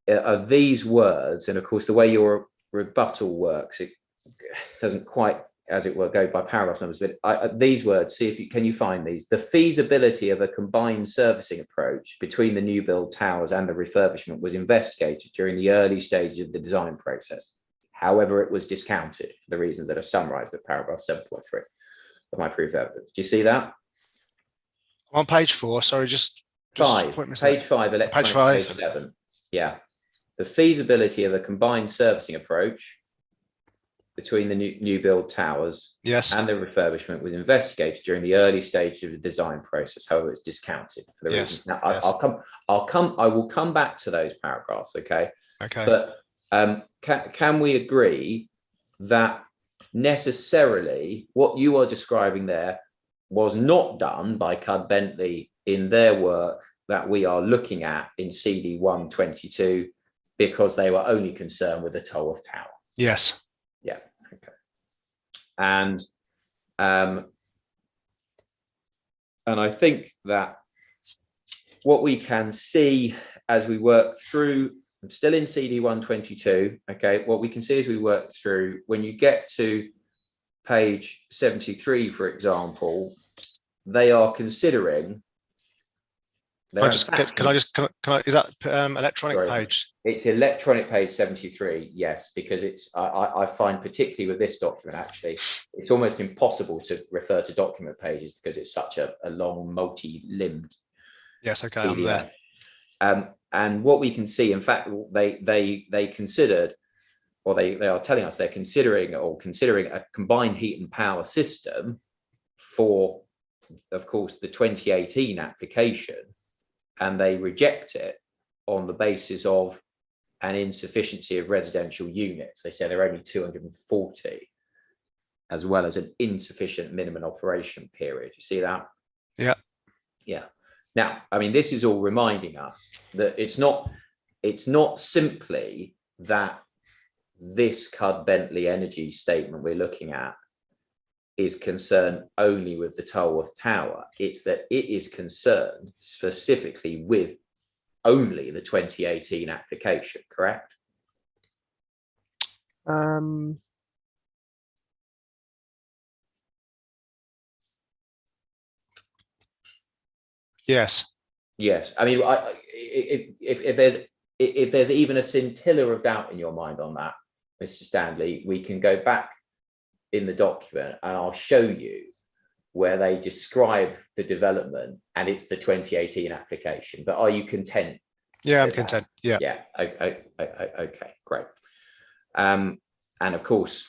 are these words. And of course, the way your rebuttal works, it doesn't quite, as it were, go by paragraph numbers, but these words, see if you can find these. The feasibility of a combined servicing approach between the new build towers and the refurbishment was investigated during the early stages of the design process. However, it was discounted for the reasons that are summarized at paragraph 7.3 of my proof evidence. Do you see that? I'm on page 4, sorry, just page 5, electronic page 5. Page 7. Yeah. The feasibility of a combined servicing approach between the new build towers, yes, and the refurbishment was investigated during the early stage of the design process. However, it's discounted for the reasons. Now, yes. I will come back to those paragraphs. Okay. Okay. But can we agree that necessarily what you are describing there was not done by Cud Bentley in their work that we are looking at in CD 122, because they were only concerned with the Tolworth Tower? Yes. Yeah. Okay. And I think that what we can see as we work through, I'm still in CD 122. Okay. What we can see as we work through, when you get to page 73, for example, they are considering. Can I is that electronic Sorry. page? It's electronic page 73, yes, because it's I find particularly with this document, actually, it's almost impossible to refer to document pages because it's such a long multi-limbed Yes, okay, PDF. I'm there. and what we can see, in fact, they considered, or they are telling us they're considering a combined heat and power system for, of course, the 2018 application, and they reject it on the basis of an insufficiency of residential units. They say there are only 240, as well as an insufficient minimum operation period. You see that? Yeah. Yeah. Now, I mean, this is all reminding us that it's not simply that this Cud-Bentley energy statement we're looking at is concerned only with the Tolworth Tower. It's that it is concerned specifically with only the 2018 application, correct? Yes. Yes. I mean, if there's even a scintilla of doubt in your mind on that, Mr. Stanley, we can go back in the document and I'll show you where they describe the development, and it's the 2018 application. But are you content? Yeah, I'm content. Yeah. Yeah. Okay, great. And of course,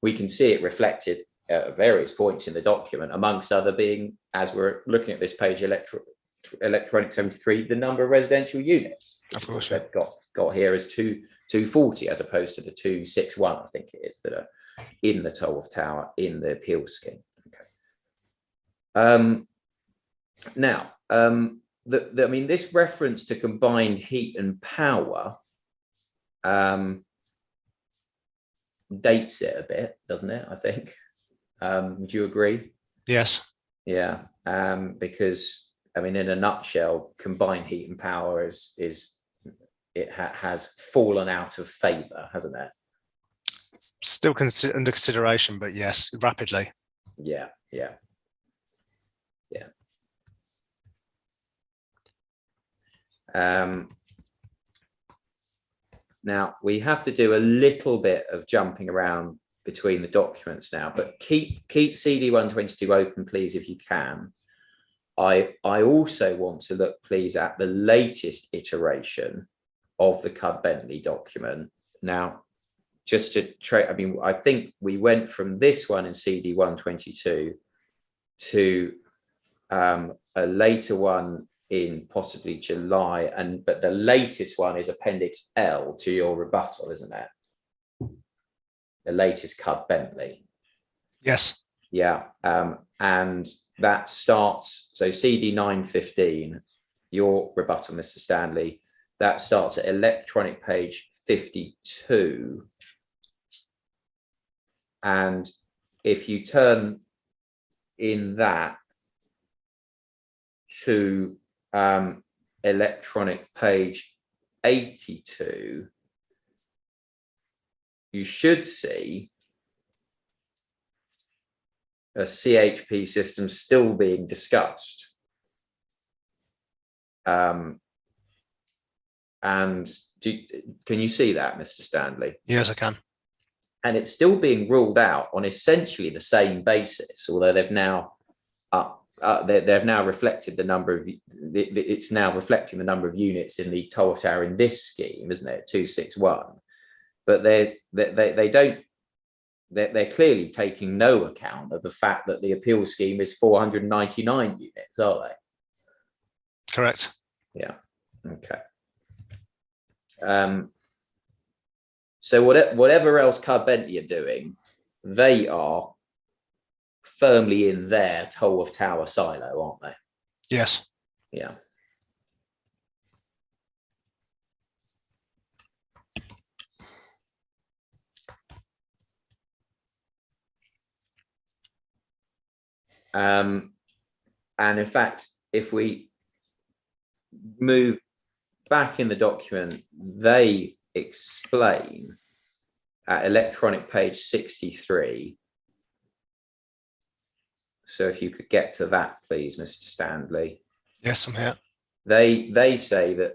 we can see it reflected at various points in the document, amongst other being, as we're looking at this page, electronic 73, the number of residential units. Of course, they've got here as 240 as opposed to the 261, I think it is, that are in the Tolworth Tower in the appeal scheme. Okay. Now, I mean, this reference to combined heat and power dates it a bit, doesn't it? I think. Would you agree? Yes. Yeah. Because I mean, in a nutshell, combined heat and power has fallen out of favour, hasn't it? It's still under consideration, but yes, rapidly. Yeah. Now we have to do a little bit of jumping around between the documents now, but keep CD 122 open, please, if you can. I also want to look, please, at the latest iteration of the Cud-Bentley document. Now, just to try, I mean, I think we went from this one in CD 122 to a later one in possibly July, but the latest one is Appendix L to your rebuttal, isn't it? The latest Cud-Bentley. Yes. Yeah, and that starts, so CD 915, your rebuttal, Mr. Stanley, that starts at electronic page 52. And if you turn in that to electronic page 82, you should see a CHP system still being discussed. And can you see that, Mr. Stanley? Yes, I can. And it's still being ruled out on essentially the same basis, although they've now reflected the number of, it's now reflecting the number of units in the Tolworth Tower in this scheme, isn't it? 261. But they're clearly taking no account of the fact that the appeal scheme is 499 units, are they? Correct. Yeah. Okay. So whatever else Cud-Bentley are doing, they are firmly in their Tolworth Tower silo, aren't they? Yes. Yeah. And in fact, if we move back in the document, they explain at electronic page 63. So if you could get to that, please, Mr. Stanley. Yes, I'm here. They say that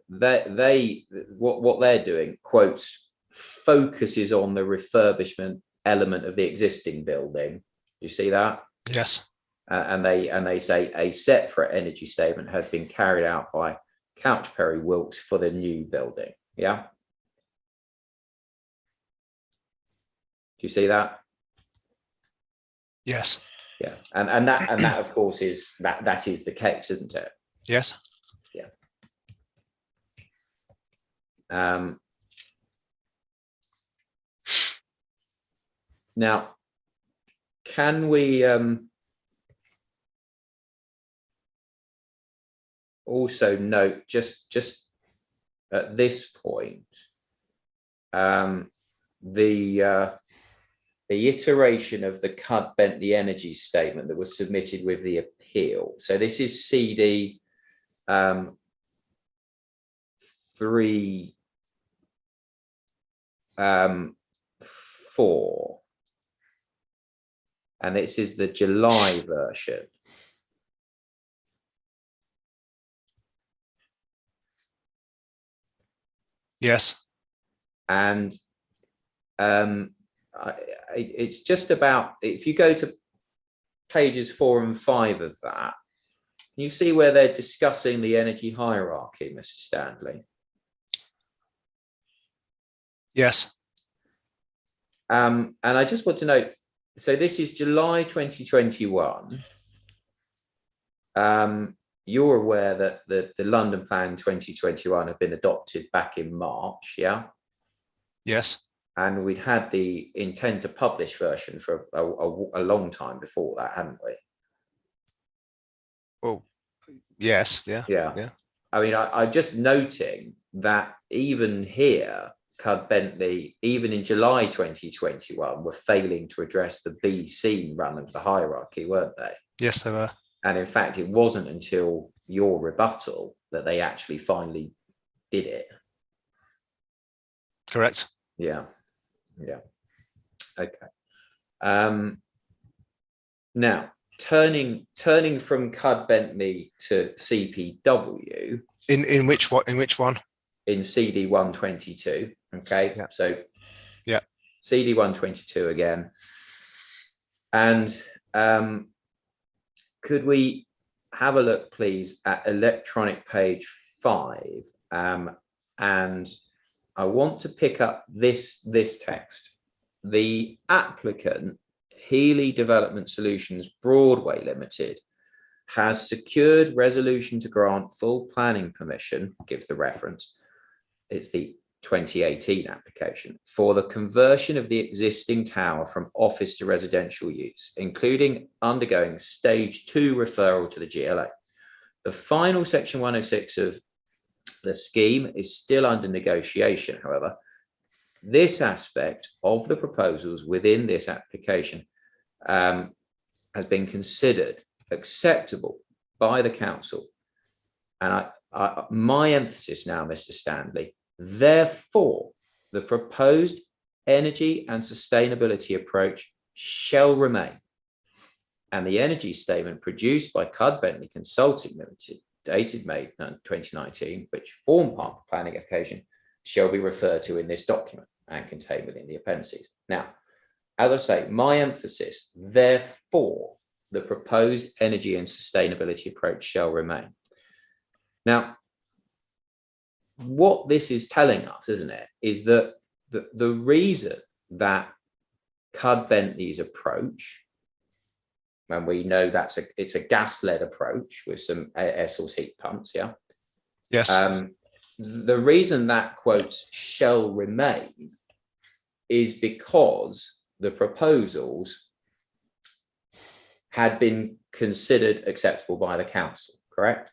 what they're doing, quotes, focuses on the refurbishment element of the existing building. You see that? Yes. And they say a separate energy statement has been carried out by Couchperry Wilkes for the new building. Yeah. Do you see that? Yes. Yeah, and that of course is that is the case, isn't it? Yes. Yeah. Now, can we also note just at this point the iteration of the Cud-Bentley energy statement that was submitted with the appeal. So this is CD 3-4, and this is the July version. Yes. And it's just about, if you go to pages 4 and 5 of that, you see where they're discussing the energy hierarchy, Mr. Stanley. Yes. And I just want to note, so this is July 2021. You're aware that the London Plan 2021 have been adopted back in March, yeah? Yes. And we'd had the intent to publish version for a long time before that, hadn't we? Well, yes. Yeah. Yeah. I mean, I'm just noting that even here, Cud-Bentley, even in July 2021, were failing to address the B-C run of the hierarchy, weren't they? Yes, they were. And in fact, it wasn't until your rebuttal that they actually finally did it. Correct. Yeah. Okay. Now, turning from Cud-Bentley to CPW. In which one? In CD 122. Okay. Yeah. So yeah, CD 122 again. And could we have a look, please, at electronic page 5? And I want to pick up this text. The applicant, Healy Development Solutions Broadway Limited, has secured resolution to grant full planning permission, gives the reference, it's the 2018 application, for the conversion of the existing tower from office to residential use, including undergoing stage 2 referral to the GLA. The final section 106 of the scheme is still under negotiation. However, this aspect of the proposals within this application has been considered acceptable by the council. And my emphasis now, Mr. Stanley, therefore, the proposed energy and sustainability approach shall remain. And the energy statement produced by Cud-Bentley Consulting Limited, dated May 2019, which form part of the planning application, shall be referred to in this document and contained within the appendices. Now, as I say, my emphasis, therefore, the proposed energy and sustainability approach shall remain. Now, what this is telling us, isn't it, is that the reason that Cud-Bentley's approach, and we know it's a gas-led approach with some air source heat pumps, yeah? Yes. The reason that quotes shall remain is because the proposals had been considered acceptable by the council, correct?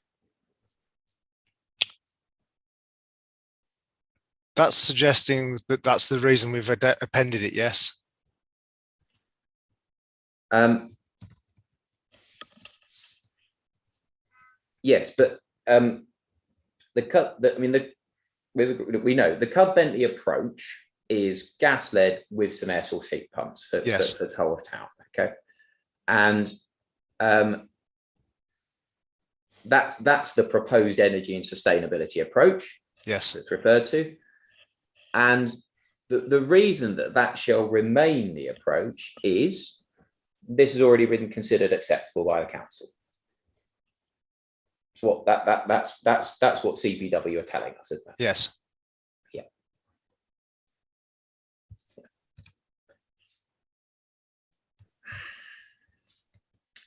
That's suggesting that that's the reason we've appended it, yes? Yes, but we know the Cud-Bentley approach is gas-led with some air source heat pumps for Tolworth Town, okay? And that's the proposed energy and sustainability approach. Yes, it's referred to. And the reason that shall remain the approach is this has already been considered acceptable by the council. It's what that's what CPW are telling us, isn't it? Yes. Yeah.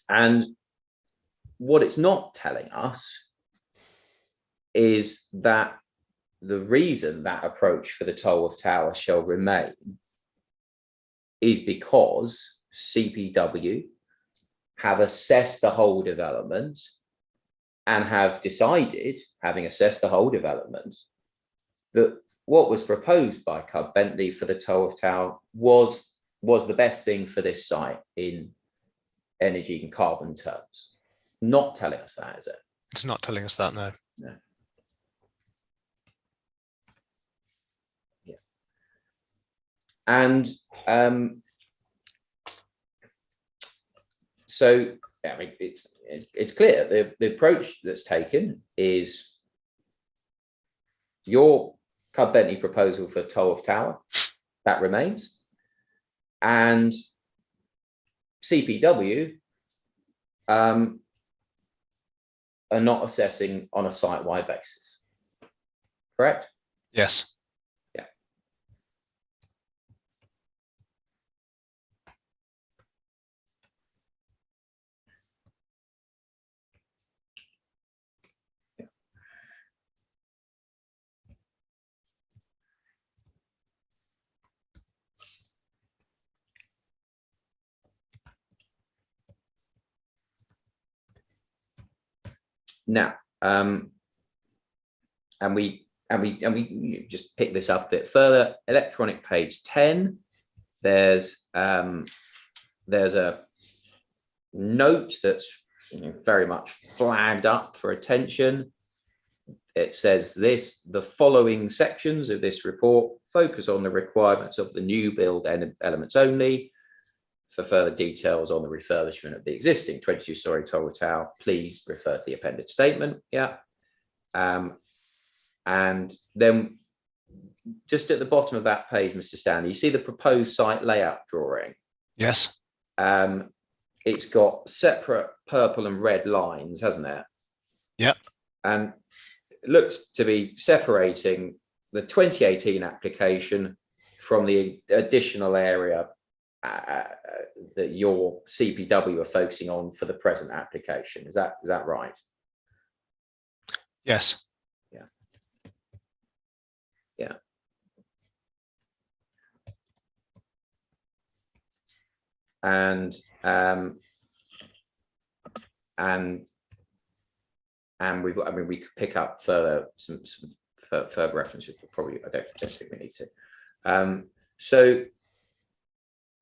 And what it's not telling us is that the reason that approach for the Tolworth Tower shall remain is because CPW have assessed the whole development and have decided, having assessed the whole development, that what was proposed by Cub Bentley for the Tolworth Tower was the best thing for this site in energy and carbon terms. Not telling us that, is it? It's not telling us that, no. No. Yeah. And so, I mean, it's clear the approach that's taken is your Cub Bentley proposal for Tolworth Tower, that remains, and CPW are not assessing on a site-wide basis, correct? Yes. Yeah. Now, and we just pick this up a bit further. Electronic page 10. There's a note that's very much flagged up for attention. It says the following sections of this report focus on the requirements of the new build elements only. For further details on the refurbishment of the existing 22-story Tolworth Tower, please refer to the appended statement. Yeah. And then just at the bottom of that page, Mr. Stanley, you see the proposed site layout drawing. Yes. It's got separate purple and red lines, hasn't it? Yep. And it looks to be separating the 2018 application from the additional area that your CPW are focusing on for the present application. Is that right? Yes. Yeah. Yeah. And we could pick up further some further references, but probably I don't think we need to. So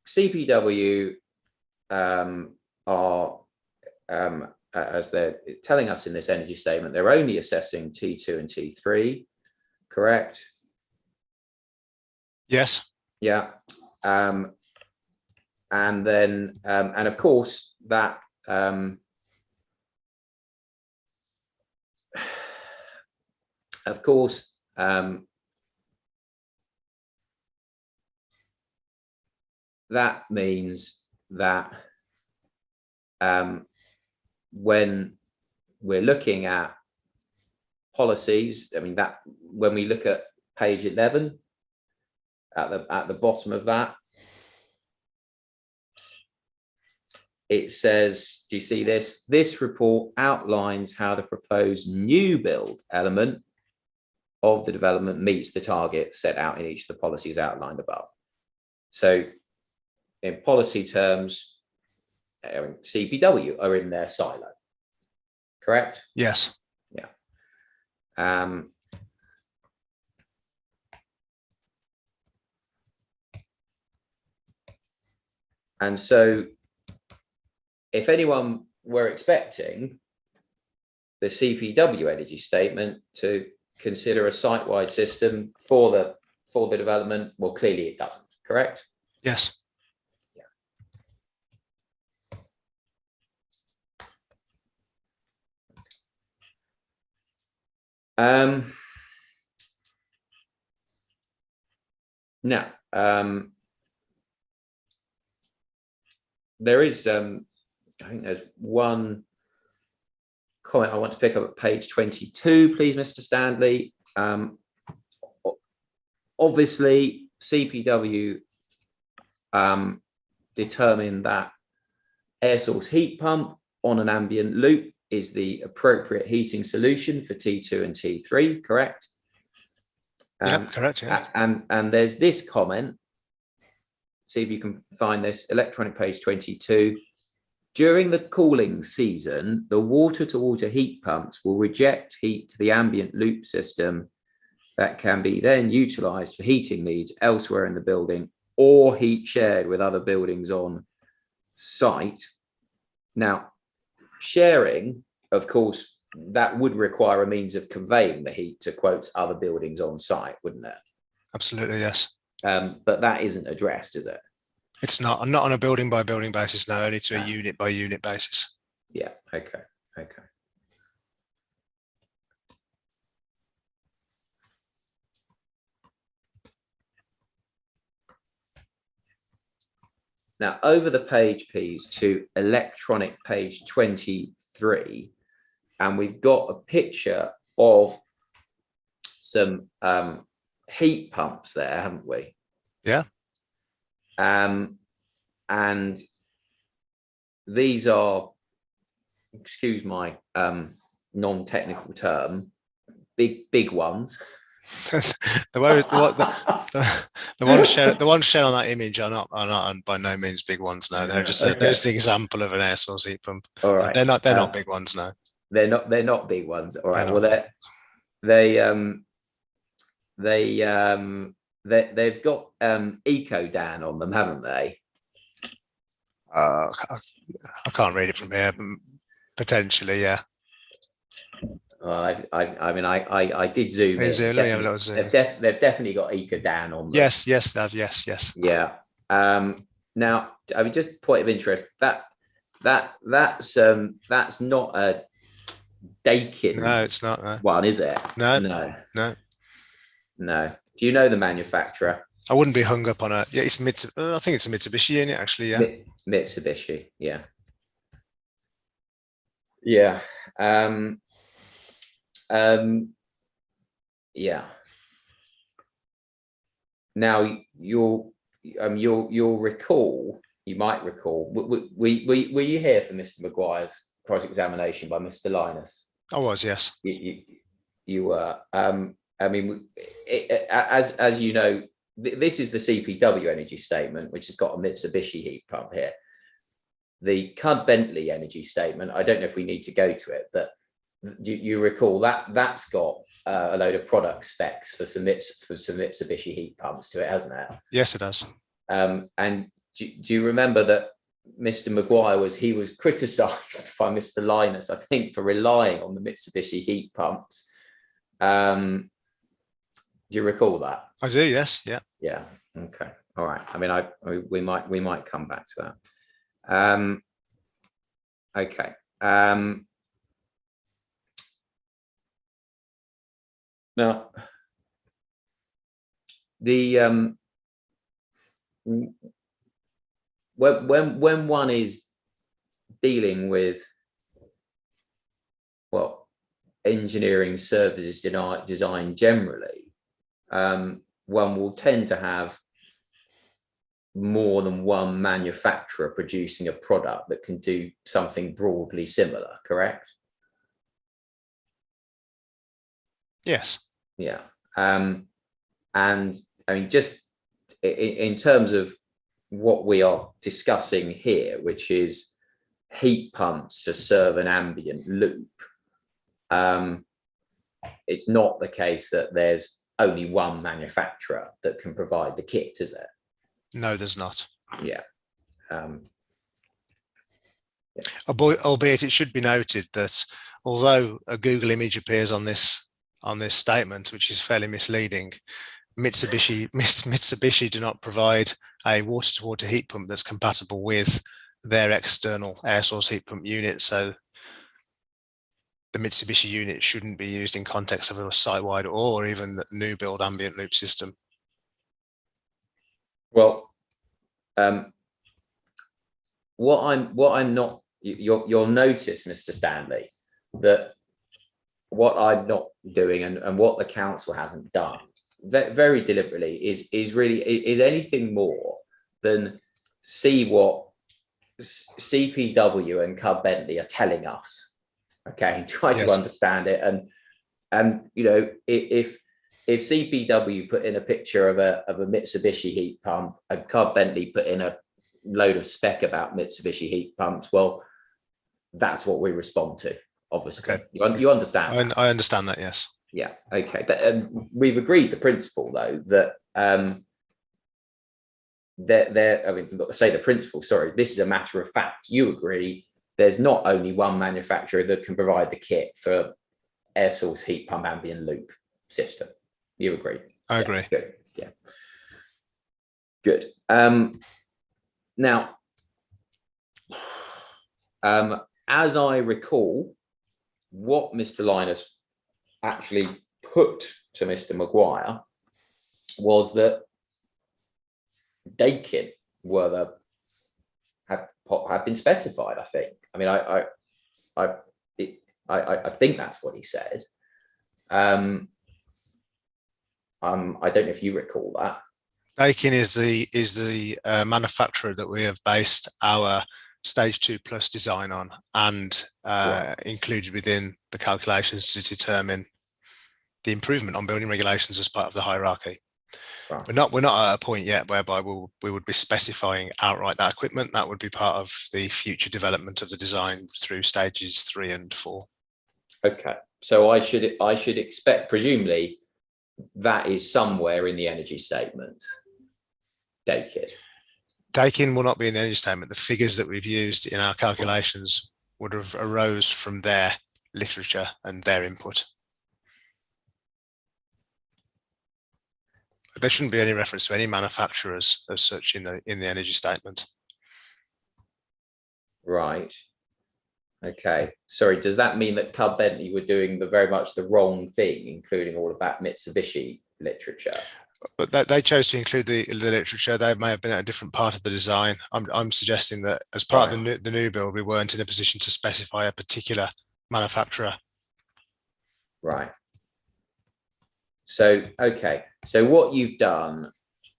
CPW are, as they're telling us in this energy statement, they're only assessing T2 and T3, correct? Yes. Yeah. And then, and of course, that that means that when we're looking at policies, I mean, that when we look at page 11 at the bottom of that, it says, do you see this? This report outlines how the proposed new build element of the development meets the target set out in each of the policies outlined above. So in policy terms, CPW are in their silo, correct? Yes. Yeah. And so if anyone were expecting the CPW energy statement to consider a site-wide system for the development, well, clearly it doesn't, correct? Yes. Now, there is, I think there's one comment I want to pick up at page 22, please, Mr. Stanley. Obviously, CPW determined that air source heat pump on an ambient loop is the appropriate heating solution for T2 and T3, correct? Yeah, correct. Yeah. And there's this comment. See if you can find this, electronic page 22. During the cooling season, the water-to-water heat pumps will reject heat to the ambient loop system that can be then utilized for heating needs elsewhere in the building or heat shared with other buildings on site. Now, sharing, of course, that would require a means of conveying the heat to, quotes, other buildings on site, wouldn't it? Absolutely, yes. But that isn't addressed, is it? It's not on a building by building basis, no, only to a unit by unit basis. Yeah, okay. Now, over the page, please, to electronic page 23, and we've got a picture of some heat pumps there, haven't we? Yeah. And these are, excuse my non-technical term, big ones. The ones shown on that image are not by no means big ones. No, they're just Okay. just an example of an air source heat pump. All right. They're not big ones. No, they're not big ones. All right. They're Well, they've got Eco Dan on them, haven't they? I can't read it from here. But potentially, yeah. Well, I did zoom in. They've definitely got Eco Dan on them. Yes, yes. Yeah. Now, I mean, just point of interest, that's not a Dakin. No, it's not. No. One, is it? No. Do you know the manufacturer? I wouldn't be hung up on it. Yeah, it's I think it's a Mitsubishi unit, actually. Yeah. Mitsubishi. Yeah. Yeah. Yeah. Now you'll recall. You might recall. Were you here for Mr. Maguire's cross-examination by Mr. Linus? I was, yes. You were. I mean, as you know, this is the CPW energy statement, which has got a Mitsubishi heat pump here. The Cud Bentley energy statement, I don't know if we need to go to it, but you recall that's got a load of product specs for some Mitsubishi heat pumps to it, hasn't it? Yes, it does. And do you remember that Mr. Maguire was criticised by Mr. Linus, I think, for relying on the Mitsubishi heat pumps? Do you recall that? I do. Yes. Yeah. Yeah. Okay. All right. I mean, we might come back to that. Okay. Now, the when one is dealing with, well, engineering services design generally, one will tend to have more than one manufacturer producing a product that can do something broadly similar, correct? Yes. Yeah. And I mean, just in terms of what we are discussing here, which is heat pumps to serve an ambient loop, it's not the case that there's only one manufacturer that can provide the kit, is it? No, there's not. Yeah. Albeit it should be noted that although a Google image appears on this statement, which is fairly misleading, Mitsubishi do not provide a water-to-water heat pump that's compatible with their external air source heat pump unit. So the Mitsubishi unit shouldn't be used in context of a site-wide or even the new build ambient loop system. Well, what I'm not, you'll notice, Mr. Stanley, that what I'm not doing and what the council hasn't done very deliberately is anything more than see what CPW and Cub Bentley are telling us, okay, and try to understand it. And you know, if CPW put in a picture of a Mitsubishi heat pump and Cub Bentley put in a load of spec about Mitsubishi heat pumps, well, that's what we respond to, obviously. Okay. You understand? I understand that, yes. Yeah, okay. But we've agreed the principle, though, that I mean, not to say the principle, sorry, this is a matter of fact. You agree there's not only one manufacturer that can provide the kit for air source heat pump ambient loop system. You agree? I agree. Good. Yeah. Good. Now, as I recall, what Mr. Linus actually put to Mr. Maguire was that Dakin had been specified. I think. I mean, I think that's what he said. I don't know if you recall that. Dakin is the manufacturer that we have based our stage 2+ design on, and included within the calculations to determine the improvement on building regulations as part of the hierarchy. Right. We're not at a point yet whereby we would be specifying outright that equipment. That would be part of the future development of the design through stages 3 and 4. Okay, so I should expect, presumably, that is somewhere in the energy statement. Dakin will not be in the energy statement. The figures that we've used in our calculations would have arose from their literature and their input. There shouldn't be any reference to any manufacturers as such in the energy statement. Right. Okay. Sorry, does that mean that Cub Bentley were doing very much the wrong thing, including all of that Mitsubishi literature? But they chose to include the literature. They may have been at a different part of the design. I'm suggesting that as part of the new build, we weren't in a position to specify a particular manufacturer. Right. So, okay. So what you've done,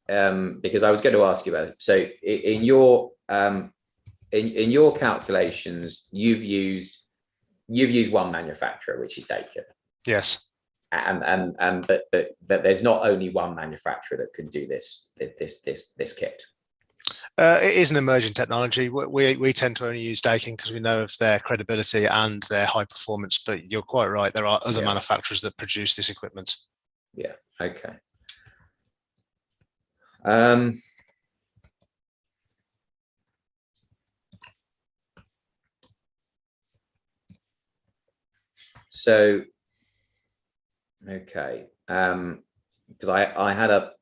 because I was going to ask you about it. So in your calculations, you've used one manufacturer, which is Dakin. Yes. But there's not only one manufacturer that can do this kit. It is an emerging technology. We tend to only use Dakin because we know of their credibility and their high performance. But you're quite right. There are other manufacturers that produce this equipment. Yeah. Okay. So, okay, because I had a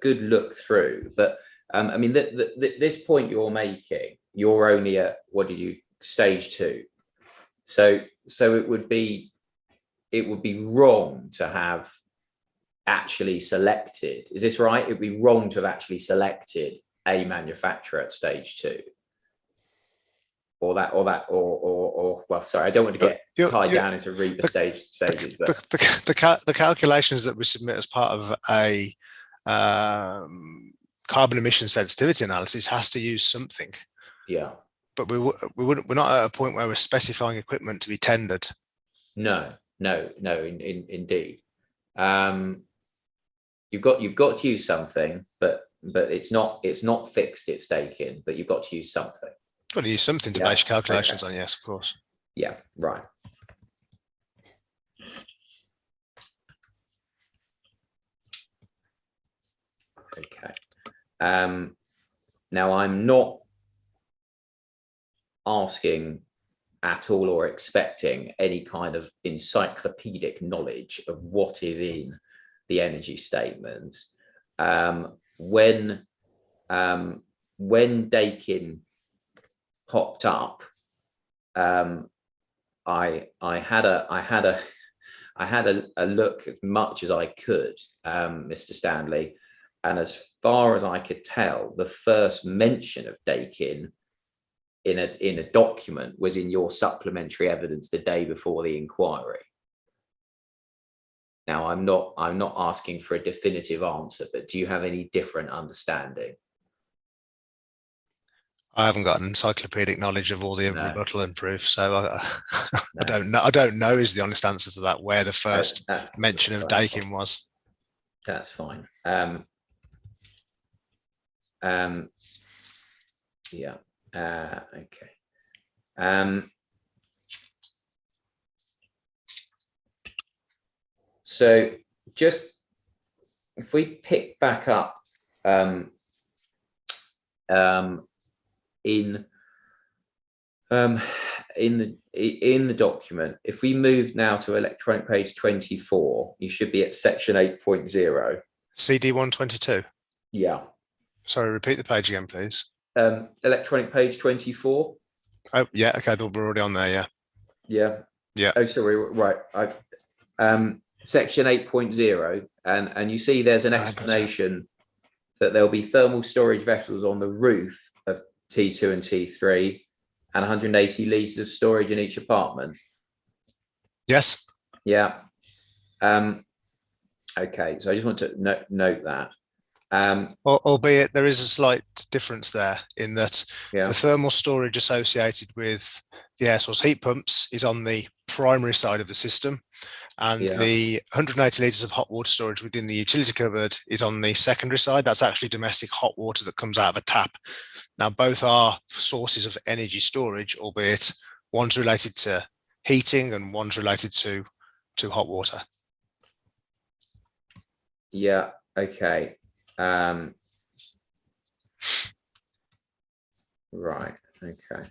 good look through, but I mean this point you're making, you're only at, what did you, stage 2, so it would be wrong to have actually selected, is this right? It'd be wrong to have actually selected a manufacturer at stage 2, or well, sorry, I don't want to get tied down into read the stages, but the calculations that we submit as part of a carbon emission sensitivity analysis has to use something. Yeah. But we're not at a point where we're specifying equipment to be tendered. No, indeed. You've got to use something, but it's not fixed, it's Dakin, but you've got to use something. Got to use something to base your calculations on, yes, of course. Yeah, right. Okay. Now I'm not asking at all or expecting any kind of encyclopedic knowledge of what is in the energy statement. When Dakin popped up, I had a look as much as I could, Mr. Stanley, And as far as I could tell, the first mention of Dakin in a document was in your supplementary evidence the day before the inquiry. Now, I'm not asking for a definitive answer, but do you have any different understanding? I haven't got an encyclopedic knowledge of all the rebuttal and proof, so I don't know. I don't know is the honest answer to that, where the first mention of Dakin was. That's fine. Yeah. Okay. So just if we pick back up in the document, if we move now to electronic page 24, you should be at section 8.0. CD 122. Yeah. Sorry, repeat the page again, please. Electronic page 24. Oh, yeah. Okay, we're already on there. Yeah. Yeah. Yeah. Oh, sorry. Right. Section 8.0, and you see there's an explanation that there'll be thermal storage vessels on the roof of T2 and T3 and 180 litres of storage in each apartment. Yes. Yeah. Okay, so I just want to note that. Albeit there is a slight difference there in that the thermal storage associated with the air source heat pumps is on the primary side of the system, and the 180 litres of hot water storage within the utility cupboard is on the secondary side. That's actually domestic hot water that comes out of a tap. Now, both are sources of energy storage, albeit one's related to heating and one's related to hot water. Yeah. Okay. Right. Okay.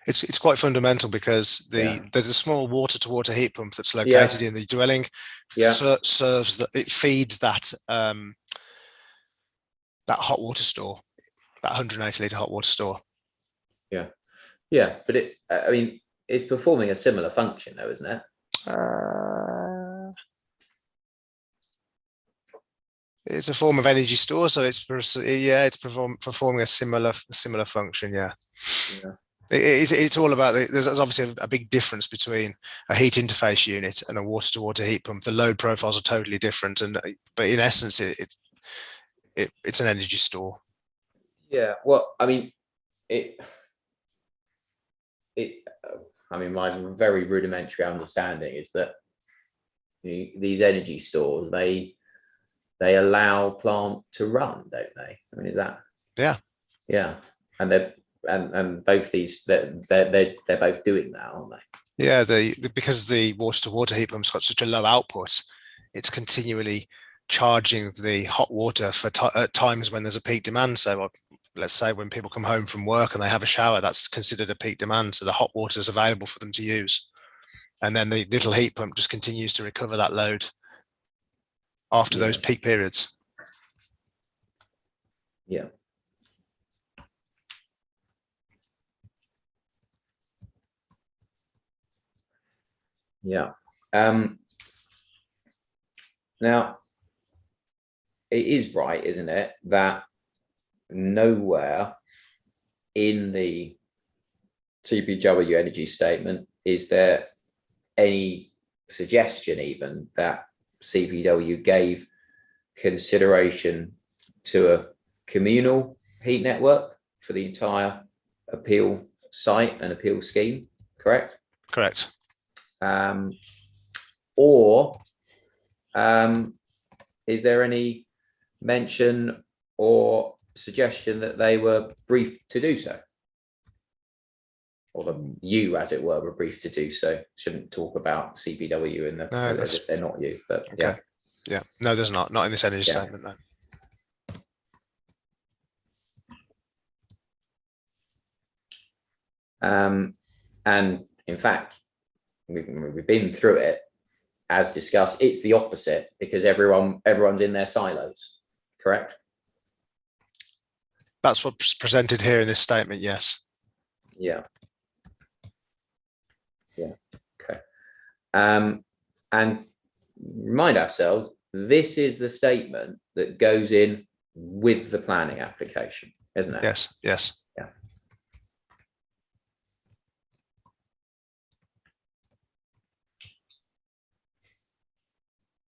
It's quite fundamental because there's a small water to water heat pump that's located in the dwelling. Serves that, it feeds that that hot water store, that 180 litre hot water store. Yeah, but I mean, it's performing a similar function though, isn't it? It's a form of energy store, so it's performing a similar function. Yeah. It's all about there's obviously a big difference between a heat interface unit and a water to water heat pump. The load profiles are totally different, but in essence, it's an energy store. Yeah. Well, I mean, I mean, my very rudimentary understanding is that these energy stores, they allow plant to run, don't they? I mean, is that? Yeah, and and both these they're both doing that, aren't they? Yeah, because the water to water heat pump's got such a low output, it's continually charging the hot water for at times when there's a peak demand. So let's say when people come home from work and they have a shower, that's considered a peak demand. So the hot water is available for them to use. And then the little heat pump just continues to recover that load after those peak periods. Yeah. Yeah. Now, it is right, isn't it, that nowhere in the TPW energy statement is there any suggestion even that CPW gave consideration to a communal heat network for the entire appeal site and appeal scheme, correct? Correct. Or is there any mention or suggestion that they were briefed to do so? Or that you, as it were briefed to do so? Shouldn't talk about CPW in the as if they're not you, but okay. Yeah. No, there's not in this energy statement, no. And in fact, we've been through it as discussed. It's the opposite because everyone's in their silos, correct? That's what's presented here in this statement, yes. Yeah. Okay. And remind ourselves, this is the statement that goes in with the planning application, isn't it? Yes, yes. Yeah.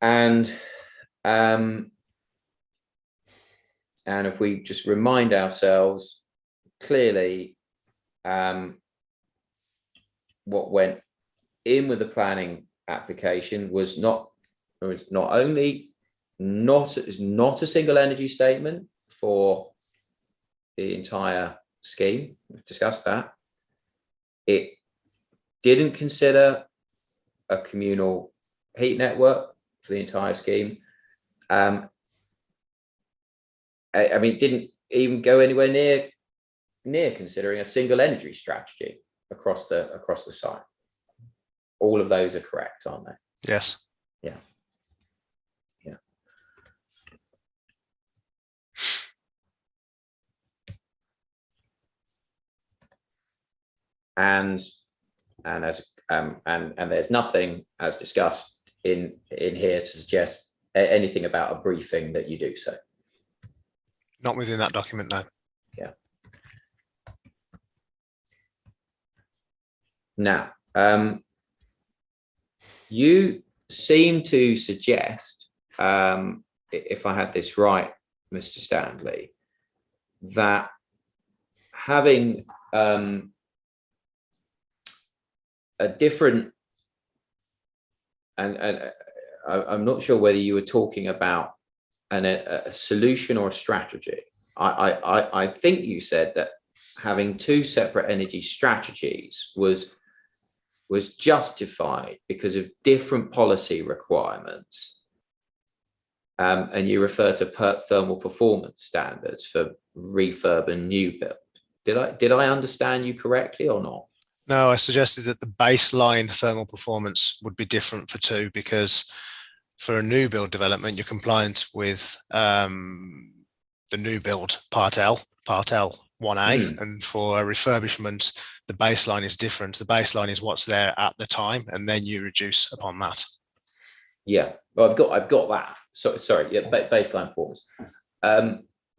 And if we just remind ourselves clearly, what went in with the planning application was not only not a single energy statement for the entire scheme. We've discussed that. It didn't consider a communal heat network for the entire scheme. I mean, it didn't even go anywhere near considering a single energy strategy across the site. All of those are correct, aren't they? Yes. Yeah. Yeah. And there's nothing, as discussed in here, to suggest anything about a briefing that you do so. Not within that document, no. Yeah. Now, you seem to suggest, if I had this right, Mr. Stanley, that having a different, and I'm not sure whether you were talking about a solution or a strategy. I think you said that having two separate energy strategies was justified because of different policy requirements. And you refer to thermal performance standards for refurb and new build. Did I understand you correctly or not? No, I suggested that the baseline thermal performance would be different for two, because for a new build development, you're compliant with the new build Part L 1A, and for a refurbishment, the baseline is different. The baseline is what's there at the time, and then you reduce upon that. Yeah, well, I've got that. So sorry, yeah, baseline performance.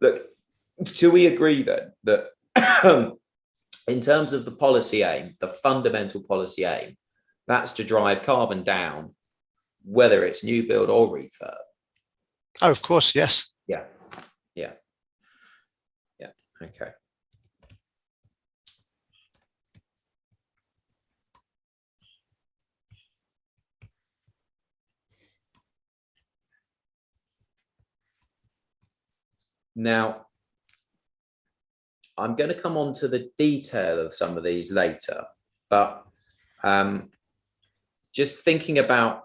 Look, do we agree then that in terms of the policy aim, the fundamental policy aim, that's to drive carbon down, whether it's new build or refurb? Oh, of course, yes. Yeah, yeah, yeah. Okay. Now, I'm going to come on to the detail of some of these later, but just thinking about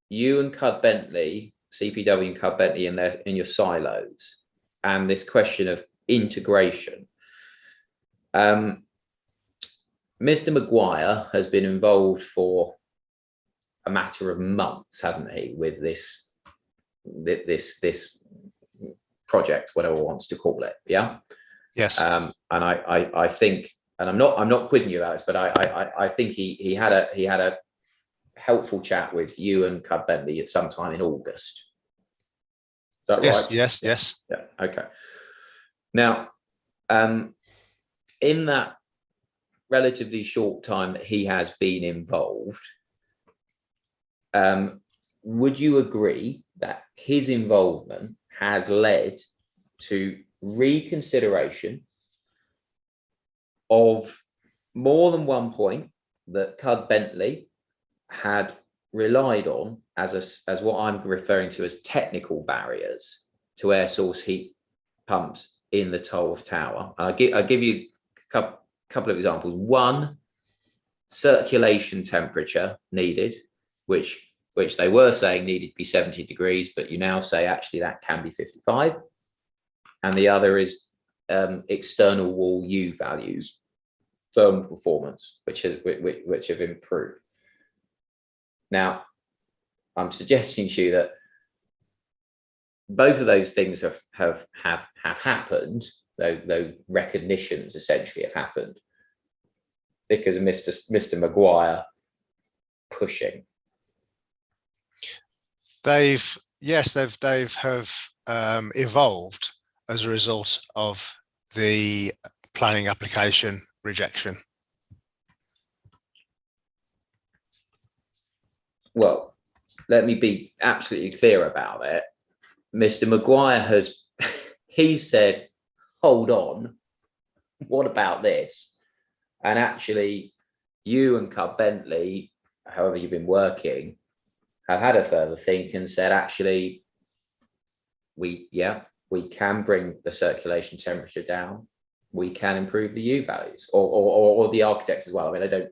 you and Cud Bentley, CPW and Cud Bentley in your silos, and this question of integration. Mr. Maguire has been involved for a matter of months, hasn't he, with this project, whatever one wants to call it. Yeah. Yes. And I think, and I'm not quizzing you about this, but I think he had a helpful chat with you and Cud Bentley at some time in August. Is that right? Yes. Yeah. Okay. Now, in that relatively short time that he has been involved, would you agree that his involvement has led to reconsideration of more than one point that Cud Bentley had relied on as what I'm referring to as technical barriers to air source heat pumps in the Tolworth Tower? I'll give you a couple of examples. One, circulation temperature needed, which they were saying needed to be 70 degrees, but you now say actually that can be 55. And the other is external wall U values, thermal performance, which have improved. Now, I'm suggesting to you that both of those things have happened, though recognitions essentially have happened because of Mr. Maguire pushing? They've evolved as a result of the planning application rejection. Well, let me be absolutely clear about it. Mr. Maguire has, he's said, hold on, what about this? And actually, you and Cub Bentley, however you've been working, have had a further think and said, actually, we can bring the circulation temperature down. We can improve the U values, or the architects as well. I mean, I don't,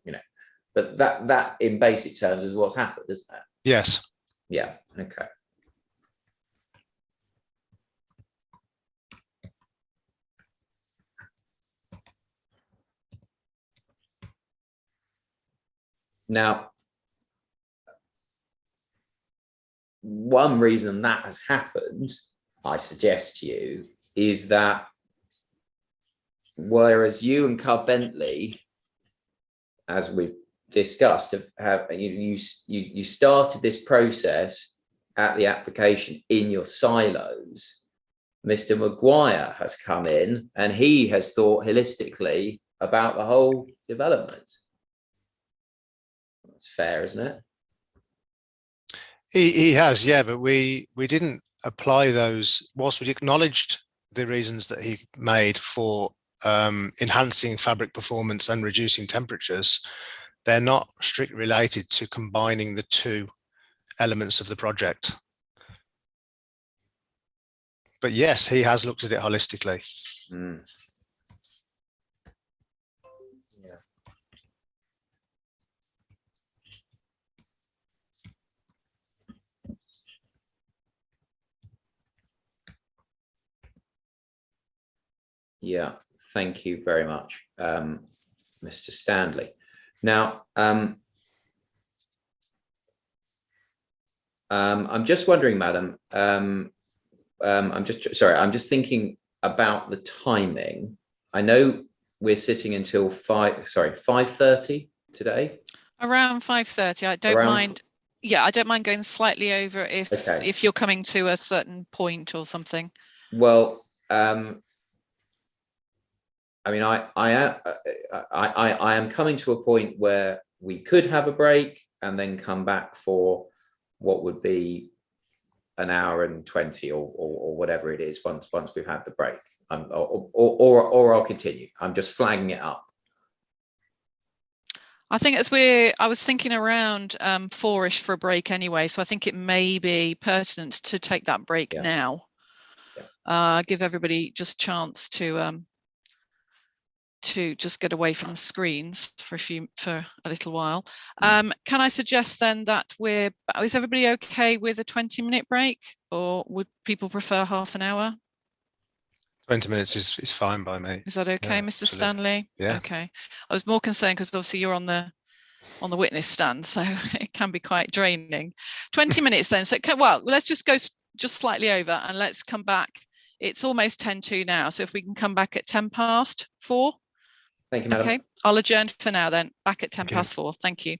but that in basic terms is what's happened, isn't it? Yes. Yeah. Okay. Now, one reason that has happened, I suggest to you, is that whereas you and Cub Bentley, as we've discussed, you started this process at the application in your silos, Mr. Maguire has come in and he has thought holistically about the whole development. That's fair, isn't it? He has, yeah, but we didn't apply those. Whilst we acknowledged the reasons that he made for enhancing fabric performance and reducing temperatures, they're not strictly related to combining the two elements of the project. But yes, he has looked at it holistically. Mm. Yeah, thank you very much, Mr. Stanley. Now, I'm just wondering, madam, I'm just thinking about the timing. I know we're sitting until 5:30 today. Around 5:30. I don't mind. Yeah, I don't mind going slightly over if you're coming to a certain point or something. Well, I mean, I am coming to a point where we could have a break and then come back for what would be an hour and 20 or whatever it is once we've had the break. Or I'll continue. I'm just flagging it up. I think I was thinking around 4-ish for a break anyway, so I think it may be pertinent to take that break now. Yeah. Give everybody just a chance to just get away from the screens for a little while. Can I suggest then that is everybody okay with a 20-minute break, or would people prefer half an hour? 20 minutes is fine by me. Is that okay, yeah, Mr. Absolutely. Stanley? Yeah. Okay. I was more concerned because obviously you're on the witness stand, so it can be quite draining. 20 minutes then. So well, let's just go just slightly over and let's come back. It's almost 10:02 now, so if we can come back at 4:10. Thank you, madam. Okay, I'll adjourn for now then. Back at 4:10. Thank you.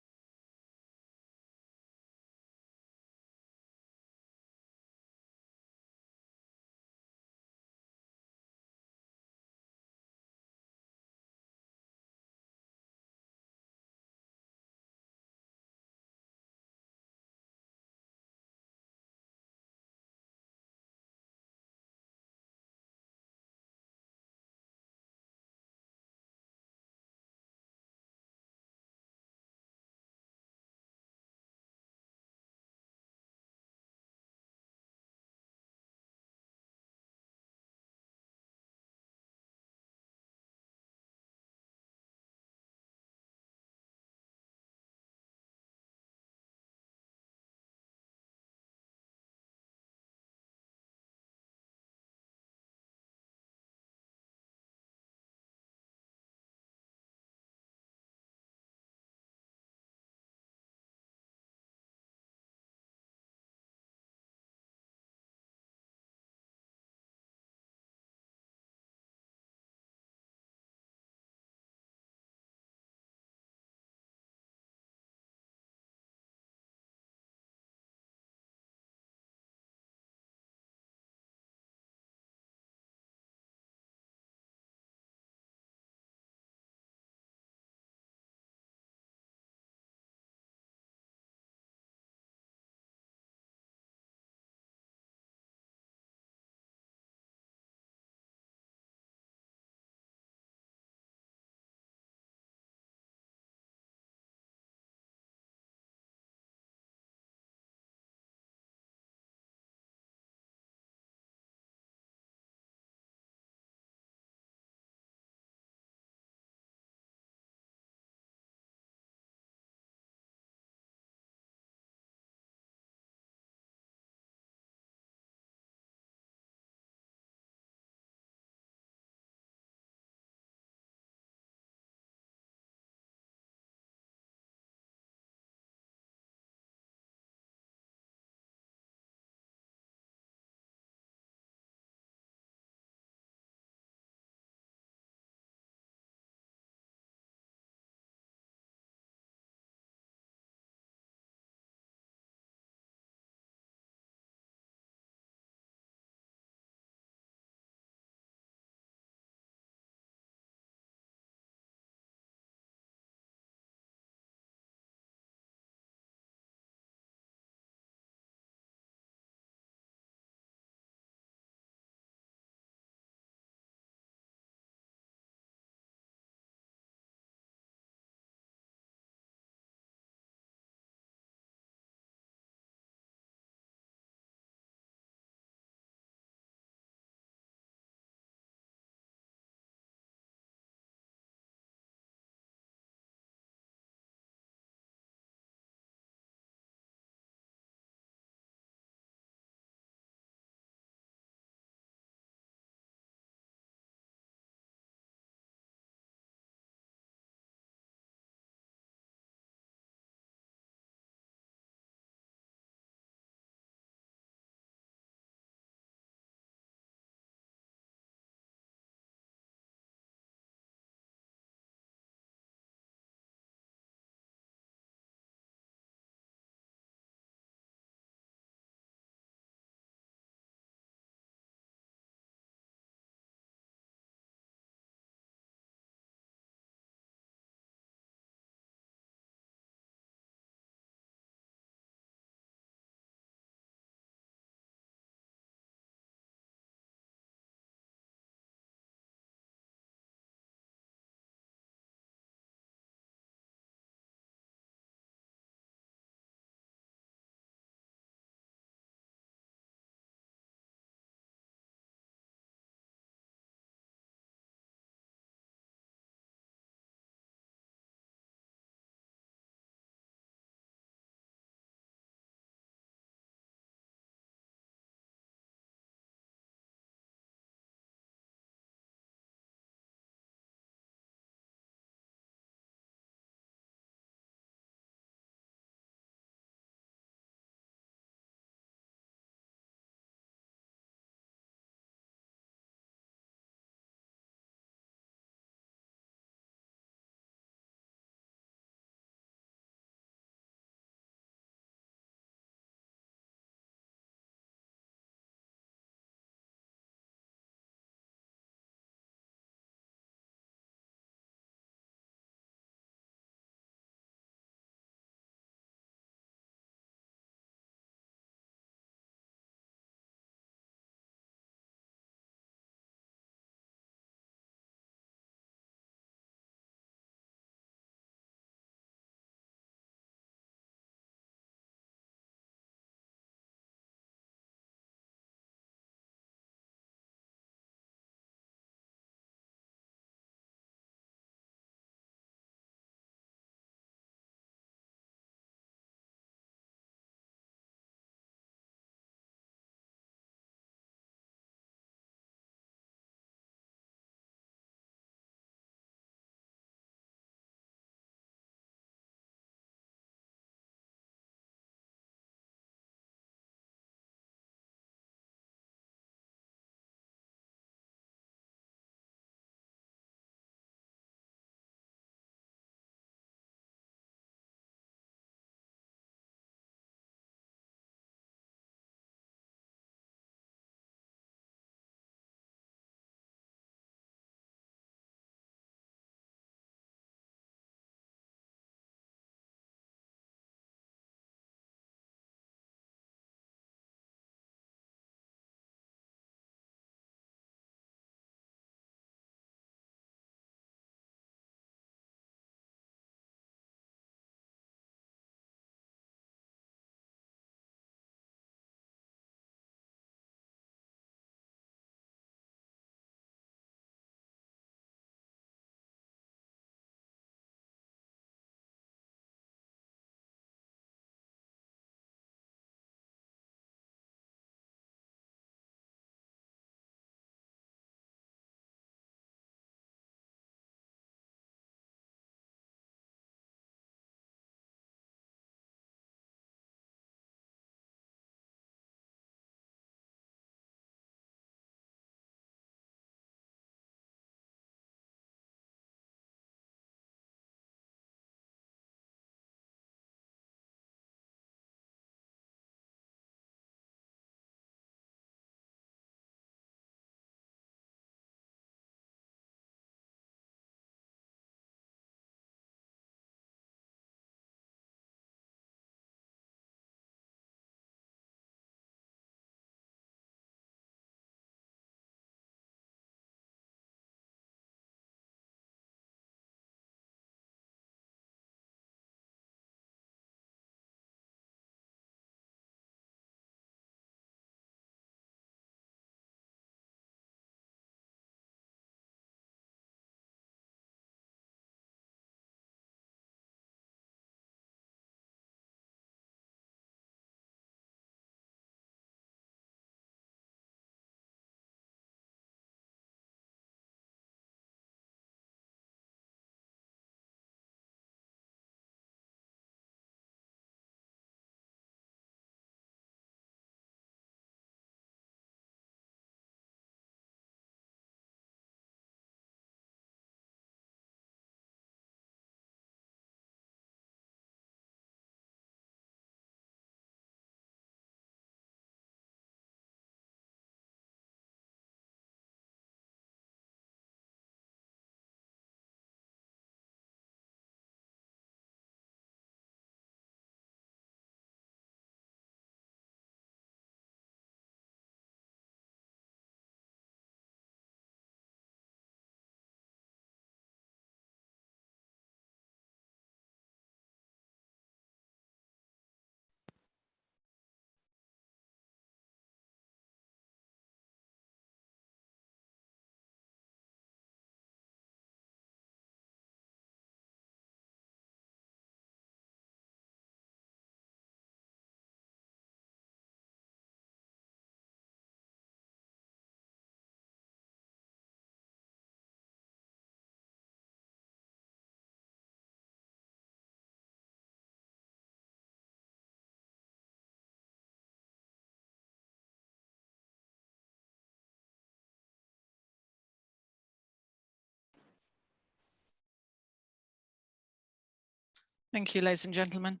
Thank you, ladies and gentlemen.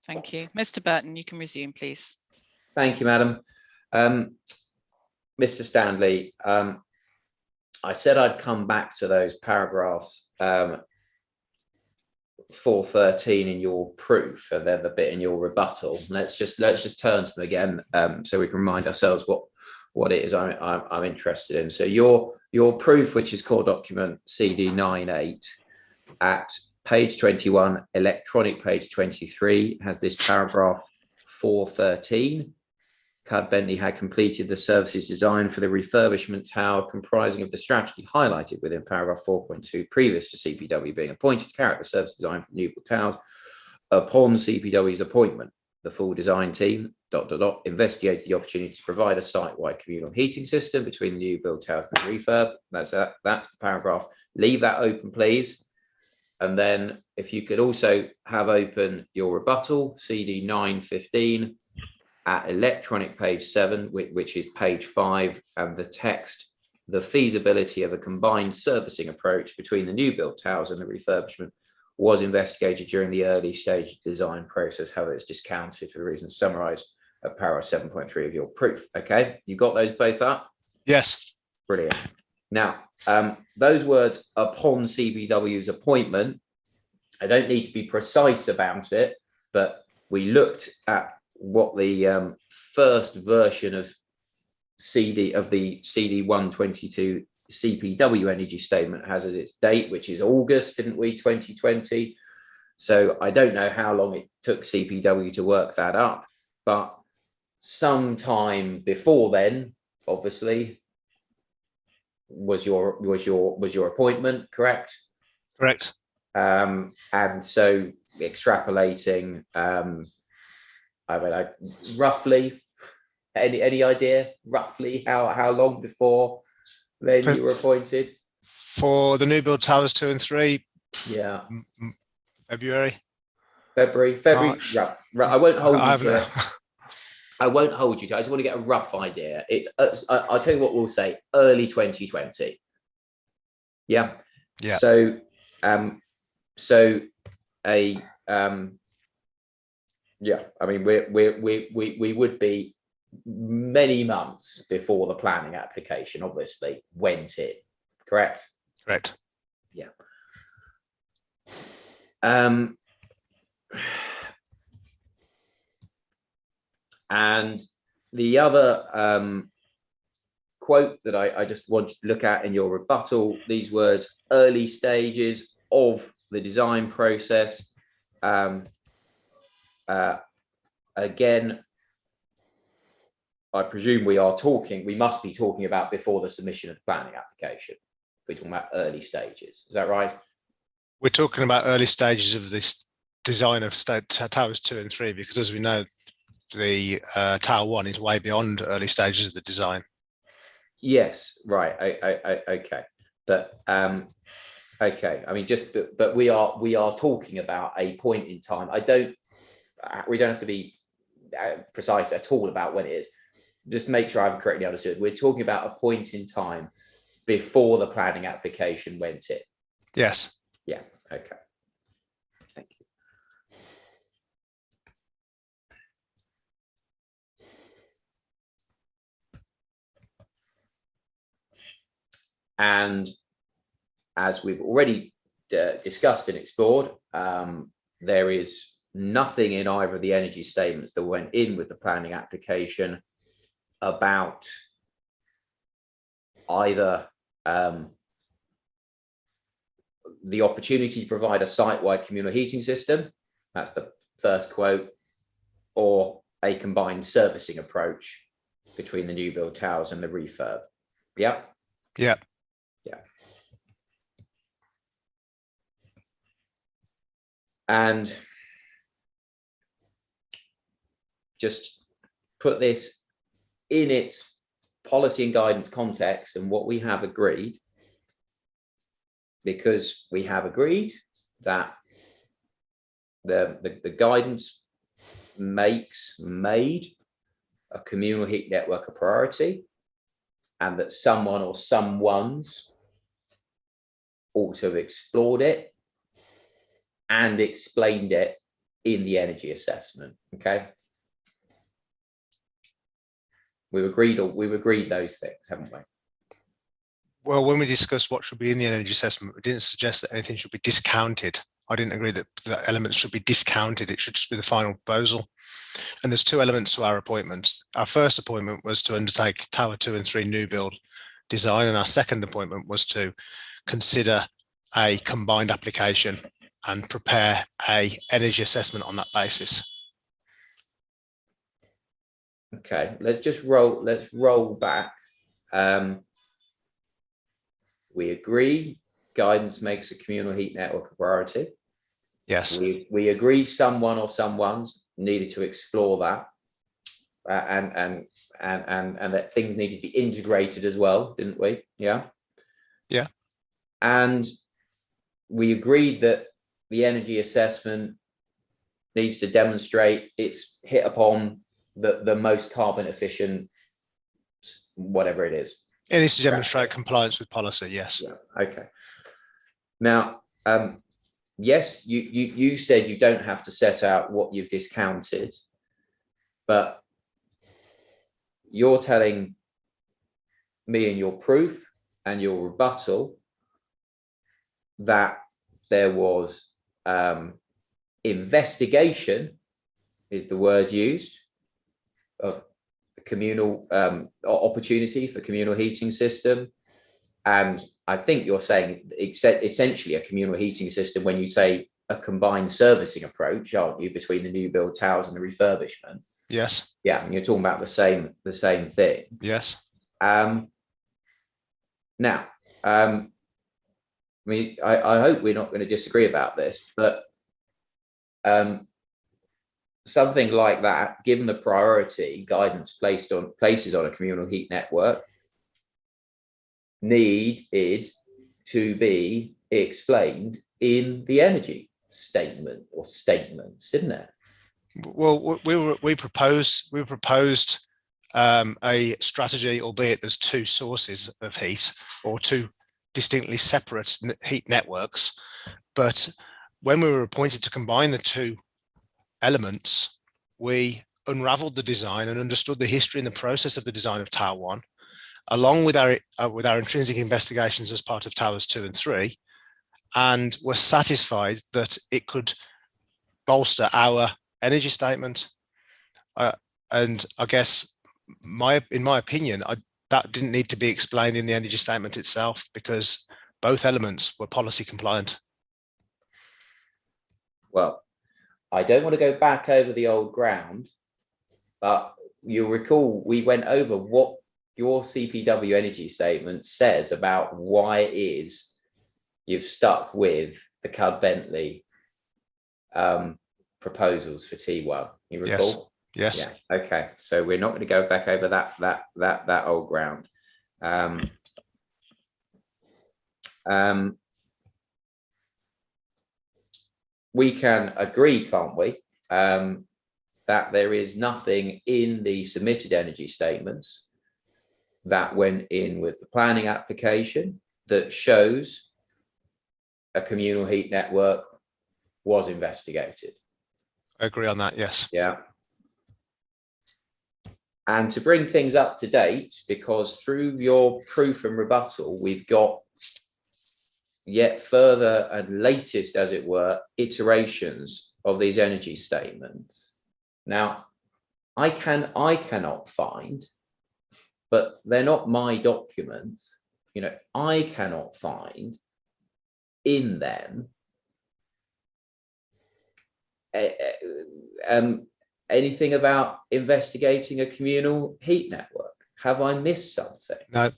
Thank you. Mr. Burton, you can resume, please. Thank you, Madam. Mr. Stanley, I said I'd come back to those paragraphs 413 in your proof and then the bit in your rebuttal. Let's just turn to them again so we can remind ourselves what it is I'm interested in. So your proof, which is core document CD98 at page 21, electronic page 23, has this paragraph 413. Cud Bentley had completed the services design for the refurbishment tower comprising of the strategy highlighted within paragraph 4.2 previous to CPW being appointed to carry out the service design for new build towers. Upon CPW's appointment, the full design team ... investigated the opportunity to provide a site-wide communal heating system between the new build towers and the refurb. That's the paragraph. Leave that open, please. And then if you could also have open your rebuttal, CD 915 at electronic page 7, which is page 5, and the text, the feasibility of a combined servicing approach between the new build towers and the refurbishment was investigated during the early stage design process. However, it's discounted for the reasons summarized at paragraph 7.3 of your proof. Okay, you got those both up? Yes. Brilliant. Now, those words upon CPW's appointment, I don't need to be precise about it, but we looked at what the first version of the CD 122 CPW energy statement has as its date, which is August, didn't we, 2020? So I don't know how long it took CPW to work that up, but sometime before then, obviously, was your appointment, correct? Correct. And so extrapolating, I mean, roughly, any idea roughly how long before then you were appointed? For the new build towers 2 and 3, Yeah, February. March. I won't hold you to it. I I won't hold you to it. I just want to get a rough idea. It's I'll tell you what we'll say, early 2020. Yeah. Yeah. So yeah, I mean, we would be many months before the planning application obviously went in, correct? Correct. Yeah. And the other quote that I just want to look at in your rebuttal, these words, early stages of the design process. Again, I presume we must be talking about before the submission of the planning application. We're talking about early stages. Is that right? We're talking about early stages of this design of towers 2 and 3, because as we know, the tower 1 is way beyond early stages of the design. Yes, right. Okay, but okay. I mean, but we are talking about a point in time. We don't have to be precise at all about when it is. Just make sure I've correctly understood. We're talking about a point in time before the planning application went in. Yes. Yeah. Okay. Thank you. And as we've already discussed and explored, there is nothing in either of the energy statements that went in with the planning application about either the opportunity to provide a site-wide communal heating system, that's the first quote, or a combined servicing approach between the new build towers and the refurb. Yeah. Yeah. Yeah. And just put this in its policy and guidance context and what we have agreed, because we have agreed that the guidance made a communal heat network a priority, and that someone or someone's ought to have explored it and explained it in the energy assessment. Okay. We've agreed those things, haven't we? Well, when we discussed what should be in the energy assessment, we didn't suggest that anything should be discounted. I didn't agree that elements should be discounted. It should just be the final proposal. And there's two elements to our appointments. Our first appointment was to undertake Tower 2 and 3 new build design, and our second appointment was to consider a combined application and prepare a energy assessment on that basis. Okay, let's roll back. We agree guidance makes a communal heat network a priority. Yes. We agree someone or someone's needed to explore that, and that things need to be integrated as well, didn't we? Yeah. Yeah. And we agreed that the energy assessment needs to demonstrate it's hit upon the most carbon efficient, whatever it is. It needs to demonstrate compliance with policy. Yes. Yeah. Okay. Now, yes, you said you don't have to set out what you've discounted, but you're telling me in your proof and your rebuttal that there was investigation, is the word used, of communal opportunity for communal heating system. And I think you're saying essentially a communal heating system when you say a combined servicing approach, aren't you, between the new build towers and the refurbishment? Yes. Yeah, and you're talking about the same thing. Yes. Now, I mean, I hope we're not going to disagree about this, but something like that, given the priority guidance places on a communal heat network, needed to be explained in the energy statement or statements, didn't it? Well, we proposed a strategy, albeit there's two sources of heat or two distinctly separate heat networks. But when we were appointed to combine the two elements, we unraveled the design and understood the history and the process of the design of Tower 1, along with our intrinsic investigations as part of Towers 2 and 3, and were satisfied that it could bolster our energy statement. And I guess in my opinion, that didn't need to be explained in the energy statement itself because both elements were policy compliant. Well, I don't want to go back over the old ground, but you'll recall we went over what your CPW energy statement says about why it is you've stuck with the Cud Bentley proposals for T1. You recall? Yes. Yeah. Okay. So we're not going to go back over that old ground. We can agree, can't we, that there is nothing in the submitted energy statements that went in with the planning application that shows a communal heat network was investigated. I agree on that. Yes. Yeah. And to bring things up to date, because through your proof and rebuttal, we've got yet further and latest, as it were, iterations of these energy statements. Now, I cannot find, but they're not my documents, I cannot find in them anything about investigating a communal heat network. Have I missed something? No.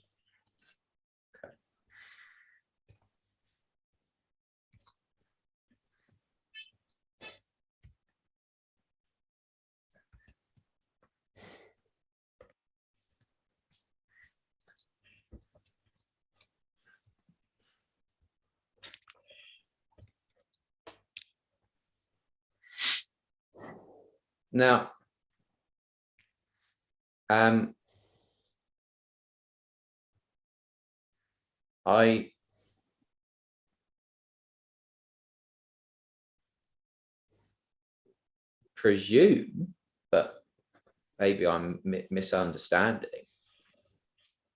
Now, I presume, but maybe I'm misunderstanding,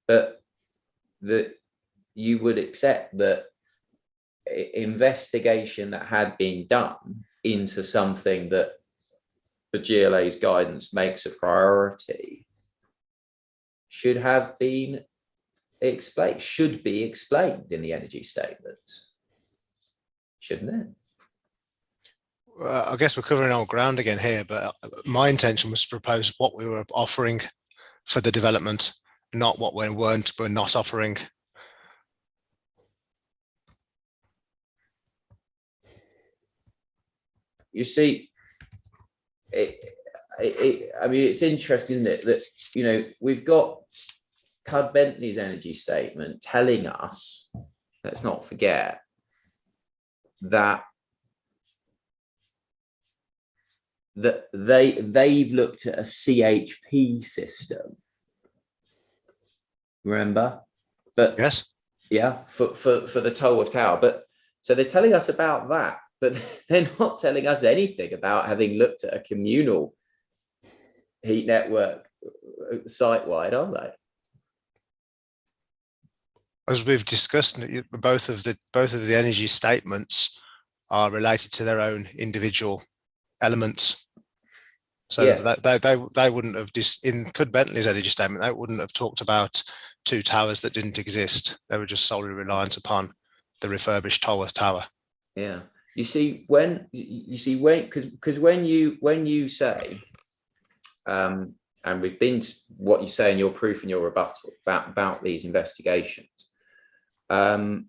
but that you would accept that investigation that had been done into something that the GLA's guidance makes a priority should have been explained, should be explained in the energy statements, shouldn't it? I guess we're covering old ground again here, but my intention was to propose what we were offering for the development, not what we're not offering. You see, I mean, it's interesting, isn't it, that, you know, we've got Cud Bentley's energy statement telling us, let's not forget, that they've looked at a CHP system. Remember? But yes, yeah, for the Tolworth Tower. But so they're telling us about that, but they're not telling us anything about having looked at a communal heat network site-wide, are they? As we've discussed, both of the energy statements are related to their own individual elements. So yeah, they wouldn't have in Cud Bentley's energy statement, they wouldn't have talked about two towers that didn't exist. They were just solely reliant upon the refurbished Tolworth Tower. Yeah, because when you say, and we've been to what you say in your proof and your rebuttal about these investigations, that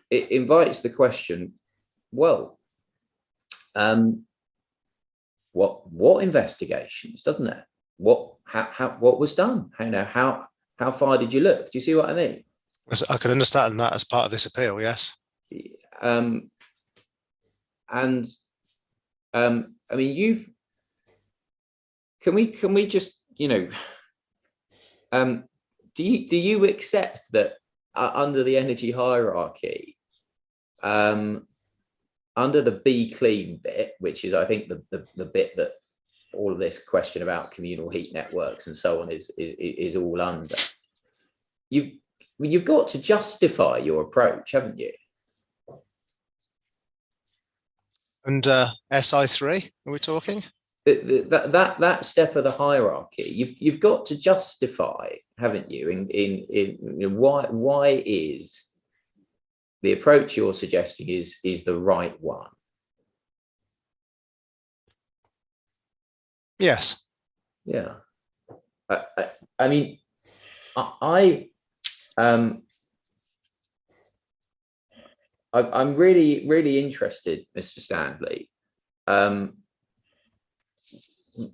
it invites the question, well, what investigations, doesn't it? What was done? How far did you look? Do you see what I mean? I can understand that as part of this appeal, yes. I mean, can we just, you know, do you accept that under the energy hierarchy, under the be clean bit, which is, I think, the bit that all of this question about communal heat networks and so on is all under, you've got to justify your approach, haven't you? And SI3, are we talking? That step of the hierarchy, you've got to justify, haven't you? In why is the approach you're suggesting is the right one? Yes. Yeah. I mean, I'm really interested, Mr. Stanley.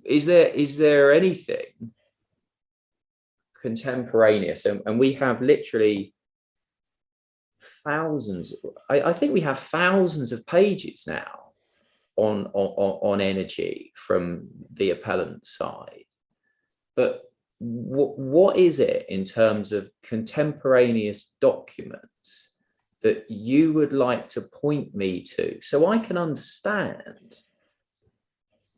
Is there anything contemporaneous? And we have literally thousands. I think we have thousands of pages now on energy from the appellant side. But what is it in terms of contemporaneous documents that you would like to point me to so I can understand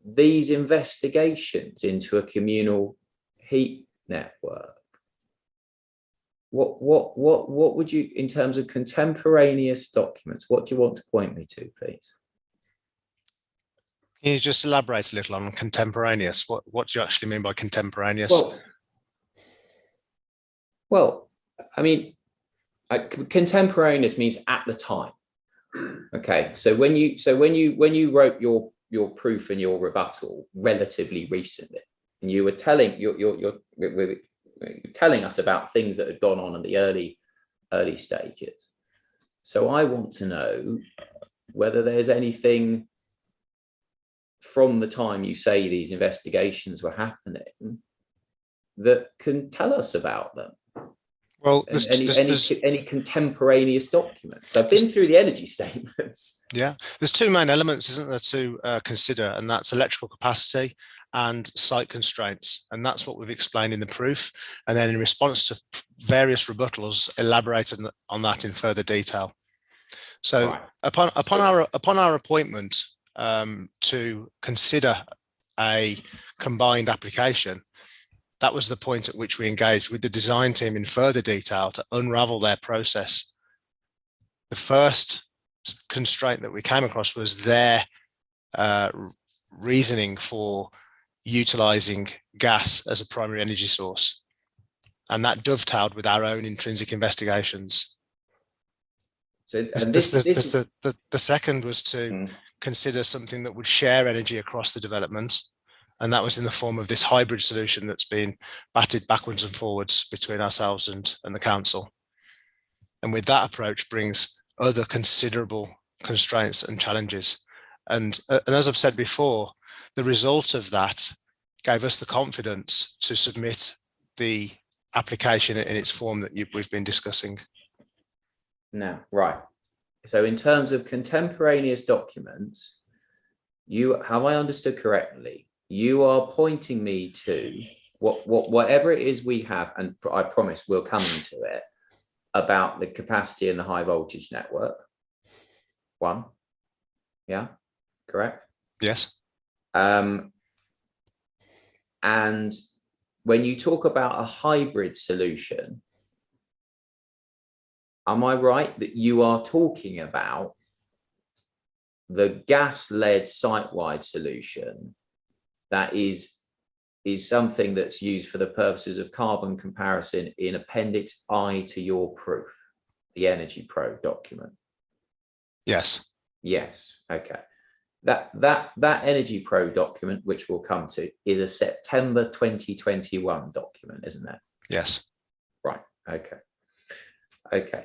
these investigations into a communal heat network? What would you, in terms of contemporaneous documents, what do you want to point me to, please? Can you just elaborate a little on contemporaneous? What do you actually mean by contemporaneous? Well, I mean, contemporaneous means at the time. Okay, so when you wrote your proof and your rebuttal relatively recently, and you were telling you're telling us about things that had gone on in the early stages. So I want to know whether there's anything from the time you say these investigations were happening that can tell us about them. Well, any contemporaneous documents. I've been through the energy statements. Yeah, there's two main elements, isn't there, to consider, and that's electrical capacity and site constraints, and that's what we've explained in the proof. And then in response to various rebuttals, elaborated on that in further detail. So right. upon our appointment, to consider a combined application, that was the point at which we engaged with the design team in further detail to unravel their process. The first constraint that we came across was their reasoning for utilizing gas as a primary energy source. And that dovetailed with our own intrinsic investigations. So the second was to consider something that would share energy across the development. And that was in the form of this hybrid solution that's been batted backwards and forwards between ourselves and the council. And with that approach brings other considerable constraints and challenges. And as I've said before, the result of that gave us the confidence to submit the application in its form that we've been discussing. Now, right. So in terms of contemporaneous documents, have I understood correctly? You are pointing me to whatever it is we have, and I promise we'll come into it, about the capacity in the high voltage network. One, yeah, correct? Yes. And when you talk about a hybrid solution, am I right that you are talking about the gas-led site-wide solution that is something that's used for the purposes of carbon comparison in Appendix I to your proof, the Energy Pro document? Yes. Yes. Okay. That Energy Pro document, which we'll come to, is a September 2021 document, isn't it? Yes. Right. Okay. Okay.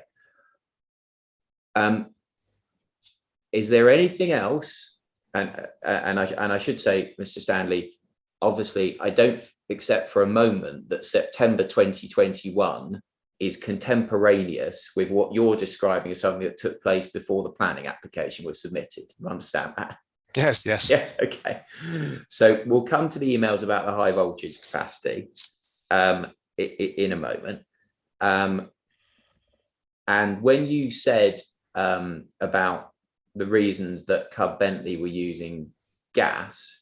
Is there anything else? And I should say, Mr. Stanley, obviously, I don't accept for a moment that September 2021 is contemporaneous with what you're describing as something that took place before the planning application was submitted. You understand that? Yes, yes. Yeah, okay. So we'll come to the emails about the high voltage capacity in a moment. And when you said about the reasons that Cub Bentley were using gas,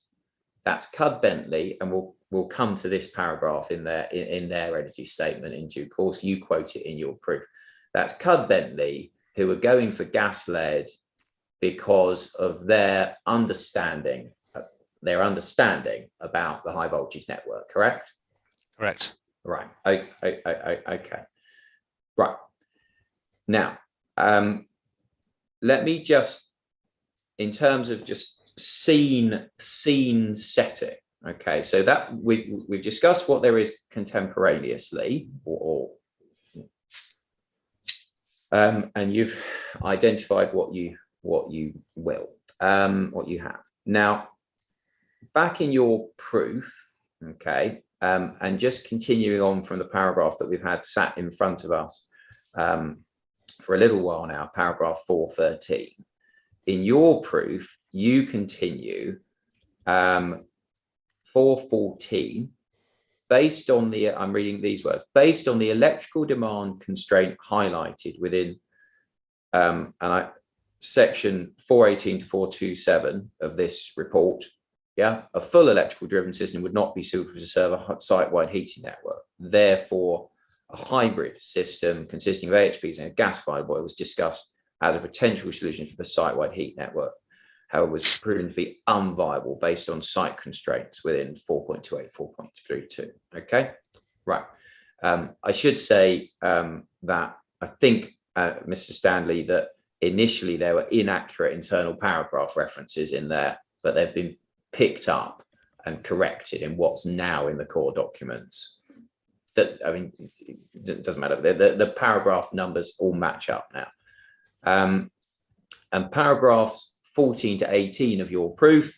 that's Cub Bentley, and we'll come to this paragraph in their energy statement in due course. You quote it in your proof. That's Cub Bentley, who are going for gas-led because of their understanding about the high voltage network, correct? Correct. Right. Okay. Right. Now, let me just, in terms of just scene setting. Okay, so that we've discussed what there is contemporaneously, and you've identified what you have. Now, back in your proof, okay, and just continuing on from the paragraph that we've had sat in front of us for a little while now, paragraph 413. In your proof, you continue 414, based on the, I'm reading these words, based on the electrical demand constraint highlighted within section 418 to 427 of this report, yeah, a full electrical driven system would not be suitable to serve a site-wide heating network. Therefore, a hybrid system consisting of AHPs and a gas-fired boiler was discussed as a potential solution for the site-wide heat network. However, was proven to be unviable based on site constraints within 4.28, 4.32. Okay, right. I should say that I think, Mr. Stanley, that initially there were inaccurate internal paragraph references in there, but they've been picked up and corrected in what's now in the core documents. That, I mean, it doesn't matter. The paragraph numbers all match up now. And paragraphs 14 to 18 of your proof,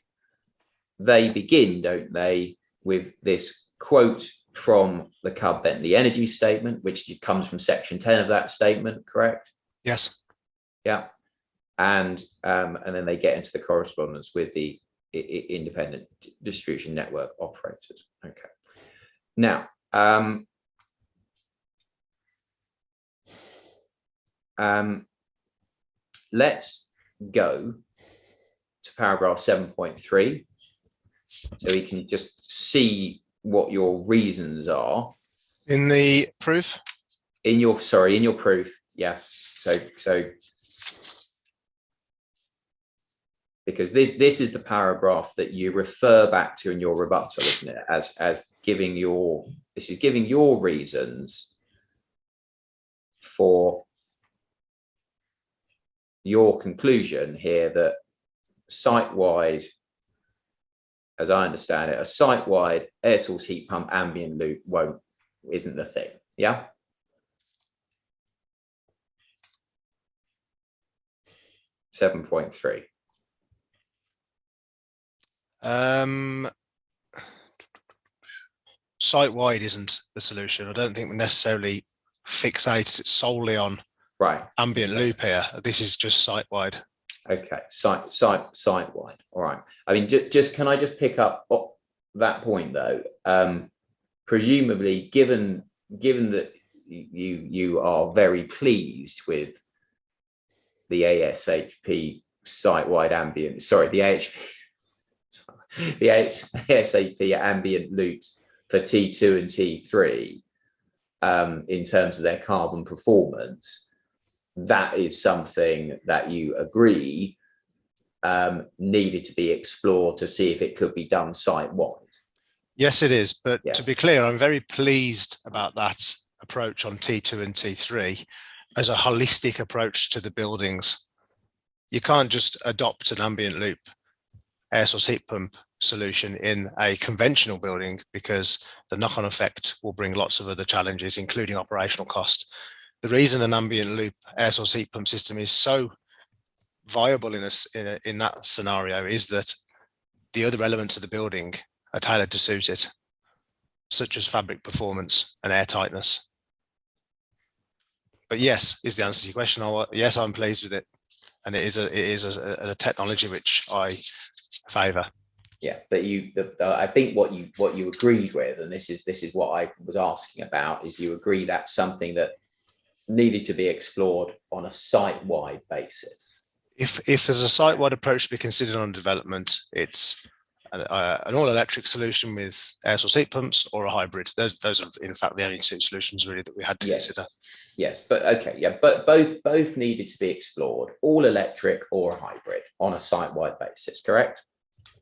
they begin, don't they, with this quote from the Cub Bentley energy statement, which comes from section 10 of that statement, correct? Yes. Yeah. And then they get into the correspondence with the independent distribution network operators. Okay. Now, let's go to paragraph 7.3, so we can just see what your reasons are In the proof? in your proof. Yes. So because this is the paragraph that you refer back to in your rebuttal, isn't it? As giving your reasons for your conclusion here that site-wide, as I understand it, a site-wide air source heat pump ambient loop isn't the thing. Yeah. .3. Site-wide isn't the solution. I don't think we necessarily fixate it solely on ambient loop here. This is just site-wide. Okay, site-wide. All right. I mean, just can I just pick up that point though? Presumably, given that you are very pleased with the ASHP site-wide ambient, the ASAP ambient loops for T2 and T3 in terms of their carbon performance, that is something that you agree needed to be explored to see if it could be done site-wide. Yes, it is. But to be clear, I'm very pleased about that approach on T2 and T3 as a holistic approach to the buildings. You can't just adopt an ambient loop air source heat pump solution in a conventional building, because the knock-on effect will bring lots of other challenges, including operational cost. The reason an ambient loop air source heat pump system is so viable in that scenario is that the other elements of the building are tailored to suit it, such as fabric performance and air tightness. But yes, is the answer to your question. Yes, I'm pleased with it, and it is a technology which I favour. Yeah, but I think what you agreed with, and this is what I was asking about, is you agree that's something that needed to be explored on a site-wide basis. If there's a site-wide approach to be considered on development, it's an all-electric solution with air source heat pumps or a hybrid. Those are in fact the only two solutions really that we had to consider. Yes, but okay, yeah, but both needed to be explored, all electric or a hybrid on a site-wide basis, correct?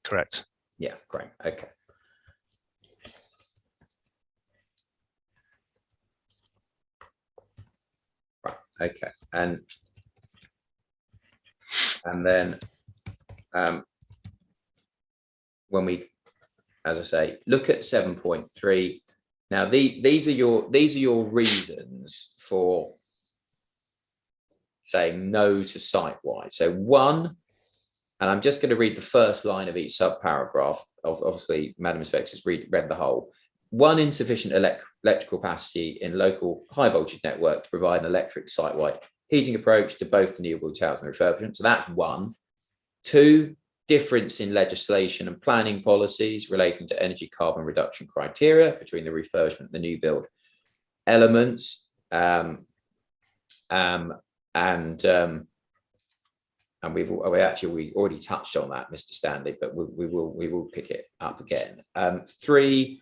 Correct. Yeah, great. Okay. Right. Okay. And then when we, as I say, look at 7.3. Now these are your reasons for saying no to site-wide. So one, and I'm just going to read the first line of each sub-paragraph. Obviously, Madam Inspector's read the whole. One, insufficient electrical capacity in local high voltage network to provide an electric site-wide heating approach to both the new build towers and refurbishment. So that's one. Two, difference in legislation and planning policies relating to energy carbon reduction criteria between the refurbishment and the new build elements. And we already touched on that, Mr. Stanley, but we will pick it up again. Three,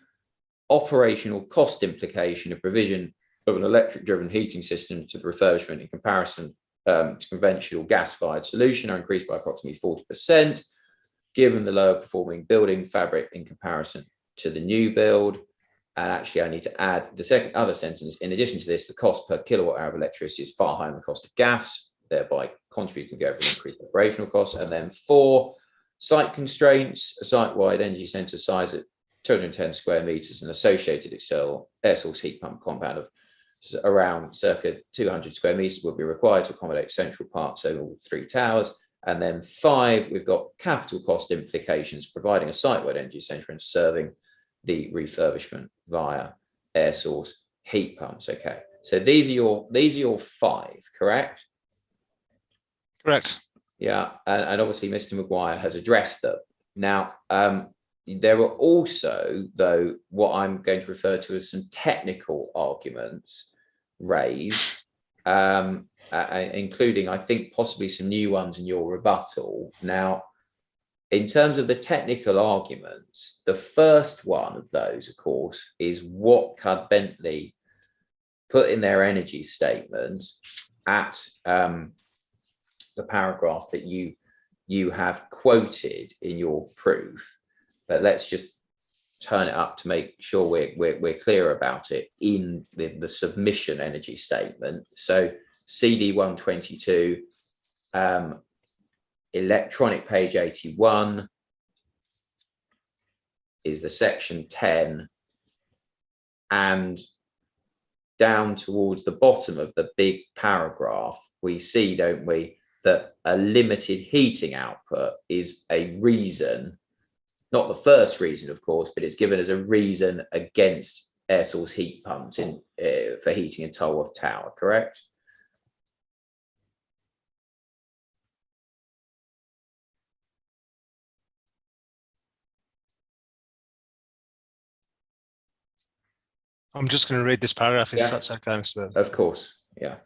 operational cost implication of provision of an electric-driven heating system to the refurbishment in comparison to conventional gas-fired solution are increased by approximately 40%, given the lower performing building fabric in comparison to the new build. And actually, I need to add the other sentence. In addition to this, the cost per kilowatt hour of electricity is far higher than the cost of gas, thereby contributing to the overall increased operational costs. And then four, site constraints, a site-wide energy centre size at 210 square metres and associated external air source heat pump compound of around circa 200 square metres would be required to accommodate central parts over all three towers. And then five, we've got capital cost implications, providing a site-wide energy centre and serving the refurbishment via air source heat pumps. Okay, so these are your five, correct? Correct. Yeah, and obviously Mr. Maguire has addressed them. Now, there were also, though, what I'm going to refer to as some technical arguments raised, including, I think, possibly some new ones in your rebuttal. Now, in terms of the technical arguments, the first one of those, of course, is what Cud-Bentley put in their energy statement at the paragraph that you have quoted in your proof. But let's just turn it up to make sure we're clear about it in the submission energy statement. So CD 122, electronic page 81 is the section 10, and down towards the bottom of the big paragraph, we see, don't we, that a limited heating output is a reason, not the first reason, of course, but it's given as a reason against air source heat pumps for heating in Tolworth Tower, correct? I'm just going to read this paragraph if Yeah. that's okay, Mr. Burton. Of course, yeah.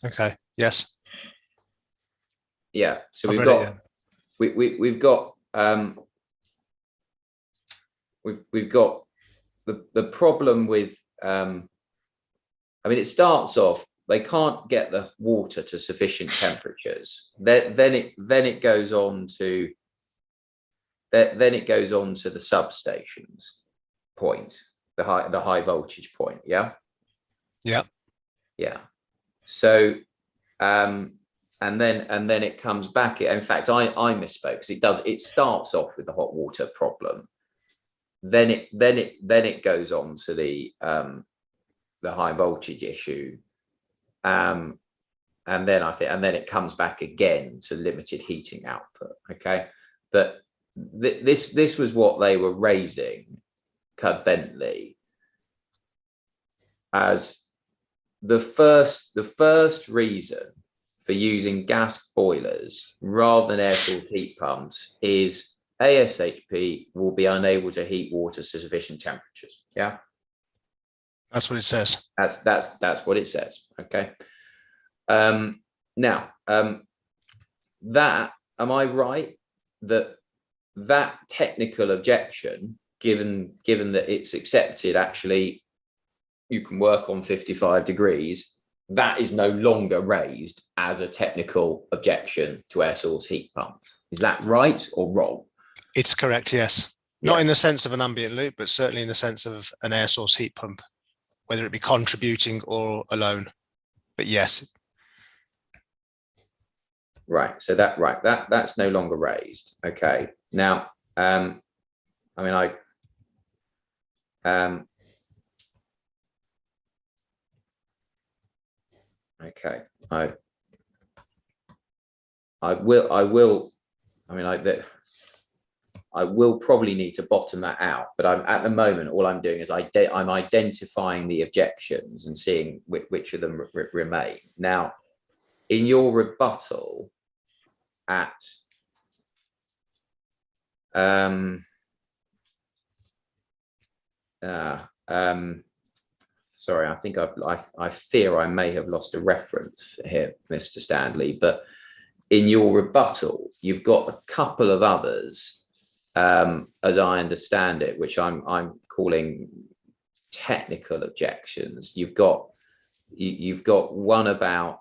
Okay. Yes. Yeah. So I've we've read it, got we've got we've got the problem with I mean, it starts off, they can't get the water to sufficient temperatures. Then it goes on to the substations point, the high voltage point. Yeah. Yeah. Yeah. So and then it comes back. In fact, I misspoke, because it starts off with the hot water problem. Then it goes on to the high voltage issue. And then it comes back again to limited heating output. Okay. But this was what they were raising, Cud-Bentley, as the first reason for using gas boilers rather than air source heat pumps is ASHP will be unable to heat water to sufficient temperatures. Yeah, that's what it says. That's what it says. Okay. Now, that, am I right that technical objection, given that it's accepted, actually you can work on 55 degrees, that is no longer raised as a technical objection to air source heat pumps? Is that right or wrong? It's correct, yes. Not in the sense of an ambient loop, but certainly in the sense of an air source heat pump, whether it be contributing or alone. But yes. Right. So that's no longer raised. Okay. Now, I mean, okay. I will probably need to bottom that out, but at the moment, all I'm doing is I'm identifying the objections and seeing which of them remain. Now, in your rebuttal at sorry, I think I fear I may have lost a reference here, Mr. Stanley, but in your rebuttal, you've got a couple of others, as I understand it, which I'm calling technical objections. You've got one about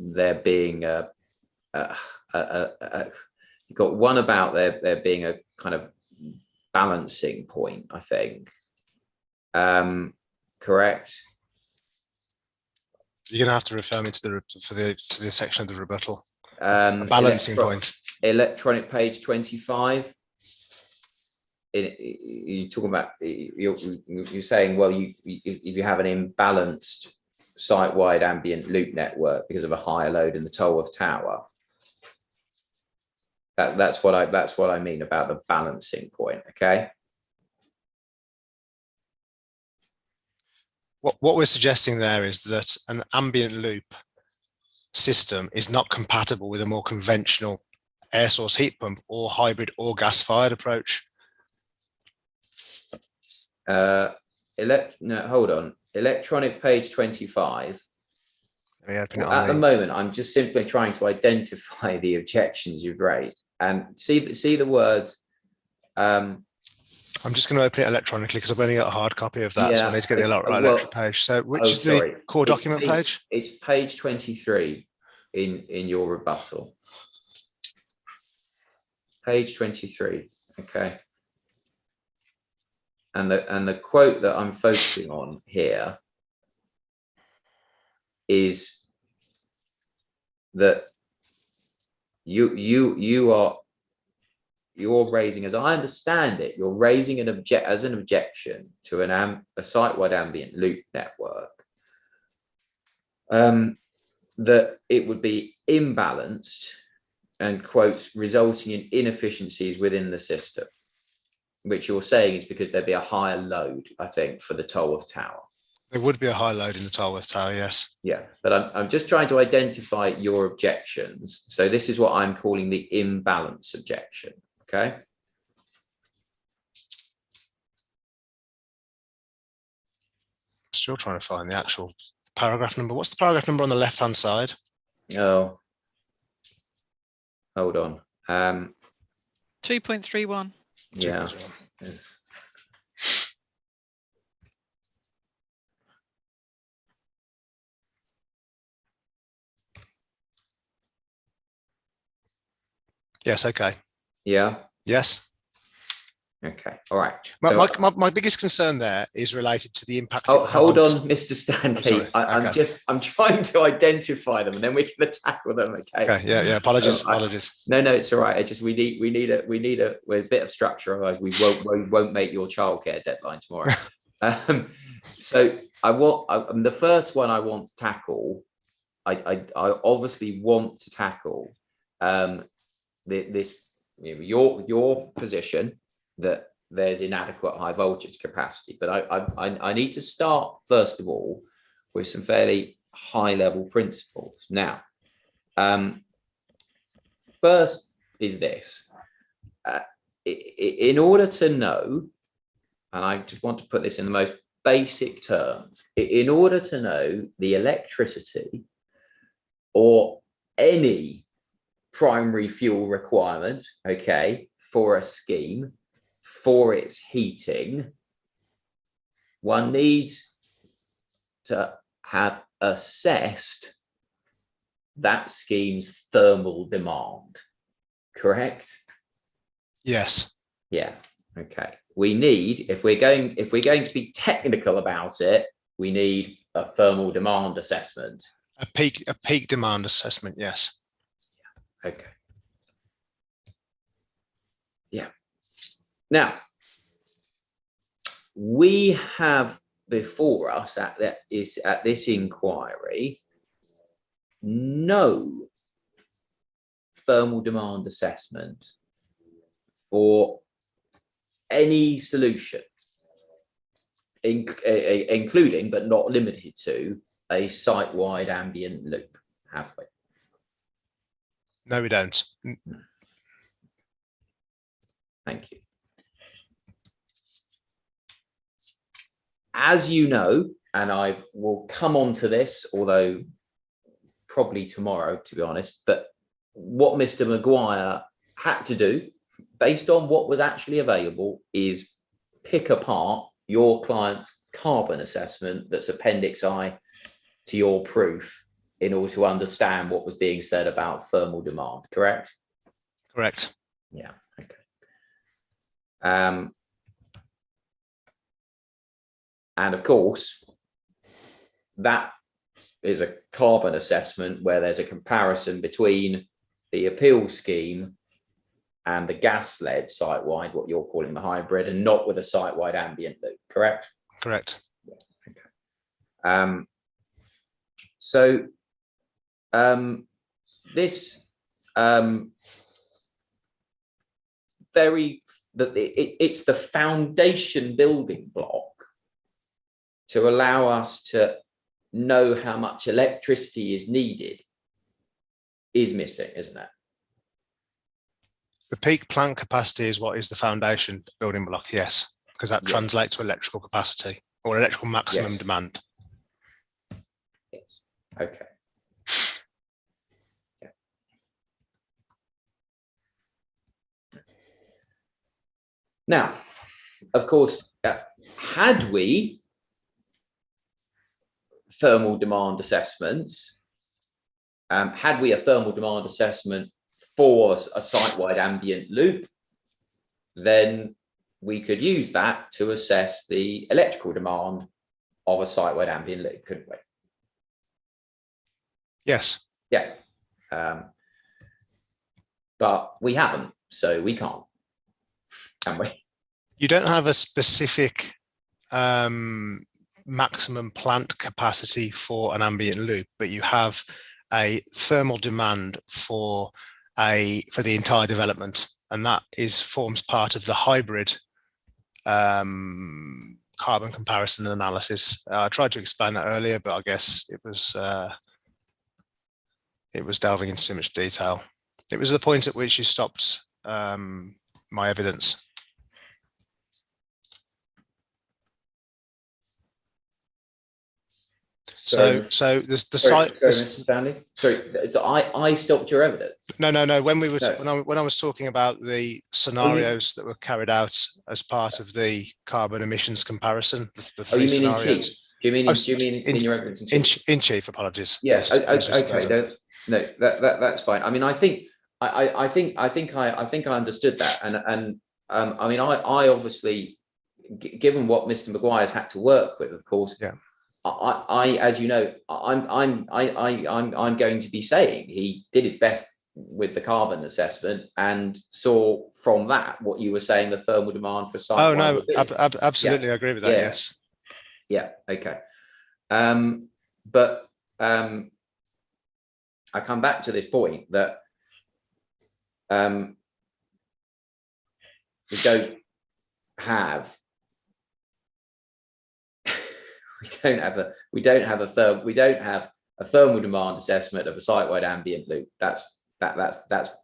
there being you've got one about there being a kind of balancing point, I think. Correct? You're going to have to refer me to the section of the rebuttal. A balancing point. Electronic page 25. you're talking about, you're saying, well, if you have an imbalanced site-wide ambient loop network because of a higher load in the Tolworth tower, that's what I mean about the balancing point. Okay. What we're suggesting there is that an ambient loop system is not compatible with a more conventional air source heat pump or hybrid or gas-fired approach. No, hold on. Electronic page 25. At the moment, I'm just simply trying to identify the objections you've raised and see the words. I'm just going to open it electronically because I've only got a hard copy of that, so I need to get the electric page. So which is the core document page? It's page 23 in your rebuttal. Page 23. Okay. And the quote that I'm focusing on here is that you're raising, as I understand it, you're raising an objection to a site-wide ambient loop network, that it would be imbalanced and quotes resulting in inefficiencies within the system, which you're saying is because there'd be a higher load, I think, for the Tolworth tower. There would be a high load in the Tolworth tower, yes. Yeah, but I'm just trying to identify your objections. So this is what I'm calling the imbalance objection. Okay. Still trying to find the actual paragraph number. What's the paragraph number on the left-hand side? Oh, hold on. 2.31. Yeah. Yes. Okay. Yeah. Yes. Okay. All right. My biggest concern there is related to the impact. Oh, hold on, Mr. Stanley. I'm trying to identify them, and then we can tackle them. Okay. Okay. Yeah. Apologies. No, it's all right. We need a bit of structure, otherwise we won't make your childcare deadline tomorrow. So the first one I want to tackle. I obviously want to tackle your position that there's inadequate high voltage capacity, but I need to start first of all with some fairly high level principles. Now, first is this: in order to know, and I just want to put this in the most basic terms, in order to know the electricity or any primary fuel requirement, okay, for a scheme, for its heating, one needs to have assessed that scheme's thermal demand, correct? Yes. Yeah. Okay. We need, if we're going to be technical about it, we need a thermal demand assessment. A peak demand assessment, yes. Okay. Yeah. Now, we have before us at this inquiry no thermal demand assessment for any solution, including but not limited to a site-wide ambient loop, have we? No, we don't. Thank you. As you know, and I will come on to this, although probably tomorrow, to be honest, but what Mr. Maguire had to do, based on what was actually available, is pick apart your client's carbon assessment that's Appendix I to your proof in order to understand what was being said about thermal demand, correct? Correct. Yeah, okay. And of course, that is a carbon assessment where there's a comparison between the appeal scheme and the gas-led site-wide, what you're calling the hybrid, and not with a site-wide ambient loop, correct? Correct. Yeah. Okay. So this it's the foundation building block to allow us to know how much electricity is needed is missing, isn't it? The peak plant capacity is what is the foundation building block, yes, because that translates to electrical capacity or electrical maximum demand. Yes. Okay. Yeah. Now, of course, had we thermal demand assessments, had we a thermal demand assessment for a site-wide ambient loop, then we could use that to assess the electrical demand of a site-wide ambient loop, couldn't we? Yes. Yeah. But we haven't, so we can't, can we? You don't have a specific maximum plant capacity for an ambient loop, but you have a thermal demand for the entire development, and that forms part of the hybrid carbon comparison analysis. I tried to explain that earlier, but I guess it was delving into too much detail. It was the point at which you stopped my evidence. So the site. Mr. Stanley. Sorry, so I stopped your evidence. No. When I was talking about the scenarios that were carried out as part of the carbon emissions comparison, the three scenarios. Do you mean in your evidence in chief? Apologies. Yes. Okay. No, that's fine. I mean, I think I understood that, and I mean, I obviously, given what Mr. Maguire's had to work with, of course. Yeah. I, as you know, I'm going to be saying he did his best with the carbon assessment and saw from that what you were saying the thermal demand for site. Oh no, absolutely, I agree with that. Yes. Yeah. Okay. But I come back to this point that we don't have. We don't have a thermal demand assessment of a site-wide ambient loop.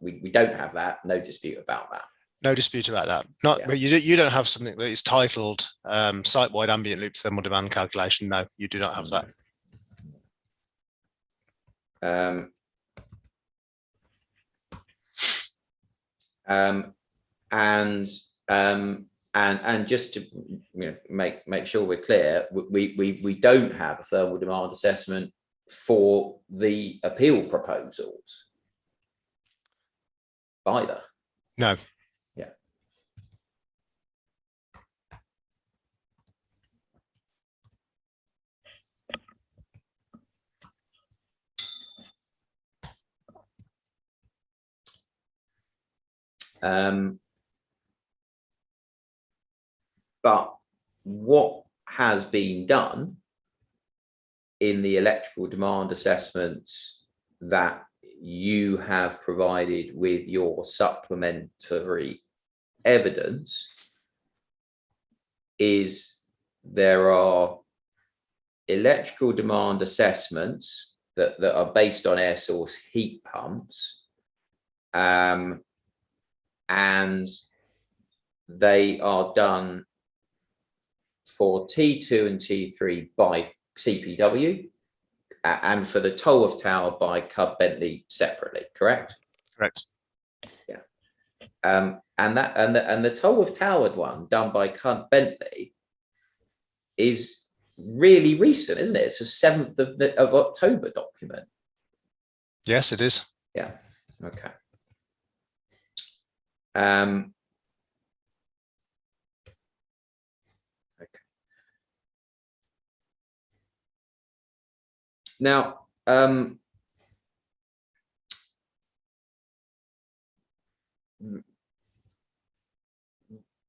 We don't have that. No dispute about that. No dispute about that. But you don't have something that is titled site-wide ambient loop thermal demand calculation. No, you do not have that. And just to make sure we're clear, we don't have a thermal demand assessment for the appeal proposals either. No. Yeah. But what has been done in the electrical demand assessments that you have provided with your supplementary evidence is there are electrical demand assessments that are based on air source heat pumps, and they are done for T2 and T3 by CPW, and for the Tolworth Tower by Cub Bentley separately, correct? Correct. Yeah. And the Tolworth Tower one done by Cub Bentley is really recent, isn't it? It's a 7th of October document. Yes, it is. Yeah. Okay. Now, I'm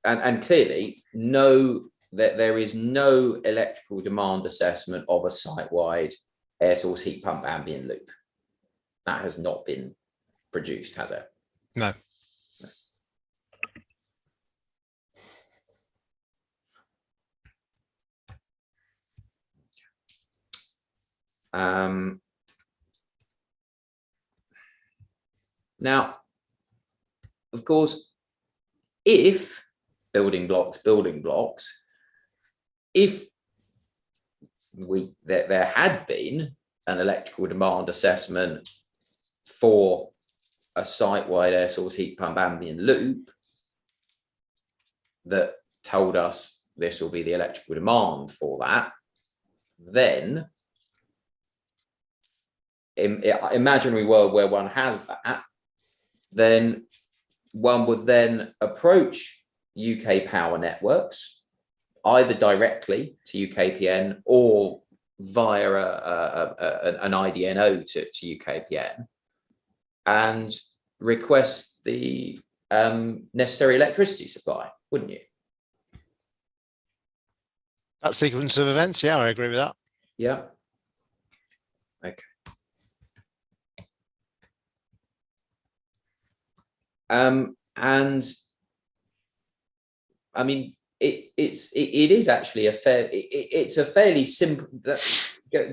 and clearly that there is no electrical demand assessment of a site-wide air source heat pump ambient loop. That has not been produced, has it? No. Now, of course, if building blocks, if there had been an electrical demand assessment for a site-wide air source heat pump ambient loop that told us this will be the electrical demand for that, then imaginary world where one has that, then one would then approach UK power networks, either directly to UKPN or via an IDNO to UKPN, and request the necessary electricity supply, wouldn't you? That sequence of events, yeah, I agree with that. Yeah. Okay. And I mean, it is actually it's a fairly simple,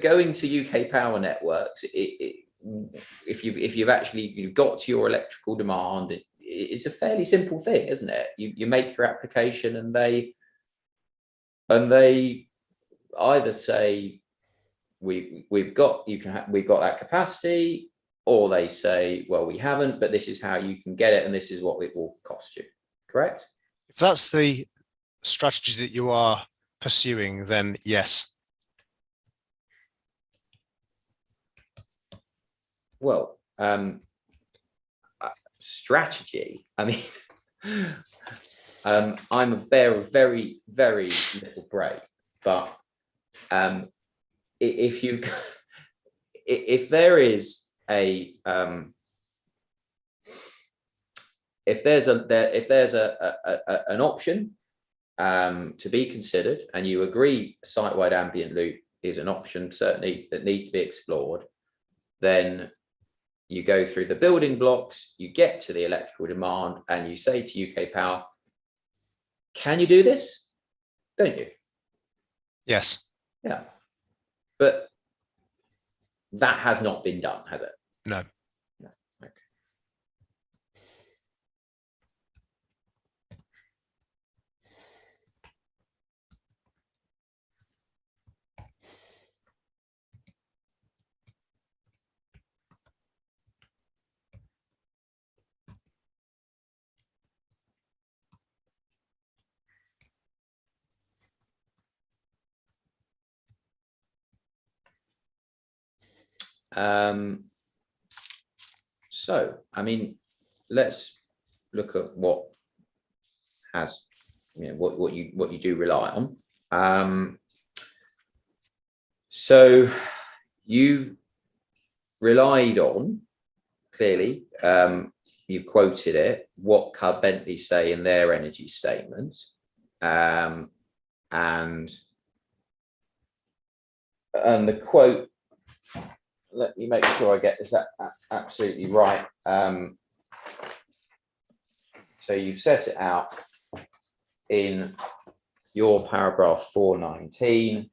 going to UK power networks. If you've got to your electrical demand, it's a fairly simple thing, isn't it? You make your application, and they either say we've got that capacity, or they say, well, we haven't, but this is how you can get it, and this is what it will cost you. Correct? If that's the strategy that you are pursuing, then yes. Well, strategy. I mean, I'm a bear of very, very little brain, but if there is an option to be considered, and you agree site-wide ambient loop is an option certainly that needs to be explored, then you go through the building blocks, you get to the electrical demand, and you say to UK Power, can you do this? Don't you? Yes. Yeah. But that has not been done, has it? No. No. Okay. So, I mean, let's look at what has, what you do rely on. So you've relied on, clearly, you've quoted it, what Cub Bentley say in their energy statement, and the quote, let me make sure I get this absolutely right. So you've set it out in your paragraph 419,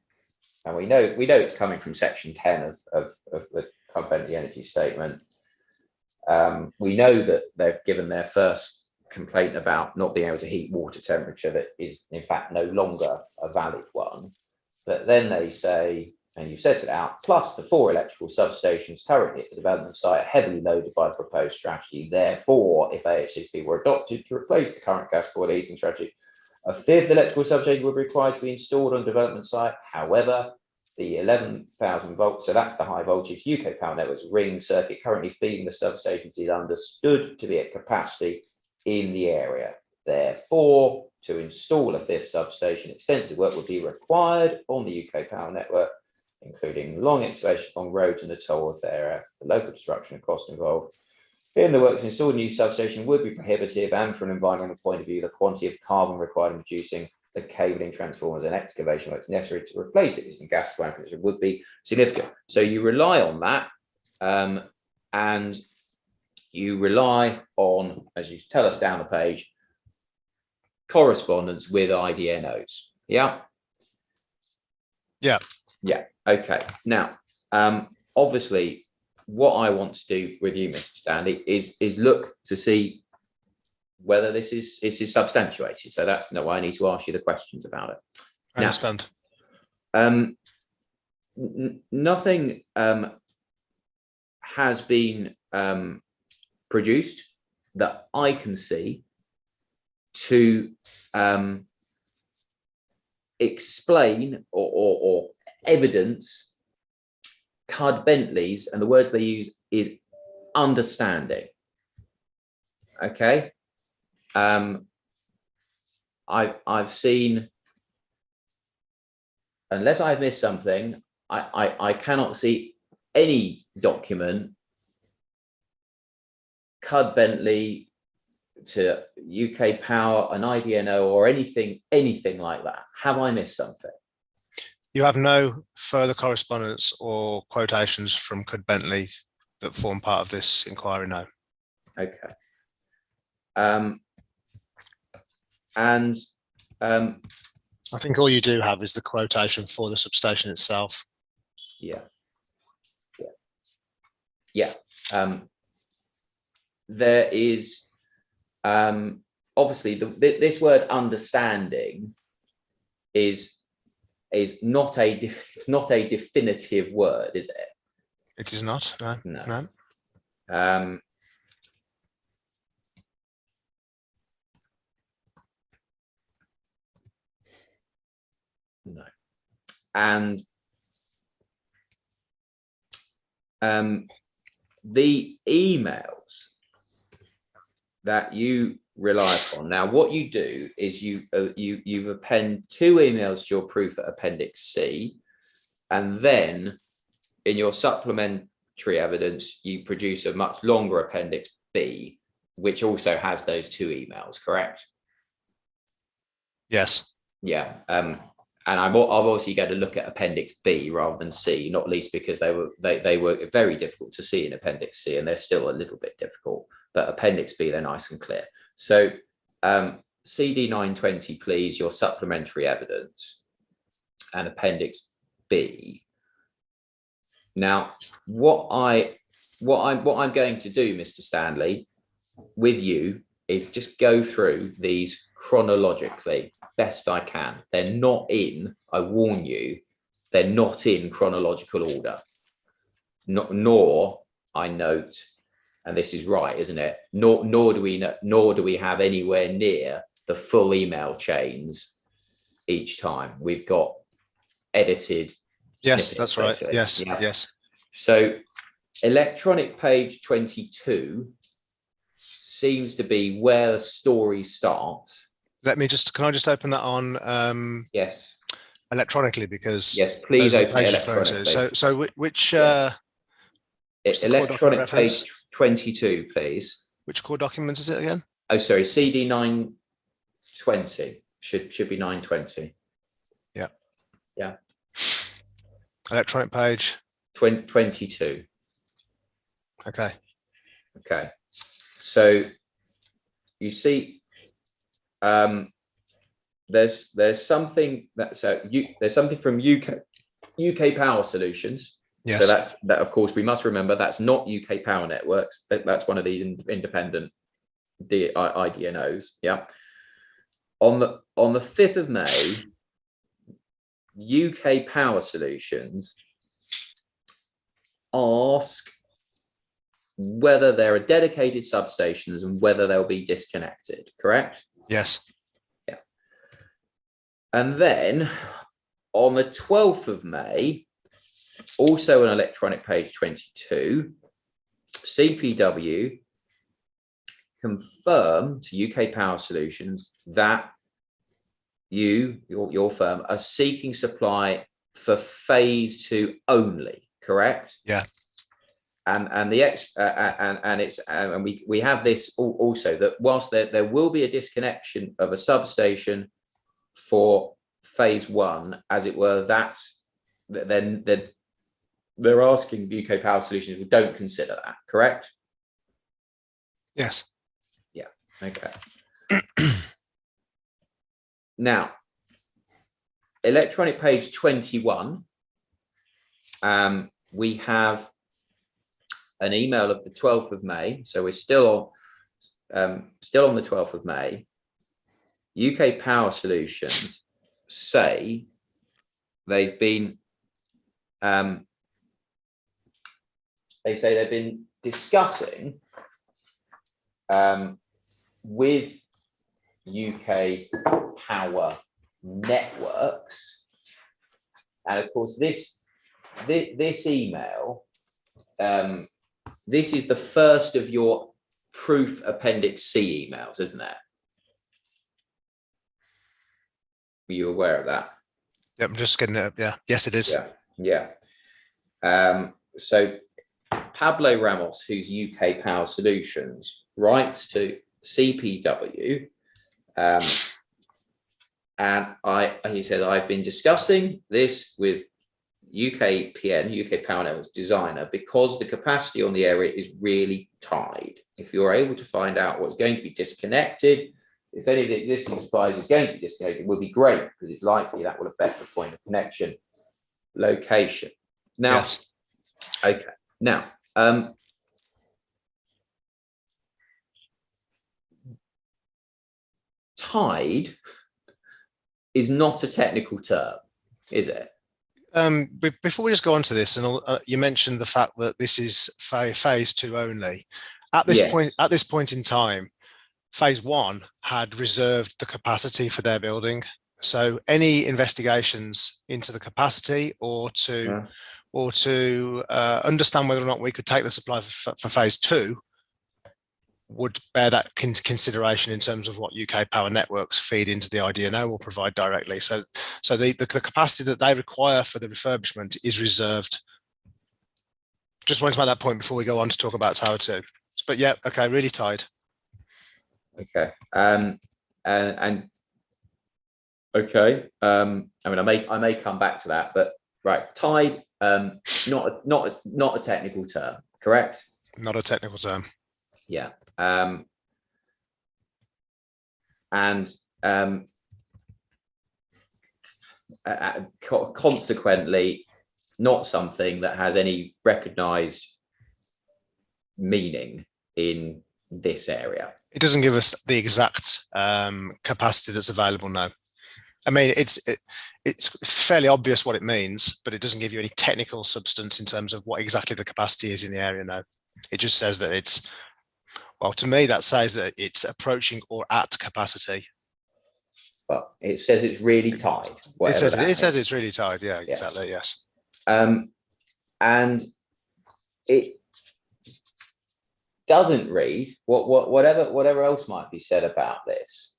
and we know it's coming from section 10 of the Cub Bentley energy statement. We know that they've given their first complaint about not being able to heat water temperature that is in fact no longer a valid one. But then they say, and you've set it out, plus the 4 electrical substations currently at the development site are heavily loaded by the proposed strategy. Therefore, if AHSP were adopted to replace the current gas boiler heating strategy, a 5th electrical substation would be required to be installed on development site. However, the 11,000 volts, so that's the high voltage UK power network's ring circuit currently feeding the substations is understood to be at capacity in the area. Therefore, to install a 5th substation, extensive work would be required on the UK power network, including long excavation along roads in the Tolworth area, the local disruption and cost involved In the works, install a new substation would be prohibitive, and from an environmental point of view, the quantity of carbon required in producing the cabling, transformers, and excavation works necessary to replace existing gas supply would be significant. So you rely on that, and you rely on, as you tell us down the page, correspondence with IDNOs. Yeah. Yeah. Yeah. Okay. Now, obviously, what I want to do with you, Mr. Stanley, is look to see whether this is substantiated. So that's why I need to ask you the questions about it. I understand. Nothing has been produced that I can see to explain or evidence Cud Bentley's, and the words they use is understanding. Okay. I've seen, unless I've missed something, I cannot see any document Cud Bentley to UK Power, an IDNO, or anything like that. Have I missed something? You have no further correspondence or quotations from Cud Bentley that form part of this inquiry, no. Okay. I think all you do have is the quotation for the substation itself. Yeah. There is obviously this word understanding is not it's not a definitive word, is it? It is not. No. No. No. And the emails that you rely upon. Now, what you do is you append 2 emails to your proof at Appendix C, and then in your supplementary evidence, you produce a much longer Appendix B, which also has those 2 emails, correct? Yes. Yeah. And I've obviously got to look at Appendix B rather than C, not least because they were very difficult to see in Appendix C, and they're still a little bit difficult. But Appendix B, they're nice and clear. So CD 920, please, your supplementary evidence, and Appendix B. Now, what I'm going to do, Mr. Stanley, with you is just go through these chronologically best I can. They're not in, I warn you, they're not in chronological order. Nor I note, and this is right, isn't it? Nor do we have anywhere near the full email chains each time. We've got edited. Yes, that's right. Basically. Yes, yeah. yes. So electronic page 22 seems to be where the story starts. Can I just open that on Yes. electronically, because yes, please open it electronically. So which electronic page 22, please. Which core document is it again? Oh, sorry, CD 920 should be 920. Yeah. Yeah. Electronic page 22. Okay. Okay. So you see, there's something there's something from UK Power Solutions. Yes. So that of course we must remember that's not UK Power Networks. That's one of these independent IDNOs. Yeah. On the 5th of May, UK Power Solutions ask whether there are dedicated substations and whether they'll be disconnected, correct? Yes. Yeah. And then on the 12th of May, also on electronic page 22, CPW confirmed to UK Power Solutions that your firm are seeking supply for phase 2 only, correct? Yeah. and the and it's and we have this also, that whilst there will be a disconnection of a substation for phase one, as it were, then they're asking UK Power Solutions, we don't consider that, correct? Yes. Yeah. Okay. Now, electronic page 21. We have an email of the 12th of May. So we're still on the 12th of May. UK Power Solutions say they've been discussing with UK Power Networks, and of course this email, this is the first of your proof appendix C emails, isn't it? Were you aware of that? Yeah, I'm just getting it up. Yeah, yes, it is. Yeah. So Pablo Ramos, who's UK Power Solutions, writes to CPW, and he said, I've been discussing this with UK Power Networks designer, because the capacity on the area is really tight. If you're able to find out what's going to be disconnected, if any of the existing supplies is going to be disconnected, it would be great, because it's likely that will affect the point of connection location. Now, yes. Okay. Now, tied is not a technical term, is it? Before we just go on to this, and you mentioned the fact that this is phase two only. At this point in time, phase one had reserved the capacity for their building. So any investigations into the capacity or to understand whether or not we could take the supply for phase two would bear that consideration in terms of what UK Power Networks feed into the IDNO or provide directly. So the capacity that they require for the refurbishment is reserved. Just wanted to make that point before we go on to talk about Tower 2. But yeah, okay, really tied. Okay. And okay. I mean, I may come back to that, but right, tied, not a technical term, correct? Not a technical term. Yeah. Consequently, not something that has any recognized meaning in this area. It doesn't give us the exact capacity that's available now. I mean, it's fairly obvious what it means, but it doesn't give you any technical substance in terms of what exactly the capacity is in the area now. It just says that it's, well, to me, that says that it's approaching or at capacity. But it says it's really tied. It says it's really tied. Yeah, yes. Exactly. Yes. And it doesn't read whatever else might be said about this.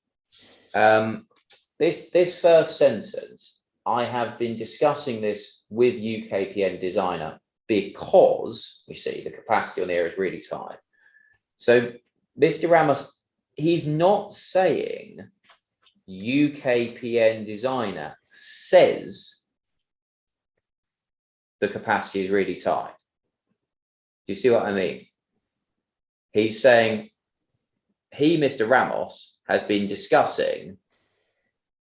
This first sentence, I have been discussing this with UKPN designer because we see the capacity on the area is really tight. So Mr. Ramos, he's not saying UKPN designer says the capacity is really tight. Do you see what I mean? He's saying Mr. Ramos, has been discussing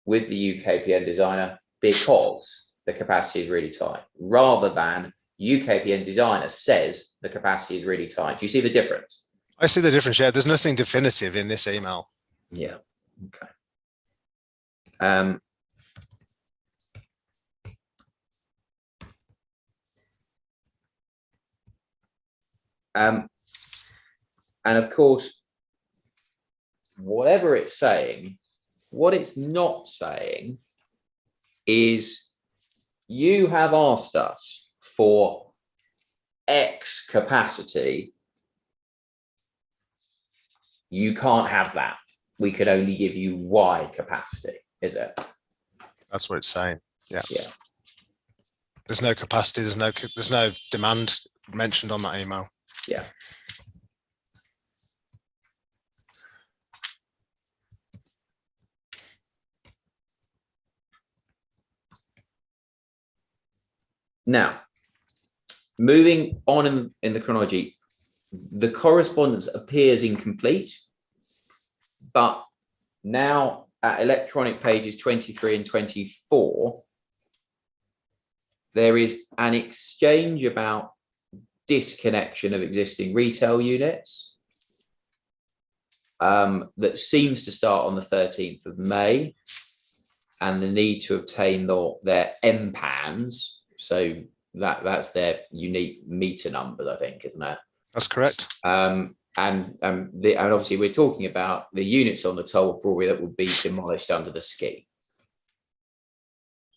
with the UKPN designer because the capacity is really tight, rather than UKPN designer says the capacity is really tight. Do you see the difference? I see the difference. Yeah, there's nothing definitive in this email. Yeah. Okay. And of course, whatever it's saying, what it's not saying is you have asked us for X capacity. You can't have that. We can only give you Y capacity, is it? That's what it's saying. Yeah. Yeah. There's no capacity. There's no demand mentioned on that email. Yeah. Now, moving on in the chronology, the correspondence appears incomplete, but now at electronic pages 23 and 24, there is an exchange about disconnection of existing retail units that seems to start on the 13th of May, and the need to obtain their MPANs. So that's their unique meter numbers, I think, isn't it? That's correct. And obviously we're talking about the units on the Tolworth Brewery that would be demolished under the scheme.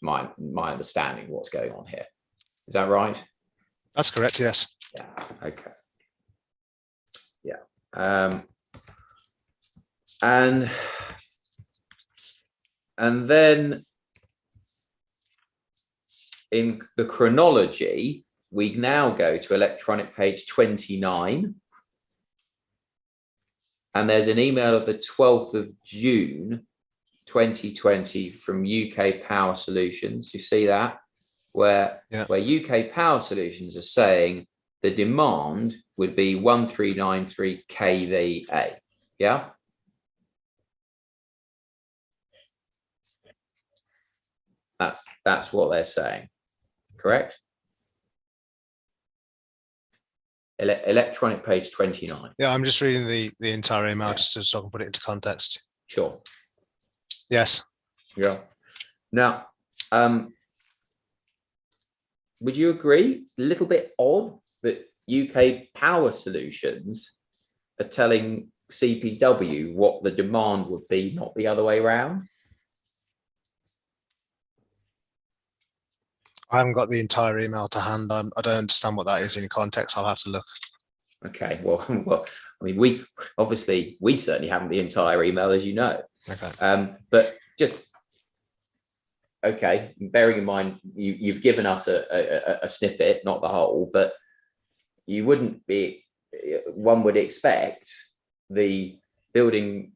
My understanding of what's going on here. Is that right? That's correct, yes. Yeah. Okay. Yeah. And then in the chronology, we now go to electronic page 29. And there's an email of the 12th of June, 2020 from UK Power Solutions. You see that? Where UK Power Solutions are saying the demand would be 1393 kVA. Yeah. That's what they're saying. Correct? Electronic page 29. Yeah, I'm just reading the entire email just so I can put it into context. Sure. Yes. Yeah. Now, would you agree? It's a little bit odd that UK Power Solutions are telling CPW what the demand would be, not the other way around. I haven't got the entire email to hand. I don't understand what that is in context. I'll have to look. Okay, well, I mean, we certainly haven't the entire email, as you know. Okay. But just okay, bearing in mind you've given us a snippet, not the whole, but you wouldn't be. One would expect the building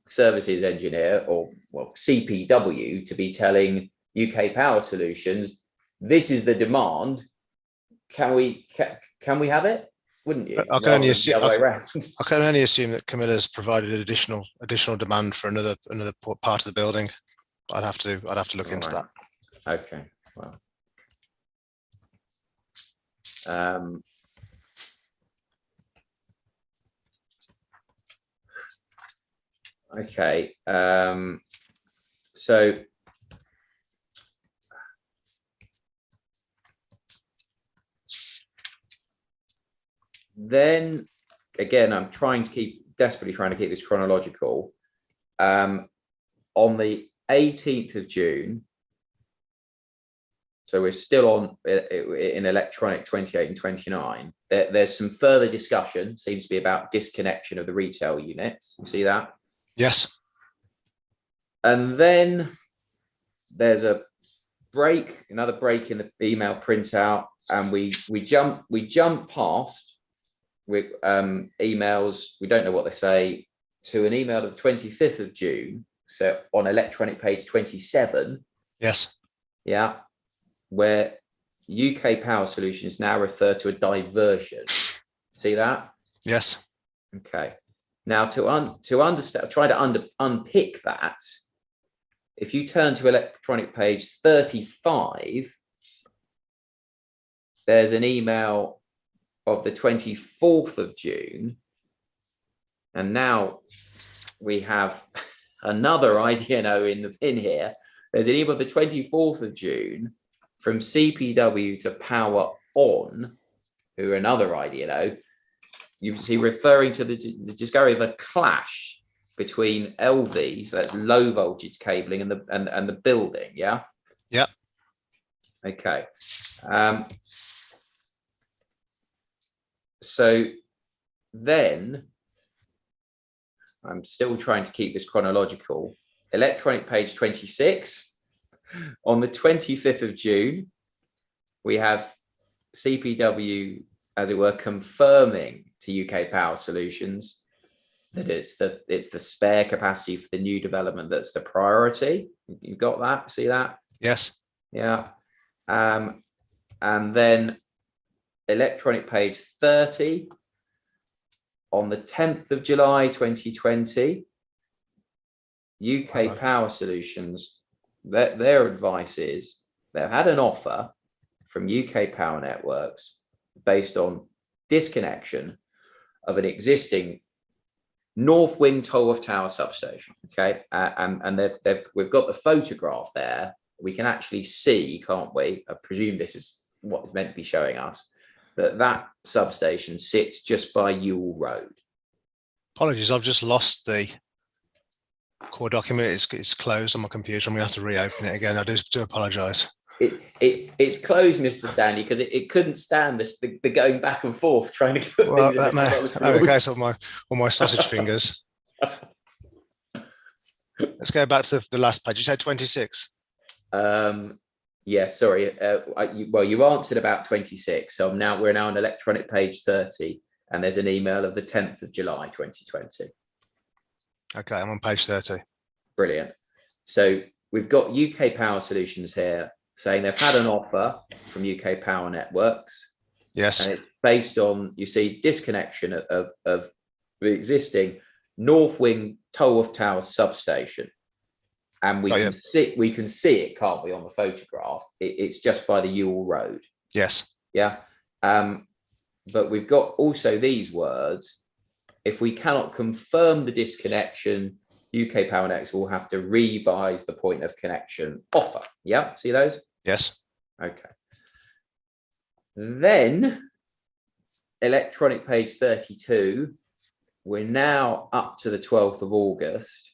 services engineer or CPW to be telling UK Power Solutions, this is the demand. Can we have it? Wouldn't you? I can only assume. The other way around. I can only assume that Camilla's provided additional demand for another part of the building. I'd have to look into that. Okay. Well. Okay. So. Then again, I'm desperately trying to keep this chronological. On the 18th of June, so we're still in electronic 28 and 29. There's some further discussion, seems to be about disconnection of the retail units. You see that? Yes. And then there's another break in the email printout, and we jump past with emails, we don't know what they say, to an email of the 25th of June, so on electronic page 27. Yes. Yeah, where UK Power Solutions now refer to a diversion. See that? Yes. Okay. Now to understand, try to unpick that. If you turn to electronic page 35, there's an email of the 24th of June, and now we have another IDNO in here. There's an email of the 24th of June from CPW to Power On, who are another IDNO. You see, referring to the discovery of a clash between LV, so that's low voltage cabling, and the building. Yeah. Yeah. Okay. So then I'm still trying to keep this chronological. Electronic page 26. On the 25th of June, we have CPW as it were, confirming to UK Power Solutions that it's the spare capacity for the new development that's the priority. You've got that? See that? Yes. Yeah. And then electronic page 30 on the 10th of July 2020, UK Power Solutions, their advice is they've had an offer from UK Power Networks based on disconnection of an existing North Wing Tolworth Tower substation. Okay, and we've got the photograph there. We can actually see, can't we? I presume this is what is meant to be showing us, that substation sits just by Ewell Road. Apologies, I've just lost the core document. It's closed on my computer. I'm going to have to reopen it again. I do apologise. It's closed, Mr. Stanley, because it couldn't stand the going back and forth trying to put Well, things in. that may be the case of my sausage fingers. Let's go back to the last page. You said 26. Yeah, sorry. Well, you answered about 26. So we're now on electronic page 30, and there's an email of the 10th of July 2020. Okay, I'm on page 30. Brilliant. So we've got UK Power Solutions here saying they've had an offer from UK Power Networks. Yes. And it's based on, you see, disconnection of the existing North Wing Tolworth Tower substation. And we can see it, can't we, on the photograph? It's just by the Ewell Road. Yes. Yeah. But we've got also these words: if we cannot confirm the disconnection, UK Power Networks will have to revise the point of connection offer. Yeah, see those? Yes. Okay. Then electronic page 32, we're now up to the 12th of August.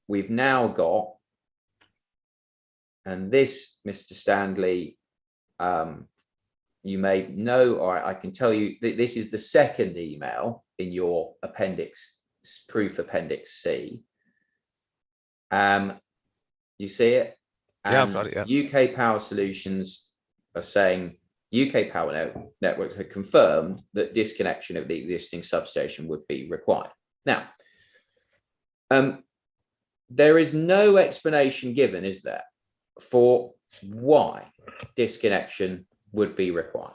We've now got, and this, Mr. Stanley, you may know, or I can tell you that this is the second email in your proof appendix C. You see it? Yeah, I've got it. Yeah. UK Power Solutions are saying UK Power Networks had confirmed that disconnection of the existing substation would be required. Now, there is no explanation given, is there, for why disconnection would be required?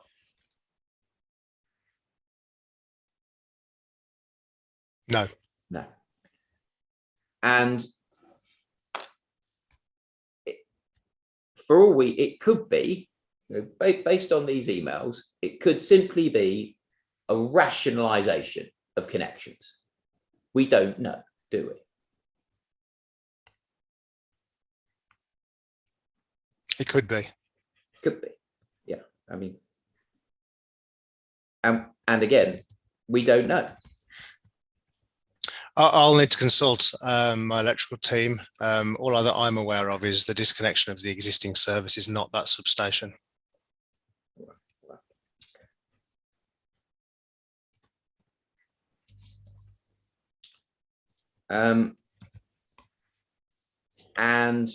No. No. And for all it could be, based on these emails, it could simply be a rationalization of connections. We don't know, do we? It could be. Could be. Yeah. I mean, and again, we don't know. I'll need to consult my electrical team. All that I'm aware of is the disconnection of the existing service is not that substation. And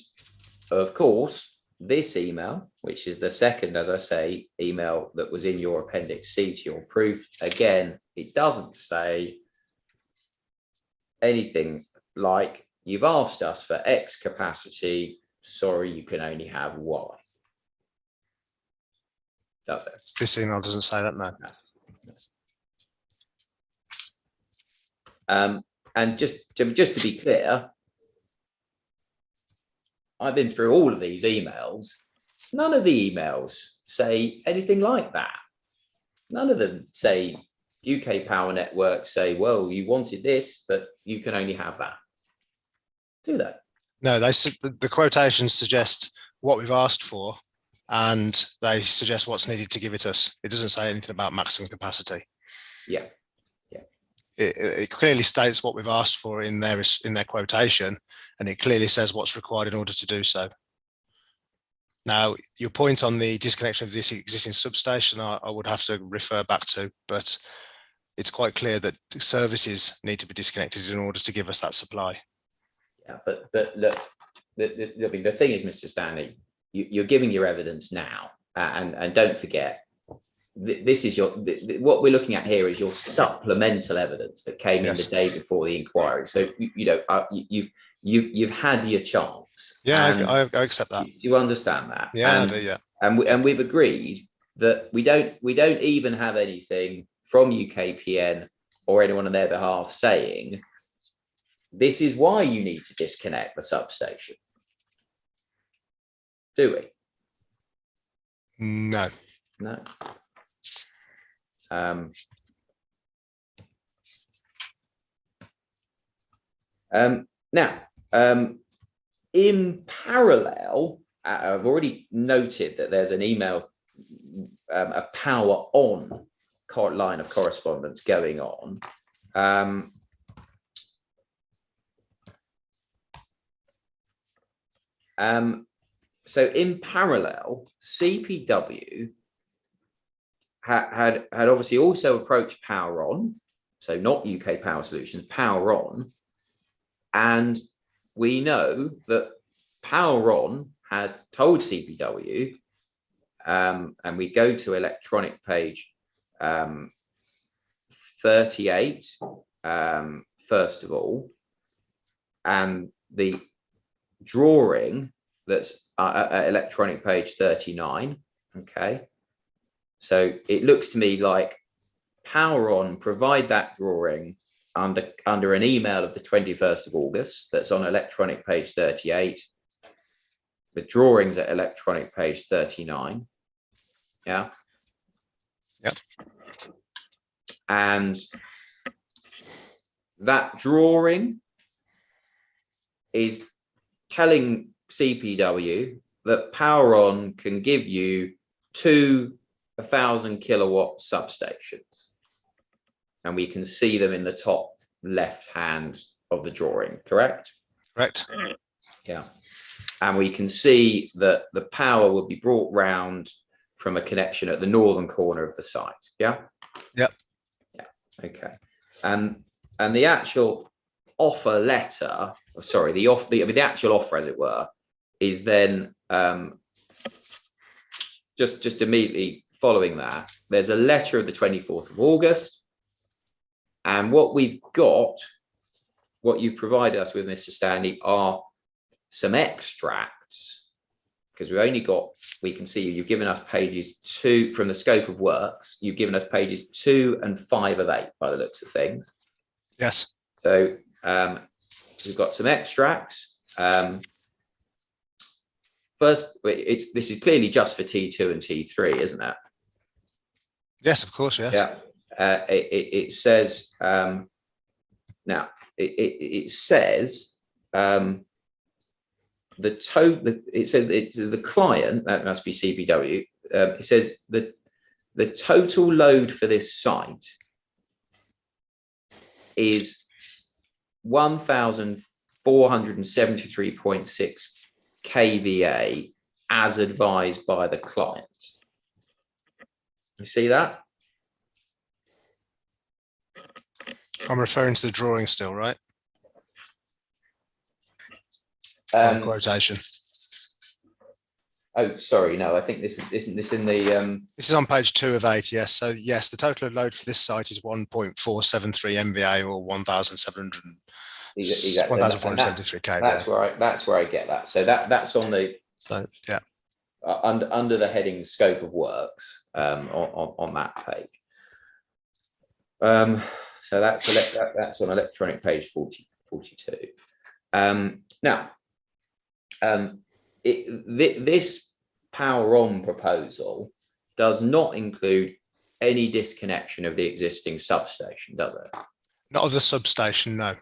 of course, this email, which is the second, as I say, email that was in your appendix C to your proof, again, it doesn't say anything like, you've asked us for X capacity, sorry, you can only have Y. Does it? This email doesn't say that, no. And just to be clear, I've been through all of these emails. None of the emails say anything like that. None of them say UK Power Networks say, well, you wanted this, but you can only have that. Do they? No, the quotations suggest what we've asked for, and they suggest what's needed to give it us. It doesn't say anything about maximum capacity. Yeah. It clearly states what we've asked for in their quotation, and it clearly says what's required in order to do so. Now, your point on the disconnection of this existing substation, I would have to refer back to, but it's quite clear that services need to be disconnected in order to give us that supply. Yeah, but look, the thing is, Mr. Stanley, you're giving your evidence now, and don't forget, this is what we're looking at here is your supplemental evidence that came in the day before the inquiry. So you've had your chance. Yeah, I accept that. You understand that? Yeah, I do, yeah. And we've agreed that we don't even have anything from UKPN or anyone on their behalf saying this is why you need to disconnect the substation. Do we? No. No. Now, in parallel, I've already noted that there's an email, a power on line of correspondence going on. So in parallel, CPW had obviously also approached Power On, so not UK Power Solutions, Power On, and we know that Power On had told CPW, and we go to electronic page 38, first of all, and the drawing that's at electronic page 39. Okay, so it looks to me like Power On provide that drawing under an email of the 21st of August that's on electronic page 38. The drawings at electronic page 39. Yeah. Yep. And that drawing is telling CPW that Power On can give you 2 1,000 kilowatt substations, and we can see them in the top left hand of the drawing. Correct? Yeah. And we can see that the power will be brought round from a connection at the northern corner of the site. Yeah. Yeah. Okay. And the actual offer letter, sorry, the actual offer, as it were, is then just immediately following that. There's a letter of the 24th of August, and what we've got, what you've provided us with, Mr. Stanley, are some extracts, because we can see you've given us pages 2 from the scope of works. You've given us pages 2 and 5 of 8 by the looks of things. Yes. So we've got some extracts. First, this is clearly just for T2 and T3, isn't it? Yes, of course. Yes. Yeah. It says now. It says it says it's the client, that must be CPW. It says that the total load for this site is 1,473.6 kVA as advised by the client. You see that? I'm referring to the drawing still, right? Quotation. Oh, sorry, no, I think isn't this in the This is on page 2 of 8. Yes. So yes, the total load for this site is 1.473 MVA or 1,473 kVA. That's where I get that. So that's on the under the heading scope of works on that page. So that's on electronic page 42. Now, this Power On proposal does not include any disconnection of the existing substation, does it? Not of the substation, no.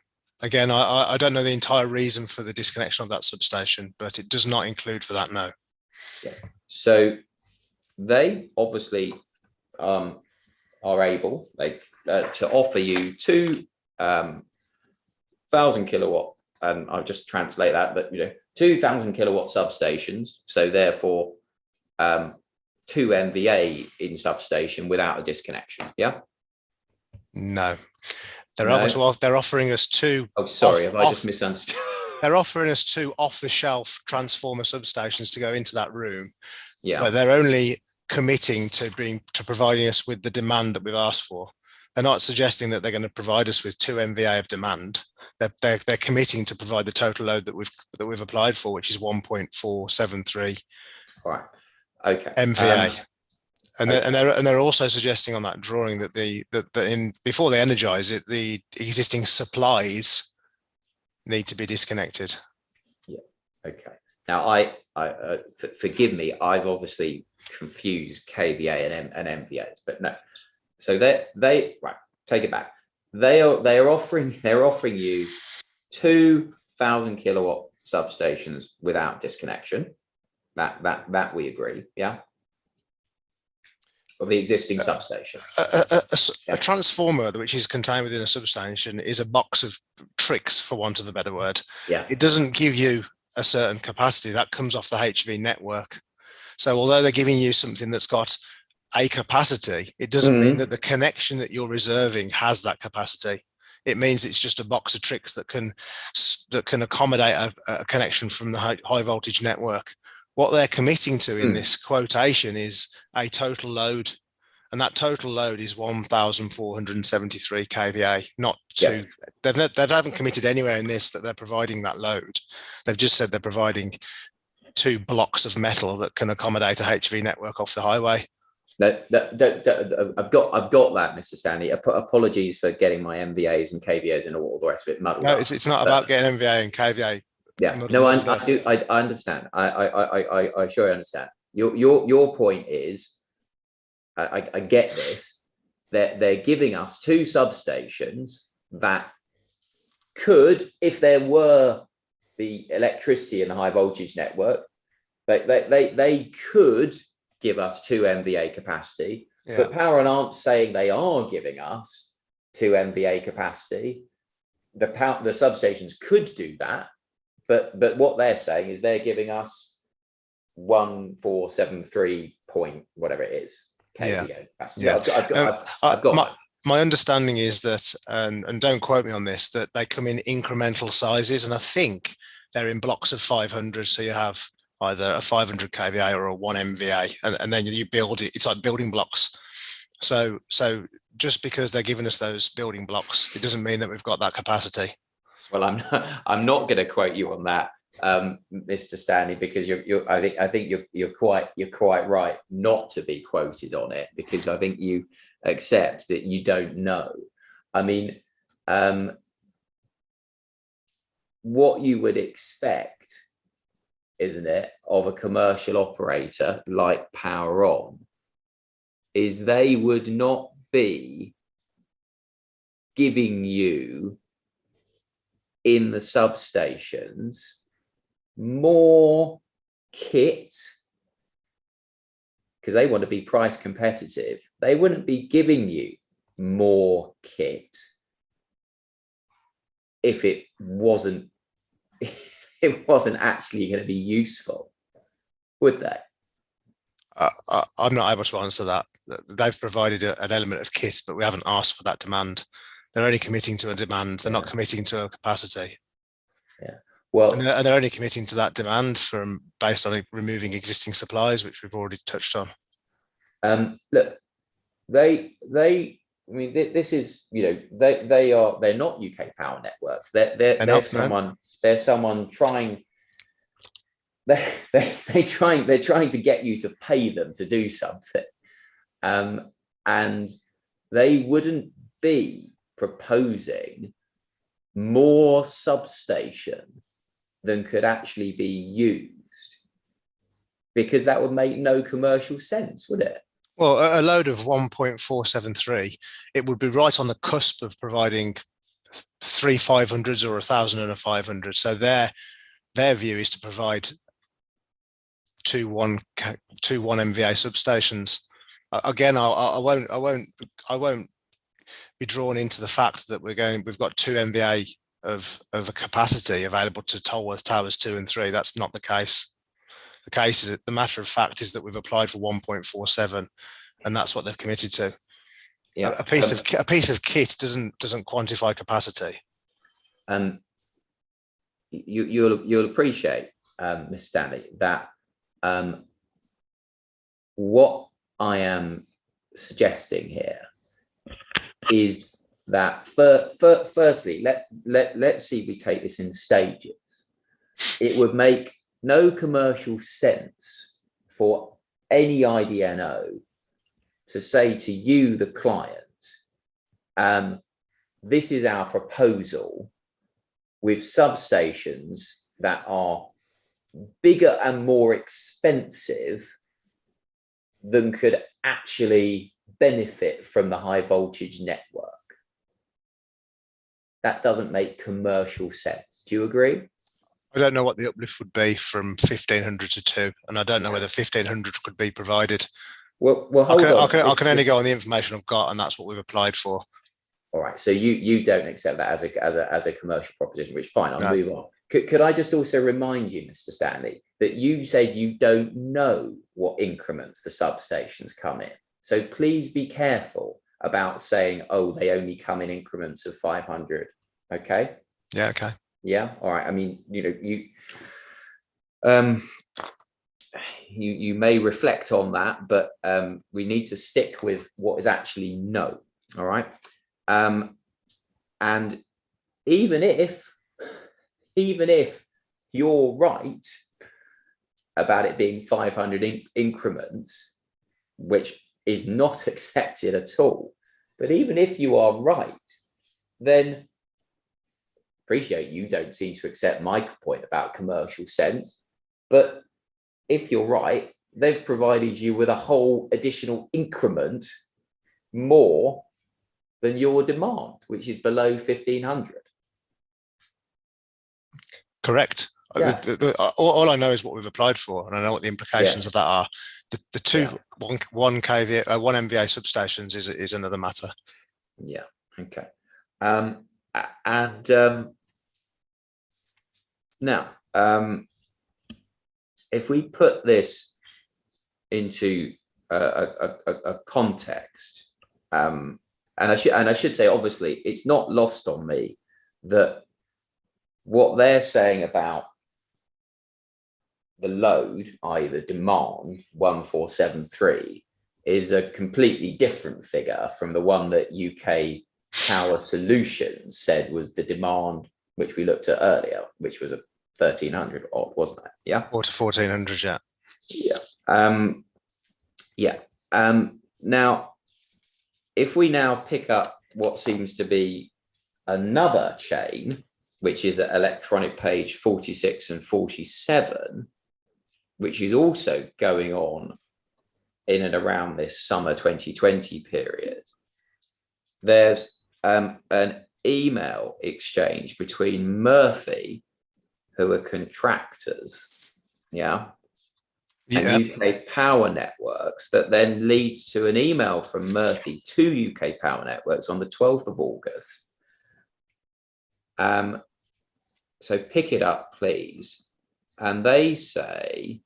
Again, I don't know the entire reason for the disconnection of that substation, but it does not include for that, no. Yeah. So they obviously are able, to offer you 2,000 kilowatt, and I'll just translate that, but 2,000 kilowatt substations. So therefore, 2 MVA in substation without a disconnection. Yeah. No, they're offering us 2. Oh, sorry, have I just misunderstood? they're offering us 2 off-the-shelf transformer substations to go into that room. Yeah. But they're only committing to providing us with the demand that we've asked for. They're not suggesting that they're going to provide us with 2 MVA of demand. They're committing to provide the total load that we've applied for, which is 1.473 All right. Okay. MVA. And okay. they're also suggesting on that drawing that before they energize it, the existing supplies need to be disconnected. Yeah. Okay. Now, forgive me. I've obviously confused KVA and MVAs, but no. So they right. Take it back. They're offering you 2,000 kilowatt substations without disconnection. That we agree. Yeah. Of the existing substation. A transformer, which is contained within a substation, is a box of tricks, for want of a better word. Yeah. It doesn't give you a certain capacity. That comes off the HV network. So although they're giving you something that's got a capacity, it doesn't mean that the connection that you're reserving has that capacity. It means it's just a box of tricks that can accommodate a connection from the high voltage network. What they're committing to in this quotation is a total load, and that total load is 1,473 kVA, not 2. Yeah. They haven't committed anywhere in this that they're providing that load. They've just said they're providing 2 blocks of metal that can accommodate a HV network off the highway. I've got that, Mr. Stanley. Apologies for getting my MVAs and KVAs and all the rest of it muddled. No, it's not about getting MVA and KVA. Yeah, no, I do. I understand. I sure understand. Your point is, I get this. They're giving us 2 substations that could, if there were the electricity in the high voltage network, they could give us 2 MVA capacity. Yeah. But Power aren't saying they are giving us 2 MVA capacity. The substations could do that. But what they're saying is they're giving us 1,473 point whatever it is. KVA capacity. Yeah. I've got my understanding is that, and don't quote me on this, that they come in incremental sizes, and I think they're in blocks of 500. So you have either a 500 kVA or a 1 MVA, and then you build it. It's like building blocks. So just because they're giving us those building blocks, it doesn't mean that we've got that capacity. Well, I'm not going to quote you on that, Mr. Stanley, because I think you're quite right not to be quoted on it, because I think you accept that you don't know. I mean, what you would expect, isn't it, of a commercial operator like Power On, is they would not be giving you in the substations more kit, because they want to be price competitive. They wouldn't be giving you more kit if it wasn't actually going to be useful, would they? I'm not able to answer that. They've provided an element of kit, but we haven't asked for that demand. They're only committing to a demand. They're not committing to a capacity. Yeah. Well, and they're only committing to that demand based on removing existing supplies, which we've already touched on. Look, I mean, this is, they're not UK Power Networks. They're someone trying. They're trying to get you to pay them to do something, and they wouldn't be proposing more substation than could actually be used, because that would make no commercial sense, would it? Well, a load of 1.473, it would be right on the cusp of providing 3 500s or 1,000 and a 500. So their view is to provide 2 1 MVA substations. Again, I won't be drawn into the fact that we've got 2 MVA of a capacity available to Tolworth Towers 2 and 3. That's not the case. The case is that the matter of fact is that we've applied for 1.47, and that's what they've committed to. Yeah, a piece of kit doesn't quantify capacity. you'll appreciate, Mr. Stanley, that what I am suggesting here is that firstly, let's see if we take this in stages. It would make no commercial sense for any IDNO to say to you, the client, this is our proposal with substations that are bigger and more expensive than could actually benefit from the high voltage network. That doesn't make commercial sense. Do you agree? I don't know what the uplift would be from 1,500 to 2, and I don't know whether 1,500 could be provided. Well, hold on. I can only go on the information I've got, and that's what we've applied for. All right. So you don't accept that as a commercial proposition, which fine. I'll move on. Could I just also remind you, Mr. Stanley, that you said you don't know what increments the substations come in. So please be careful about saying, oh, they only come in increments of 500. Okay. Yeah. Okay. Yeah. All right. I mean, you may reflect on that, but we need to stick with what is actually known. All right. And even if you're right about it being 500 increments, which is not accepted at all, but even if you are right, then appreciate you don't seem to accept my point about commercial sense, but if you're right, they've provided you with a whole additional increment more than your demand, which is below 1,500. Correct. Yeah. All I know is what we've applied for, and I know what the implications of that are. The two 1 kVA, 1 MVA substations is another matter. Yeah. Okay. Now, if we put this into a context, and I should say, obviously, it's not lost on me that what they're saying about the load, i.e. the demand, 1473, is a completely different figure from the one that UK Power Solutions said was the demand, which we looked at earlier, which was a 1,300 odd, wasn't it? Yeah. Or to 1,400, yeah. Yeah. Now, if we now pick up what seems to be another chain, which is at electronic page 46 and 47, which is also going on in and around this summer 2020 period, there's an email exchange between Murphy, who are contractors, and UK Power Networks, that then leads to an email from Murphy to UK Power Networks on the 12th of August. So pick it up, please. And they say,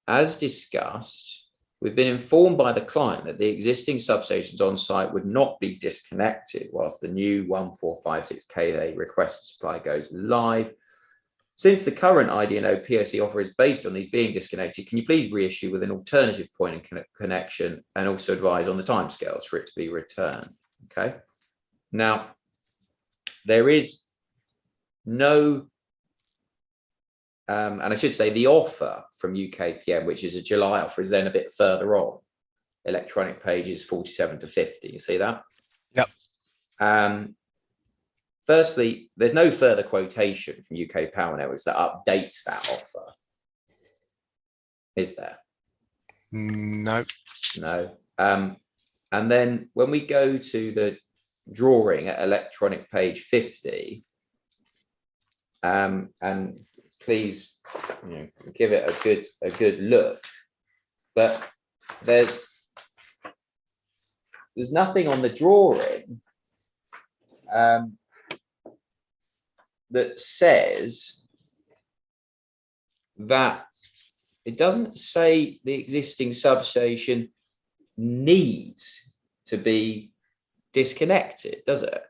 as discussed, we've been informed by the client that the existing substations on site would not be disconnected whilst the new 1456 kVA requested supply goes live. Since the current IDNO PSC offer is based on these being disconnected, can you please reissue with an alternative point of connection and also advise on the timescales for it to be returned? Okay. Now, there is no, and I should say the offer from UKPM, which is a July offer, is then a bit further on. Electronic pages 47 to 50. You see that? Yep. Firstly, there's no further quotation from UK Power Networks that updates that offer. Is there? No. No. And then when we go to the drawing at electronic page 50, and please, give it a good look, but there's nothing on the drawing that says that, it doesn't say the existing substation needs to be disconnected, does it?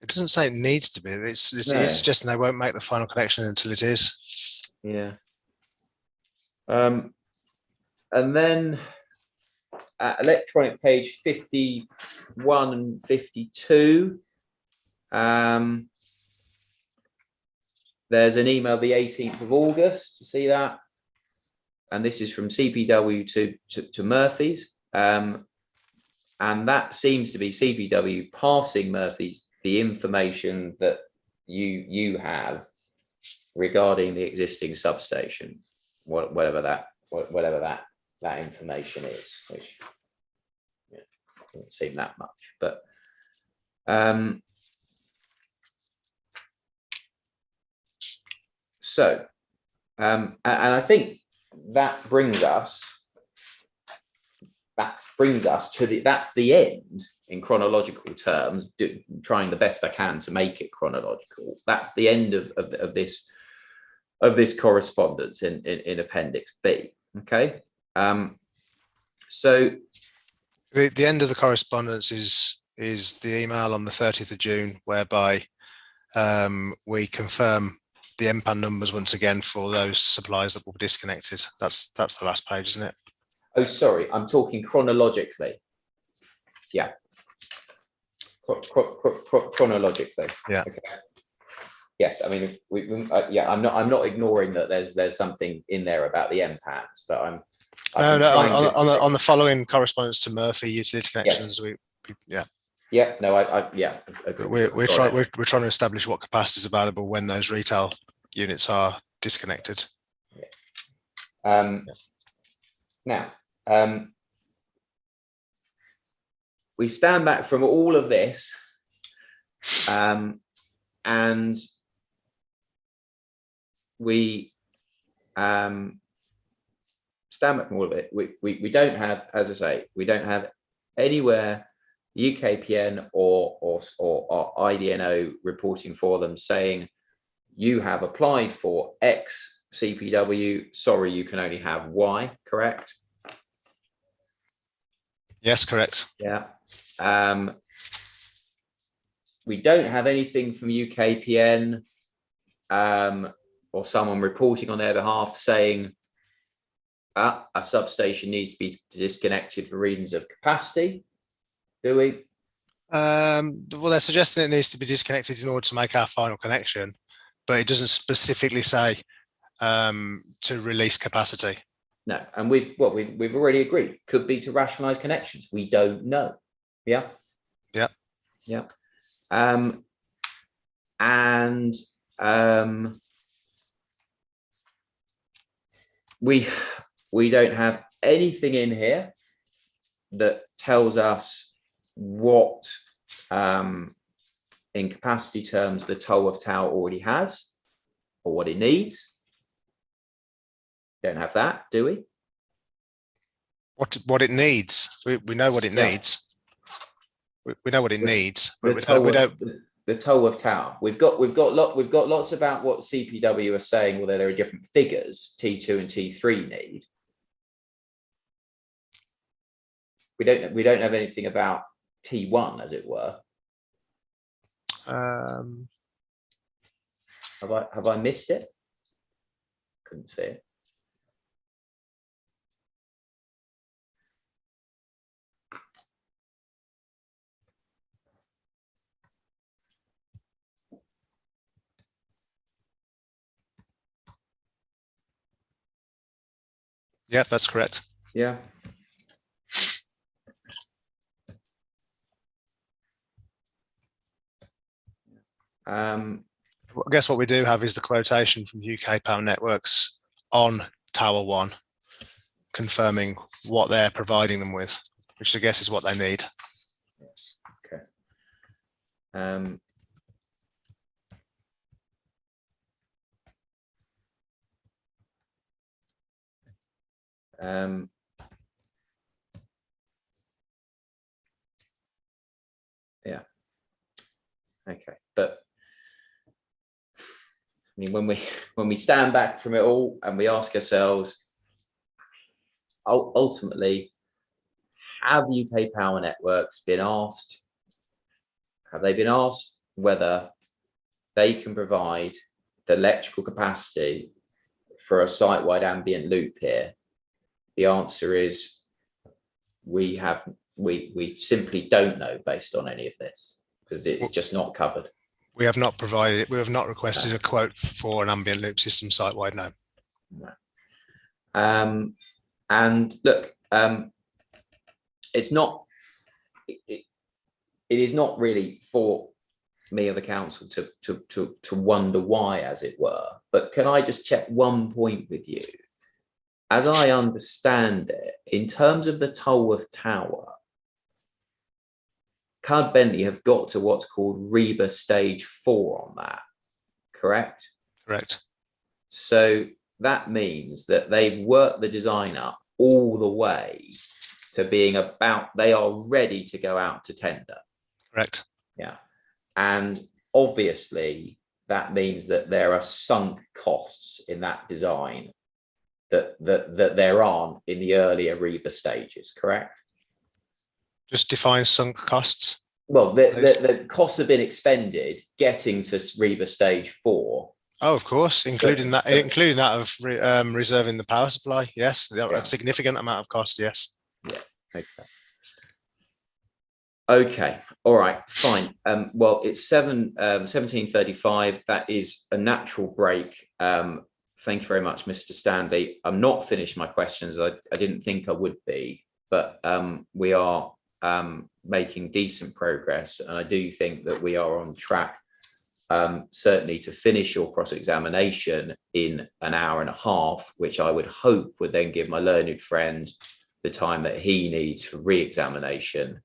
It doesn't say it needs to be. It's suggesting they won't make the final connection until it is. Yeah. And then at electronic page 51 and 52, there's an email the 18th of August. You see that? And this is from CPW to Murphy's. And that seems to be CPW passing Murphy's the information that you have regarding the existing substation, whatever that information is, which doesn't seem that much, but so and I think that brings us to that's the end in chronological terms, trying the best I can to make it chronological. That's the end of this correspondence in Appendix B. Okay. So the end of the correspondence is the email on the 30th of June, whereby we confirm the MPAN numbers once again for those supplies that will be disconnected. That's the last page, isn't it? Oh, sorry, I'm talking chronologically. Yeah. Chronologically. Yeah. Okay. Yes, I mean, yeah, I'm not ignoring that. There's something in there about the MPANs, but on the following correspondence to Murphy utility connections, yes. We're trying to establish what capacity is available when those retail units are disconnected. Yeah. Now, we stand back from all of this, and we stand back from all of it. We don't have, as I say, we don't have anywhere UKPN or IDNO reporting for them saying you have applied for X CPW, sorry, you can only have Y, correct? Yes, correct. Yeah. We don't have anything from UKPN or someone reporting on their behalf saying a substation needs to be disconnected for reasons of capacity, do we? Well, they're suggesting it needs to be disconnected in order to make our final connection, but it doesn't specifically say to release capacity. No, and we've already agreed. Could be to rationalize connections. We don't know. Yeah. Yeah. Yeah. We don't have anything in here that tells us what in capacity terms the Tolworth Tower already has or what it needs. Don't have that, do we? What it needs? We know what it needs. We know what it needs. But the Tolworth Tower. We've got lots about what CPW are saying. Although there are different figures, T2 and T3 need. We don't have anything about T1, as it were. Have I missed it? Couldn't see it. Yeah, that's correct. Yeah. I guess what we do have is the quotation from UK Power Networks on Tower 1, confirming what they're providing them with, which I guess is what they need. Okay. Yeah. Okay, but I mean, when we stand back from it all and we ask ourselves, ultimately, have UK Power Networks been asked? Have they been asked whether they can provide the electrical capacity for a site-wide ambient loop here. The answer is we simply don't know based on any of this, because it's just not covered. We have not requested a quote for an ambient loop system site-wide, no. And look, it is not really for me or the council to wonder why, as it were. But can I just check one point with you? As I understand it, in terms of the Tolworth Tower, Cud Bentley have got to what's called REBA stage 4 on that, correct? Correct. So that means that they've worked the design up all the way to being they are ready to go out to tender. Correct. Yeah. And obviously that means that there are sunk costs in that design that there aren't in the earlier REBA stages, correct? Just define sunk costs. Well, the costs have been expended getting to REBA stage 4. Oh, of course, including that of reserving the power supply. Yes, a significant amount of cost. Yes. Yeah. Okay. Okay. All right. Fine. Well, it's 17:35. That is a natural break. Thank you very much, Mr. Stanley. I'm not finished my questions. I didn't think I would be, but we are making decent progress, and I do think that we are on track. Certainly to finish your cross-examination in an hour and a half, which I would hope would then give my learned friend the time that he needs for re-examination,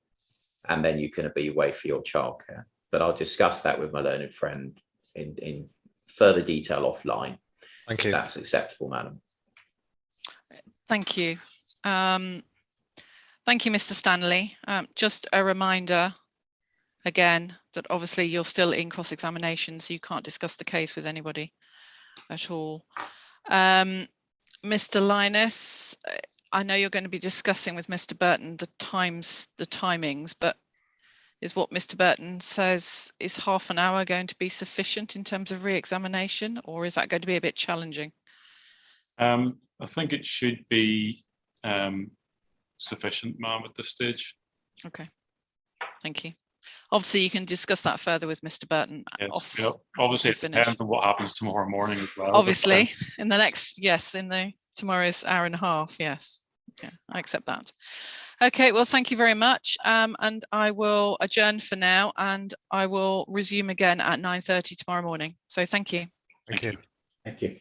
and then you can be away for your childcare. But I'll discuss that with my learned friend in further detail offline. Thank you. If that's acceptable, madam. Thank you. Thank you, Mr. Stanley. Just a reminder, again, that obviously you're still in cross-examination, so you can't discuss the case with anybody at all. Mr. Linus, I know you're going to be discussing with Mr. Burton the timings, but is what Mr. Burton says, is half an hour going to be sufficient in terms of re-examination, or is that going to be a bit challenging? I think it should be sufficient, ma'am, at this stage. Okay, thank you. Obviously, you can discuss that further with Mr. Burton. Yes, obviously, it depends on what happens tomorrow morning as well. Obviously, in the next, yes, in the tomorrow's hour and a half, yes. Yeah, I accept that. Okay, well, thank you very much. And I will adjourn for now, and I will resume again at 9:30 tomorrow morning. So thank you. Thank you. Thank you.